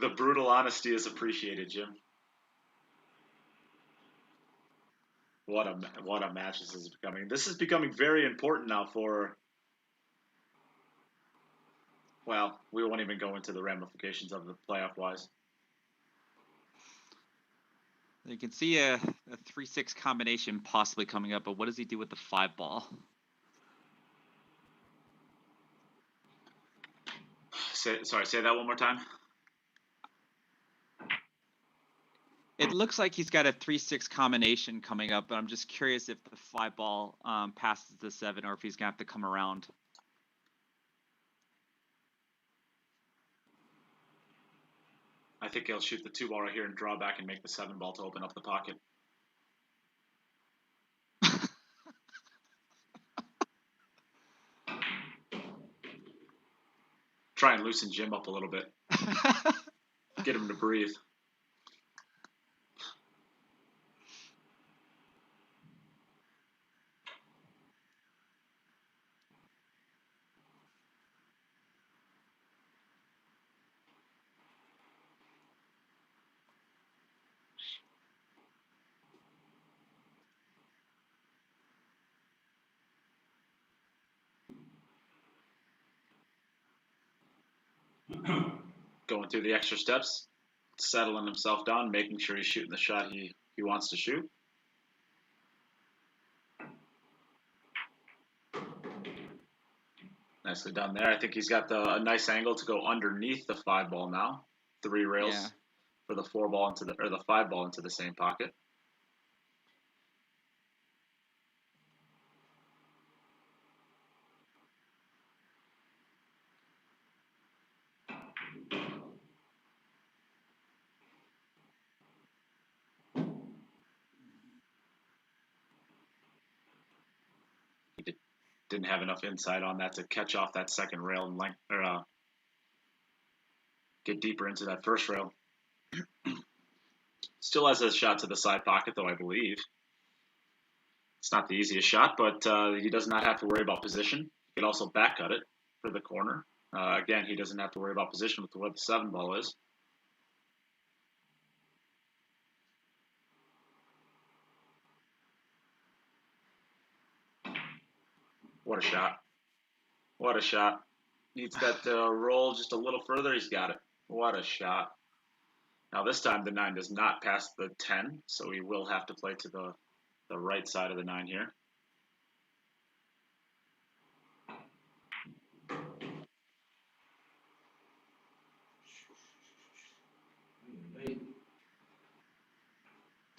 The brutal honesty is appreciated, Jim. What a match this is becoming. This is becoming very important now for. Well, we won't even go into the ramifications of the playoff wise. You can see a 3-6 combination possibly coming up, but what does he do with the 5 ball? Say that one more time. It looks like he's got a 3-6 combination coming up, but I'm just curious if the 5 ball passes the 7 or if he's gonna have to come around. I think he'll shoot the 2 ball right here and draw back and make the 7 ball to open up the pocket. Try and loosen Jim up a little bit. Get him to breathe. Going through the extra steps, settling himself down, making sure he's shooting the shot he wants to shoot. Nicely done there. I think he's got a nice angle to go underneath the 5 ball now. 3 rails for the 4 ball into the 5 ball into the same pocket. Didn't have enough inside on that to catch off that second rail and length, or get deeper into that first rail. Still has a shot to the side pocket, though, I believe. It's not the easiest shot, but he does not have to worry about position. He could also back cut it for the corner. Again, he doesn't have to worry about position with what the 7 ball is. What a shot. What a shot. Needs that roll just a little further. He's got it. What a shot. Now this time the 9 does not pass the 10, so he will have to play to the right side of the 9 here.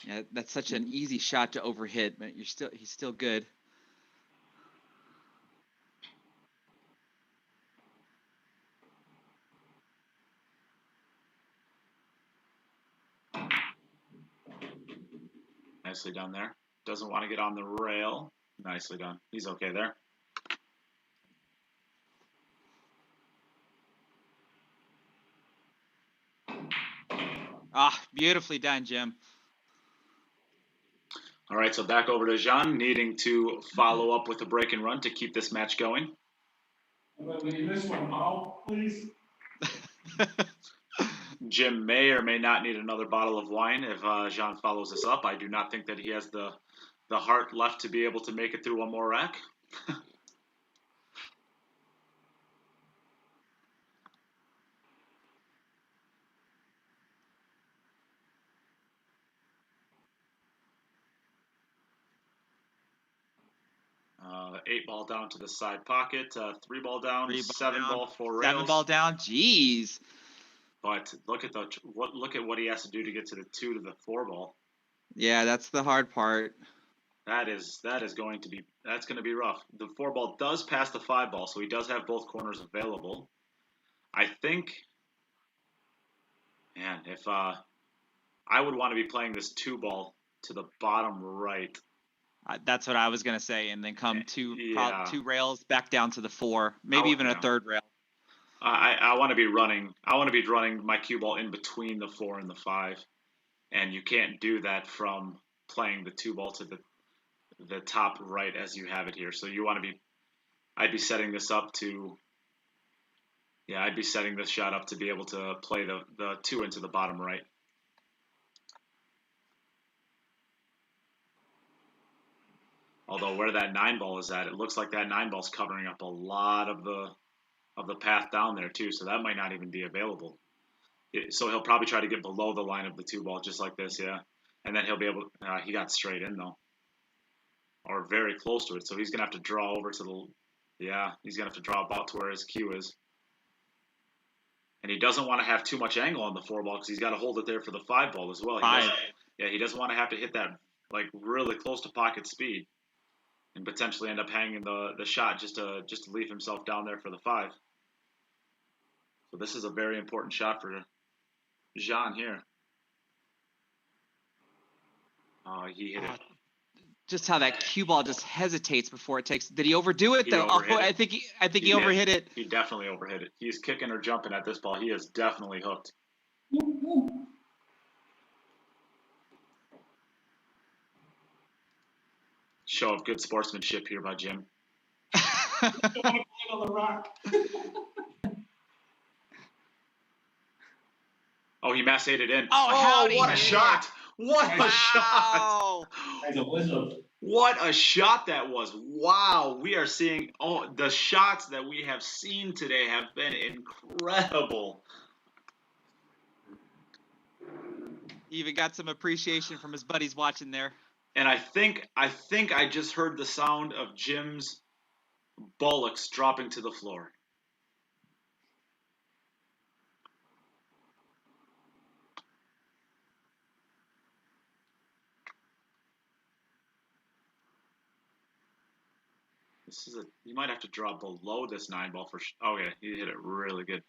Yeah, that's such an easy shot to overhit, but he's still good. Nicely done there. Doesn't want to get on the rail. Nicely done. He's okay there. Ah, beautifully done, Jim. All right, so back over to Jean, needing to follow up with a break and run to keep this match going. Will you miss one now, please? Jim may or may not need another bottle of wine if Jean follows this up. I do not think that he has the heart left to be able to make it through one more rack. 8 ball down to the side pocket, 3 ball down, 7 ball, 4 rails. 7 ball down, jeez. But look at what he has to do to get to the 2 to the 4 ball. Yeah, that's the hard part. That's going to be rough. The 4 ball does pass the 5 ball, so he does have both corners available. I think, man, if I would want to be playing this 2 ball to the bottom right. That's what I was gonna say, and then come 2 rails back down to the 4, maybe even a 3rd rail. I want to be running. I want to be running my cue ball in between the 4 and the 5, and you can't do that from playing the 2 ball to the top right as you have it here. So you want to be. I'd be setting this up to. Yeah, I'd be setting this shot up to be able to play the 2 into the bottom right. Although where that 9 ball is at, it looks like that 9 ball's covering up a lot of the path down there too, so that might not even be available. So he'll probably try to get below the line of the 2 ball, just like this, yeah. And then he'll be able to, he got straight in though. Or very close to it. So he's going to have to draw over to the, he's going to have to draw about to where his cue is. And he doesn't want to have too much angle on the 4-ball because he's got to hold it there for the 5-ball as well. He doesn't want to have to hit that like really close to pocket speed and potentially end up hanging the shot just to leave himself down there for the 5. So this is a very important shot for Jean here. Oh, he hit it. Just how that cue ball just hesitates before it takes. Did he overdo it though? I think he overhit it. He definitely overhit it. He's kicking or jumping at this ball. He is definitely hooked. Show of good sportsmanship here by Jim. On the rock. Oh, he mass 8'd it in. Oh, what a shot! What a shot! He's a wizard. What a shot that was. Wow, we are seeing, the shots that we have seen today have been incredible. He even got some appreciation from his buddies watching there. And I think I just heard the sound of Jim's bullocks dropping to the floor. You might have to draw below this 9-ball for. Okay, he hit it really good.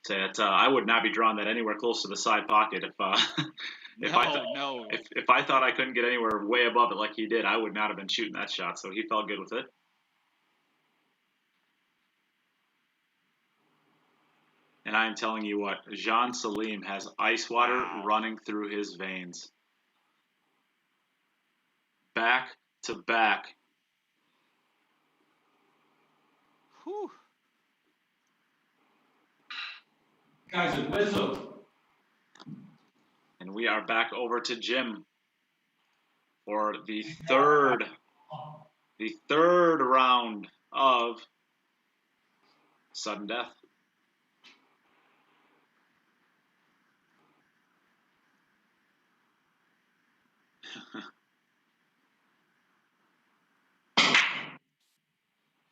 So I would not be drawing that anywhere close to the side pocket if if I thought I couldn't get anywhere way above it like he did, I would not have been shooting that shot. So he felt good with it. And I'm telling you what, Can Salim has ice water running through his veins. Back to back. Whew. Guy's a wizard. And we are back over to Jim for the third round of sudden death.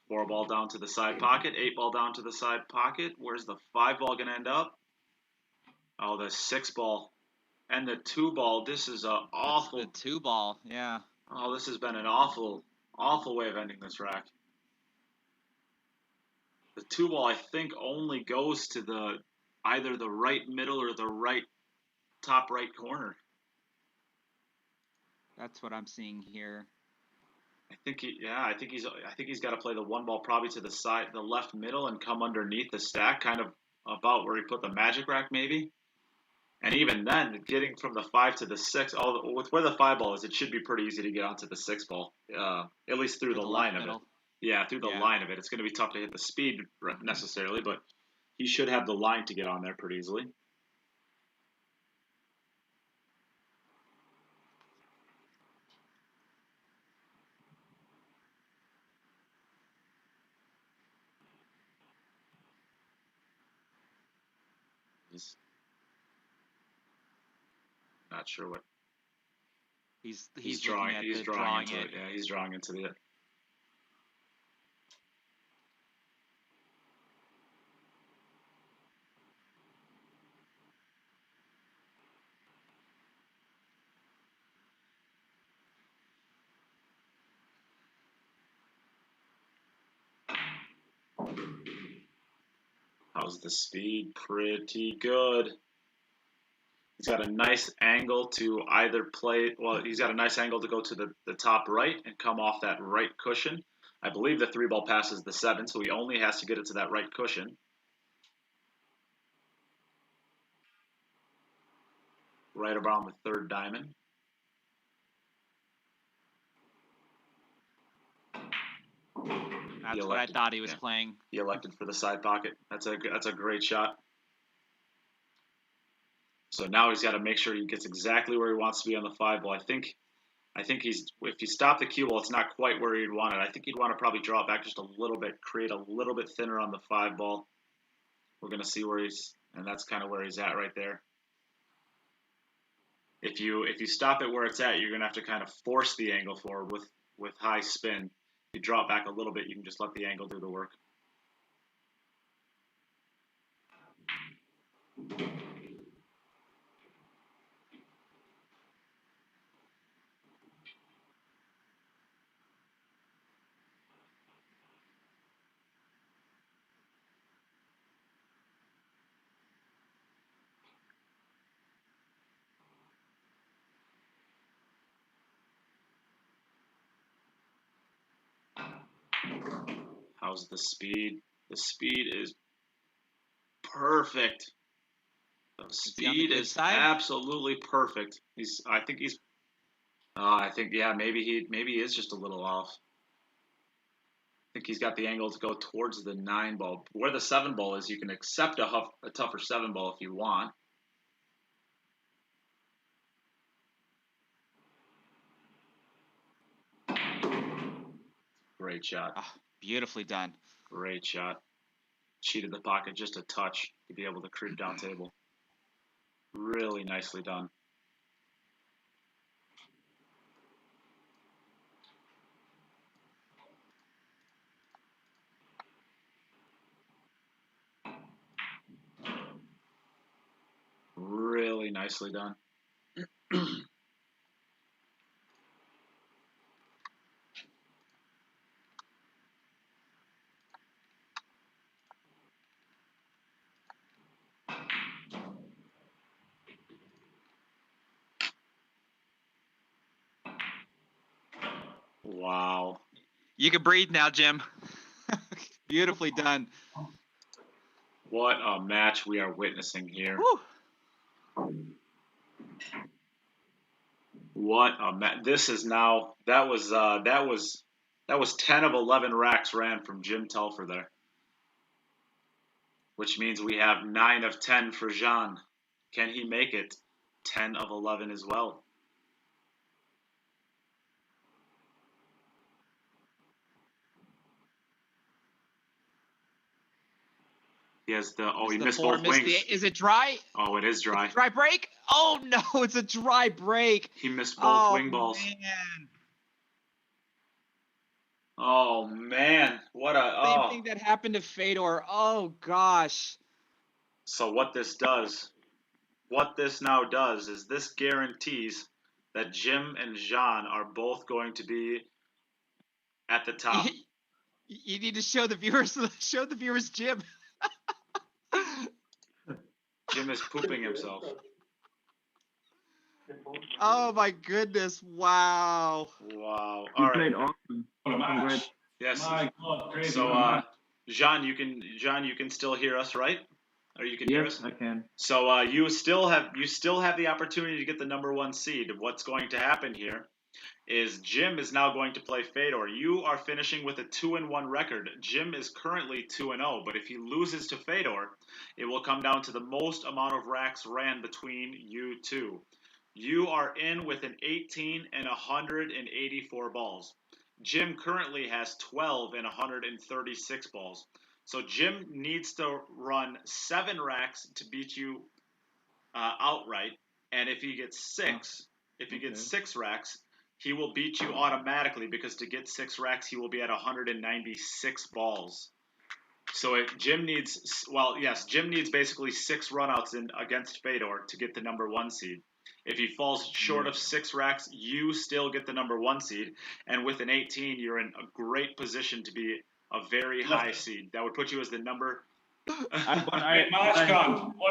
Four ball down to the side pocket, 8-ball down to the side pocket. Where's the 5-ball going to end up? Oh, the 6-ball and the 2-ball. This is a awful. The 2-ball, yeah. Oh, this has been an awful way of ending this rack. The 2-ball, I think, only goes to either the right middle or the right top right corner. That's what I'm seeing here. I think he's got to play the 1-ball probably to the side, the left middle, and come underneath the stack, kind of about where he put the magic rack, maybe. And even then, getting from the 5 to the 6, with where the 5-ball is, it should be pretty easy to get onto the 6-ball, at least through the line of it. Yeah, through the line of it. It's going to be tough to hit the speed necessarily, but he should have the line to get on there pretty easily. Not sure what he's drawing. He's drawing into it. Yeah, he's drawing into it. How's the speed? Pretty good. He's got a nice angle to either play. Well, he's got a nice angle to go to the top right and come off that right cushion. I believe the 3-ball passes the 7, so he only has to get it to that right cushion. Right around the 3rd diamond. That's what I thought he was playing. He elected for the side pocket. That's a great shot. So now he's got to make sure he gets exactly where he wants to be on the 5-ball. I think if you stop the cue ball, it's not quite where he'd want it. I think he'd want to probably draw it back just a little bit, create a little bit thinner on the 5-ball. We're going to see where and that's kind of where he's at right there. If you stop it where it's at, you're gonna have to kind of force the angle forward with high spin. If you drop back a little bit, you can just let the angle do the work. How's the speed? The speed is perfect. The speed is absolutely perfect. I think yeah, maybe he is just a little off. I think he's got the angle to go towards the 9 ball. Where the 7 ball is, you can accept a tougher 7 ball if you want. Great shot. Oh, beautifully done. Great shot. Cheated the pocket just a touch to be able to creep down table. Really nicely done. Really nicely done. Wow. You can breathe now, Jim. Beautifully done. What a match we are witnessing here. Woo. What a match. This is now, that was 10 of 11 racks ran from Jim Telfer there. Which means we have 9 of 10 for Jean. Can he make it 10 of 11 as well? He has he missed both wings. Is it dry? Oh, it is dry. Dry break? Oh no, it's a dry break. He missed both wing balls. Man. Oh man, what a Same thing that happened to Fedor. Oh gosh. So what this now does is this guarantees that Jim and Jean are both going to be at the top. You need to show the viewers Jim. Jim is pooping himself. Oh my goodness! Wow. Wow. You All played right. awesome. What a match. Yes. My God, crazy. So, Jean, you can still hear us, right? Or you can hear us? Yes, I can. So you still have the opportunity to get the number 1 seed. What's going to happen here is Jim is now going to play Fedor. You are finishing with a 2-1 record. Jim is currently 2-0, but if he loses to Fedor, it will come down to the most amount of racks ran between you two. You are in with an 18 and 184 balls. Jim currently has 12 and 136 balls. So Jim needs to run 7 racks to beat you outright, and if he gets 6 racks, he will beat you automatically, because to get 6 racks, he will be at 196 balls. So Jim needs basically 6 runouts in against Fedor to get the number 1 seed. If he falls short of 6 racks, you still get the number 1 seed, and with an 18, you're in a great position to be a very high seed. That would put you as the number. What a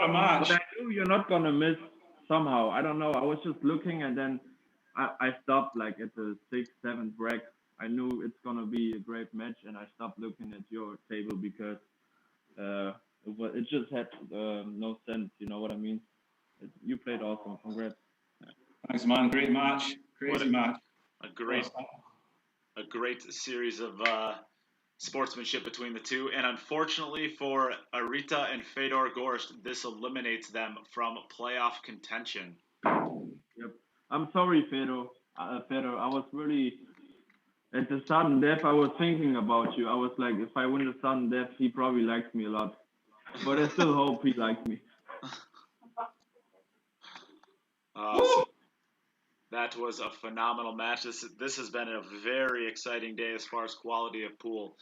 match! But I knew you're not gonna miss somehow. I don't know. I was just looking, and then I stopped like at the 6th, 7th rack. I knew it's gonna be a great match, and I stopped looking at your table because it just had no sense. You know what I mean? You played awesome. Congrats. Thanks, man. Great match. Crazy match. A great series of sportsmanship between the two, and unfortunately for Arita and Fedor Gorst, this eliminates them from playoff contention. Yep. I'm sorry, Fedor. Fedor, I was really at the sudden death. I was thinking about you. I was like, if I win the sudden death, he probably likes me a lot. But I still hope he likes me. That was a phenomenal match. This has been a very exciting day as far as quality of pool.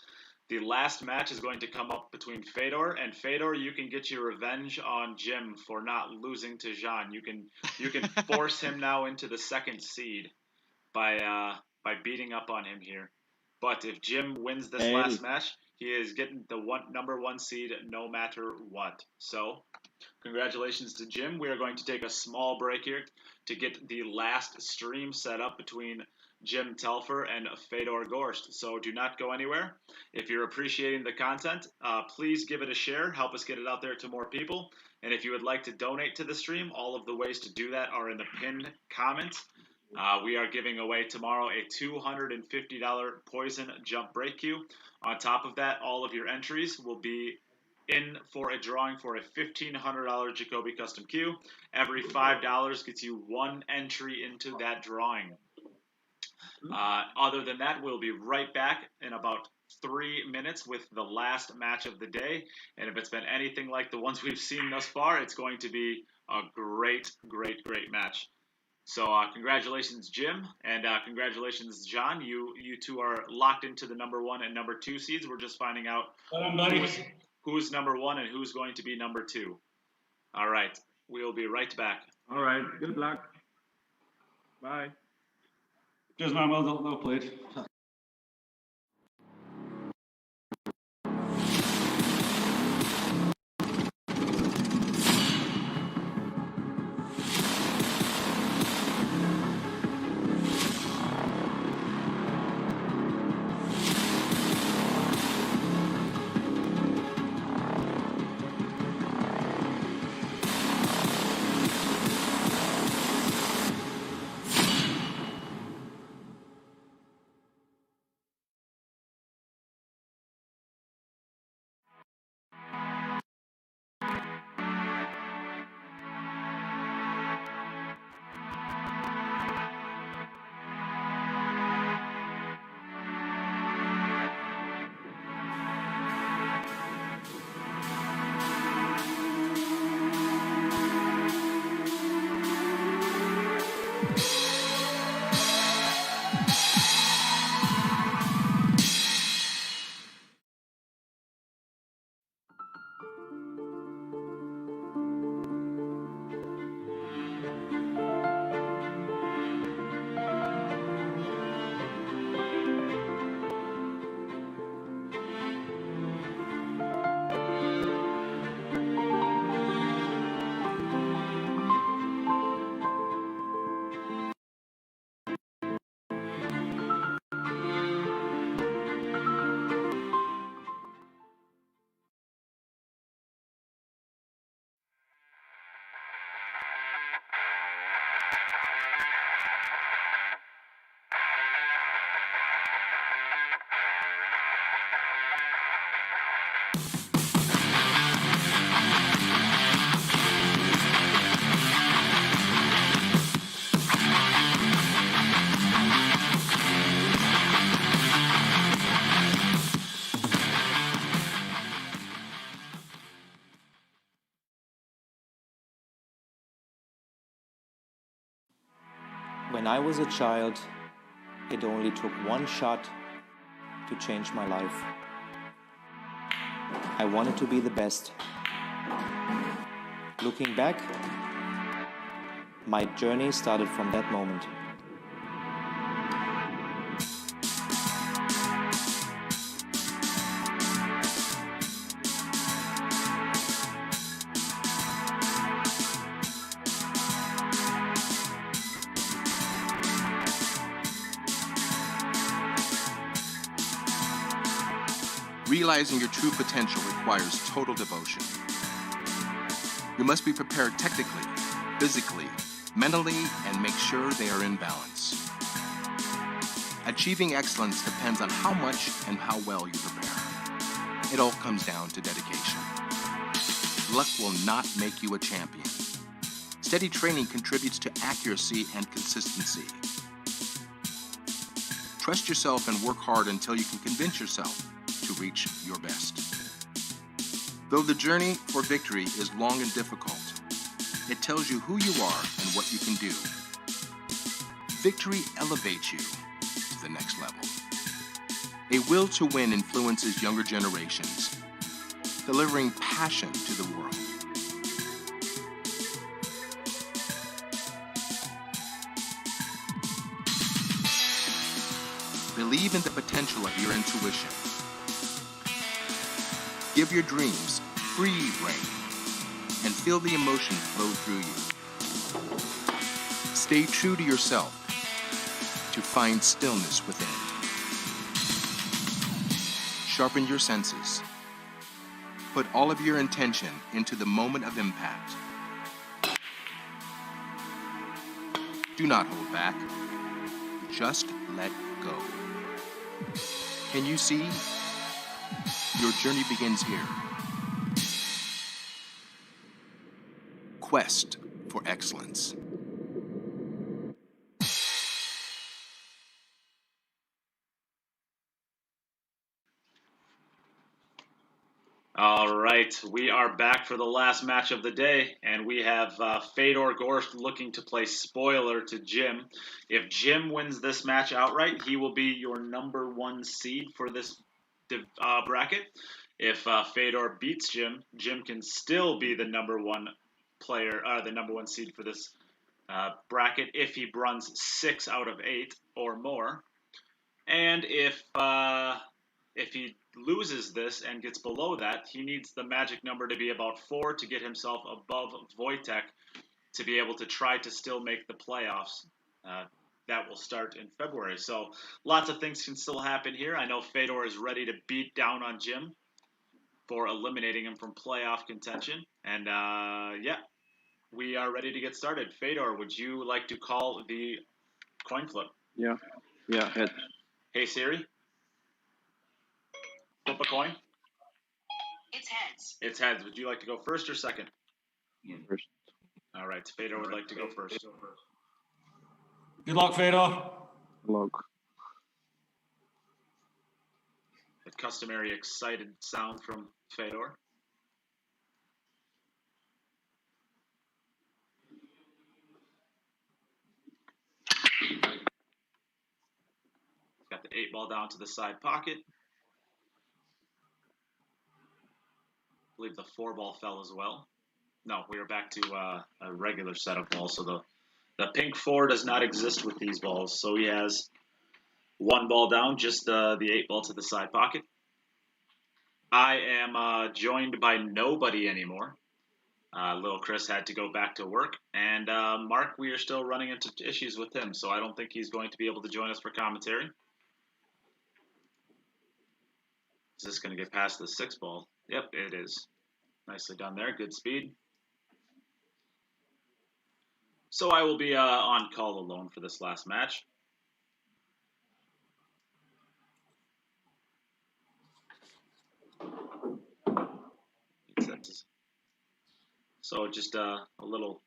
The last match is going to come up between Fedor and Fedor. You can get your revenge on Jim for not losing to Jean. You can force him now into the second seed by beating up on him here. But if Jim wins this last match, he is getting the number one seed no matter what. So, congratulations to Jim. We are going to take a small break here to get the last stream set up between Jim Telfer and Fedor Gorst. So do not go anywhere. If you're appreciating the content, please give it a share. Help us get it out there to more people. And if you would like to donate to the stream, all of the ways to do that are in the pinned comment. We are giving away tomorrow a $250 poison jump break cue. On top of that, all of your entries will be in for a drawing for a $1,500 Jacoby custom cue. Every $5 gets you one entry into that drawing. Other than that, we'll be right back in about 3 minutes with the last match of the day. And if it's been anything like the ones we've seen thus far, it's going to be a great, great, great match. So congratulations, Jim, and congratulations, John. You two are locked into the number 1 and number 2 seeds. We're just finding out who's number 1 and who's going to be number 2. All right, we'll be right back. All right, good luck. Bye. Cheers, man. Well played. When I was a child, it only took one shot to change my life. I wanted to be the best. Looking back, my journey started from that moment. Realizing your true potential requires total devotion. You must be prepared technically, physically, mentally, and make sure they are in balance. Achieving excellence depends on how much and how well you prepare. It all comes down to dedication. Luck will not make you a champion. Steady training contributes to accuracy and consistency. Trust yourself and work hard until you can convince yourself to reach your best. Though the journey for victory is long and difficult, it tells you who you are and what you can do. victory elevates you to the next level. A will to win influences younger generations, delivering passion to the world. Believe in the potential of your intuition. Give your dreams free rein and feel the emotion flow through you. Stay true to yourself to find stillness within. Sharpen your senses. Put all of your intention into the moment of impact. Do not hold back. Just let go. Can you see? Your journey begins here. Quest for excellence. All right, we are back for the last match of the day, and we have Fedor Gorst looking to play spoiler to Jim. If Jim wins this match outright, he will be your number 1 seed for this bracket. If Fedor beats Jim, Jim can still be the number 1 player, the number 1 seed for this bracket if he runs 6 out of 8 or more. And if he loses this and gets below that, he needs the magic number to be about 4 to get himself above Wojtek to be able to try to still make the playoffs. That will start in February. So lots of things can still happen here. I know Fedor is ready to beat down on Jim for eliminating him from playoff contention. And yeah, we are ready to get started. Fedor, would you like to call the coin flip? Yeah, head. Hey Siri, flip a coin. It's heads. It's heads. Would you like to go first or second? First. All right, Fedor would like to go first. Good luck, Fedor. Log. The customary excited sound from Fedor. Got the 8-ball down to the side pocket. I believe the 4-ball fell as well. No, we are back to a regular set of balls. So the pink 4 does not exist with these balls. So he has 1 ball down, just the 8-ball to the side pocket. I am joined by nobody anymore. Little Chris had to go back to work. And Mark, we are still running into issues with him. So I don't think he's going to be able to join us for commentary. Is this going to get past the 6-ball? Yep, it is. Nicely done there. Good speed. So I will be on call alone for this last match. So just a little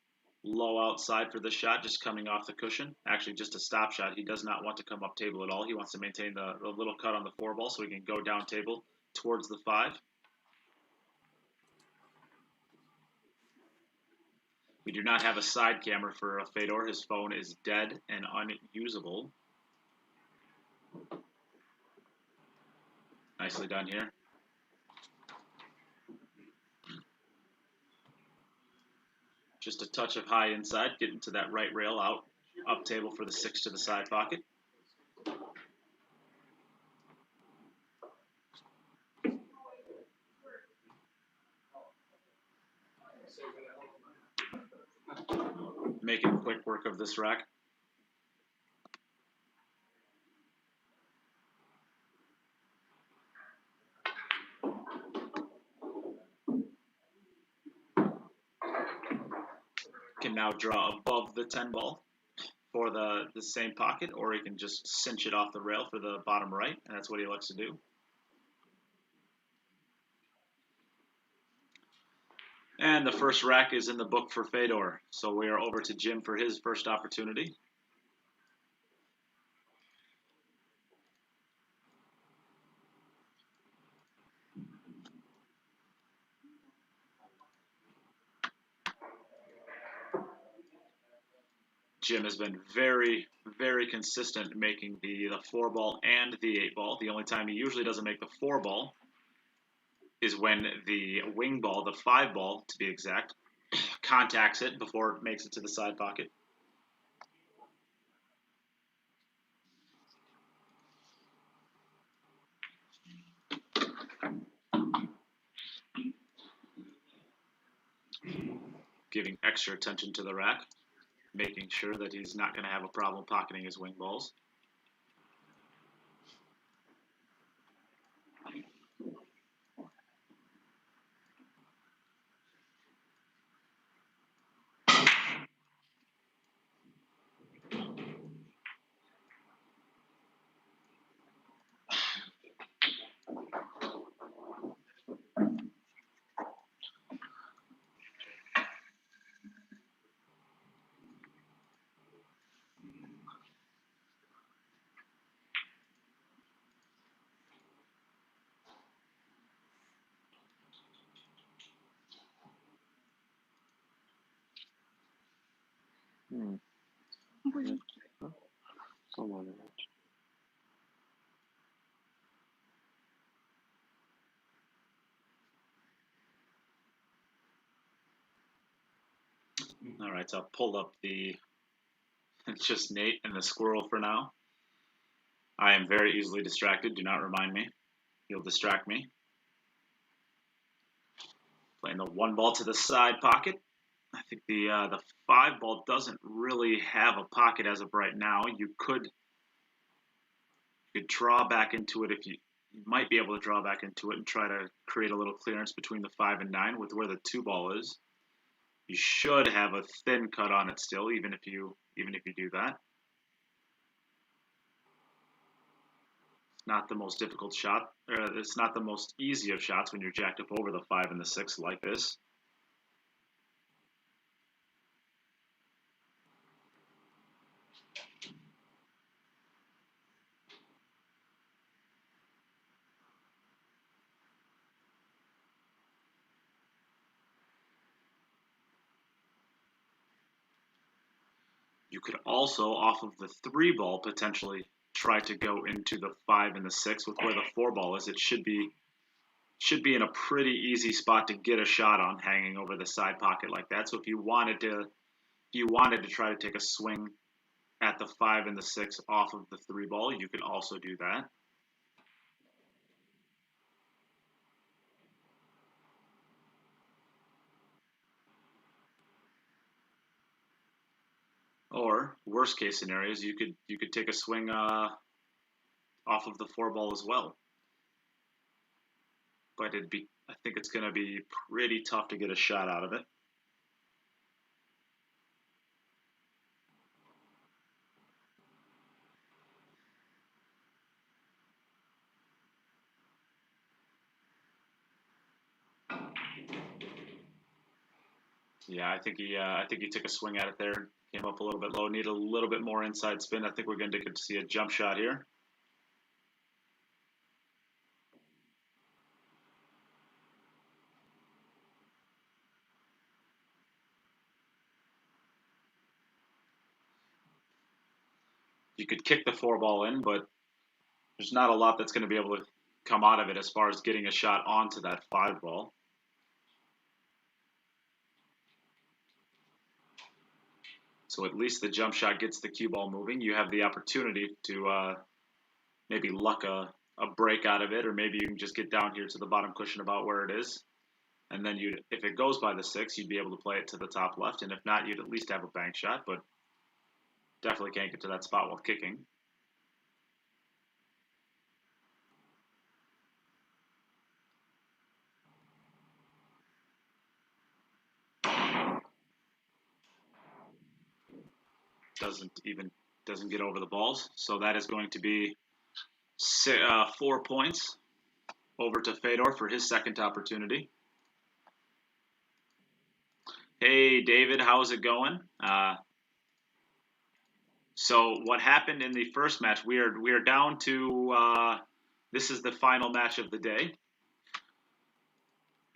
low outside for this shot, just coming off the cushion. Actually, just a stop shot. He does not want to come up table at all. He wants to maintain the little cut on the 4-ball so he can go down table towards the 5. We do not have a side camera for Fedor. His phone is dead and unusable. Nicely done here. Just a touch of high inside, getting to that right rail out. Up table for the 6 to the side pocket. Making quick work of this rack. Can now draw above the 10-ball for the same pocket, or he can just cinch it off the rail for the bottom right, and that's what he likes to do. And the first rack is in the book for Fedor. So we are over to Jim for his first opportunity. Jim has been very, very consistent making the 4-ball and the 8-ball. The only time he usually doesn't make the 4-ball is when the wing ball, the 5-ball to be exact, contacts it before it makes it to the side pocket. Giving extra attention to the rack, making sure that he's not going to have a problem pocketing his wing balls. All right, so I'll pull up it's just Nate and the squirrel for now. I am very easily distracted. Do not remind me. He'll distract me. Playing the 1-ball to the side pocket. I think the 5-ball doesn't really have a pocket as of right now. You could draw back into it if you might be able to draw back into it and try to create a little clearance between the 5 and 9 with where the 2-ball is. You should have a thin cut on it still, even if you do that. It's not the most difficult shot, or it's not the most easy of shots when you're jacked up over the 5 and the 6 like this. You could also, off of the 3-ball, potentially try to go into the 5 and the 6 with where the 4-ball is. It should be in a pretty easy spot to get a shot on, hanging over the side pocket like that. So if you wanted to try to take a swing at the 5 and the 6 off of the 3-ball, you could also do that. Or worst case scenarios, you could take a swing off of the 4-ball as well. But I think it's going to be pretty tough to get a shot out of it. Yeah, I think he took a swing at it there. Came up a little bit low. Need a little bit more inside spin. I think we're going to get to see a jump shot here. You could kick the 4-ball in, but there's not a lot that's going to be able to come out of it as far as getting a shot onto that 5-ball. So at least the jump shot gets the cue ball moving. You have the opportunity to maybe luck a break out of it, or maybe you can just get down here to the bottom cushion about where it is. And then if it goes by the 6, you'd be able to play it to the top left. And if not, you'd at least have a bank shot, but definitely can't get to that spot while kicking. Doesn't get over the balls. So that is going to be 4 points over to Fedor for his second opportunity. Hey, David, how's it going? So what happened in the first match, we are down to, this is the final match of the day.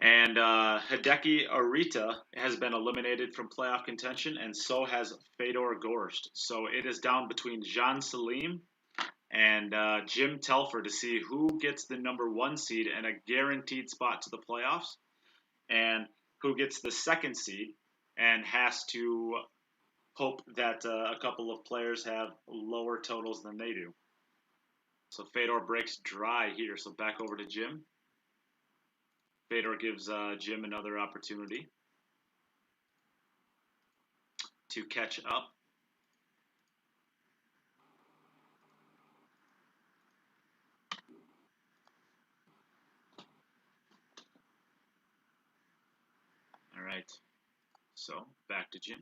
And Hideaki Arita has been eliminated from playoff contention, and so has Fedor Gorst. So it is down between Can Salim and Jim Telfer to see who gets the #1 seed and a guaranteed spot to the playoffs, and who gets the 2nd seed and has to hope that a couple of players have lower totals than they do. So Fedor breaks dry here. So back over to Jim. Fedor gives Jim another opportunity to catch up. All right. So back to Jim.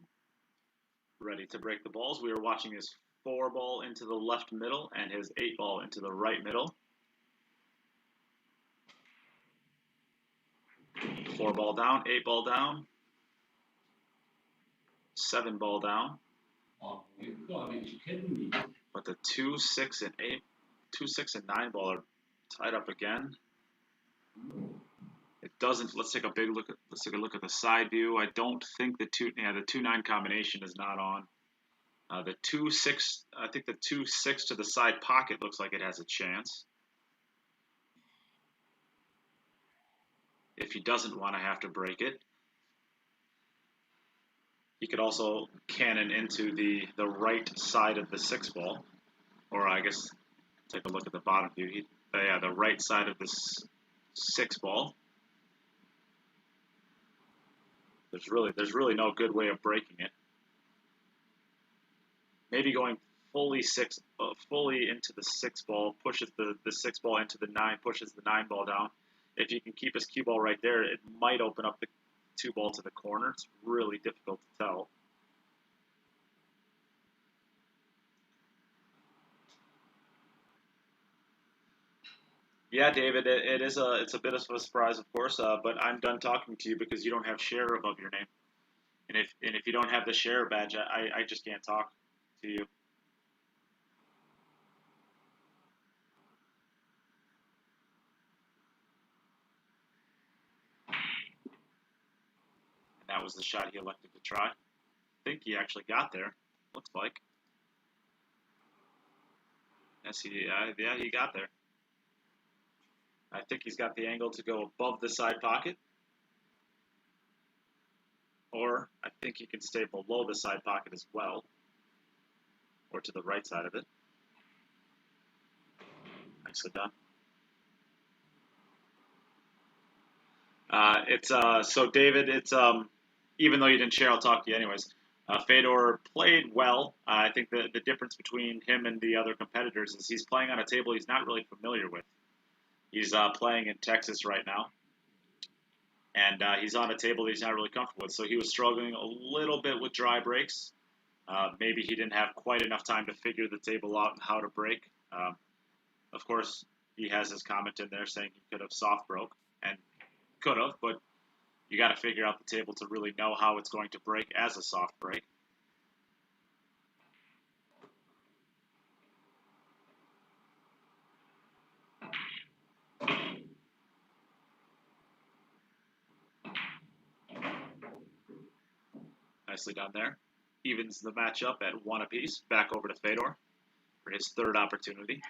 Ready to break the balls. We are watching his 4-ball into the left middle and his 8-ball into the right middle. 4-ball down, 8-ball down, 7-ball down. Oh, you've got to be kidding me. But the 2, 6, and 8, 2, 6, and 9 ball are tied up again. It doesn't. Let's take a look at the side view. I don't think the 2-9 combination is not on. The 2-6. I think the 2-6 to the side pocket looks like it has a chance. If he doesn't want to have to break it, he could also cannon into the right side of the 6-ball, or I guess take a look at the bottom view. The right side of this 6-ball. There's really no good way of breaking it. Maybe going fully into the 6-ball, pushes the 6-ball into the 9, pushes the 9-ball down. If you can keep his cue ball right there, it might open up the 2-ball to the corner. It's really difficult to tell. Yeah, David, it's a bit of a surprise, of course, but I'm done talking to you because you don't have share above your name, and if you don't have the share badge, I just can't talk to you. And that was the shot he elected to try. I think he actually got there. Looks like. Yes, he got there. I think he's got the angle to go above the side pocket. Or I think he can stay below the side pocket as well. Or to the right side of it. Nicely done. So David, even though you didn't share, I'll talk to you anyways. Fedor played well. I think the difference between him and the other competitors is he's playing on a table he's not really familiar with. He's playing in Texas right now, and he's on a table that he's not really comfortable with. So he was struggling a little bit with dry breaks. Maybe he didn't have quite enough time to figure the table out and how to break. Of course, he has his comment in there saying he could have soft broke, and could have, but you got to figure out the table to really know how it's going to break as a soft break. Nicely done there. Evens the matchup at 1 apiece. Back over to Fedor for his 3rd opportunity.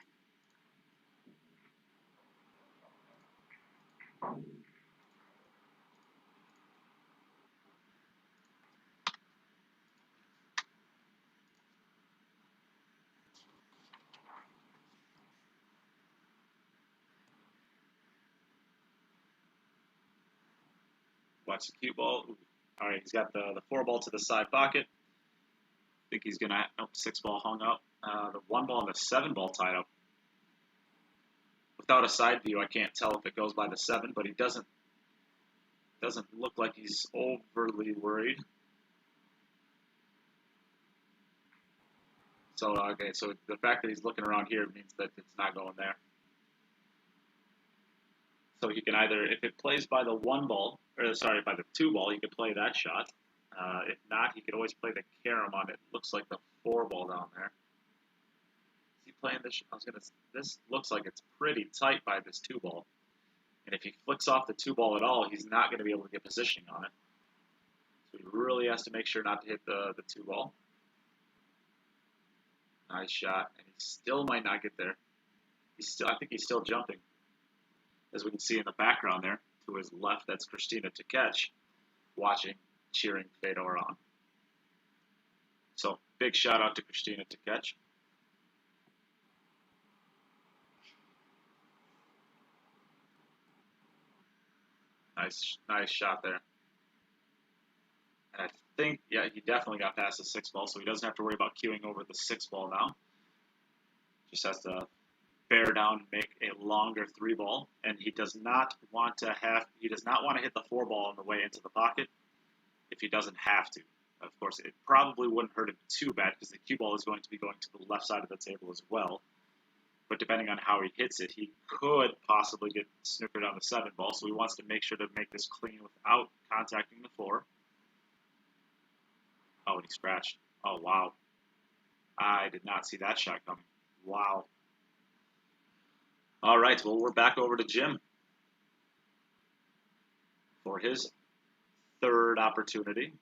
Watch the cue ball. Ooh. All right, he's got the 4-ball to the side pocket. I think he's going to, nope, 6-ball hung up. The 1-ball and the 7-ball tied up. Without a side view, I can't tell if it goes by the 7, but he doesn't look like he's overly worried. So, okay, so the fact that he's looking around here means that it's not going there. So he can either, if it plays by the 1-ball, or sorry, by the 2-ball, he could play that shot. If not, he could always play the carom on it. Looks like the 4-ball down there. Is he playing this? This looks like it's pretty tight by this 2-ball. And if he flicks off the 2-ball at all, he's not going to be able to get positioning on it. So he really has to make sure not to hit the 2-ball. Nice shot, and he still might not get there. I think he's still jumping. As we can see in the background there, to his left, that's Christina to catch, watching, cheering Fedor on. So big shout out to Christina to catch. Nice shot there. And I think, yeah, he definitely got past the 6-ball, so he doesn't have to worry about queuing over the 6-ball now. Just has to bear down and make a longer 3-ball, and he does not want to hit the 4-ball on the way into the pocket if he doesn't have to. Of course, it probably wouldn't hurt him too bad because the cue ball is going to be going to the left side of the table as well. But depending on how he hits it, he could possibly get snookered on the 7-ball, so he wants to make sure to make this clean without contacting the 4. Oh, and he scratched. Oh, wow. I did not see that shot coming. Wow. All right, well, we're back over to Jim for his third opportunity.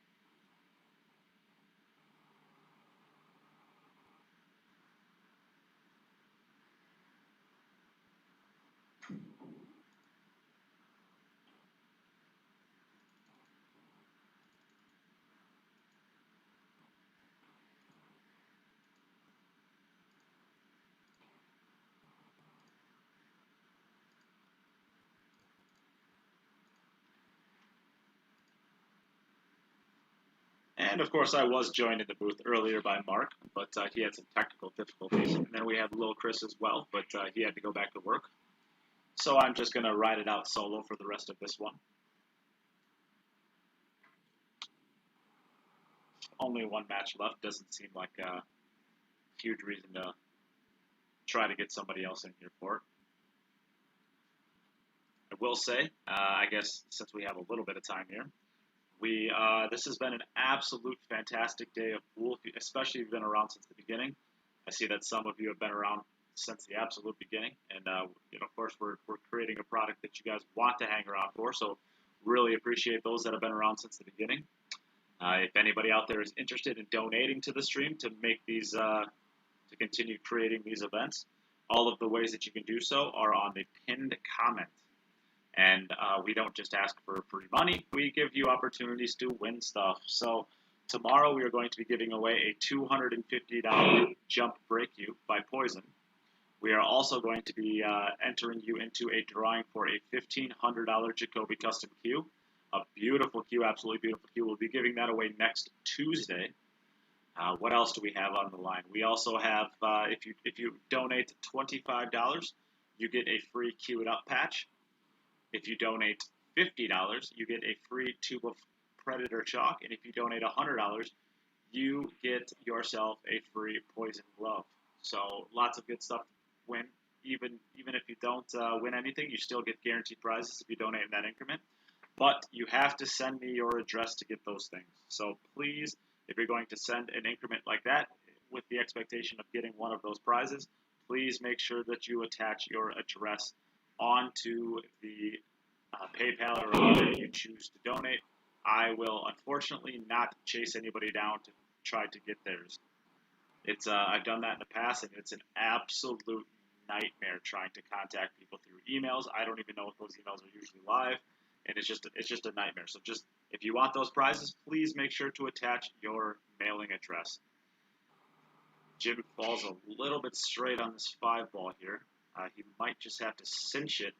And, of course, I was joined in the booth earlier by Mark, but he had some technical difficulties. And then we have Lil Chris as well, but he had to go back to work. So I'm just going to ride it out solo for the rest of this one. Only one match left. Doesn't seem like a huge reason to try to get somebody else in here for it. I will say, I guess since we have a little bit of time here, this has been an absolute fantastic day of pool, especially if you've been around since the beginning. I see that some of you have been around since the absolute beginning, and of course, we're creating a product that you guys want to hang around for. So, really appreciate those that have been around since the beginning. If anybody out there is interested in donating to the stream to make these, to continue creating these events, all of the ways that you can do so are on the pinned comment. And we don't just ask for free money, we give you opportunities to win stuff. So tomorrow we are going to be giving away a $250 jump break you by Poison. We are also going to be entering you into a drawing for a $1,500 Jacoby custom cue. A beautiful cue, absolutely beautiful cue. We'll be giving that away next Tuesday. What else do we have on the line? We also have, if you donate $25, you get a free Cue It Up patch. If you donate $50, you get a free tube of Predator chalk. And if you donate $100, you get yourself a free Poison glove. So lots of good stuff to win. Even if you don't win anything, you still get guaranteed prizes if you donate in that increment. But you have to send me your address to get those things. So please, if you're going to send an increment like that with the expectation of getting one of those prizes, please make sure that you attach your address onto the PayPal or whatever you choose to donate. I will unfortunately not chase anybody down to try to get theirs. It's I've done that in the past, and it's an absolute nightmare trying to contact people through emails. I don't even know if those emails are usually live, and it's just a nightmare. So just if you want those prizes, please make sure to attach your mailing address. Jim falls a little bit straight on this 5-ball here. He might just have to cinch it.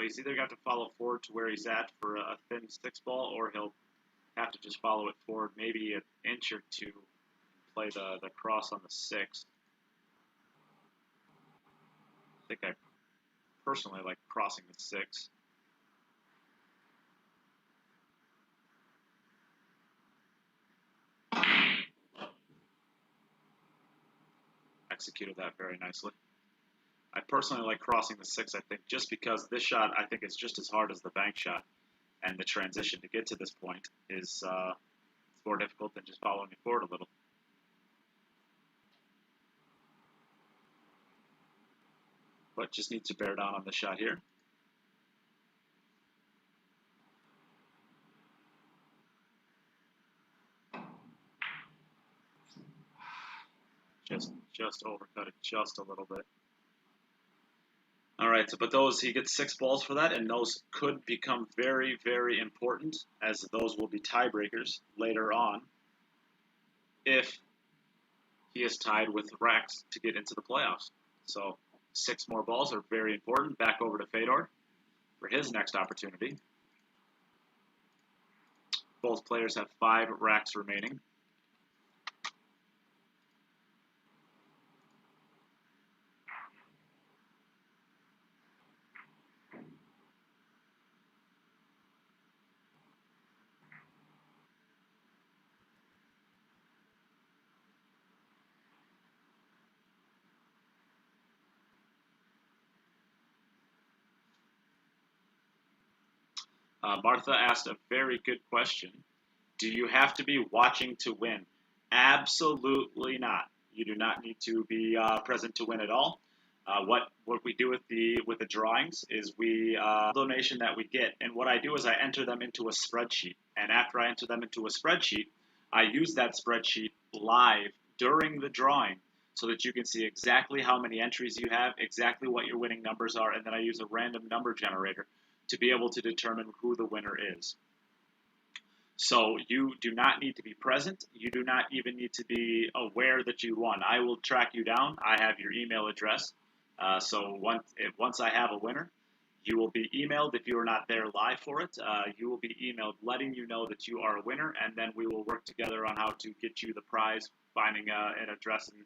He's either got to follow forward to where he's at for a thin 6-ball, or he'll have to just follow it forward maybe an inch or two, play the cross on the 6. I think I personally like crossing the 6. Executed that very nicely. I personally like crossing the 6, I think, just because this shot, I think, is just as hard as the bank shot. And the transition to get to this point is it's more difficult than just following it forward a little. But just need to bear down on the shot here. Just overcut it just a little bit. All right, so but those, he gets 6 balls for that, and those could become very, very important, as those will be tiebreakers later on if he is tied with Rex to get into the playoffs. So 6 more balls are very important. Back over to Fedor for his next opportunity. Both players have 5 racks remaining. Martha asked a very good question. Do you have to be watching to win? Absolutely not. You do not need to be present to win at all. What we do with the drawings is we donation that we get, and what I do is I enter them into a spreadsheet, and after I enter them into a spreadsheet, I use that spreadsheet live during the drawing so that you can see exactly how many entries you have, exactly what your winning numbers are, and then I use a random number generator to be able to determine who the winner is. So you do not need to be present. You do not even need to be aware that you won. I will track you down. I have your email address. So once I have a winner, you will be emailed. If you are not there live for it, you will be emailed letting you know that you are a winner, and then we will work together on how to get you the prize, finding an address and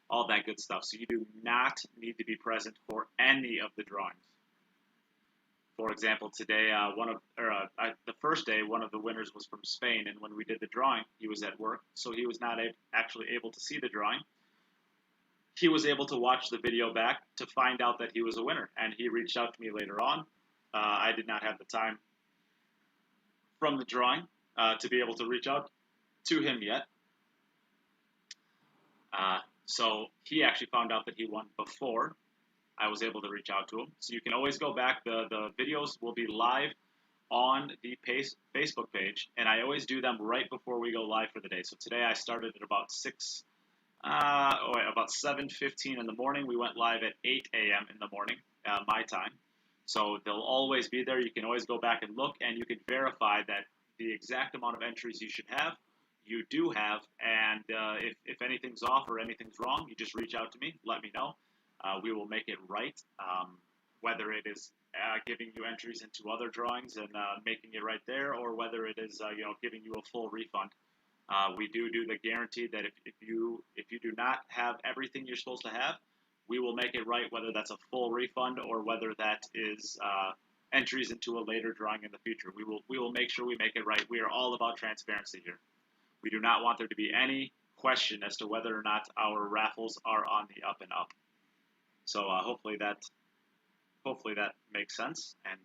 all that good stuff. So you do not need to be present for any of the drawings. For example, today, the first day, one of the winners was from Spain, and when we did the drawing, he was at work, so he was not actually able to see the drawing. He was able to watch the video back to find out that he was a winner, and he reached out to me later on. I did not have the time from the drawing to be able to reach out to him yet. So he actually found out that he won before I was able to reach out to him. So you can always go back. The videos will be live on the Facebook page, and I always do them right before we go live for the day. So today I started at about 7:15 in the morning. We went live at 8 a.m. in the morning, my time. So they'll always be there. You can always go back and look, and you can verify that the exact amount of entries you should have, you do have. And if anything's off or anything's wrong, you just reach out to me, let me know. We will make it right, whether it is giving you entries into other drawings and making it right there, or whether it is giving you a full refund. We do the guarantee that if you do not have everything you're supposed to have, we will make it right, whether that's a full refund or whether that is entries into a later drawing in the future. We will make sure we make it right. We are all about transparency here. We do not want there to be any question as to whether or not our raffles are on the up and up. So hopefully that makes sense, and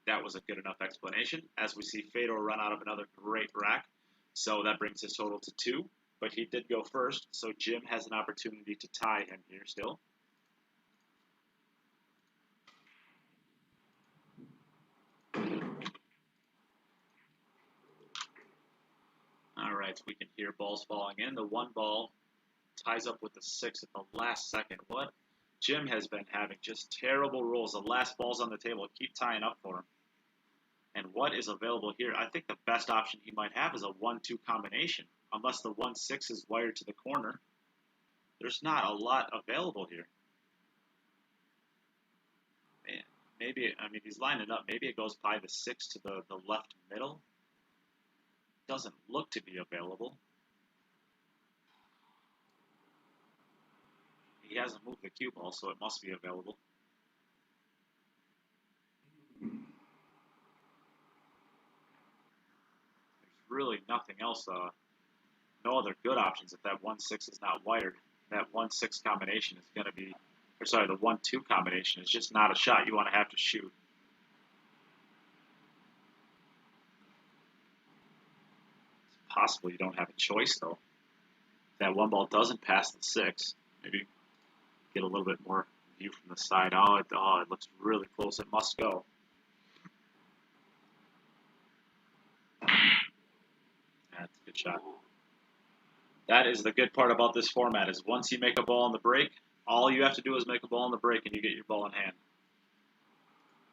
that was a good enough explanation. As we see Fedor run out of another great rack, so that brings his total to 2. But he did go first, so Jim has an opportunity to tie him here still. All right, we can hear balls falling in. The 1 ball ties up with the 6 at the last second. What? Jim has been having just terrible rolls. The last balls on the table keep tying up for him. And what is available here? I think the best option he might have is a 1-2 combination. Unless the 1-6 is wired to the corner, there's not a lot available here. Man, maybe, I mean, he's lining up. Maybe it goes by the 6 to the left middle. Doesn't look to be available. He hasn't moved the cue ball, so it must be available. There's really nothing else, no other good options if that 1-6 is not wired. That 1-6 combination is going to be, or sorry, the 1-2 combination is just not a shot you want to have to shoot. It's possible you don't have a choice, though. If that 1 ball doesn't pass the 6, maybe get a little bit more view from the side. Oh, it looks really close. It must go. That's a good shot. That is the good part about this format, is once you make a ball in the break, all you have to do is make a ball in the break and you get your ball in hand.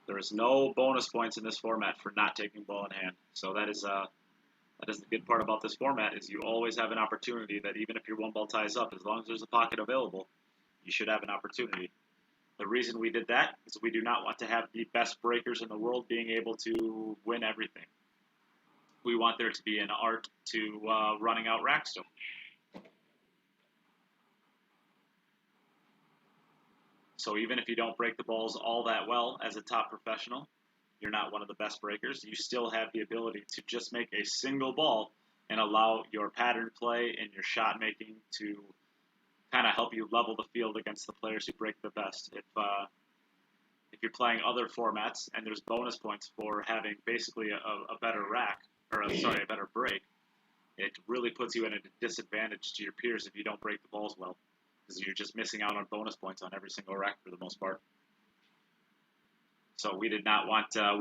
There is no bonus points in this format for not taking ball in hand. So that is the good part about this format, is you always have an opportunity that even if your one ball ties up, as long as there's a pocket available, you should have an opportunity. The reason we did that is we do not want to have the best breakers in the world being able to win everything. We want there to be an art to running out rack still. So even if you don't break the balls all that well as a top professional, you're not one of the best breakers, you still have the ability to just make a single ball and allow your pattern play and your shot making to kind of help you level the field against the players who break the best. If you're playing other formats and there's bonus points for having basically a better rack, or a better break, it really puts you in a disadvantage to your peers if you don't break the balls well, because you're just missing out on bonus points on every single rack for the most part. So we did not want there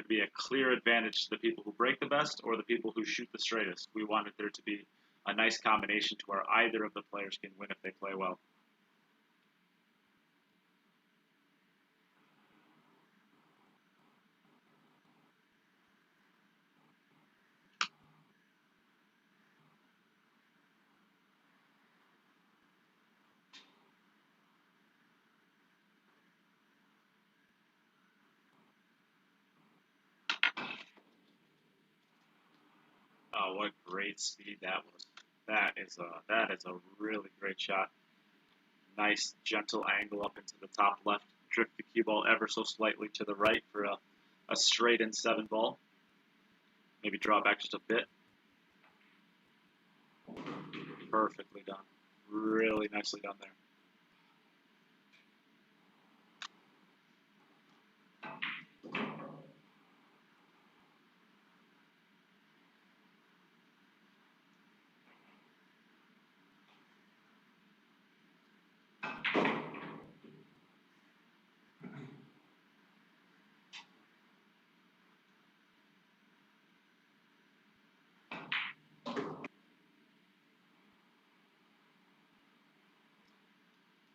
to be a clear advantage to the people who break the best or the people who shoot the straightest. We wanted there to be a nice combination to where either of the players can win if they play well. Oh, what great speed that was. That is a really great shot. Nice, gentle angle up into the top left. Drift the cue ball ever so slightly to the right for a straight in 7 ball. Maybe draw back just a bit. Perfectly done. Really nicely done there.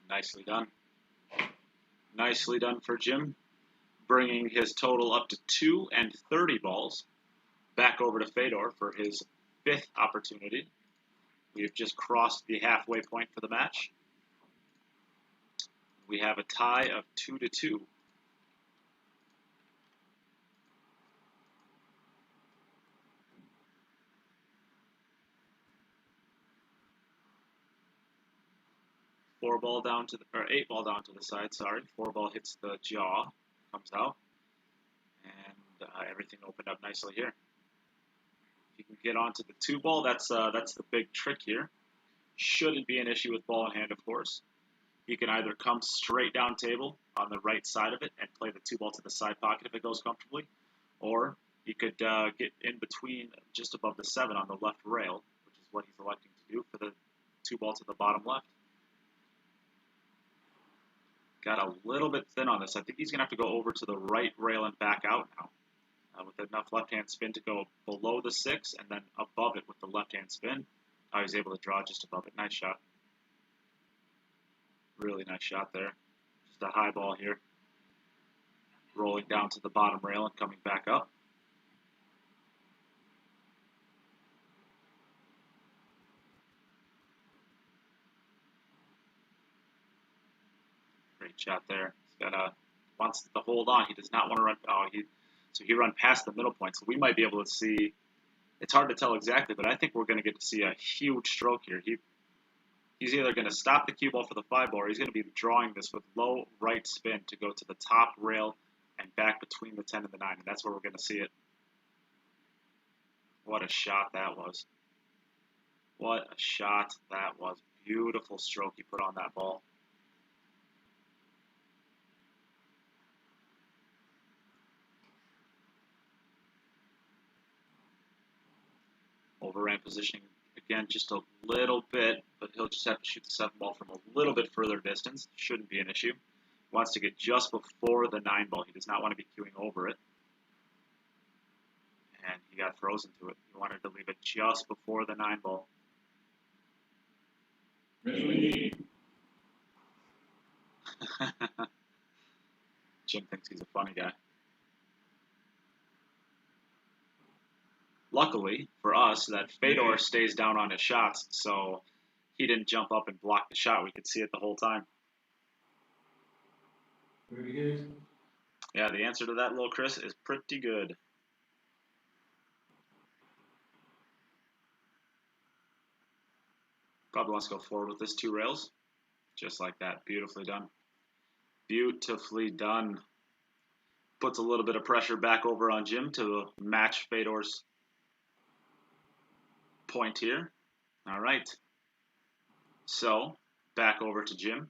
Nicely done. Nicely done for Jim, bringing his total up to 2 and 30 balls. Back over to Fedor for his 5th opportunity. We have just crossed the halfway point for the match. We have a tie of 2-2. Eight ball down to the side, sorry. 4 ball hits the jaw, comes out, and everything opened up nicely here. If you can get onto the 2 ball, that's the big trick here. Shouldn't be an issue with ball in hand, of course. You can either come straight down table on the right side of it and play the 2 ball to the side pocket if it goes comfortably, or you could get in between just above the 7 on the left rail, which is what he's electing to do for the 2 ball to the bottom left. Got a little bit thin on this. I think he's going to have to go over to the right rail and back out now with enough left-hand spin to go below the 6 and then above it with the left-hand spin. I was able to draw just above it. Nice shot. Really nice shot there. Just a high ball here. Rolling down to the bottom rail and coming back up. Great shot there. He's got wants to hold on. He does not want to run. So he run past the middle point. So we might be able to see. It's hard to tell exactly, but I think we're going to get to see a huge stroke here. He's either going to stop the cue ball for the 5 ball, or he's going to be drawing this with low right spin to go to the top rail and back between the 10 and the 9, and that's where we're going to see it. What a shot that was. What a shot that was. Beautiful stroke he put on that ball. Overran positioning again just a little bit, but he'll just have to shoot the 7 ball from a little bit further distance. Shouldn't be an issue. Wants to get just before the 9 ball. He does not want to be queuing over it. And he got frozen to it. He wanted to leave it just before the 9 ball. Ready. Jim thinks he's a funny guy. Luckily for us, that Fedor stays down on his shots, so he didn't jump up and block the shot. We could see it the whole time. Pretty good. Yeah, the answer to that, little Chris, is pretty good. Probably wants to go forward with this 2 rails. Just like that. Beautifully done. Beautifully done. Puts a little bit of pressure back over on Jim to match Fedor's point here. All right. So, back over to Jim.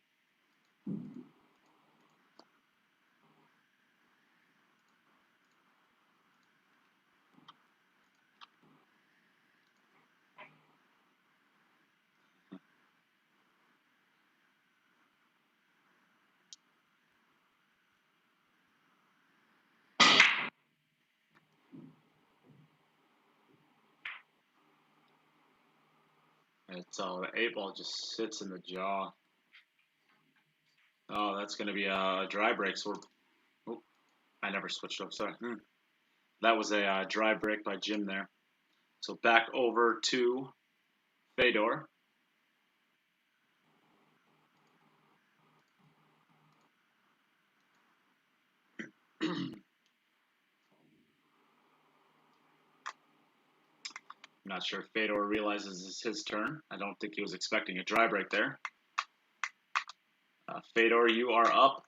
So the 8-ball just sits in the jaw. Oh, that's going to be a dry break. So oh, I never switched up. Sorry. That was a dry break by Jim there. So back over to Fedor. I'm not sure if Fedor realizes it's his turn. I don't think he was expecting a dry break there. Fedor, you are up.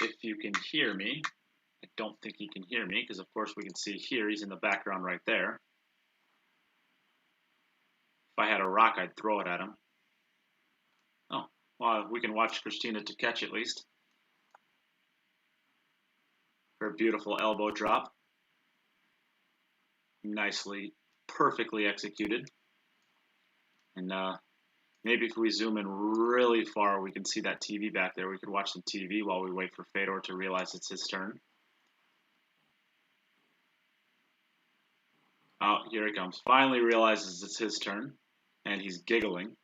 If you can hear me. I don't think he can hear me because, of course, we can see here. He's in the background right there. If I had a rock, I'd throw it at him. Oh, well, we can watch Christina to catch at least. Her beautiful elbow drop. Nicely, perfectly executed. And maybe if we zoom in really far, we can see that TV back there. We could watch some TV while we wait for Fedor to realize it's his turn. Oh, here he comes. Finally realizes it's his turn, and he's giggling.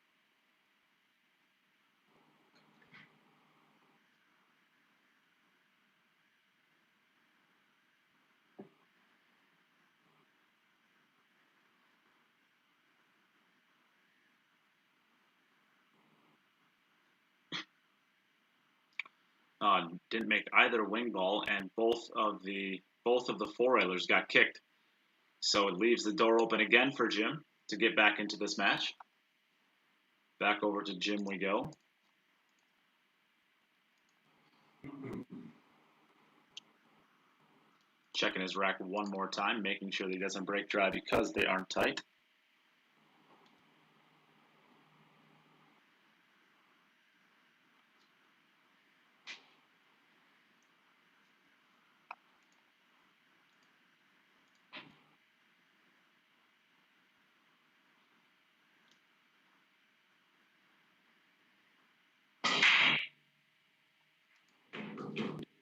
Didn't make either wing ball, and both of the 4-railers got kicked. So it leaves the door open again for Jim to get back into this match. Back over to Jim we go. Checking his rack one more time, making sure that he doesn't break dry because they aren't tight.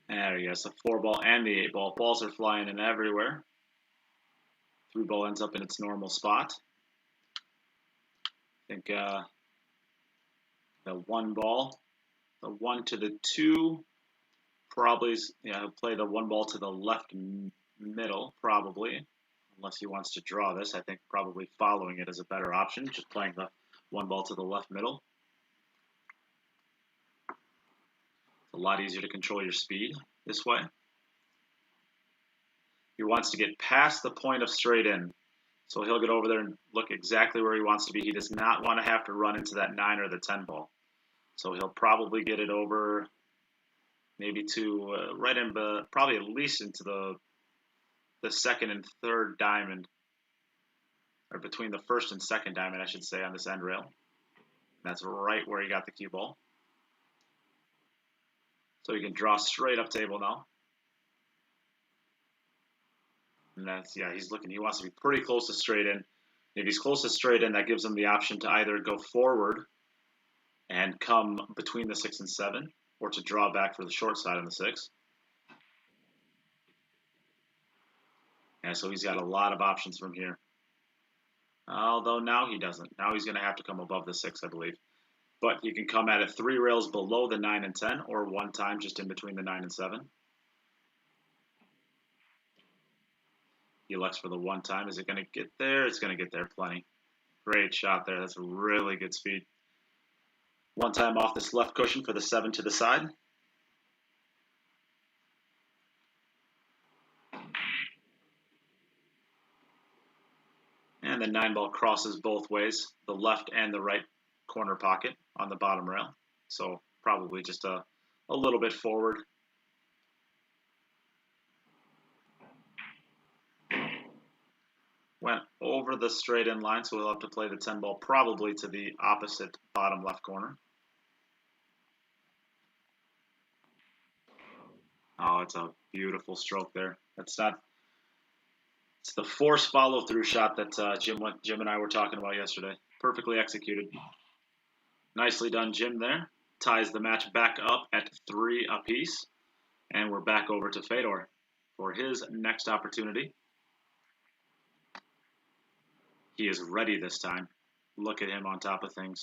There he goes, the 4-ball and the 8-ball. Balls are flying in everywhere. 3-ball ends up in its normal spot. I think the 1-ball, the 1 to the 2, probably, he'll play the 1-ball to the left middle, probably. Unless he wants to draw this, I think probably following it is a better option, just playing the 1-ball to the left middle. It's a lot easier to control your speed this way. He wants to get past the point of straight in. So he'll get over there and look exactly where he wants to be. He does not want to have to run into that 9 or the 10 ball. So he'll probably get it over maybe to right in, probably at least into the second and third diamond, or between the first and second diamond, I should say, on this end rail. That's right where he got the cue ball. So he can draw straight up table now. And that's, he's looking, he wants to be pretty close to straight in. If he's close to straight in, that gives him the option to either go forward and come between the 6 and 7, or to draw back for the short side on the 6. And so he's got a lot of options from here. Although now he doesn't. Now he's going to have to come above the 6, I believe. but he can come at it 3 rails below the 9 and 10, or 1 time just in between the 9 and 7. He elects for the 1 time. Is it going to get there? It's going to get there plenty. Great shot there. That's a really good speed. 1 time off this left cushion for the 7 to the side. And the 9 ball crosses both ways, the left and the right corner pocket on the bottom rail. So probably just a little bit forward. Went over the straight in line, so we'll have to play the 10 ball probably to the opposite bottom left corner. Oh, it's a beautiful stroke there. It's the force follow through shot that Jim and I were talking about yesterday. Perfectly executed. Nicely done, Jim there. Ties the match back up at 3 apiece. And we're back over to Fedor for his next opportunity. He is ready this time. Look at him on top of things.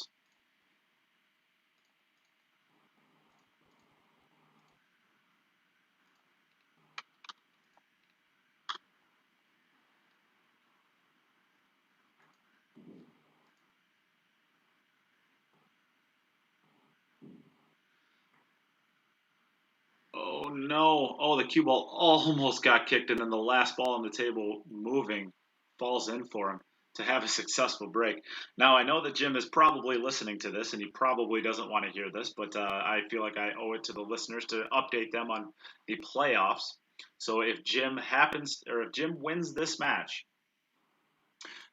Oh no. Oh, the cue ball almost got kicked, and then the last ball on the table moving falls in for him to have a successful break. Now, I know that Jim is probably listening to this, and he probably doesn't want to hear this, but I feel like I owe it to the listeners to update them on the playoffs. So if Jim wins this match,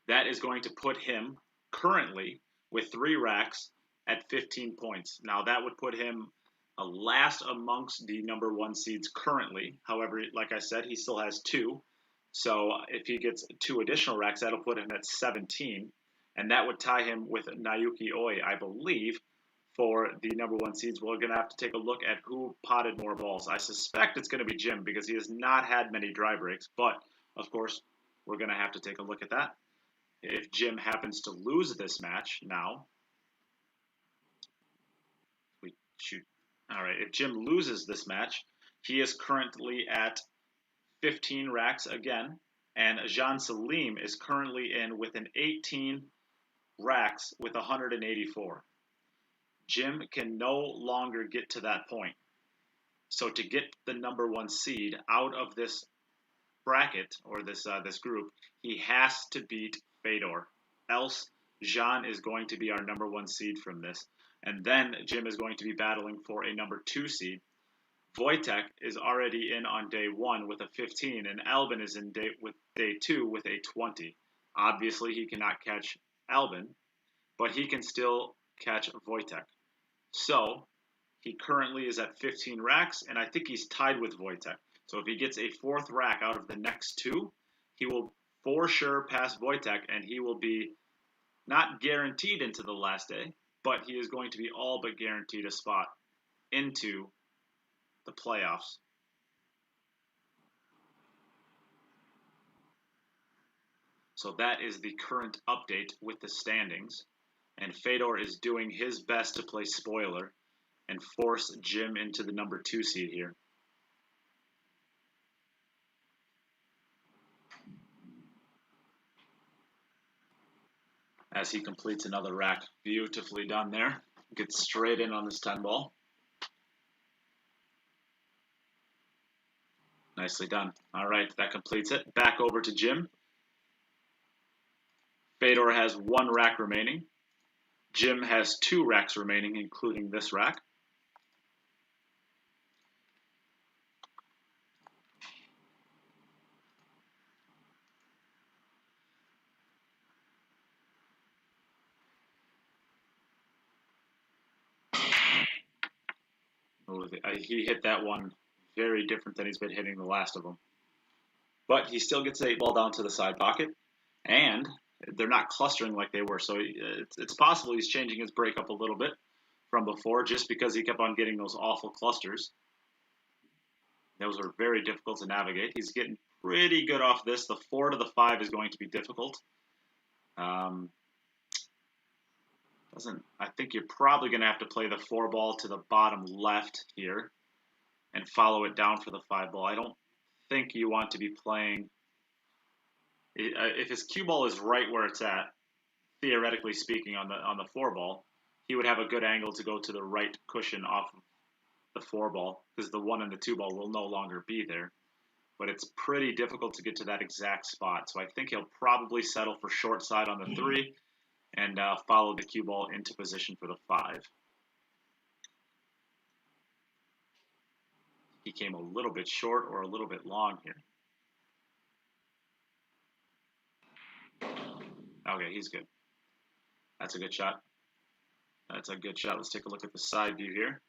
that is going to put him currently with 3 racks at 15 points. Now, that would put him last amongst the number 1 seeds currently. However, like I said, he still has 2. So if he gets 2 additional racks, that'll put him at 17. And that would tie him with Naoki Oi, I believe, for the number 1 seeds. We're going to have to take a look at who potted more balls. I suspect it's going to be Jim because he has not had many dry breaks. But, of course, we're going to have to take a look at that. If Jim happens to lose this match now, we shoot. All right, if Jim loses this match, he is currently at 15 racks again, and Can Salim is currently in with an 18 racks with 184. Jim can no longer get to that point. So to get the number 1 seed out of this bracket or this group, he has to beat Fedor. Else, Can is going to be our number 1 seed from this. And then Jim is going to be battling for a number 2 seed. Wojtek is already in on day 1 with a 15, and Albin is in day 2 with a 20. Obviously, he cannot catch Albin, but he can still catch Wojtek. So he currently is at 15 racks, and I think he's tied with Wojtek. So if he gets a 4th rack out of the next 2, he will for sure pass Wojtek, and he will be not guaranteed into the last day, but he is going to be all but guaranteed a spot into the playoffs. So that is the current update with the standings. And Fedor is doing his best to play spoiler and force Jim into the number 2 seed here. As he completes another rack. Beautifully done there. Gets straight in on this 10 ball. Nicely done. All right, that completes it. Back over to Jim. Fedor has 1 rack remaining. Jim has 2 racks remaining, including this rack. He hit that one very different than he's been hitting the last of them. But he still gets the 8 ball down to the side pocket, and they're not clustering like they were. So it's possible he's changing his break up a little bit from before just because he kept on getting those awful clusters. Those are very difficult to navigate. He's getting pretty good off this. The 4 to the 5 is going to be difficult. I think you're probably going to have to play the 4 ball to the bottom left here and follow it down for the 5 ball. I don't think you want to be playing. If his cue ball is right where it's at, theoretically speaking, on the 4 ball, he would have a good angle to go to the right cushion off of the 4 ball, because the 1 and the 2 ball will no longer be there. But it's pretty difficult to get to that exact spot. So I think he'll probably settle for short side on the 3 and follow the cue ball into position for the 5. He came a little bit short or a little bit long here. Okay, he's good. That's a good shot. That's a good shot. Let's take a look at the side view here.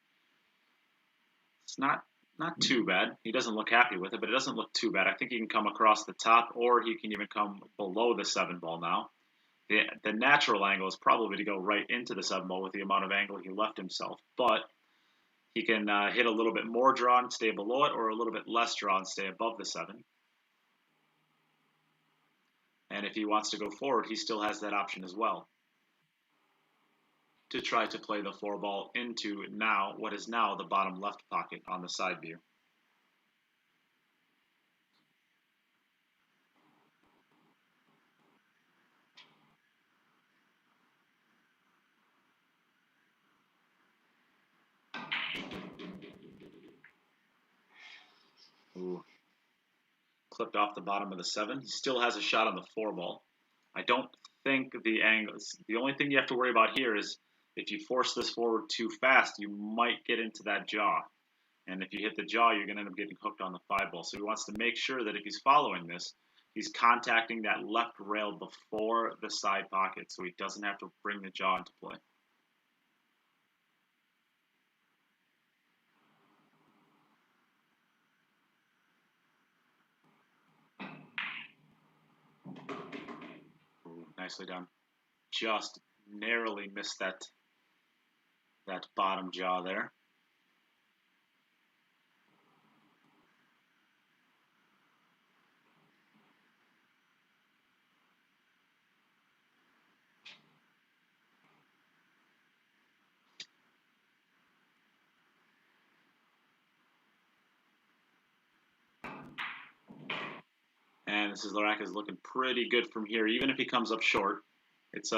It's not too bad. He doesn't look happy with it, but it doesn't look too bad. I think he can come across the top, or he can even come below the 7 ball now. The natural angle is probably to go right into the 7 ball with the amount of angle he left himself, but he can hit a little bit more draw and stay below it, or a little bit less draw and stay above the 7. And if he wants to go forward, he still has that option as well, to try to play the 4 ball into now what is now the bottom left pocket on the side view. Ooh. Clipped off the bottom of the 7. He still has a shot on the 4 ball. I don't think the angles. The only thing you have to worry about here is if you force this forward too fast, you might get into that jaw. And if you hit the jaw, you're going to end up getting hooked on the 5 ball. So he wants to make sure that if he's following this, he's contacting that left rail before the side pocket, so he doesn't have to bring the jaw into play. Ooh, nicely done. Just narrowly missed that bottom jaw there. And this is Lorak is looking pretty good from here. Even if he comes up short, it's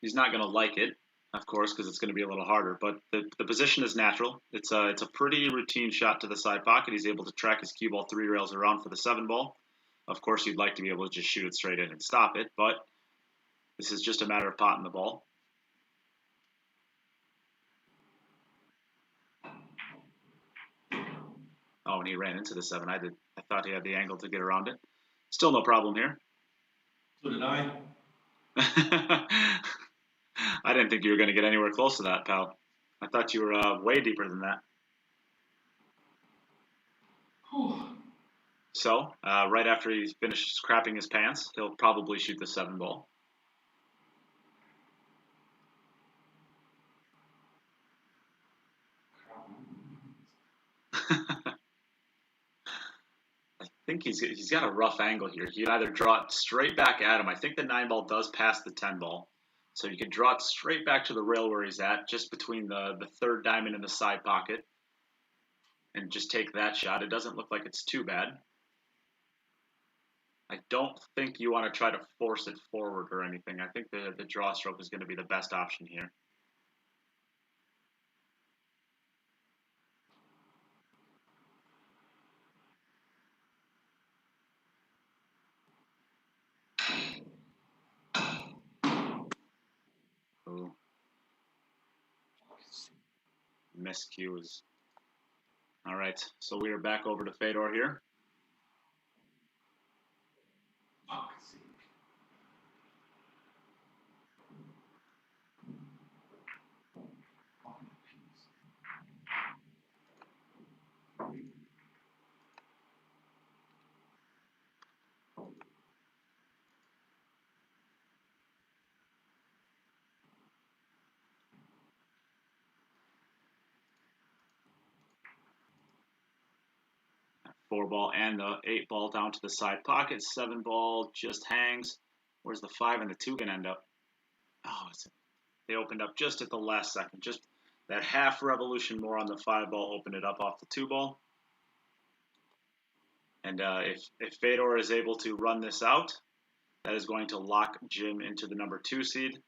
he's not going to like it, of course, because it's going to be a little harder. But the position is natural. It's a pretty routine shot to the side pocket. He's able to track his cue ball 3 rails around for the 7 ball. Of course, you'd like to be able to just shoot it straight in and stop it, but this is just a matter of potting the ball. Oh, and he ran into the 7. I thought he had the angle to get around it. Still no problem here. So did I. I didn't think you were going to get anywhere close to that, pal. I thought you were way deeper than that. So, right after he finishes crapping his pants, he'll probably shoot the 7 ball. I think he's got a rough angle here. He can either draw it straight back at him. I think the 9 ball does pass the 10 ball. So you can draw it straight back to the rail where he's at, just between the 3rd diamond and the side pocket, and just take that shot. It doesn't look like it's too bad. I don't think you want to try to force it forward or anything. I think the draw stroke is going to be the best option here. Ooh. Miscue is... All right, so we are back over to Fedor here. That 4 ball and the 8 ball down to the side pocket. 7 ball just hangs. Where's the 5 and the 2 going to end up? Oh, They opened up just at the last second. Just that half revolution more on the 5-ball opened it up off the 2-ball. And if Fedor is able to run this out, that is going to lock Jim into the number 2 seed.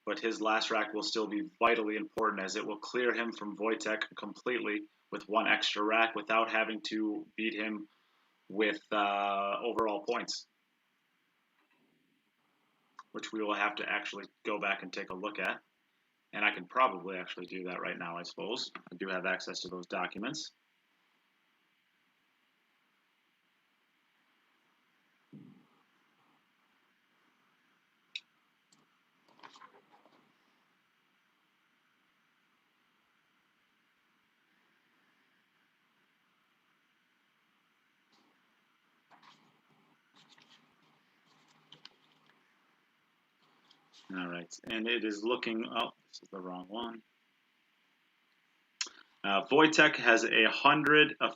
But his last rack will still be vitally important, as it will clear him from Wojtek completely with 1 extra rack without having to beat him with overall points, which we will have to actually go back and take a look at. And I can probably actually do that right now, I suppose. I do have access to those documents. All right, and it is looking, oh, this is the wrong one. Wojtek has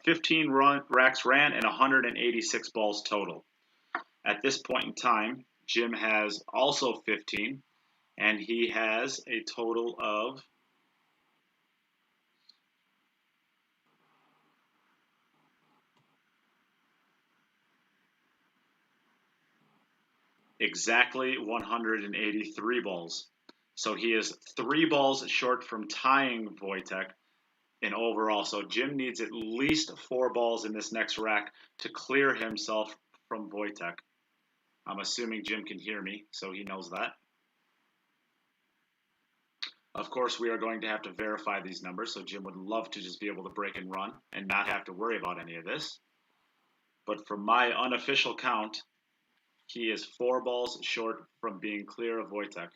15 racks ran and 186 balls total. At this point in time, Jim has also 15, and he has a total of exactly 183 balls. So he is 3 balls short from tying Wojtek in overall. So Jim needs at least 4 balls in this next rack to clear himself from Wojtek. I'm assuming Jim can hear me, so he knows that. Of course, we are going to have to verify these numbers, so Jim would love to just be able to break and run and not have to worry about any of this. But from my unofficial count, he is 4 balls short from being clear of Wojtek.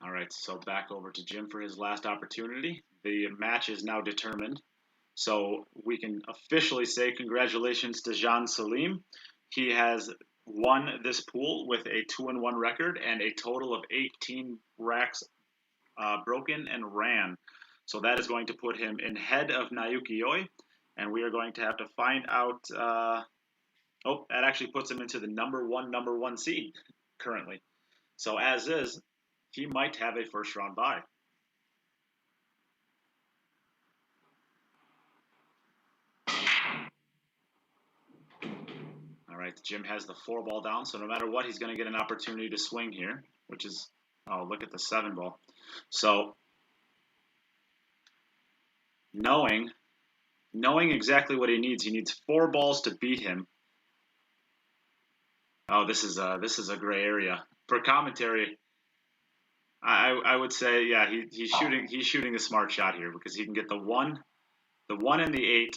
All right, so back over to Jim for his last opportunity. The match is now determined. So we can officially say congratulations to Can Salim. He has won this pool with a 2-1 record and a total of 18 racks broken and ran. So that is going to put him in head of Naoki Oi, and we are going to have to find out. That actually puts him into the number one seed currently. So as is, he might have a first round bye. All right, Jim has the 4-ball down, so no matter what, he's going to get an opportunity to swing here, which is, oh, look at the 7-ball. So knowing exactly what he needs 4 balls to beat him. Oh, this is a gray area. For commentary, I would say, yeah, he's shooting a smart shot here, because he can get the 1 and the 8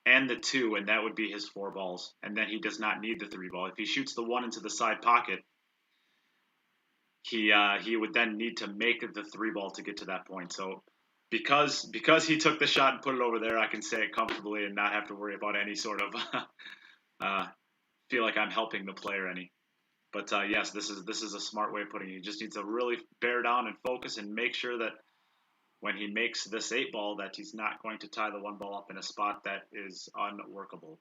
and the 2, and that would be his 4 balls. And then he does not need the 3-ball. If he shoots the 1 into the side pocket, he would then need to make the 3-ball to get to that point. So because he took the shot and put it over there, I can say it comfortably and not have to worry about any sort of feel like I'm helping the player any. But yes, this is a smart way of putting it. He just needs to really bear down and focus and make sure that when he makes this 8-ball, that he's not going to tie the 1-ball up in a spot that is unworkable.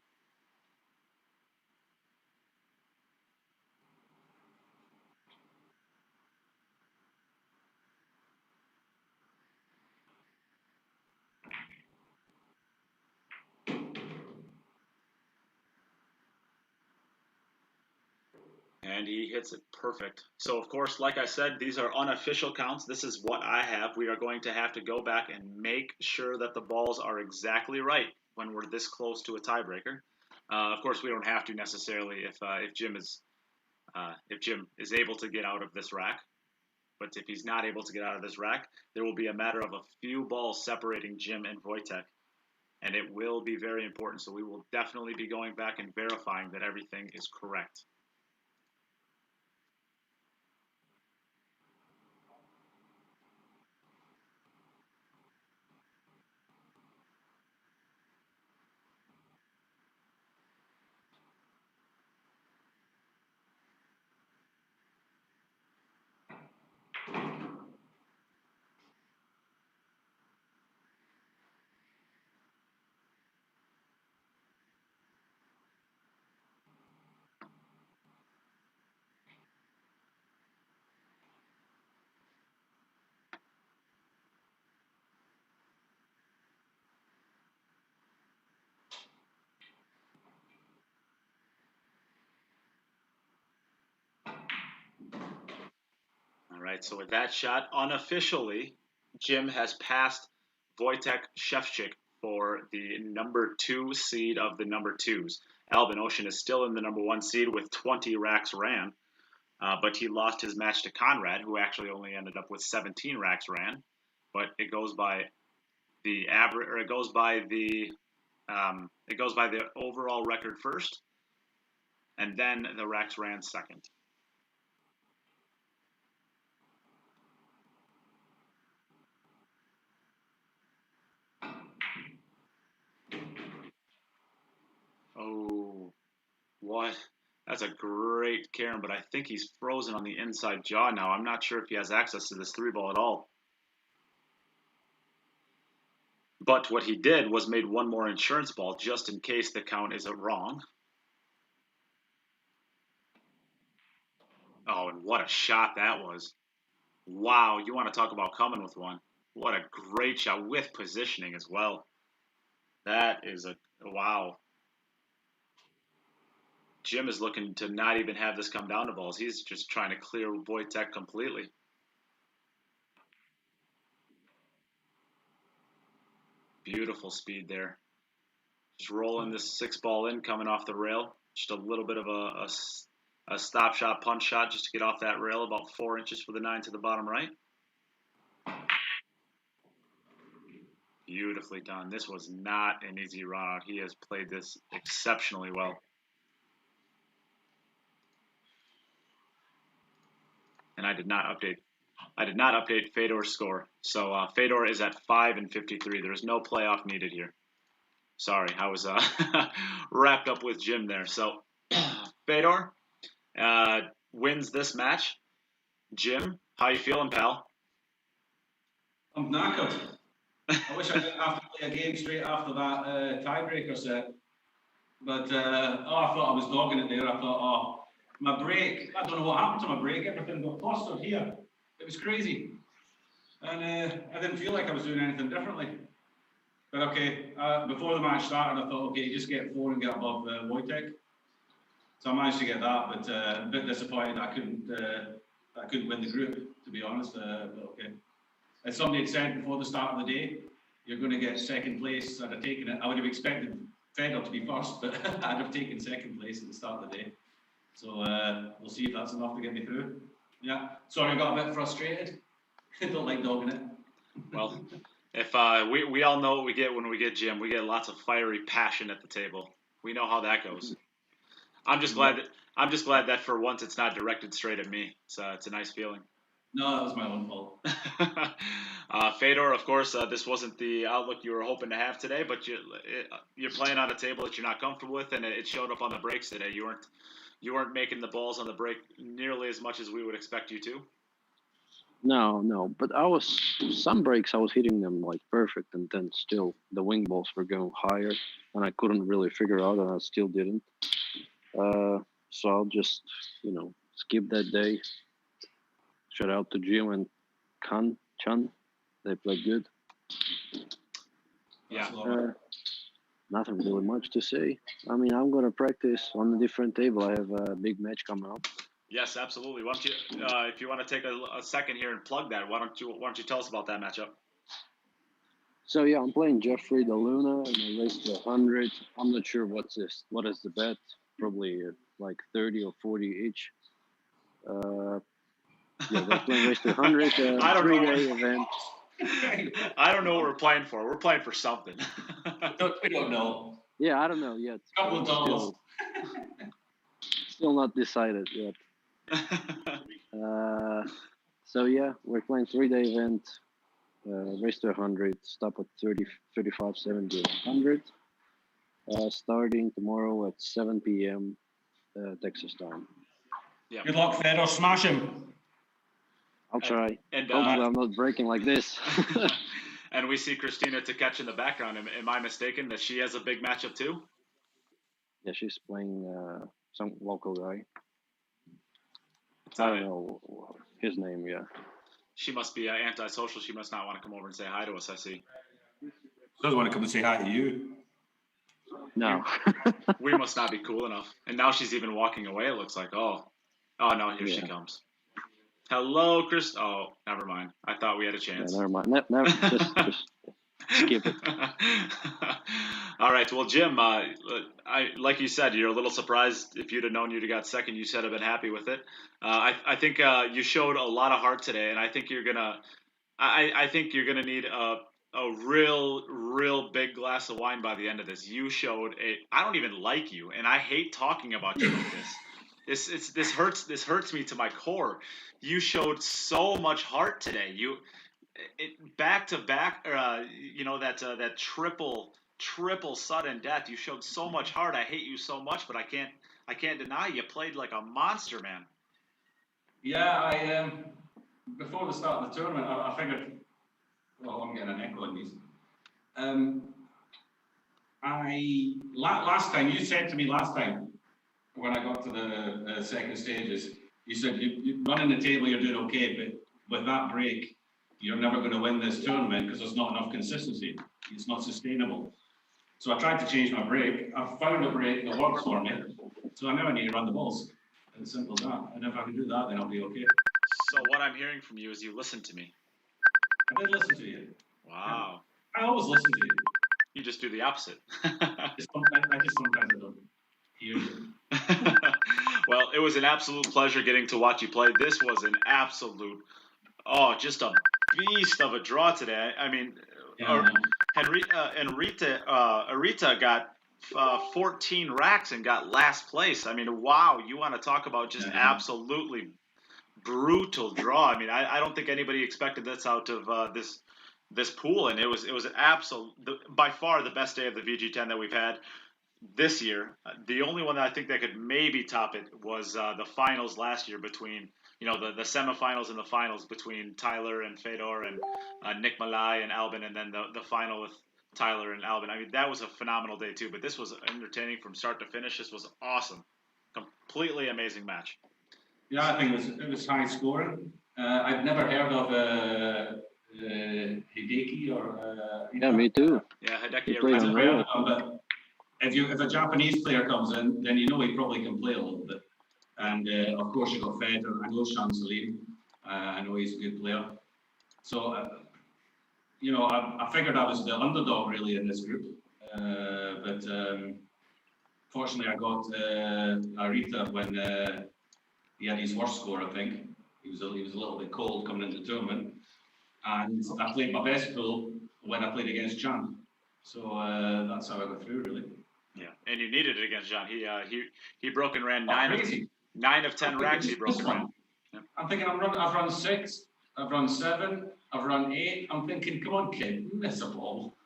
And he hits it perfect. So, of course, like I said, these are unofficial counts. This is what I have. We are going to have to go back and make sure that the balls are exactly right when we're this close to a tiebreaker. Of course, we don't have to necessarily if Jim is able to get out of this rack. But if he's not able to get out of this rack, there will be a matter of a few balls separating Jim and Wojtek. And it will be very important. So we will definitely be going back and verifying that everything is correct. right, so with that shot, unofficially, Jim has passed Wojtek Szewczyk for the number 2 seed of the number 2s. Albin Ocean is still in the number 1 seed with 20 racks ran, but he lost his match to Conrad, who actually only ended up with 17 racks ran. But it goes by the average, or it goes by the overall record first, and then the racks ran second. Oh, what? That's a great carom, but I think he's frozen on the inside jaw now. I'm not sure if he has access to this 3-ball at all. But what he did was made one more insurance ball just in case the count isn't wrong. Oh, and what a shot that was. Wow, you want to talk about coming with one. What a great shot with positioning as well. That is a wow. Jim is looking to not even have this come down to balls. He's just trying to clear Wojtek completely. Beautiful speed there. Just rolling this 6-ball in, coming off the rail. Just a little bit of a stop shot, punch shot, just to get off that rail, about 4 inches for the 9 to the bottom right. Beautifully done. This was not an easy run out. He has played this exceptionally well. And I did not update Fedor's score. So Fedor is at 5-53. There is no playoff needed here. Sorry, I was wrapped up with Jim there. So Fedor wins this match. Jim, how you feeling, pal? I'm knackered. I wish I didn't have to play a game straight after that tiebreaker set. But I thought I was dogging it there. I thought, my break, I don't know what happened to my break. Everything got clustered here. It was crazy. And I didn't feel like I was doing anything differently. But okay, before the match started, I thought, okay, just get 4 and get above Wojtek. So I managed to get that, but a bit disappointed I couldn't win the group, to be honest. But okay. As somebody had said before the start of the day, you're going to get second place. I'd have taken it. I would have expected Fedor to be first, but I'd have taken second place at the start of the day. So we'll see if that's enough to get me through. Yeah, sorry, I got a bit frustrated. I don't like dogging it. Well, if we all know what we get when we get Jim, we get lots of fiery passion at the table. We know how that goes. I'm just glad that for once it's not directed straight at me. It's a nice feeling. No, that was my own fault. Fedor, of course, this wasn't the outlook you were hoping to have today, but you're playing on a table that you're not comfortable with, and it showed up on the breaks today. You weren't making the balls on the break nearly as much as we would expect you to. No, but some breaks I was hitting them like perfect, and then still the wing balls were going higher, and I couldn't really figure out, and I still didn't. So I'll just, skip that day. Shout out to Jim and Can, they played good. Yeah. Nothing really much to say. I mean, I'm gonna practice on a different table. I have a big match coming up. Yes, absolutely. Why don't you, if you want to take a second here and plug that, why don't you tell us about that matchup? So yeah, I'm playing Jeffrey the Luna and I raced to 100. I'm not sure what is the bet. Probably like 30 or 40 each. Yeah, we're playing race to 100. I don't know. 3-day event. I don't know what we're playing for. We're playing for something. We don't know. Yeah, I don't know yet. Couple of dollars. Still not decided yet. So yeah, we're playing 3-day event. Race to 100. Stop at 30, 35, 70, 100. Starting tomorrow at 7 p.m. Texas time. Yeah. Good luck, Fedor. Smash him. I'll try. And hopefully I'm not breaking like this. And we see Christina to catch in the background. Am I mistaken that she has a big matchup too? Yeah, she's playing some local guy. I don't know his name. Yeah. She must be antisocial. She must not want to come over and say hi to us. I see. Doesn't want to come and say hi to you. No. We must not be cool enough. And now she's even walking away. It looks like. Oh no! Here she comes. Hello, Chris. Oh, never mind. I thought we had a chance. Yeah, never mind. Never, just skip it. All right. Well, Jim, like you said, you're a little surprised. If you'd have known you'd have got second, you said have been happy with it. I think you showed a lot of heart today, and I think you're gonna. I think you're gonna need a real big glass of wine by the end of this. You showed a. I don't even like you, and I hate talking about you like this. This hurts me to my core. You showed so much heart today. Back to back, that triple sudden death. You showed so much heart. I hate you so much, but I can't deny you played like a monster, man. Yeah, I before the start of the tournament, I figured. Well, I'm getting an echo on these. Last time you said to me when I got to the second stages, you said you running the table, you're doing okay, but with that break, you're never going to win this tournament because there's not enough consistency. It's not sustainable. So I tried to change my break. I found a break that works for me. So I never need to run the balls. It's simple as that. And if I can do that, then I'll be okay. So what I'm hearing from you is you listen to me. I did listen to you. Wow. I always listen to you. You just do the opposite. Sometimes I don't hear you. Well, it was an absolute pleasure getting to watch you play. This was an absolute, just a beast of a draw today. I mean, Arita got 14 racks and got last place. I mean, wow, you want to talk about just absolutely brutal draw. I mean, I don't think anybody expected this out of this pool, and it was by far the best day of the VG10 that we've had this year. The only one that I think that could maybe top it was the finals last year between, the semifinals and the finals between Tyler and Fedor and Nick Malai and Albin, and then the final with Tyler and Albin. I mean, that was a phenomenal day too, but this was entertaining from start to finish. This was awesome. Completely amazing match. Yeah, I think it was high scoring. I've never heard of Hideaki or... yeah, me too. Yeah, Hideaki Arita. But if a Japanese player comes in, then you know he probably can play a little bit. And of course you've got Fedor. I know Can Salim. I know he's a good player. So, I figured I was the underdog really in this group. But fortunately I got Arita when he had his worst score, I think. He was a little bit cold coming into the tournament. And I played my best pool when I played against Can. So that's how I got through, really. Yeah, and you needed it against Can. He broke and ran 9 of 10 racks. He broke and ran. Yep. I'm thinking I've run 6, I've run 7, I've run 8. I'm thinking, come on, kid, miss a ball.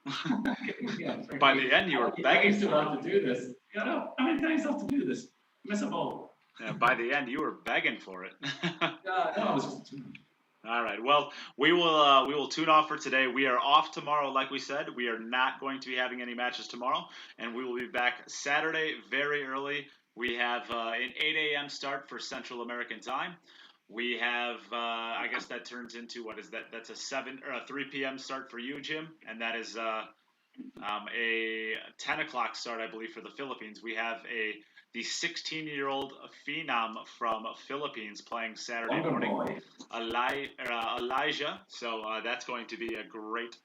By the end, you were begging to have to do this. How many times do I have to do this? Miss a ball. Yeah, by the end, you were begging for it. No, all right. Well, we will tune off for today. We are off tomorrow, like we said. We are not going to be having any matches tomorrow, and we will be back Saturday very early. We have an 8 a.m. start for Central American time. We have, I guess that turns into, what is that? That's a 3 p.m. start for you, Jim, and that is a 10 o'clock start, I believe, for the Philippines. We have the 16-year-old phenom from Philippines playing Saturday morning, Elijah. So that's going to be a great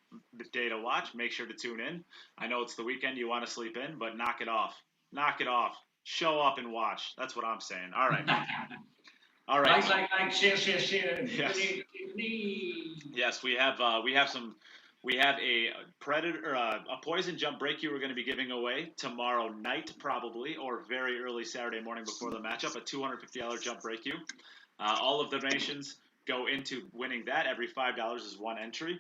day to watch. Make sure to tune in. I know it's the weekend, you want to sleep in, but knock it off. Knock it off. Show up and watch. That's what I'm saying. All right. All right. Like, share. Yes. Yes, we have a predator, a poison jump break you we're going to be giving away tomorrow night, probably, or very early Saturday morning before the matchup. A $250 jump break you. All of the donations go into winning that. Every $5 is one entry.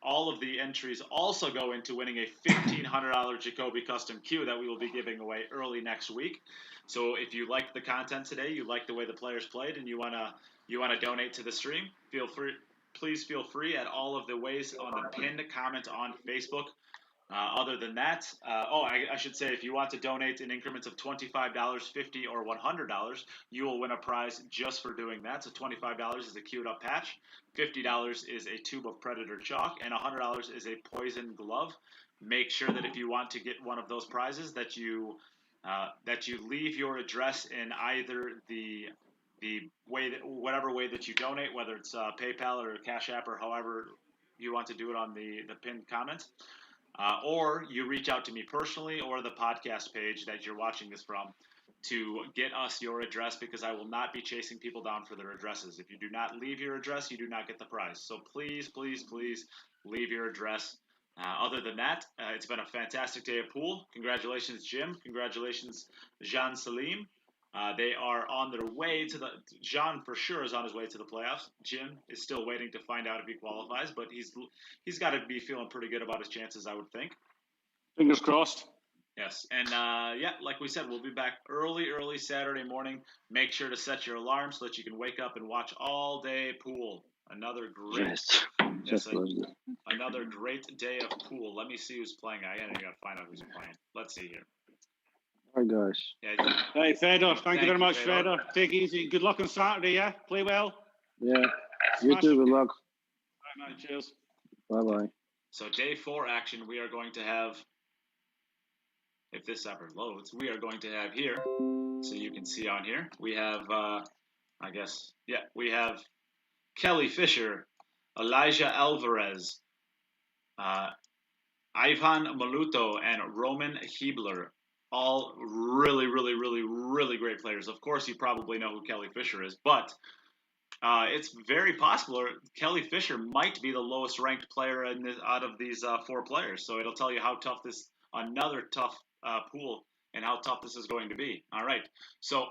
All of the entries also go into winning a $1,500 Jacoby custom cue that we will be giving away early next week. So if you liked the content today, you like the way the players played, and you wanna donate to the stream, please feel free at all of the ways on the pinned comment on Facebook. Other than that, I should say, if you want to donate in increments of $25, $50, or $100, you will win a prize just for doing that. So $25 is a queued up patch, $50 is a tube of Predator chalk, and $100 is a poison glove. Make sure that if you want to get one of those prizes, that you leave your address in either the whatever way that you donate, whether it's PayPal or Cash App or however you want to do it on the pinned comment, or you reach out to me personally or the podcast page that you're watching this from to get us your address, because I will not be chasing people down for their addresses. If you do not leave your address, you do not get the prize. So please, please, please leave your address. Other than that, it's been a fantastic day of pool. Congratulations, Jim. Congratulations, Can Salim. They are on their way to Jean for sure is on his way to the playoffs. Jim is still waiting to find out if he qualifies, but he's got to be feeling pretty good about his chances, I would think. Fingers crossed. Yes, and like we said, we'll be back early Saturday morning. Make sure to set your alarm so that you can wake up and watch all day pool. Another great, another great day of pool. Let me see who's playing. I gotta find out who's playing. Let's see here. All right, guys. Yeah, hey, Fedor. Thank you very much, Fedor. Take it easy. Good luck on Saturday. Yeah, play well. Yeah. You too. Good luck. All right, man. Cheers. Bye bye. So day 4 action, we are going to have. If this ever loads, we are going to have here, so you can see on here, we have, we have Kelly Fisher, Elijah Alvarez, Ivan Maluto, and Roman Hebler. All really, really, really, really great players. Of course, you probably know who Kelly Fisher is, but it's very possible Kelly Fisher might be the lowest ranked player out of these 4 players. So it'll tell you how tough another tough pool and how tough this is going to be. All right. So